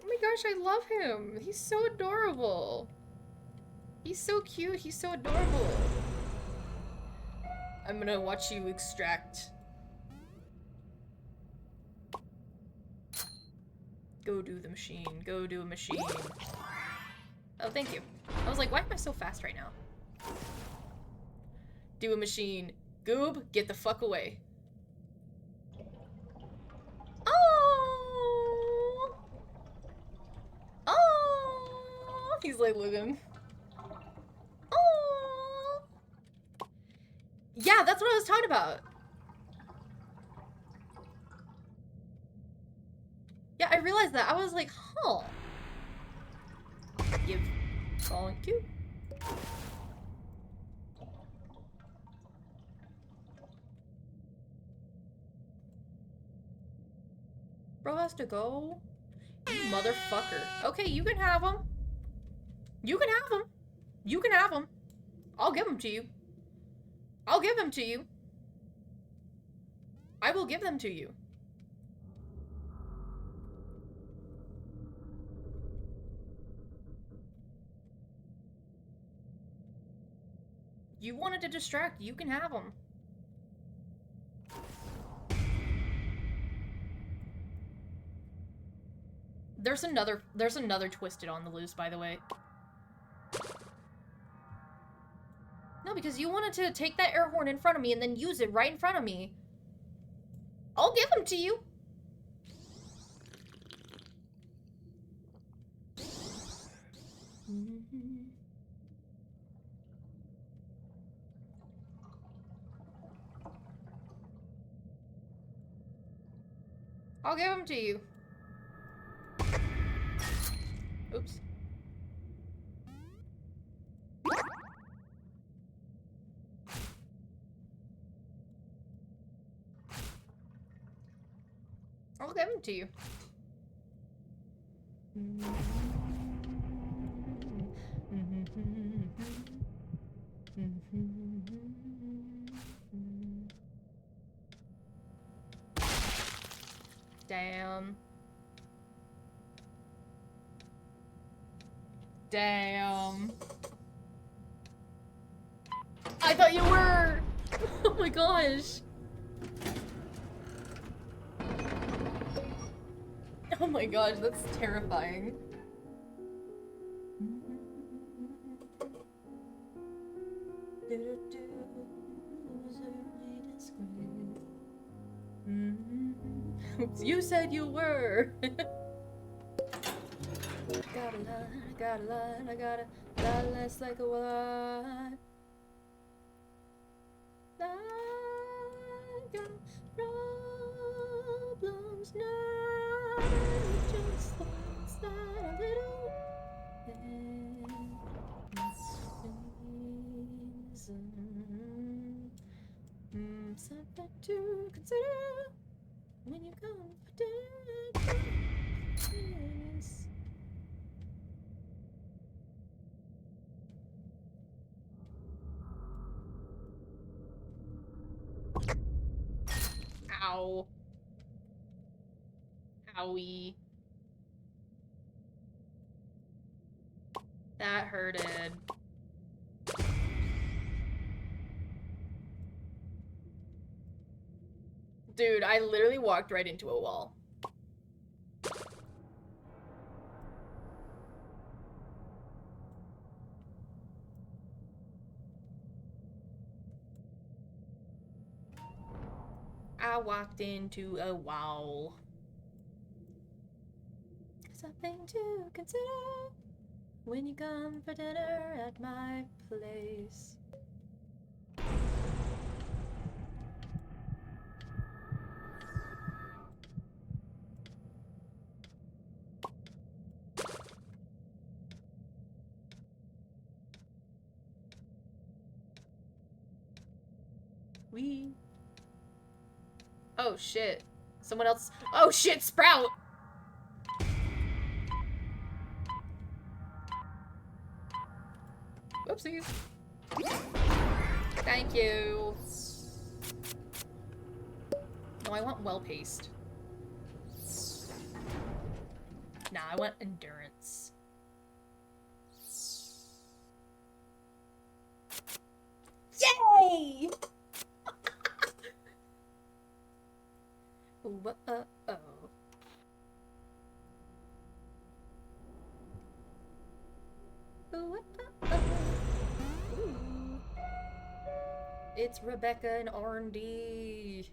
Oh my gosh, I love him! He's so adorable! He's so cute, he's so adorable! I'm gonna watch you extract. Go do the machine. Go do a machine. Oh, thank you. I was like, why am I so fast right now? Do a machine. Goob, get the fuck away. Oh! Oh! He's like, looking. Oh! Yeah, that's what I was talking about. Yeah, I realized that. I was like, huh. Give. Thank you. Bro has to go. You motherfucker. Okay, you can have him. You can have him. You can have him. I'll give him to you. I'll give him to you. I will give them to you. You wanted to distract, you can have them. There's another Twisted on the loose, by the way. No, because you wanted to take that air horn in front of me and then use it right in front of me. I'll give them to you. I'll give them to you. Oops. I'll give them to you. Damn. Damn. I thought you were! Oh my gosh. Oh my gosh, that's terrifying. You said you were. Gotta lie, I gotta lie less like a wine. I got problems now, just ones that a little something to consider when you come for this. Ow. Owie. That hurted. Dude, I literally walked right into a wall. I walked into a wall. Something to consider when you come for dinner at my place. Oh shit. Someone else. Oh shit, Sprout! Whoopsies. Thank you. No, I want well paced. Nah, I want endurance. Yay! Uh-oh. Ooh. It's Rebecca and R&D.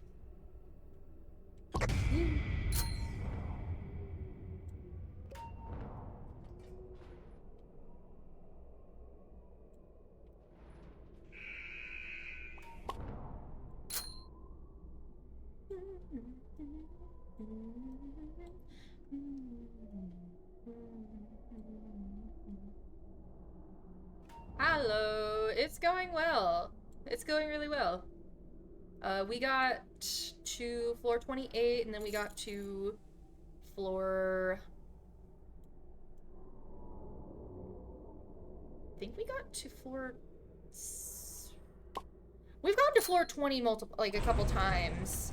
Hello, it's going well. It's going really well. We got to floor 28, and then we got to floor... I think we got to floor... We've gone to floor 20 a couple times.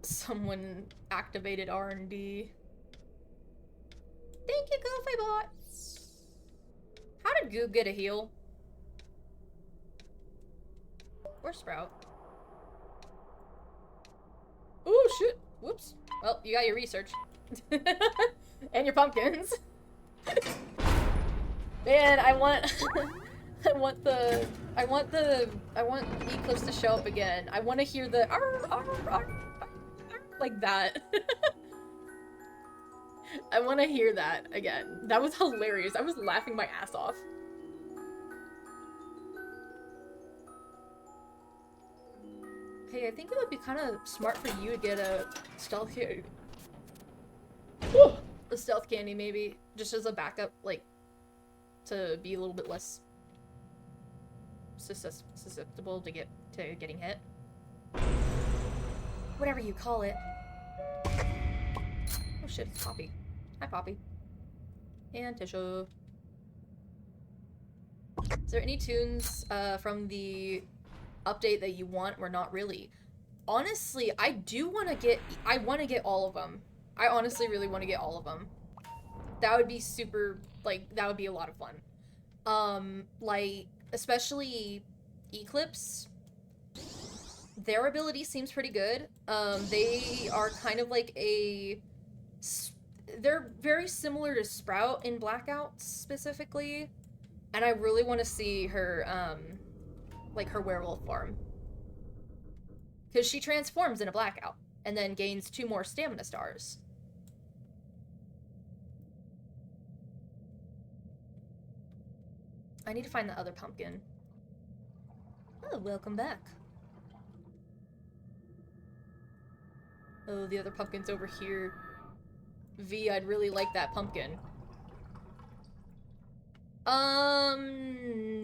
Someone activated R&D. Thank you, Goofy Bot. How did Goob get a heal? Or Sprout? Oh shit! Whoops. Well, you got your research. And your pumpkins. Man, I want I want Eclipse to show up again. I want to hear the arr, arr, arr, arr, like that. I want to hear that again. That was hilarious. I was laughing my ass off. Hey, I think it would be kind of smart for you to get a stealth candy. A stealth candy, maybe, just as a backup, like, to be a little bit less susceptible to getting hit. Whatever you call it. Oh shit, it's Poppy. Hi, Poppy. And Tisha. Is there any tunes from the update that you want? Or not really? Honestly, I want to get all of them. I honestly really want to get all of them. That would be super, like, that would be a lot of fun. Like, especially Eclipse. Their ability seems pretty good. They are kind of like they're very similar to Sprout in Blackout specifically. And I really want to see her, like, her werewolf form. Because she transforms in a Blackout and then gains 2 more stamina stars. I need to find the other pumpkin. Oh, welcome back. Oh, the other pumpkin's over here. V, I'd really like that pumpkin.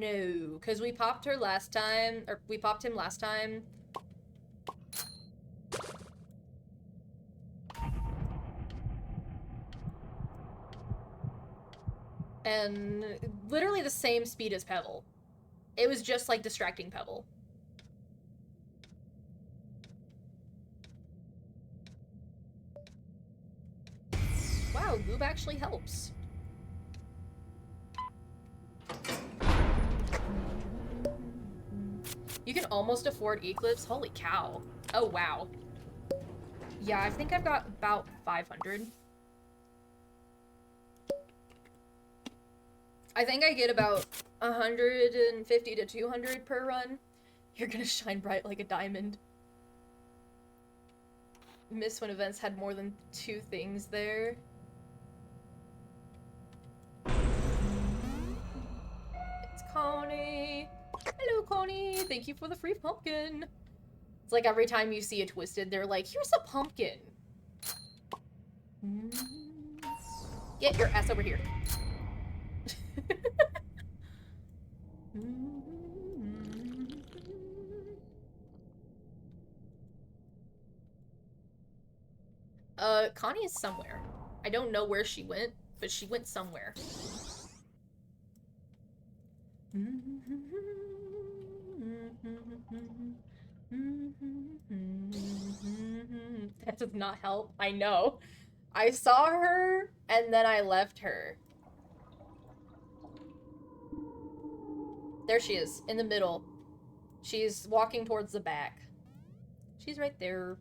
No. Because we popped her last time, or we popped him last time. And literally the same speed as Pebble. It was just like distracting Pebble. wow, lube actually helps. You can almost afford Eclipse? Holy cow. Oh, wow. Yeah, I think I've got about 500. I think I get about 150 to 200 per run. You're gonna shine bright like a diamond. Miss when events had more than 2 things there. It's Connie. Hello, Connie. Thank you for the free pumpkin. It's like every time you see a Twisted, they're like, here's a pumpkin. Get your ass over here. Connie is somewhere. I don't know where she went, but she went somewhere. That does not help. I know. I saw her, and then I left her. There she is, in the middle. She's walking towards the back. She's right there.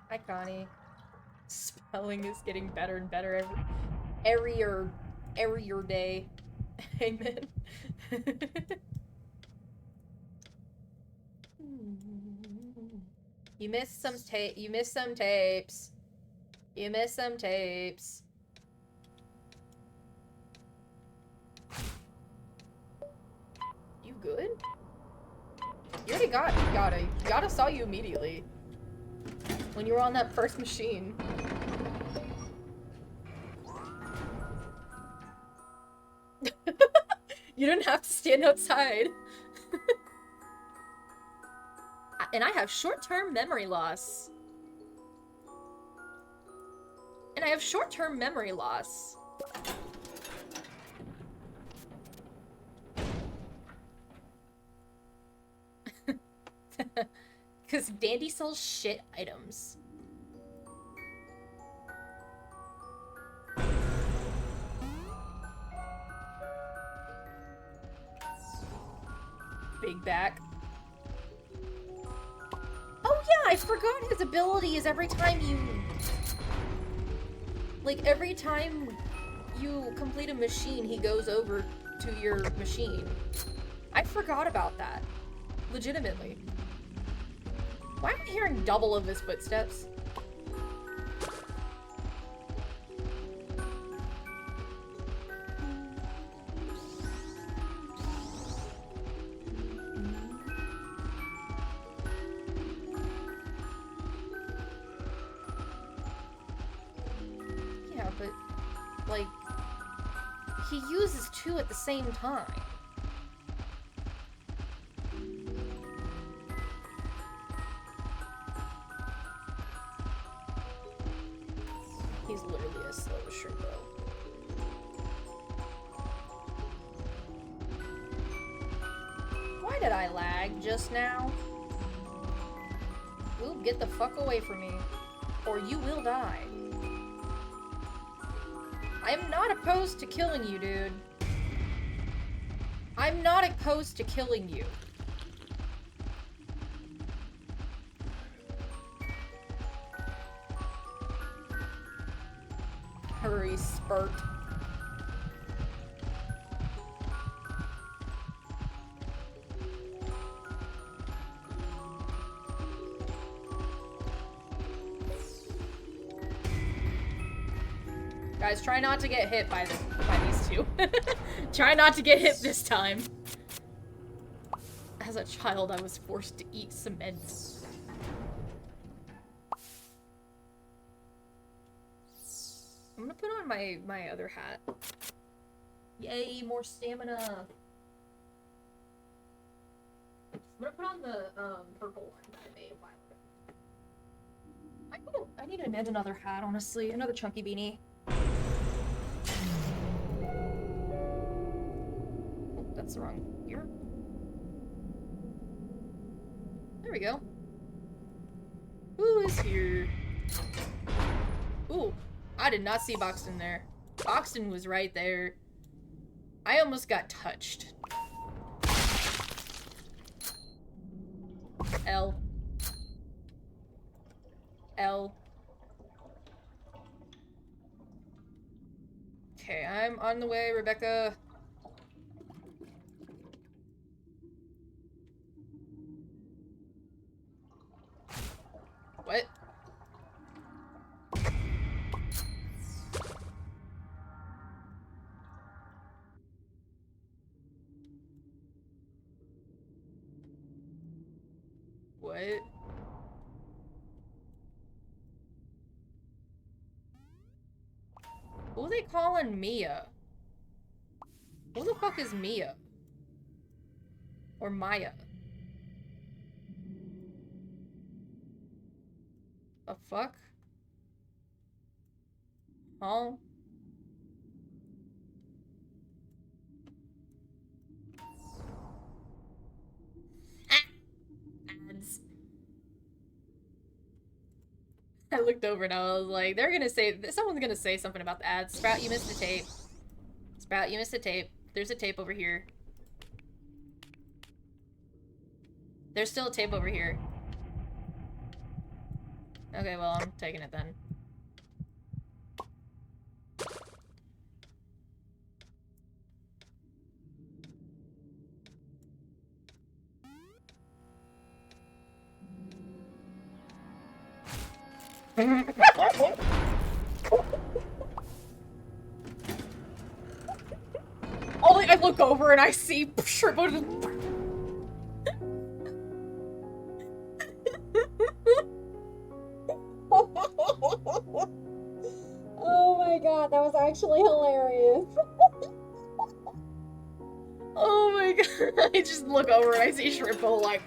Hi, Connie. Spelling is getting better and better every year day. Amen. You missed some tape. You missed some tapes. You missed some tapes. You good? You already got Yada. Yada saw you immediately. When you were on that first machine. You didn't have to stand outside. And I have short-term memory loss. And I have short-term memory loss. Because Dandy sells shit items. Big back. Oh yeah, I forgot his ability is every time you... Like, every time you complete a machine, he goes over to your machine. I forgot about that. Legitimately. Why am I hearing double of his footsteps? Yeah, but, like, he uses 2 at the same time. He's literally as slow as Shrimpo. Why did I lag just now? Ooh, get the fuck away from me. Or you will die. I am not opposed to killing you, dude. I'm not opposed to killing you. Hurry, Spurt. Guys, try not to get hit by these 2. Try not to get hit this time. As a child, I was forced to eat cement. I'm gonna put on my other hat. Yay, more stamina. I'm gonna put on the purple one that I made a while ago. I need to knit another hat, honestly. Another chunky beanie. There we go. Who is here? Ooh, I did not see Boxton there. Boxton was right there. I almost got touched. L. L. Okay, I'm on the way, Rebecca. What? What? Who are they calling Mia? Who the fuck is Mia? Or Maya? The fuck? Huh? Ads. I looked over and I was like, they're gonna say, someone's gonna say something about the ads. Sprout, you missed a tape. Sprout, you missed a tape. There's a tape over here. There's still a tape over here. Okay, well, I'm taking it then. Only I look over and I see Shrimpo just...
Oh my god, that was actually hilarious.
Oh my god, I just look over and I see Shrimpo like...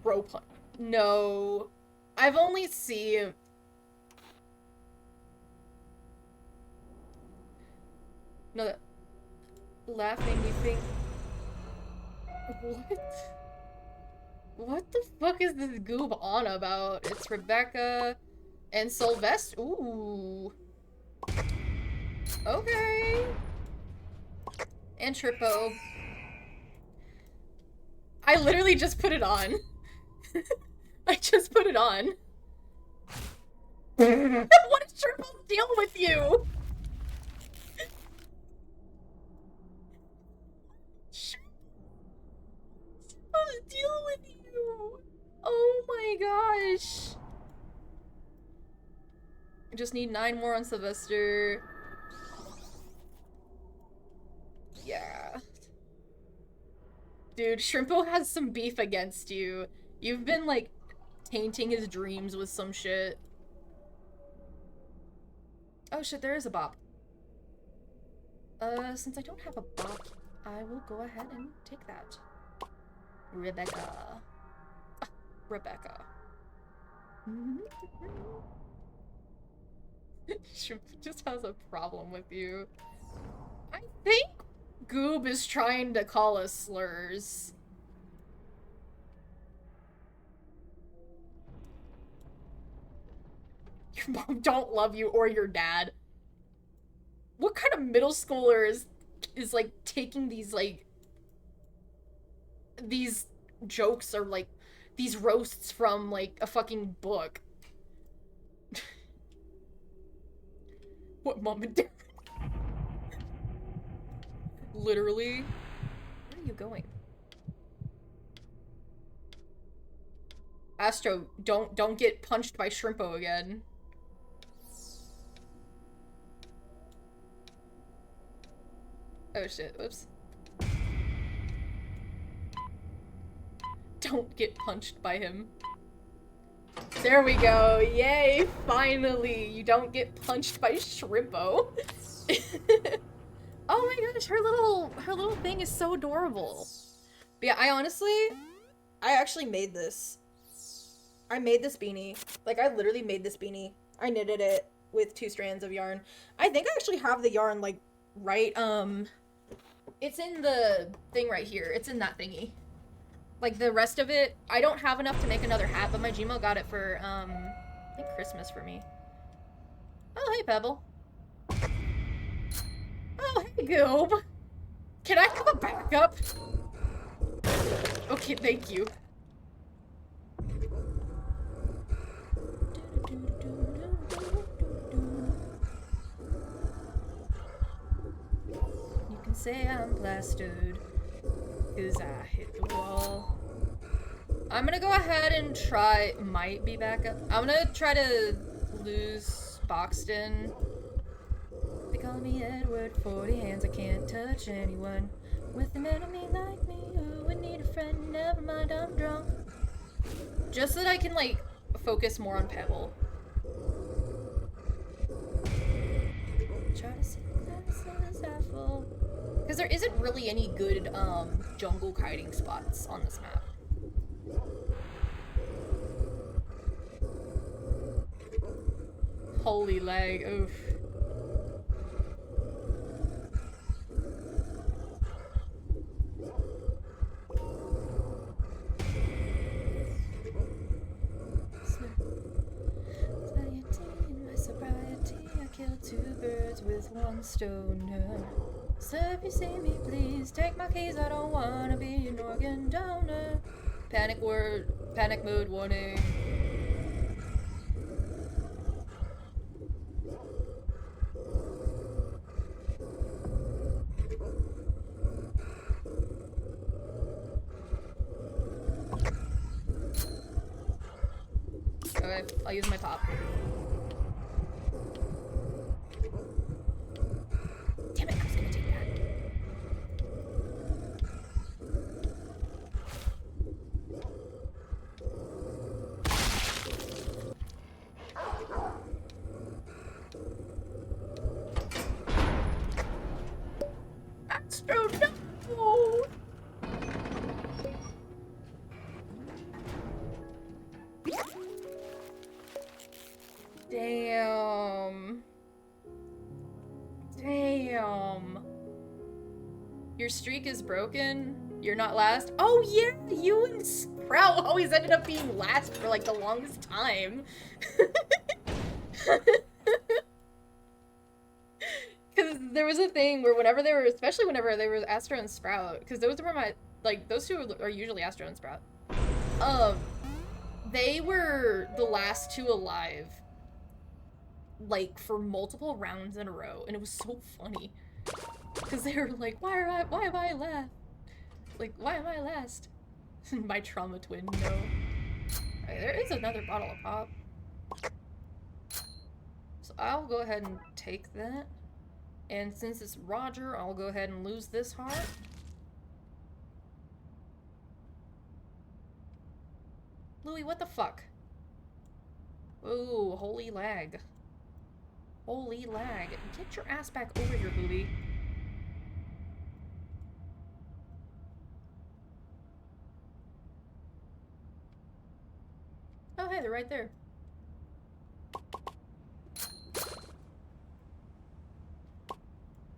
Bro punch. No. I've only seen... No, that... Laugh made me think... What? What the fuck is this goob on about? It's Rebecca and Sylvester. Ooh. Okay. And Trippo. I literally just put it on. I just put it on. What is Trippo's deal with you? What's the deal with you? Oh my gosh. I just need 9 more on Sylvester. Yeah. Dude, Shrimpo has some beef against you. You've been, like, tainting his dreams with some shit. Oh shit, there is a bop. Since I don't have a bop, I will go ahead and take that. Rebecca. Ah, Rebecca. Shrimp just has a problem with you. I think Goob is trying to call us slurs. Your mom don't love you or your dad. What kind of middle schooler is like taking these like these jokes or like these roasts from like a fucking book? What mom and dad? Literally. Where are you going? Astro, don't get punched by Shrimpo again. Oh shit, whoops. Don't get punched by him. There we go, yay, finally! You don't get punched by Shrimpo. Oh my gosh, her little thing is so adorable. But yeah, I actually made this. I made this beanie. Like, I literally made this beanie. I knitted it with 2 strands of yarn. I think I actually have the yarn, like, right, it's in the thing right here. It's in that thingy. Like, the rest of it, I don't have enough to make another hat, but my Gmail got it for, I think Christmas for me. Oh, hey, Pebble. Oh, hey, Goob. Can I have a backup? Okay, thank you. You can say I'm plastered, 'cause I hit the wall. I'm gonna go ahead and try, might be back up. I'm gonna try to lose Boxton. They call me Edward, 40 hands, I can't touch anyone. With an enemy like me, who would need a friend? Never mind, I'm drunk. Just so that I can, like, focus more on Pebble. Try to see because there isn't really any good, jungle kiting spots on this map. Holy lag, oof. Two birds with one stone. So if you see me, please take my keys. I don't wanna be an organ donor. Panic mode warning. Okay, I'll use my pop. Damn it, I was gonna take that. Astro, no! Damn. Damn. Your streak is broken. You're not last. Oh yeah, you and Sprout always ended up being last for like the longest time. Because there was a thing where whenever they were, especially whenever they were Astro and Sprout, because those were my, like, those two are usually Astro and Sprout. They were the last two alive, like, for multiple rounds in a row, and it was so funny. Because they were like, why am I last? Like, why am I last? My trauma twin, no. Okay, there is another bottle of pop. So I'll go ahead and take that. And since it's Roger, I'll go ahead and lose this heart. Louis, what the fuck? Ooh, holy lag. Holy lag. Get your ass back over here, Louis. Oh, hey, they're right there.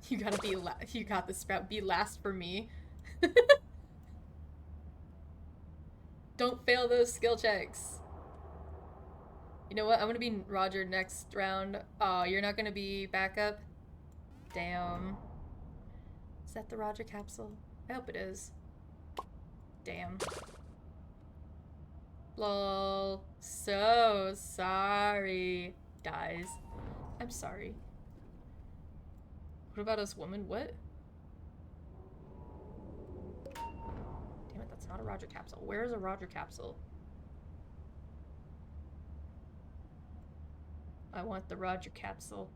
You gotta be you got the Sprout. Be last for me. Don't fail those skill checks. You know what? I'm gonna be Roger next round. Oh, you're not gonna be backup? Damn. Is that the Roger capsule? I hope it is. Damn. Lol. So sorry. Dies. I'm sorry. What about us woman? What? Damn it, that's not a Roger capsule. Where is a Roger capsule? I want the Roger capsule.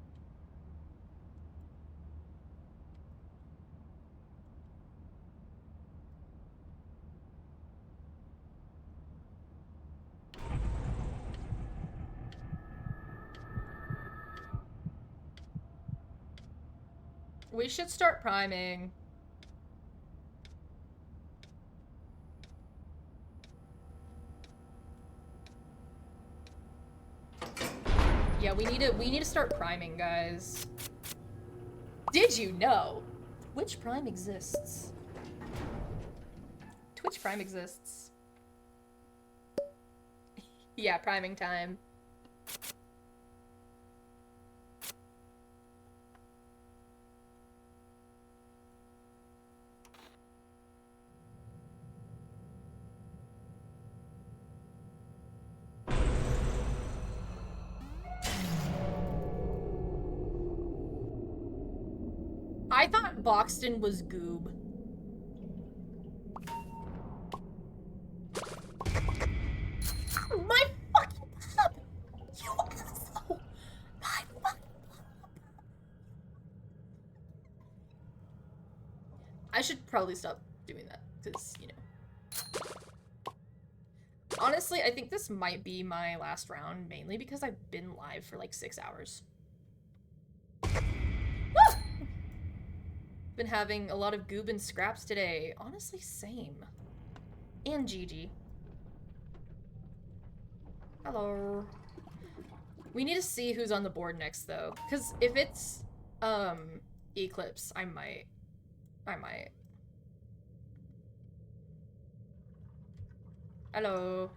We should start priming. Yeah, we need to start priming, guys. Did you know? Which prime exists? Twitch Prime exists. Yeah, priming time. I thought Boxton was Goob. My fucking pup! You asshole! My fucking pup! I should probably stop doing that, because, you know. Honestly, I think this might be my last round, mainly because I've been live for like 6 hours. Woo! Been having a lot of goob and scraps today. Honestly, same. And Gigi. Hello. We need to see who's on the board next, though. Because if it's, Eclipse, I might. Hello.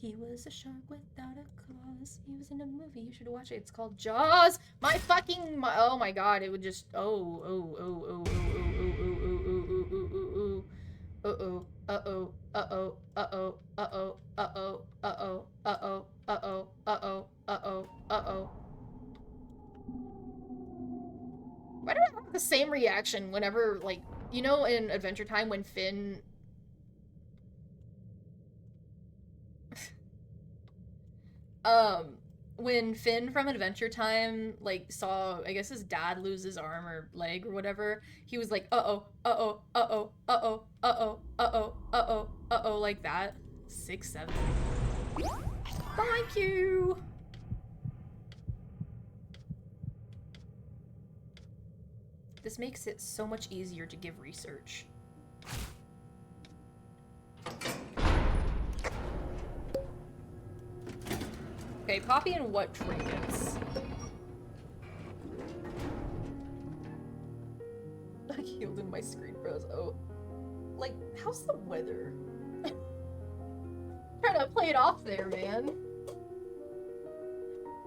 He was a shark without a claws. He was in a movie. You should watch it. It's called Jaws. Oh my god! It would just oh. Why do I have the same reaction whenever, like, you know, in Adventure Time when Finn when Finn from Adventure Time, like, saw, I guess, his dad lose his arm or leg or whatever, he was like, like that. 6, 7. Thank you! This makes it so much easier to give research. Okay, Poppy and what trinkets? I healed in my screen froze. Oh. Like, how's the weather? Trying to play it off there, man.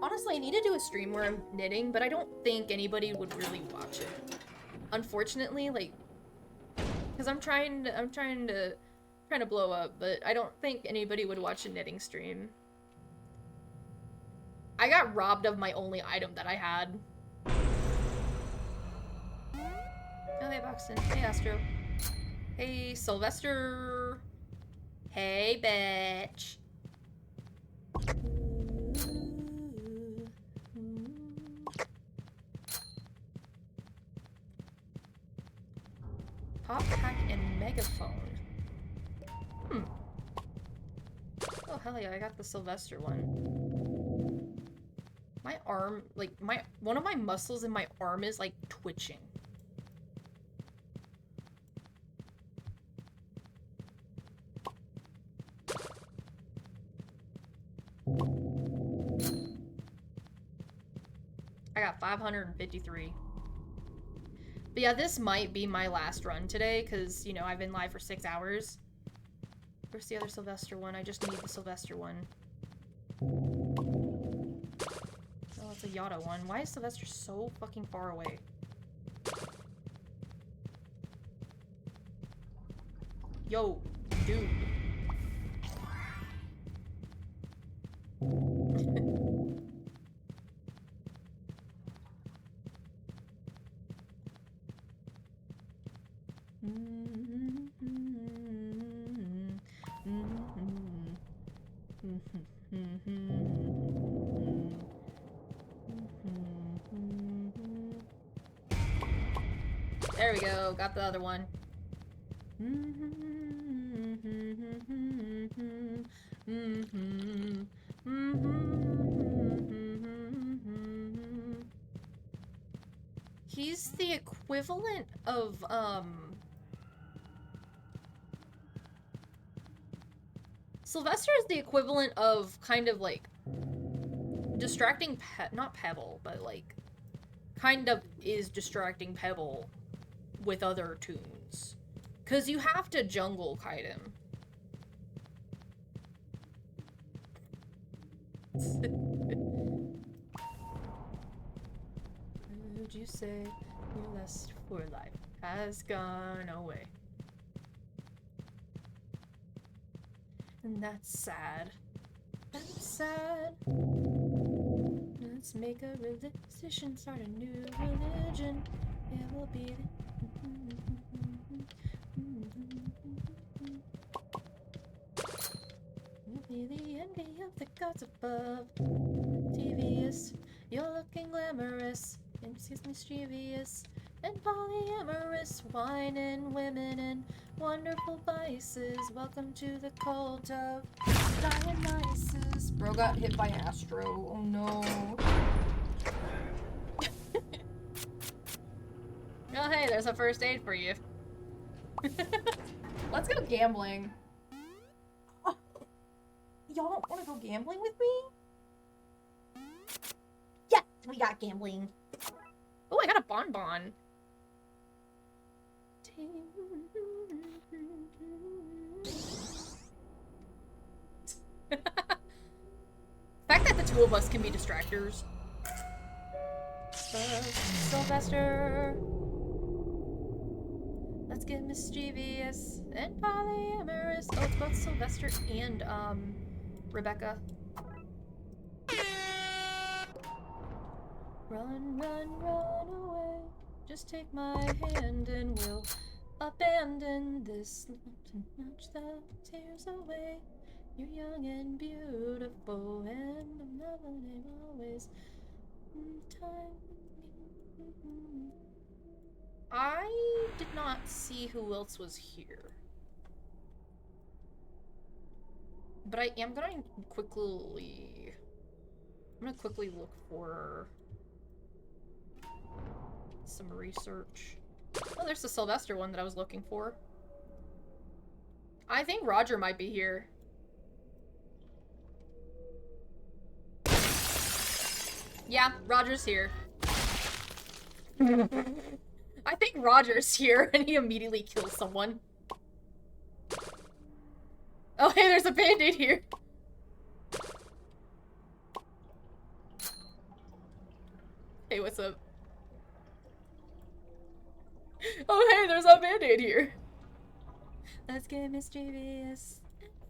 Honestly, I need to do a stream where I'm knitting, but I don't think anybody would really watch it. Unfortunately, like, because I'm trying to blow up, but I don't think anybody would watch a knitting stream. I got robbed of my only item that I had. Oh, hey, Boxton. Hey, Astro. Hey, Sylvester. Hey, bitch. Pop Pack and Megaphone. Oh, hell yeah, I got the Sylvester one. My arm, like, one of my muscles in my arm is, like, twitching. I got 553. But yeah, this might be my last run today, because, you know, I've been live for 6 hours. Where's the other Sylvester one? I just need the Sylvester one. Oh, it's a Yada one. Why is Sylvester so fucking far away? Yo, dude. There we go, got the other one. He's the equivalent of, Sylvester is the equivalent of kind of like distracting not Pebble, but like kind of is distracting Pebble with other tunes. Cause you have to jungle kite him. Would you say your lust for life has gone away? And that's sad. That's sad. Let's make a decision, start a new religion. It will be the we'll be the envy of the gods above. Devious, you're looking glamorous, and she's mischievous and polyamorous, wine and women and wonderful vices. Welcome to the cult of Dionysus. Bro got hit by Astro. Oh no. Oh hey, there's a first aid for you. Let's go gambling. Oh, y'all don't want to go gambling with me? Yes, we got gambling. Oh, I got a bonbon. The fact that the two of us can be distractors. Sylvester. Let's get mischievous and polyamorous. Oh, it's both Sylvester and Rebecca. Run, run, run away. Just take my hand and we'll abandon this. To watch the tears away. You're young and beautiful, and I'm loving always. Time. I did not see who else was here. But I am gonna quickly... I'm gonna quickly look for some research. Oh, there's the Sylvester one that I was looking for. I think Roger might be here. Yeah, Roger's here. I think Roger's here, and he immediately kills someone. Oh, hey, there's a band-aid here. Hey, what's up? Oh, hey, there's a band-aid here. Let's get mischievous.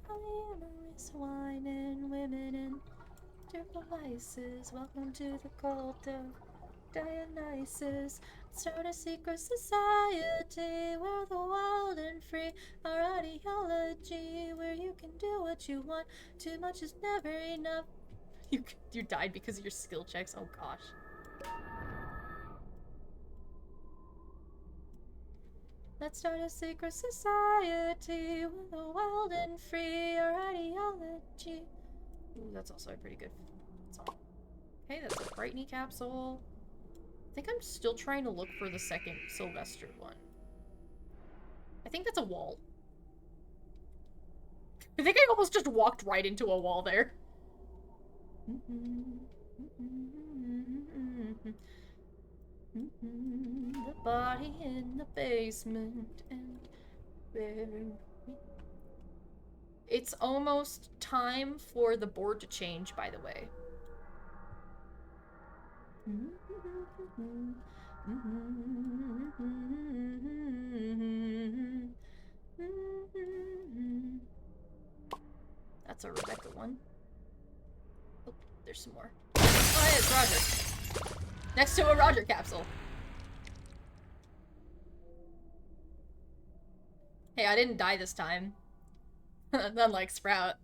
Polyamorous, wine and women and wonderful vices. Welcome to the cult of Dionysus. Start a secret society where the wild and free are ideology, where you can do what you want. Too much is never enough. You died because of your skill checks. Oh gosh. Let's start a secret society where the wild and free are ideology. Ooh, that's also a pretty good song. Hey, that's a Brightney capsule. I think I'm still trying to look for the second Sylvester one. I think that's a wall. I think I almost just walked right into a wall there. The body in the basement and where it's almost time for the board to change, by the way. That's a Rebecca one. Oh, there's some more. Oh, hey, it's Roger. Next to a Roger capsule. Hey, I didn't die this time. Unlike Sprout.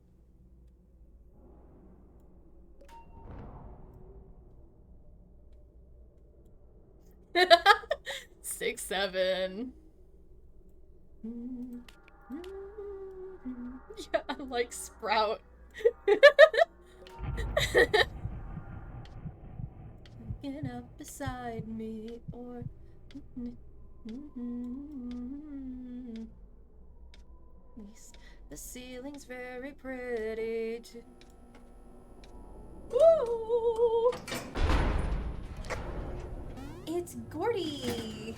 Six, 7. Yeah, I'm like Sprout. Get up beside me, or The ceiling's very pretty.
Ooh!
It's Gordy!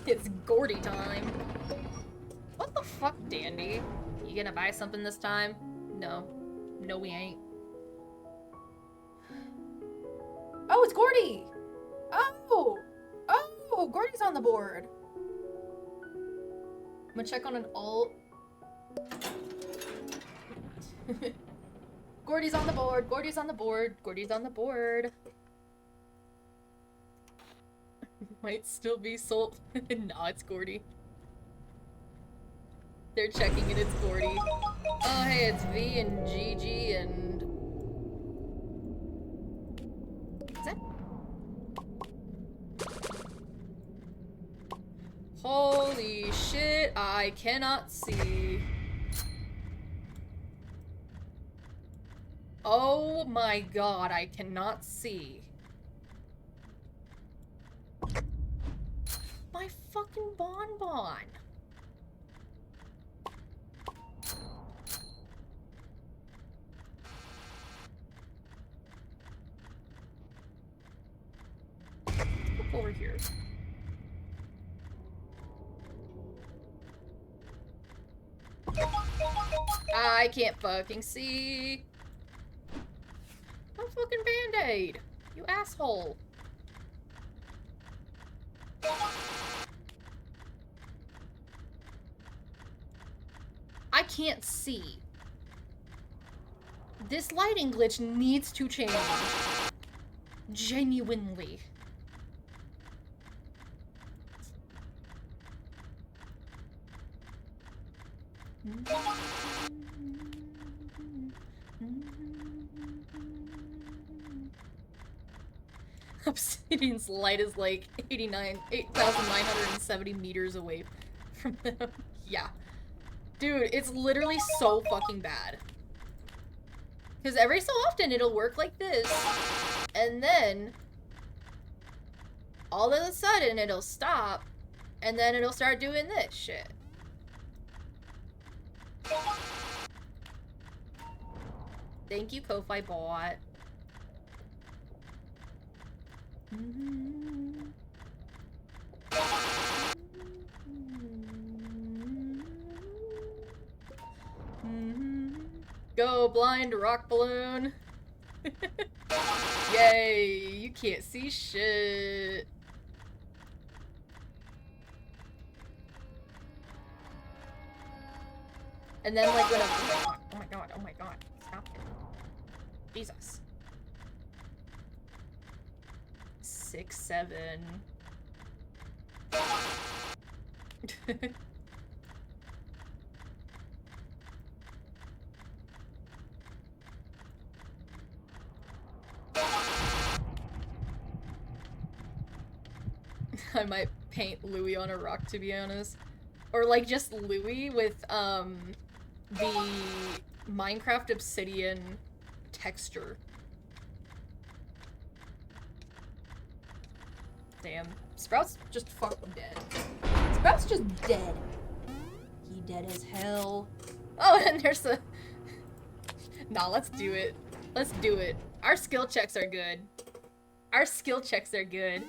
It's Gordy time. What the fuck, Dandy? You gonna buy something this time? No. No, we ain't.
Oh, it's Gordy! Oh! Oh, Gordy's on the board.
I'm gonna check on an alt. Gordy's on the board. Gordy's on the board. Gordy's on the board. Might still be sold. Nah, it's Gordy. They're checking and it's Gordy. Oh, hey, it's V and Gigi and... Is that... Holy shit, I cannot see. Oh my god, I cannot see. My fucking bonbon. Look over here. I can't fucking see. No fucking Band-Aid. You asshole. I can't see. This lighting glitch needs to change. Genuinely. Obsidian's light is like 8,970 meters away from them. Yeah. Dude, it's literally so fucking bad. Because every so often it'll work like this, and then all of a sudden it'll stop, and then it'll start doing this shit. Thank you, Ko-Fi bot. Go, blind rock balloon. Yay, you can't see shit. And then like when oh my god, oh my god, stop it. Jesus. 6, 7. I might paint Louis on a rock, to be honest. Or like just Louis with the Minecraft Obsidian texture. Damn. Sprout's just fucking dead. Sprout's just dead. He dead as hell. Oh, and there's a... Nah, let's do it. Let's do it. Our skill checks are good. Our skill checks are good.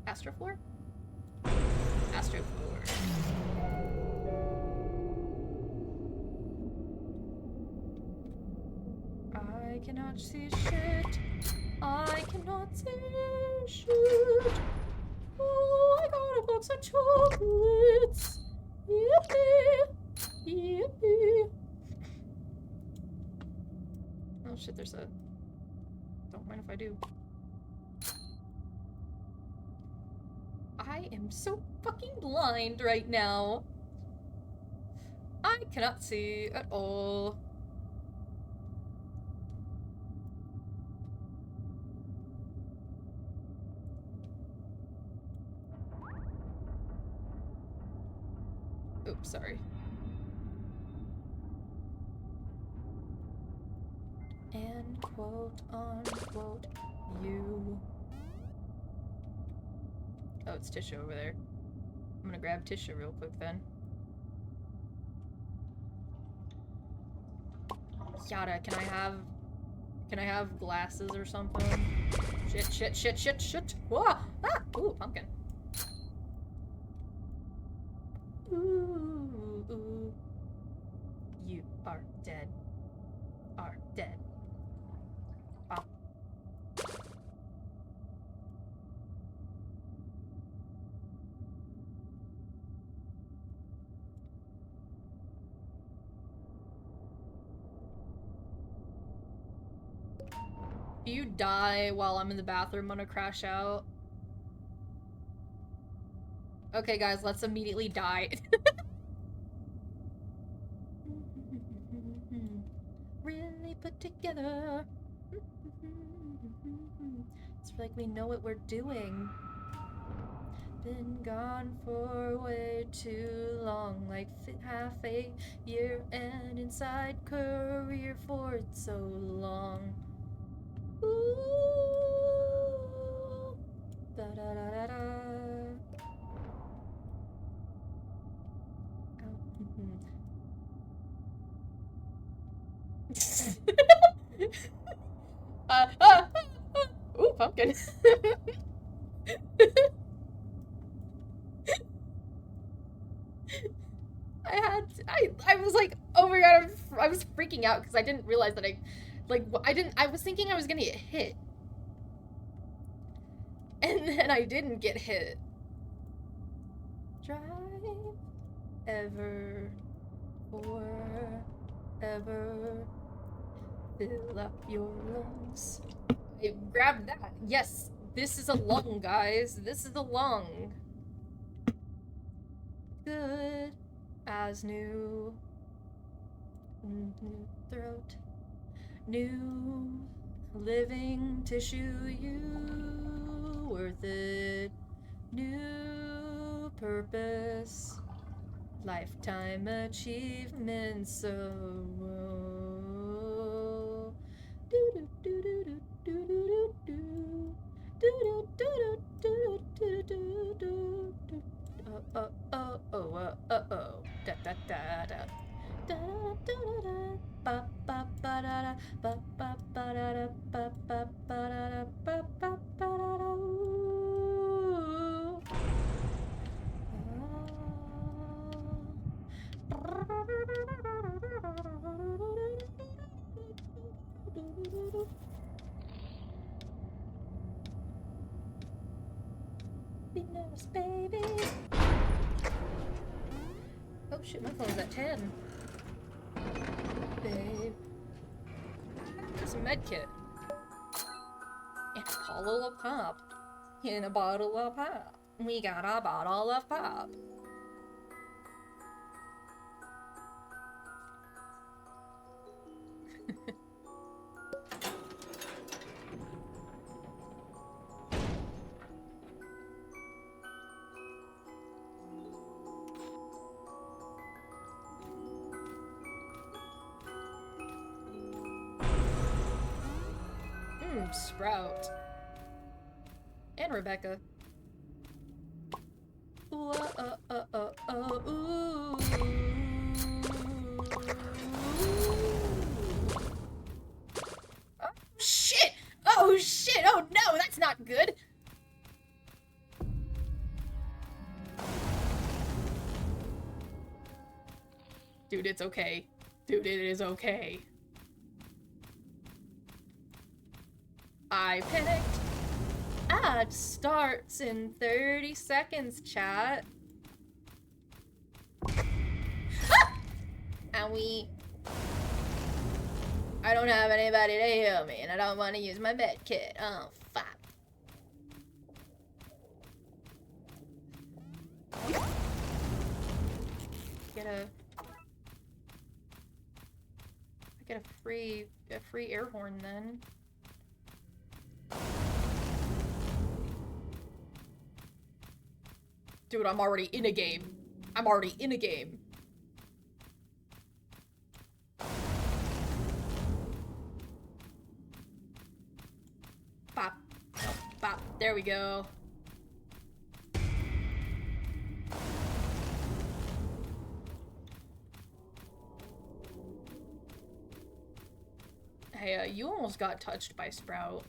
Astrofloor? Astrofloor. I cannot see shit. I cannot see shit. Oh, I got a box of chocolates. Yippee! Yippee! Oh shit, there's a... Don't mind if I do. I am so fucking blind right now. I cannot see at all. Oops, sorry. and quote unquote you. Oh, it's Tisha over there. I'm gonna grab Tisha real quick then. Yada, can I have glasses or something? Shit. Whoa! Ah! Ooh, pumpkin. Ooh. You are dead. Are dead. Bop. If you die while I'm in the bathroom, I'm gonna crash out. Okay, guys, let's immediately die. Really put together. It's like we know what we're doing. Been gone for way too long, like half a year, and inside career for so long. Ooh. Da da da da da. Ooh, pumpkin. I was like, oh my god, I was freaking out because I didn't realize that I was thinking I was gonna get hit. And then I didn't get hit. Drive ever, forever, fill up your lungs. I grabbed that. Yes, this is a lung, guys. This is a lung. Good as new. New throat. New living tissue, you worth it. New purpose. Lifetime achievement, so do do do do do do do do do do do do do do. Oh da da da da da da da ba ba ba da da ba ba ba da da ba ba ba da da ba ba ba da da. Venus, baby. Oh shit, my phone's at 10. Babe. There's a med kit. And a bottle of pop. And a bottle of pop. We got a bottle of pop. Sprout. And Rebecca. Ooh, ooh. Oh, shit! Oh, shit! Oh, no! That's not good! Dude, it's okay. Dude, it is okay. I panicked. Ad starts in 30 seconds, chat. Ah! Owie. I don't have anybody to heal me, and I don't want to use my med kit. Oh, fuck. I get a free air horn then. Dude, I'm already in a game. I'm already in a game. There we go. Hey, you almost got touched by Sprout.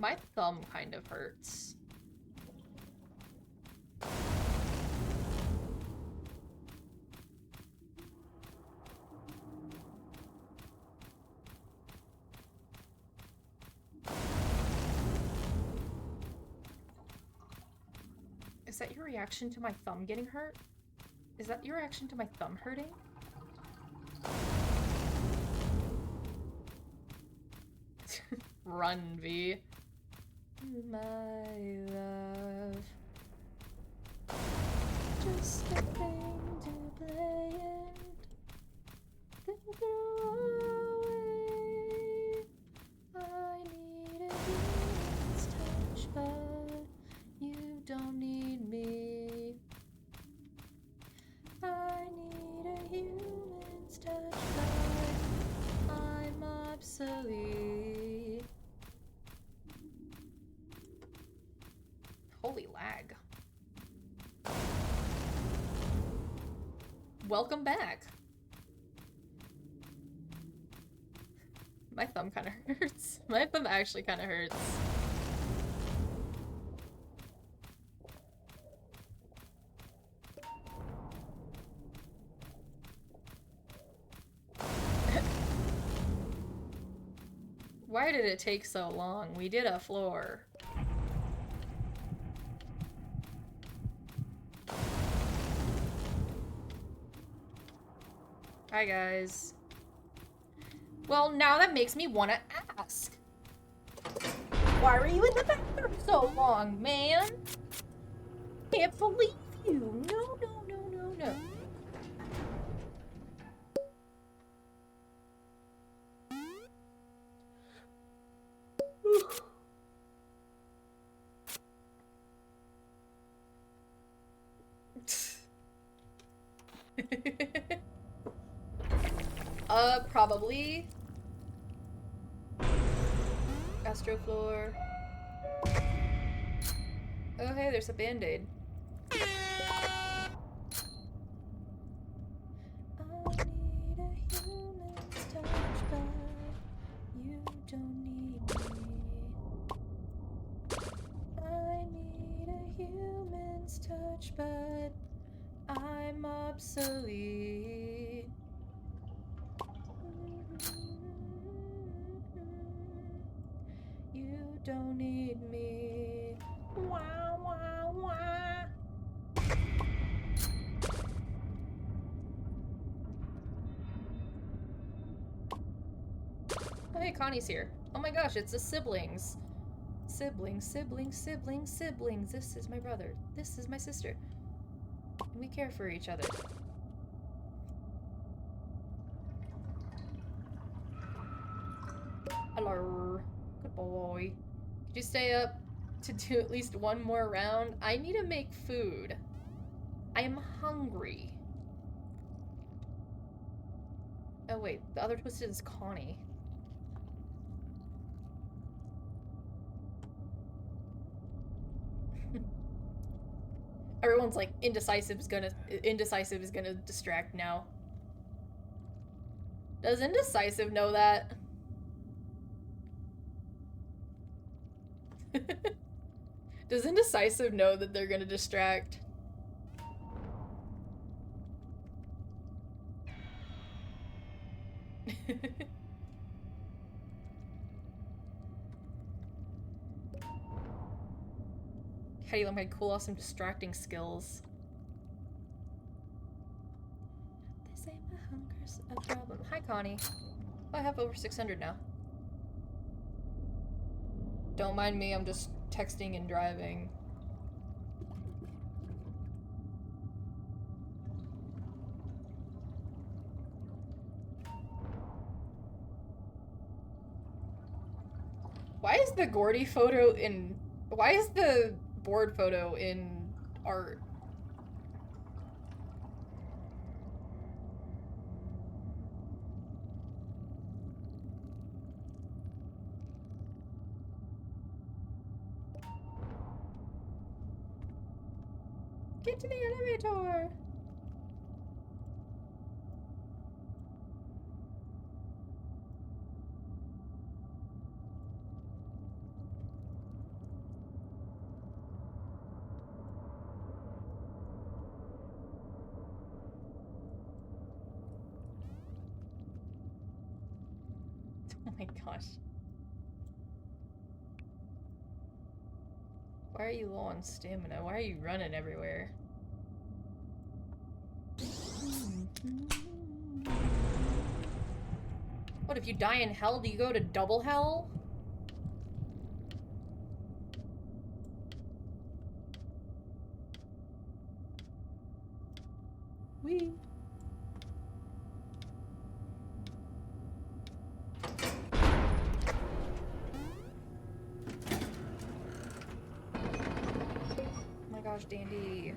My thumb kind of hurts. Is that your reaction to my thumb getting hurt? Is that your reaction to my thumb hurting? Run, V. My love. Just a thing to play and then throw away. I need a human's touch, but you don't need me. I need a human's touch, but I'm obsolete. Holy lag. Welcome back. My thumb kind of hurts. My thumb actually kind of hurts. Why did it take so long? We did a floor. Hi, guys. Well, now that makes me want to ask. Why were you in the bathroom so long, man? Can't believe you. No, no, no, no, no. Probably. Astrofloor. Oh, hey, there's a band-aid. I need a human's touch, but you don't need me. I need a human's touch, but I'm obsolete. You don't need me. Wah, wah, wah. Oh, hey, Connie's here. Oh my gosh, it's the siblings. Siblings, siblings, siblings, siblings. This is my brother. This is my sister. And we care for each other. Hello. Good boy. Could you stay up to do at least one more round? I need to make food. I am hungry. Oh wait, the other twisted is Connie. Everyone's like, indecisive is gonna distract now. Does indecisive know that? Does indecisive know that they're gonna distract? How do you learn how to cool off some distracting skills? They say my hunger's a problem. Hi, Connie. Oh, I have over 600 now. Don't mind me, I'm just texting and driving. the Gordy photo in... Why is the board photo in art? Get to the elevator! Oh my gosh. Why are you low on stamina? Why are you running everywhere? What, if you die in hell, do you go to double hell? Wee. Oh my gosh, Dandy.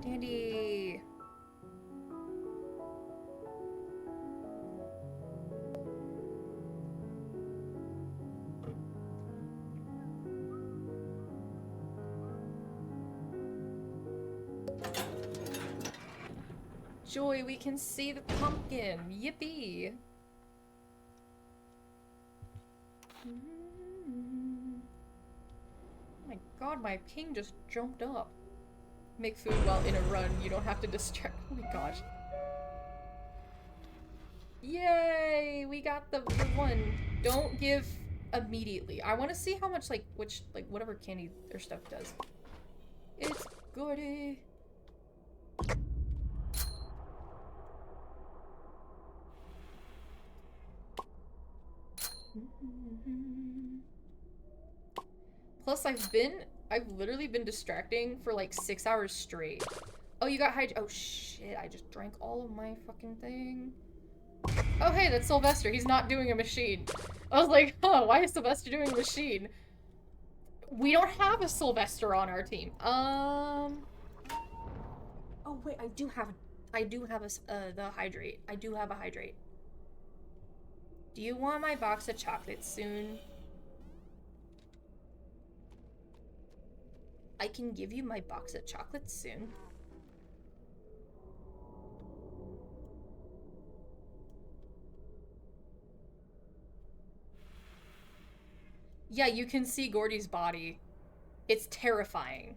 Dandy. Joy, we can see the pumpkin. Yippee. Oh my god, my ping just jumped up. Make food while in a run. You don't have to distract. Oh my gosh. Yay! We got the one. Don't give immediately. I want to see how much, whatever candy or stuff does. It's Gordy. Plus, I've literally been distracting for like 6 hours straight. Oh, you got oh shit, I just drank all of my fucking thing. Oh hey, that's Sylvester, he's not doing a machine. I was like, oh, why is Sylvester doing a machine? We don't have a Sylvester on our team. Oh wait, I do have the hydrate. I do have a hydrate. Do you want my box of chocolates soon? I can give you my box of chocolates soon. Yeah, you can see Gordy's body. It's terrifying.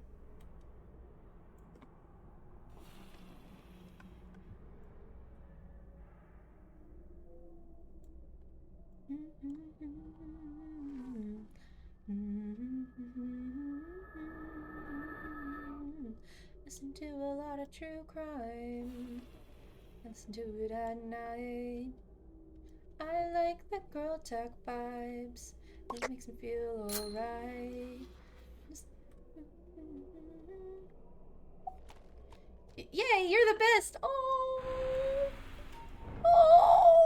Listen to a lot of true crime. Listen to it at night. I like the girl talk vibes. It makes me feel alright. Yay, you're the best! Oh! Oh!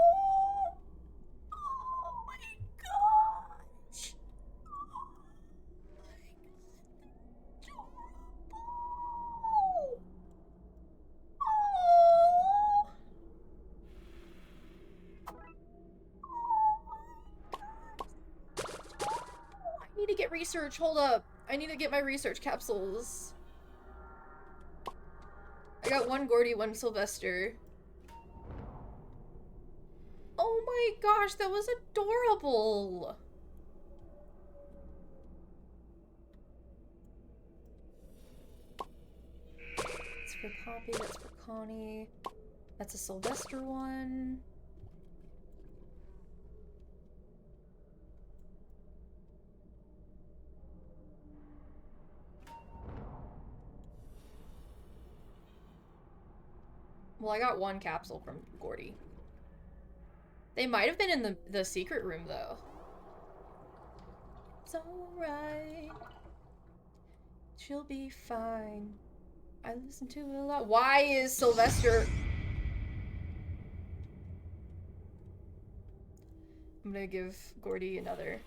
Oh my gosh! I need to get research. Hold up. I need to get my research capsules. I got one Gordy, one Sylvester. Oh my gosh, that was adorable. That's for Poppy, that's for Connie. That's a Sylvester one. Well, I got one capsule from Gordy. They might have been in the secret room, though. It's alright. She'll be fine. I listen to it a lot. Why is Sylvester... I'm gonna give Gordy another.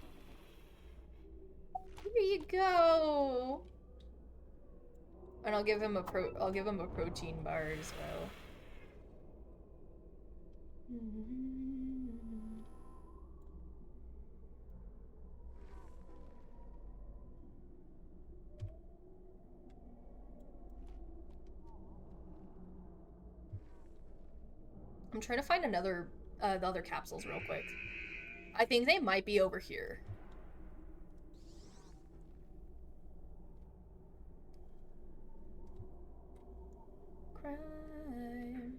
you go. And I'll give him a protein bar as well. I'm trying to find the other capsules real quick. I think they might be over here. Crime.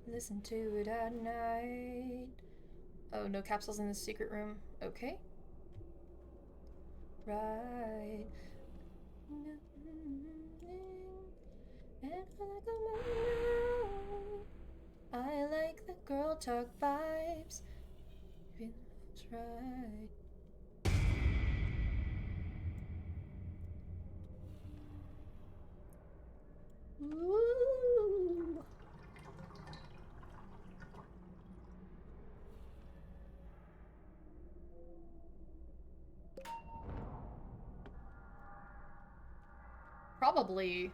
Listen to it at night. Oh, no capsules in the secret room. Okay. Right. I like the girl talk vibes. Feels right. Ooh. Probably.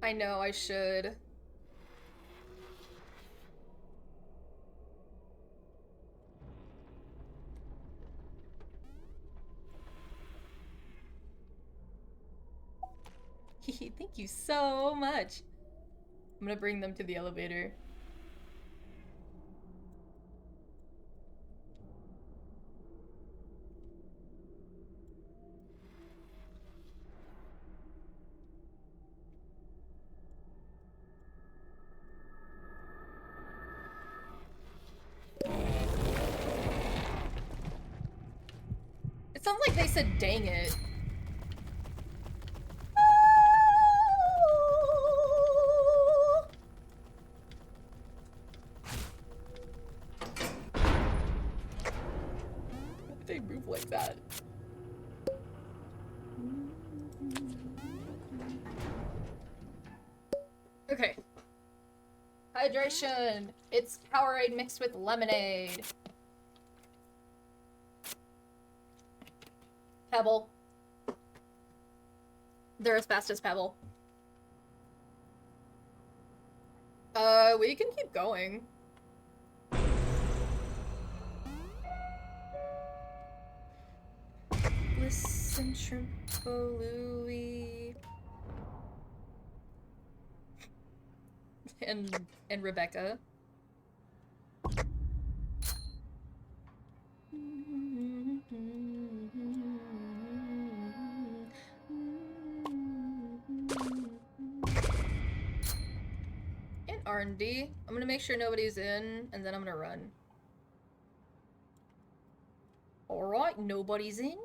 I know I should. Thank you so much. I'm gonna bring them to the elevator. It sounds like they said dang it. They move like that. Okay. Hydration. It's Powerade mixed with lemonade. Pebble. They're as fast as Pebble. We can keep going. Listen, Shrimpo Louie. And Rebecca. And R&D. I'm gonna make sure nobody's in, and then I'm gonna run. Alright, nobody's in.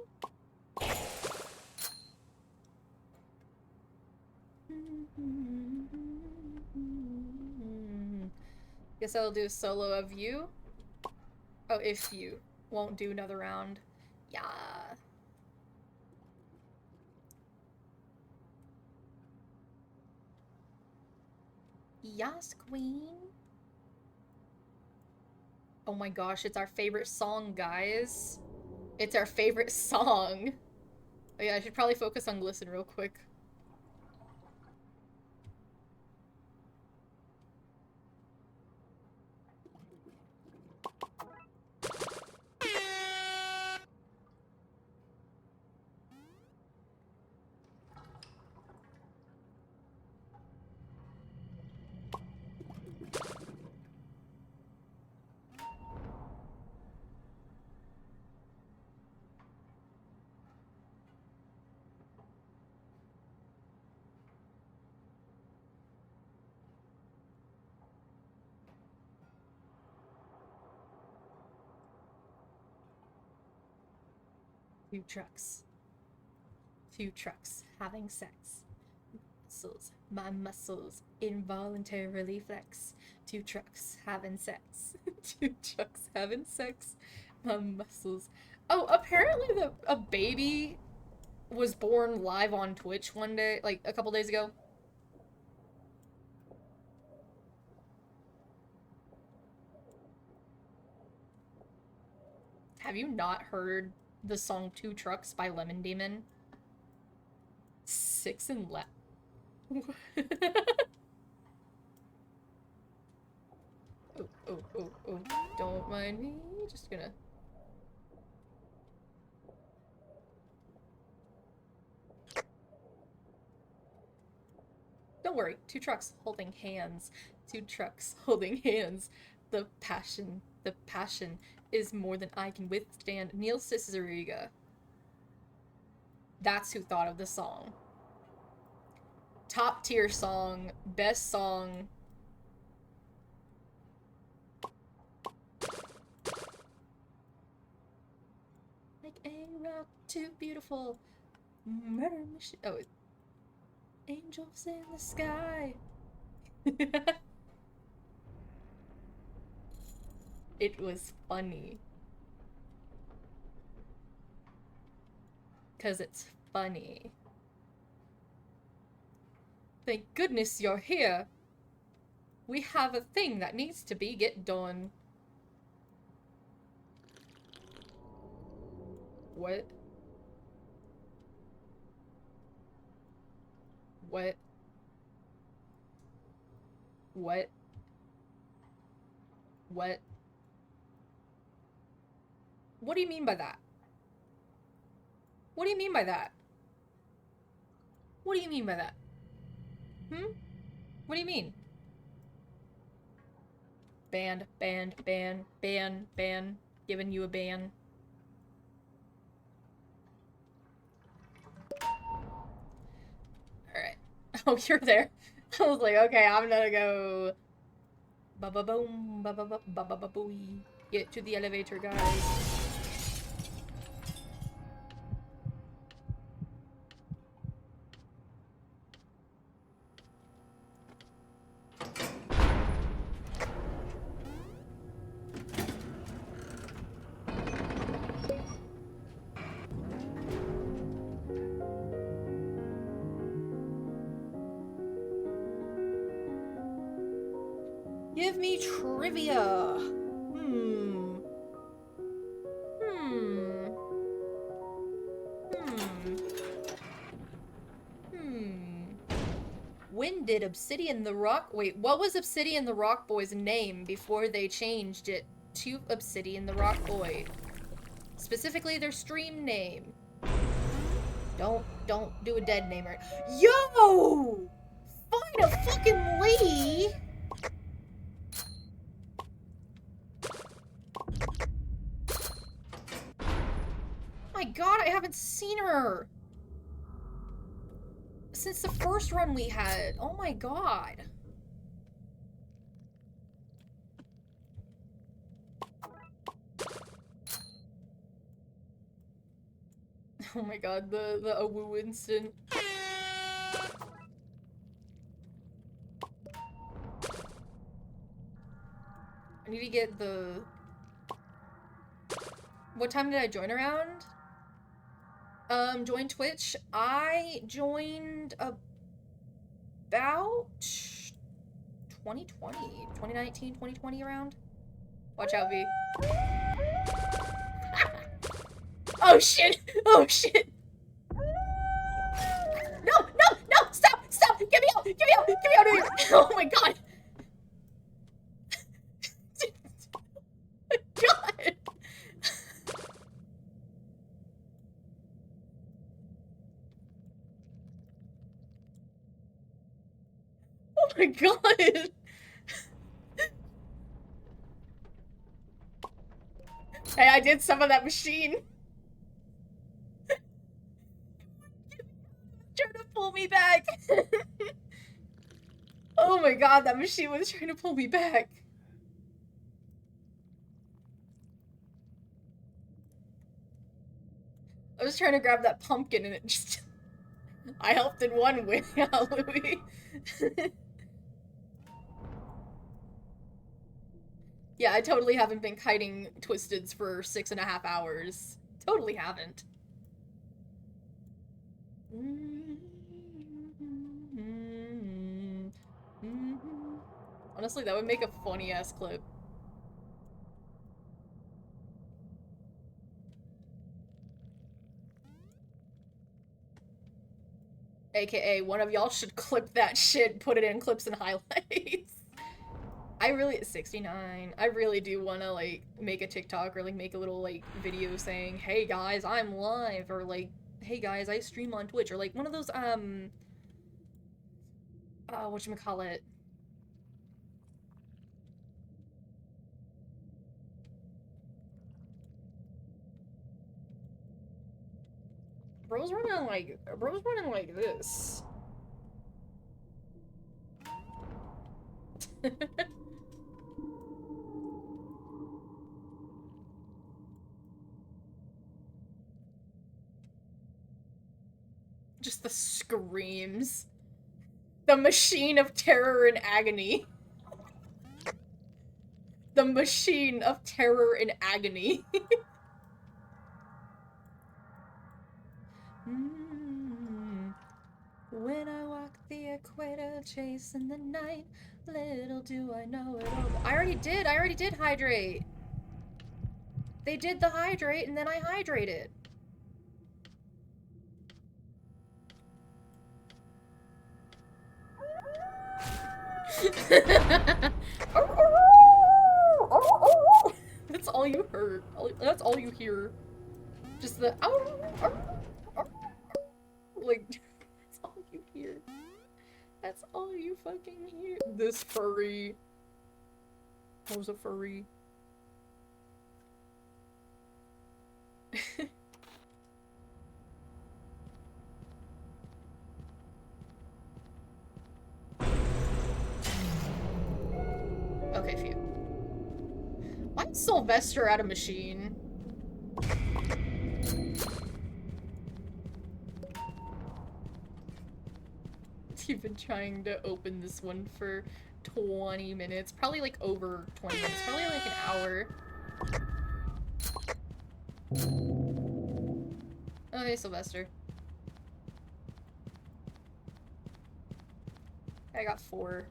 Guess I'll do a solo of you. Oh, if you won't do another round. Yeah. Yes, queen. Oh my gosh, it's our favorite song, guys. It's our favorite song. Oh yeah, I should probably focus on Glisten real quick. Two trucks. Two trucks having sex. Muscles, my muscles involuntarily flex. Two trucks having sex. Two trucks having sex. My muscles. Oh, apparently a baby was born live on Twitch one day, like a couple days ago. Have you not heard the song Two Trucks by Lemon Demon? 6 and left. Oh. Don't mind me. Just gonna. Don't worry. Two trucks holding hands. Two trucks holding hands. The passion is more than I can withstand. Neil Cicierega. That's who thought of the song. Top tier song. Best song. Like a rock too beautiful. Murder machine. Oh, angels in the sky. It was funny. 'Cause it's funny. Thank goodness you're here. We have a thing that needs to get done. What? What? What? What? What do you mean by that? What do you mean by that? What do you mean by that? What do you mean? Ban. Giving you a ban. Alright. Oh, you're there. I was like, okay, I'm gonna go. Ba-ba-boom, ba-ba-ba-ba-ba-booey. Get to the elevator, guys. Give me trivia. When did Obsidian the Rock... Wait, what was Obsidian the Rock Boy's name before they changed it to Obsidian the Rock Boy? Specifically, their stream name. Don't do a dead name. Yo! Find a fucking lady! My god, I haven't seen her since the first run we had. Oh my god. Oh my god, the Awu instant. I need to get the... What time did I join around? Join Twitch. I joined about 2020, 2019, 2020 around. Watch out, V. Oh shit! Oh shit! No! Stop! Get me out! Get me out of here! Oh my god! God! Oh my god! Hey, I did some of that machine. Trying to pull me back. Oh my god, that machine was trying to pull me back. I was trying to grab that pumpkin and it just... I helped in one way, Louis. Yeah, I totally haven't been kiting Twisteds for 6.5 hours. Totally haven't. Honestly, that would make a funny ass clip. AKA, one of y'all should clip that shit, put it in clips and highlights. I really, 69, I really do want to, like, make a TikTok or, like, make a little, like, video saying, hey guys, I'm live, or, like, hey guys, I stream on Twitch, or, like, one of those, whatchamacallit? Bro's running like this. Just the screams. The machine of terror and agony. The machine of terror and agony. When I walk the equator chasing the night, little do I know it all. I already did hydrate. They did the hydrate and then I hydrated. That's all you heard. That's all you hear. Just the like, that's all you hear. That's all you fucking hear. This furry. What was a furry? Okay, phew. Why is Sylvester at a machine? You've been trying to open this one for 20 minutes. Probably like over 20 minutes. Probably like an hour. Oh, hey, Sylvester. I got 4.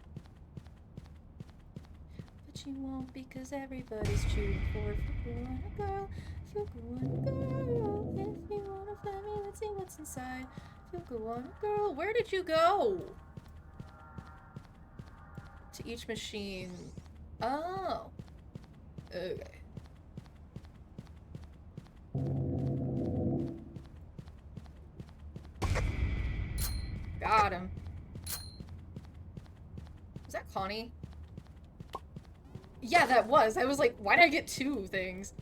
But you won't because everybody's shooting for. If you want a girl, if you want a girl, if you want a family, let's see what's inside. If you want a girl, where did you go? To each machine. Oh. Okay. Got him. Was that Connie? Yeah, that was. I was like, why did I get 2 things?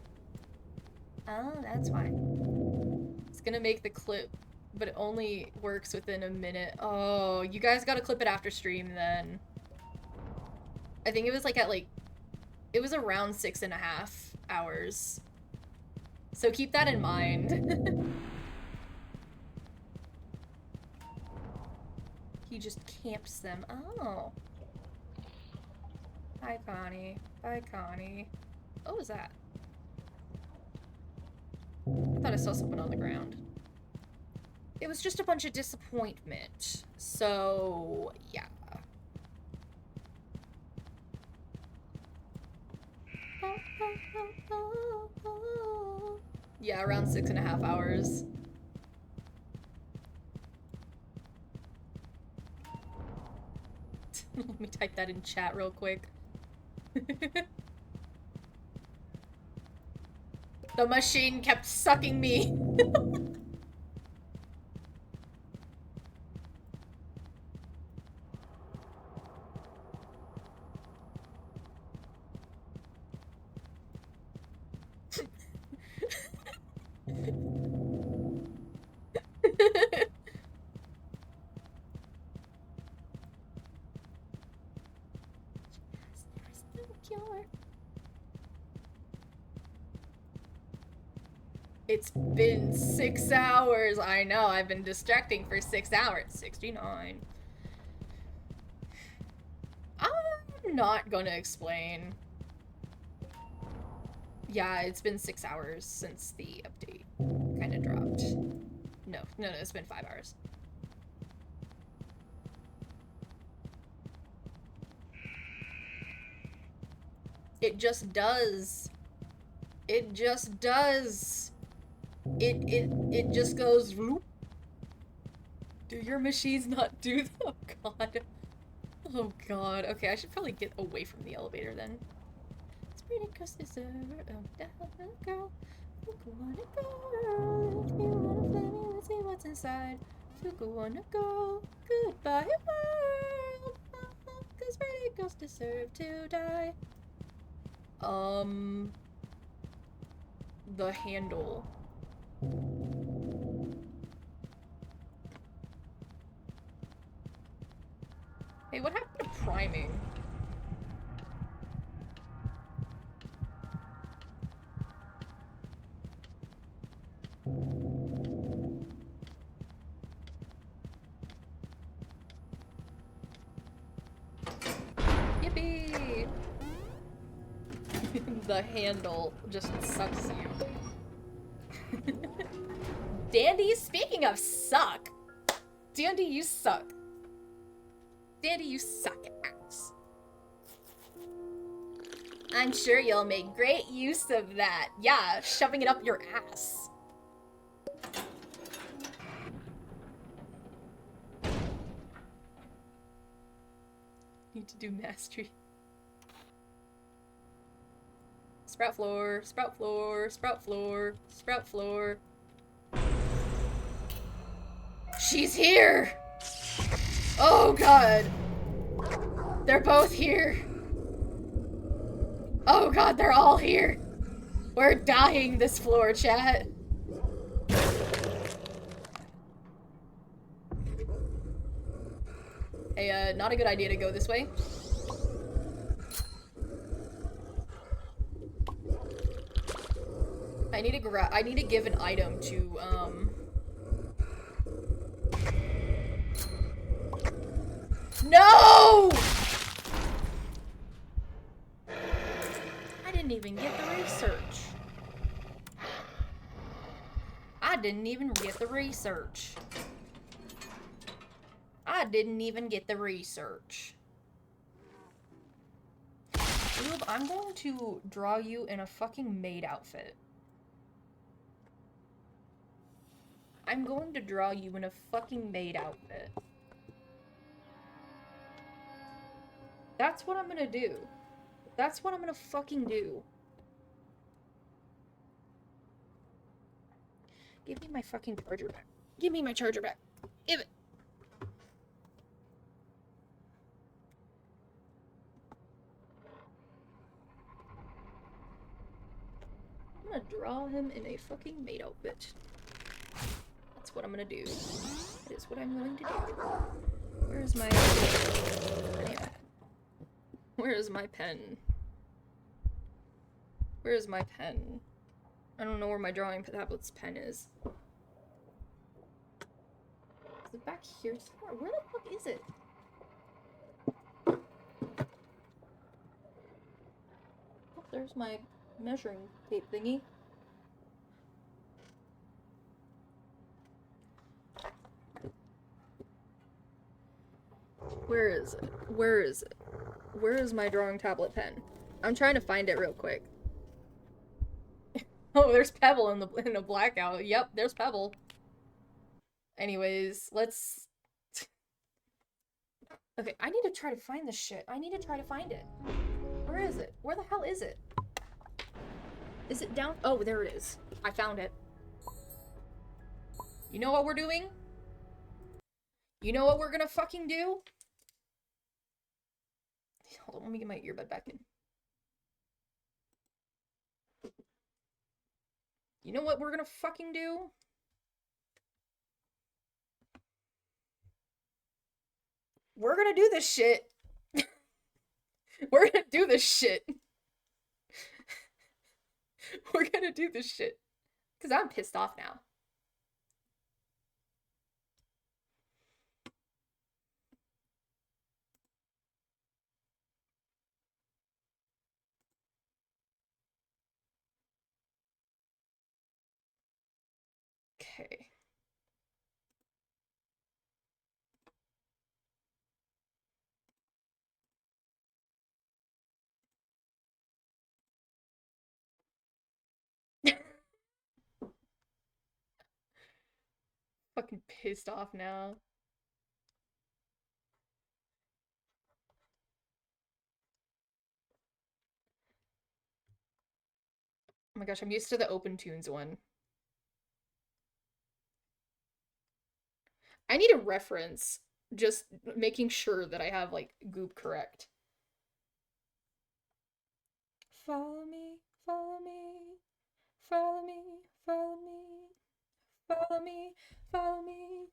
Oh, that's fine. It's gonna make the clip, but it only works within a minute. Oh, you guys gotta clip it after stream then. I think it was like at like, it was around 6.5 hours. So keep that in mind. He just camps them. Oh. Hi, Connie. Bye, Connie. What was that? I thought I saw something on the ground. It was just a bunch of disappointment. So, yeah. Yeah, around 6.5 hours. Let me type that in chat real quick. The machine kept sucking me. It's been 6 hours. I know, I've been distracting for 6 hours. 69. I'm not gonna explain. Yeah, it's been 6 hours since the update kind of dropped. No, it's been 5 hours. It just does. It just does. It just goes whoop. Do your machines not do that? Oh god. Oh god. Okay, I should probably get away from the elevator then. It's pretty cause this girl. Fuku wanna go. If you wanna fly me, let's see what's inside. Fuku wanna go. Goodbye world. Cause pretty girls deserve to die. The handle. Hey, what happened to priming? Yippee! The handle just sucks you. Dandy, speaking of suck. Dandy, you suck. Dandy, you suck ass. I'm sure you'll make great use of that. Yeah, shoving it up your ass. Need to do mastery. Sprout floor, sprout floor, sprout floor, sprout floor. She's here! Oh god! They're both here! Oh god, they're all here! We're dying this floor, chat. Hey, not a good idea to go this way. I need to give an item to, No! I didn't even get the research. I didn't even get the research. I didn't even get the research. Oob, I'm going to draw you in a fucking maid outfit. I'm going to draw you in a fucking maid outfit. That's what I'm gonna do. That's what I'm gonna fucking do. Give me my fucking charger back. Give me my charger back. Give it. I'm gonna draw him in a fucking maid outfit. That's what I'm gonna do. That is what I'm going to do. Where's my... Yeah. Where is my pen? Where is my pen? I don't know where my drawing tablet's pen is. Is it back here somewhere? Where the fuck is it? Oh, there's my measuring tape thingy. Where is it? Where is it? Where is my drawing tablet pen? I'm trying to find it real quick. Oh, there's Pebble in the blackout. Yep, there's Pebble. Anyways, let's... Okay, I need to try to find this shit. I need to try to find it. Where is it? Where the hell is it? Is it down? Oh, there it is. I found it. You know what we're doing? You know what we're gonna fucking do? Hold on, let me get my earbud back in. You know what we're gonna fucking do? We're gonna do this shit. We're gonna do this shit. We're gonna do this shit. Because I'm pissed off now. Okay. fucking pissed off now. Oh my gosh, I'm used to the Open Tunes one. I need a reference. Just making sure that I have, like, Goop correct. Follow me, follow me, follow me, follow me, follow me, follow me.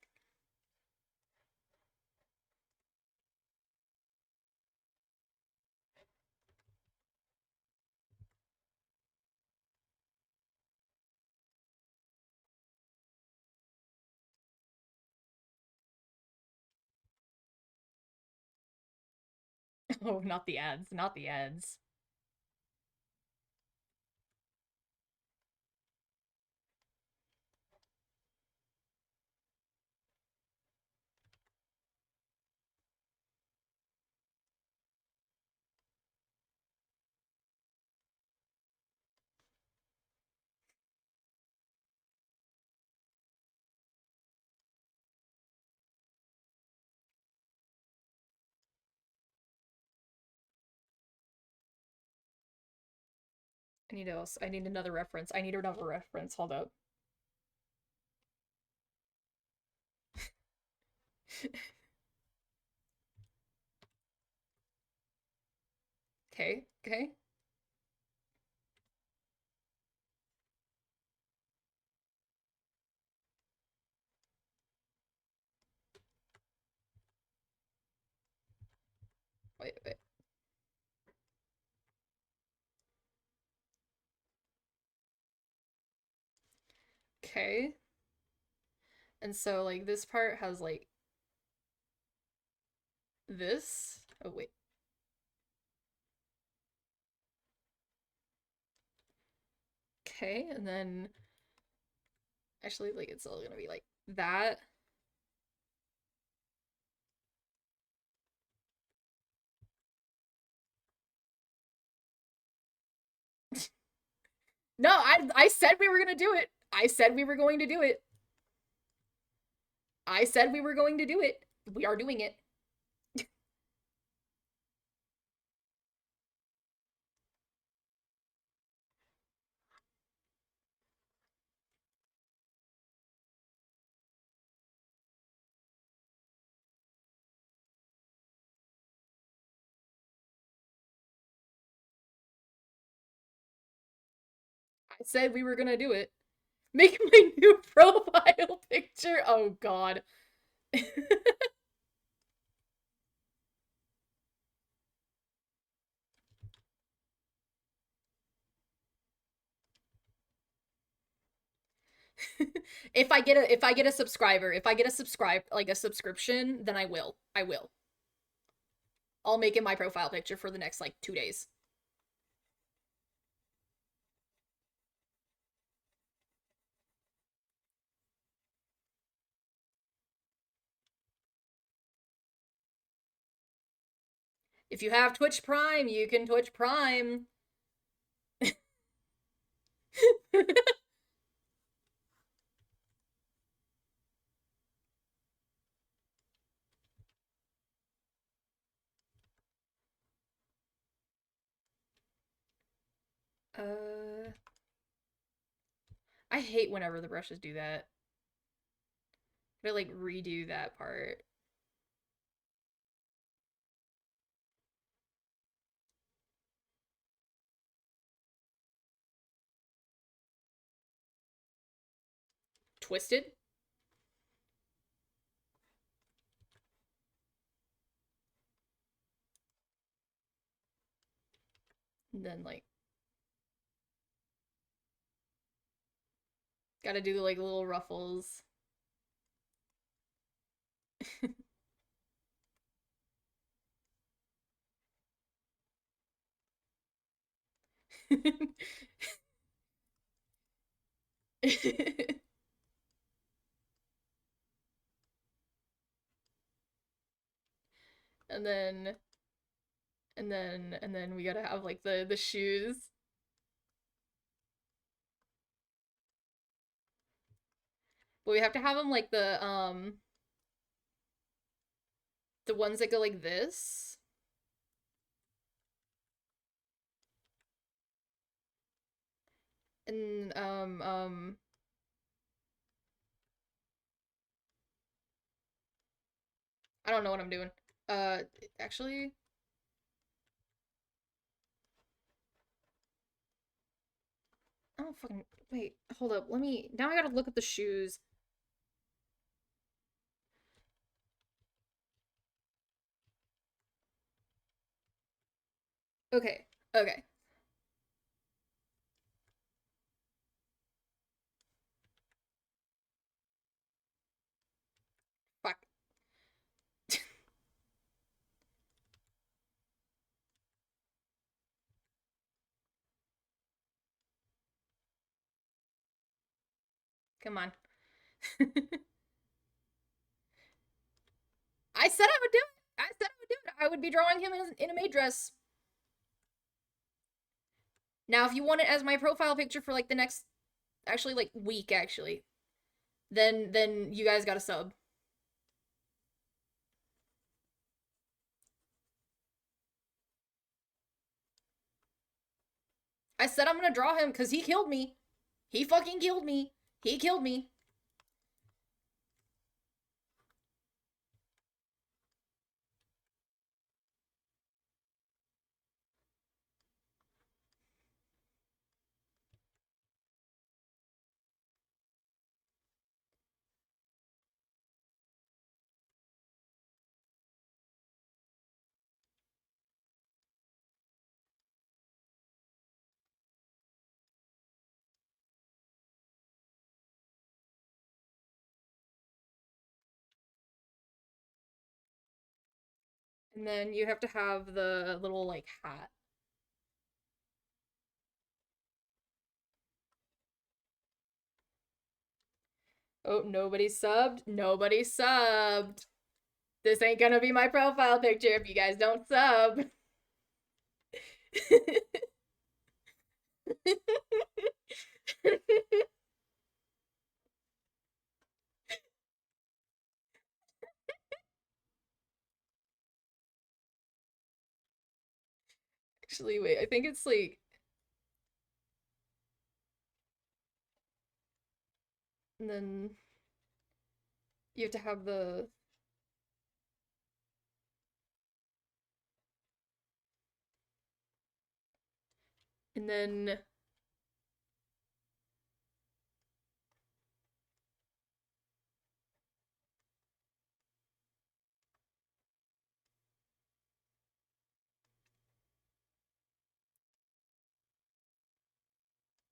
Oh, not the ads, not the ads. I need another reference. I need another reference. Hold up. Okay, okay. Wait, wait. Okay. And so, like, this part has, like, this. Oh, wait. Okay, and then actually, like, it's all gonna be like that. No, I said we were gonna do it. I said we were going to do it. I said we were going to do it. We are doing it. I said we were gonna do it. Make my new profile picture. Oh god. If I get a subscriber, if I get a subscription, then I will. I will. I'll make it my profile picture for the next like 2 days. If you have Twitch Prime, you can Twitch Prime. uh I hate whenever the brushes do that. They like redo that part. Twisted. And then like gotta do like little ruffles. and then and then we gotta have like the shoes. But we have to have them like the ones that go like this. And I don't know what I'm doing. Actually, I don't fucking wait. Hold up. Let me. Now I gotta look at the shoes. Okay. Okay. Fuck. Come on. I said I would do it. I said I would do it. I would be drawing him in a maid dress. Now, if you want it as my profile picture for like the next, actually like week, actually, then you guys got to sub. I said I'm gonna draw him because he killed me. He fucking killed me. He killed me. And then you have to have the little like hat. Oh, nobody subbed. Nobody subbed. This ain't gonna be my profile picture if you guys don't sub. Actually, wait, I think it's like. And then you have to have the. And then.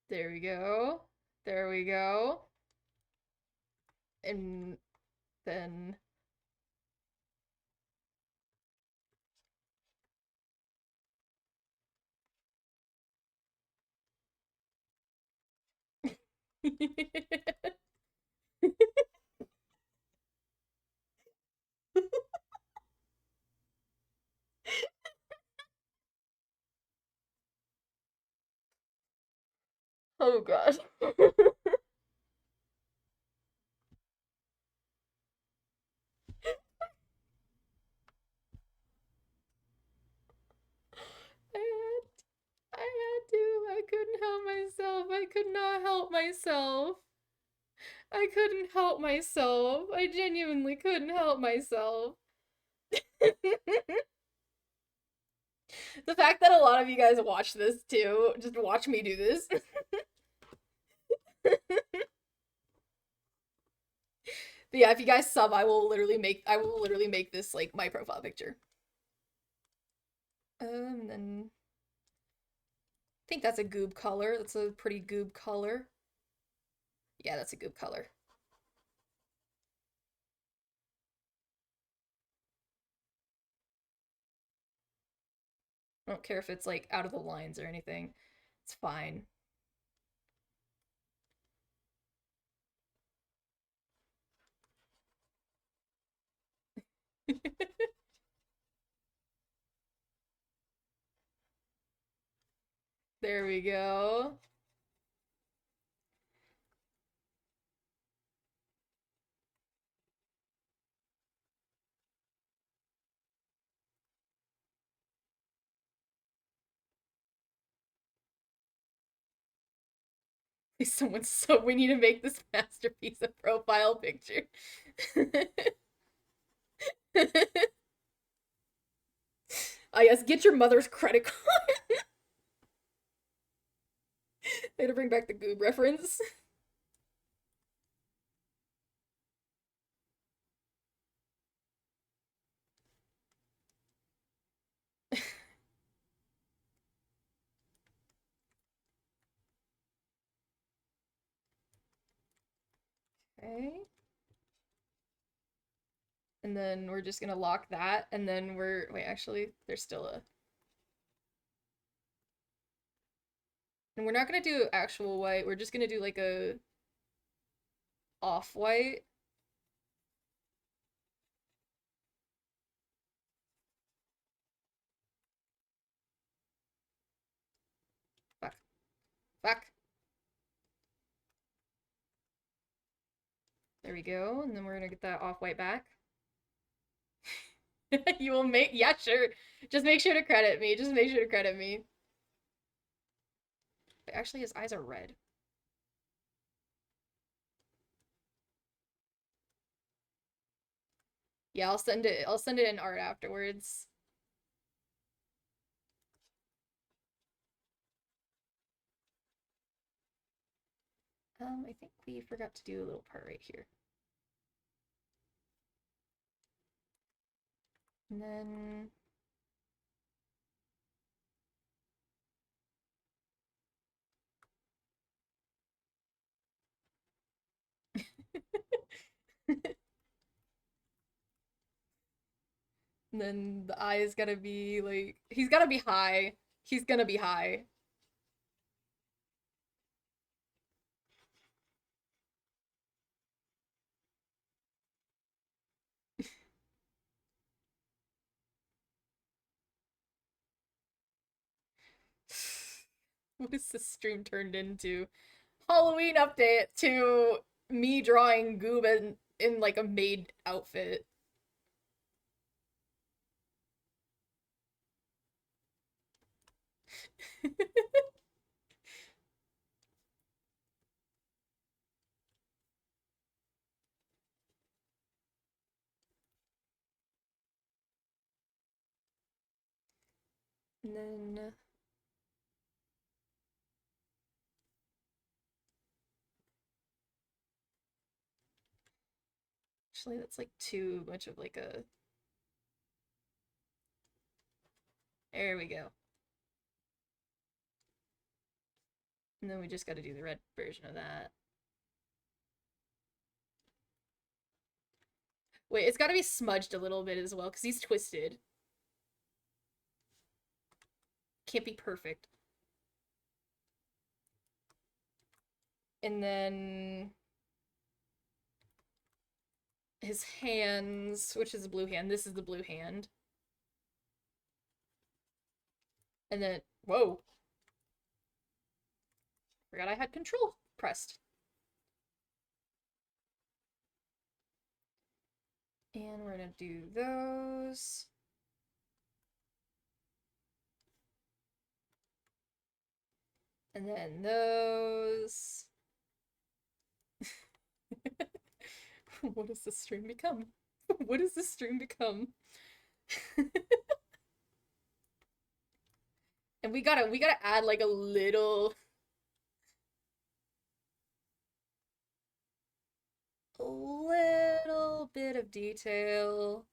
There we go. There we go. And then. Oh gosh. I had to. I couldn't help myself. I could not help myself. I couldn't help myself. I genuinely couldn't help myself. The fact that a lot of you guys watch this too, just watch me do this. But yeah, if you guys sub, I will literally make this like my profile picture. Then I think that's a goob color. That's a pretty goob color. Yeah, that's a goob color. I don't care if it's like out of the lines or anything. It's fine. There we go. Someone so we need to make this masterpiece a profile picture. Ah, yes, get your mother's credit card. They had to bring back the Goob reference. Okay. And then we're just gonna lock that, and then wait, actually, there's still a... And we're not gonna do actual white, we're just gonna do like a off-white. Fuck. Fuck. There we go, and then we're gonna get that off-white back. You will make... Yeah, sure. Just make sure to credit me. Just make sure to credit me. But actually, his eyes are red. Yeah, I'll send it in art afterwards. I think we forgot to do a little part right here. And then... And then the eye's gotta be like... He's gotta be high. He's gonna be high. What is this stream turned into? Halloween update to me drawing Goob in like a maid outfit. And then... Actually, that's like too much of like a... There we go. And then we just gotta do the red version of that. Wait, it's gotta be smudged a little bit as well, because he's twisted. Can't be perfect. And then... his hands, which is a blue hand. This is the blue hand. And then... Whoa! Forgot I had control pressed. And we're gonna do those. And then those. What does this stream become? What does this stream become? And we gotta add like a little bit of detail.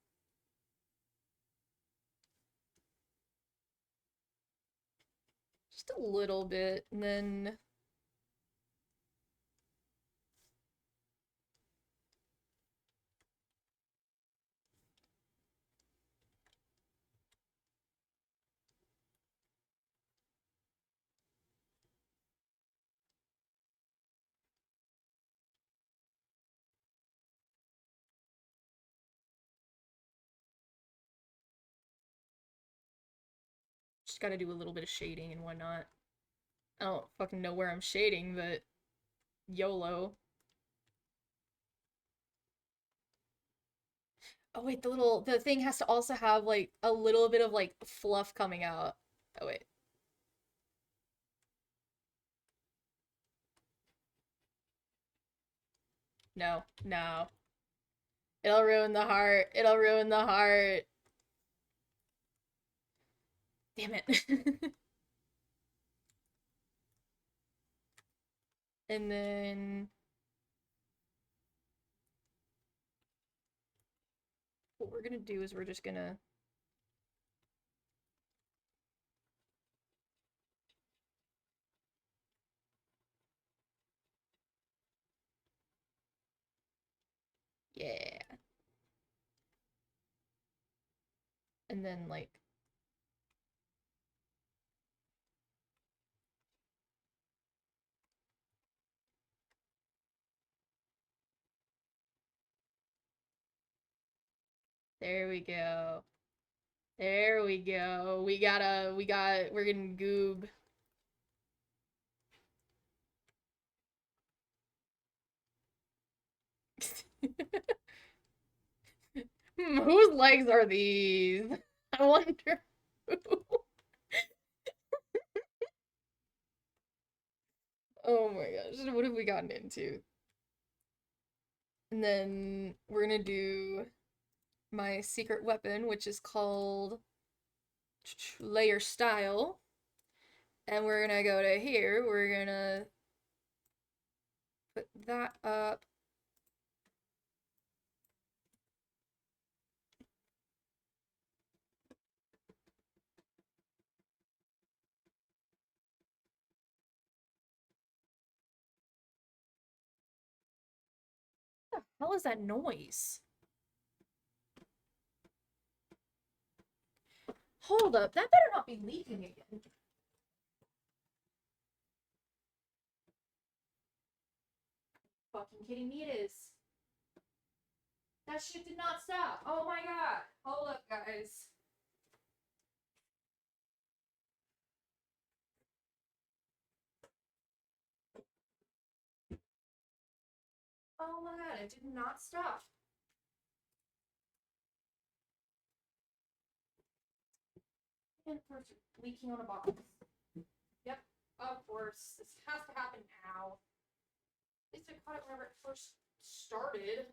Just a little bit, and then just gotta do a little bit of shading and whatnot. I don't fucking know where I'm shading, but YOLO. Oh wait, the thing has to also have like a little bit of like fluff coming out. Oh wait. No, no. It'll ruin the heart. It'll ruin the heart. Damn it. And then what we're gonna do is we're just gonna yeah. And then like there we go. There we go. We're getting goob. Whose legs are these? I wonder who. Oh my gosh, what have we gotten into? And then we're gonna do my secret weapon, which is called Layer Style. And we're gonna go to here, we're gonna put that up. What the hell is that noise? Hold up, that better not be leaking again. Fucking kidding me, it is. That shit did not stop. Oh my god. Hold up, guys. Oh my god, it did not stop. And first leaking on a box. Yep, of course. This has to happen now. At least I caught it whenever it first started.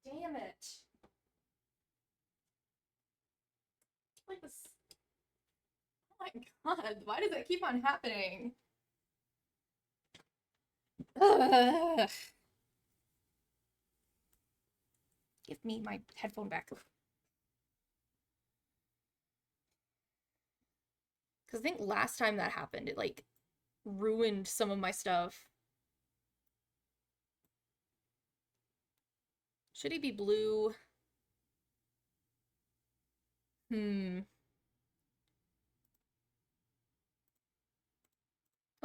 Damn it. Like this. Oh my god, why does that keep on happening? Ugh. Give me my headphone back. Because I think last time that happened, it like ruined some of my stuff. Should he be blue? Oh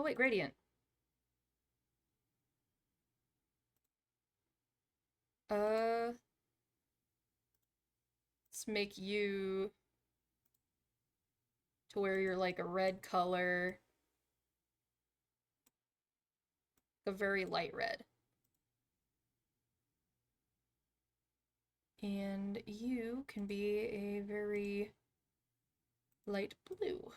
wait, gradient. Let's make you to where you're like a red color. A very light red. And you can be a very light blue.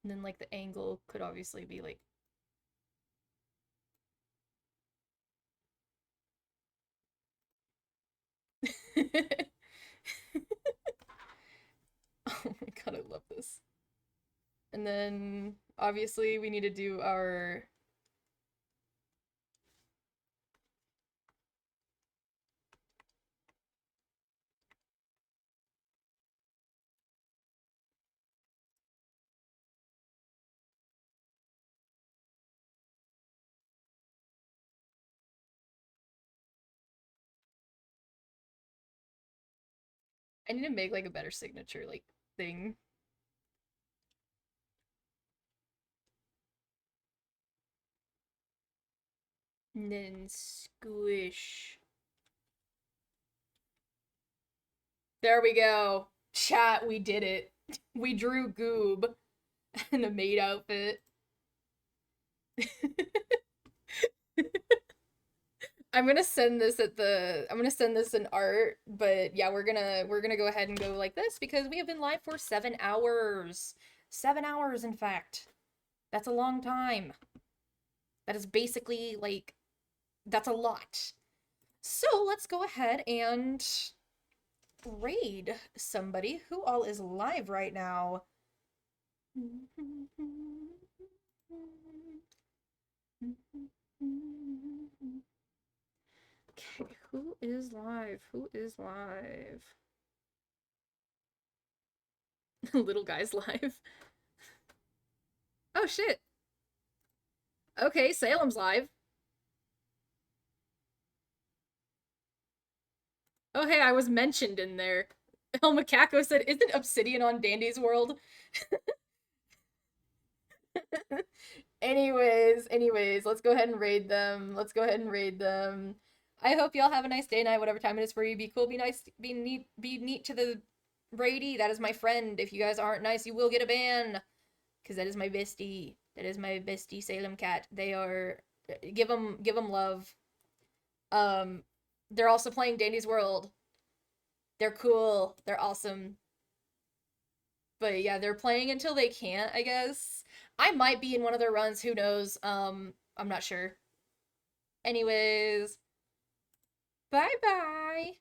And then like the angle could obviously be like oh my god, I love this. And then obviously we need to do our I need to make like a better signature like thing. And then squish. There we go. Chat, we did it. We drew Goob in a maid outfit. I'm gonna send this in art, but yeah, we're gonna go ahead and go like this because we have been live for 7 hours. 7 hours, in fact. That's a long time. That is basically like that's a lot. So let's go ahead and raid somebody who all is live right now. Okay, who is live? Who is live? Little guy's live. Oh shit. Okay, Salem's live. Oh hey, I was mentioned in there. El Macaco said, isn't Obsidian on Dandy's World? Anyways, let's go ahead and raid them. Let's go ahead and raid them. I hope y'all have a nice day, night, whatever time it is for you. Be cool, be nice, be neat to the Brady. That is my friend. If you guys aren't nice, you will get a ban. Because that is my bestie. That is my bestie Salem cat. They are give them love. They're also playing Dandy's World. They're cool. They're awesome. But yeah, they're playing until they can't, I guess. I might be in one of their runs, who knows? I'm not sure. Anyways, bye-bye.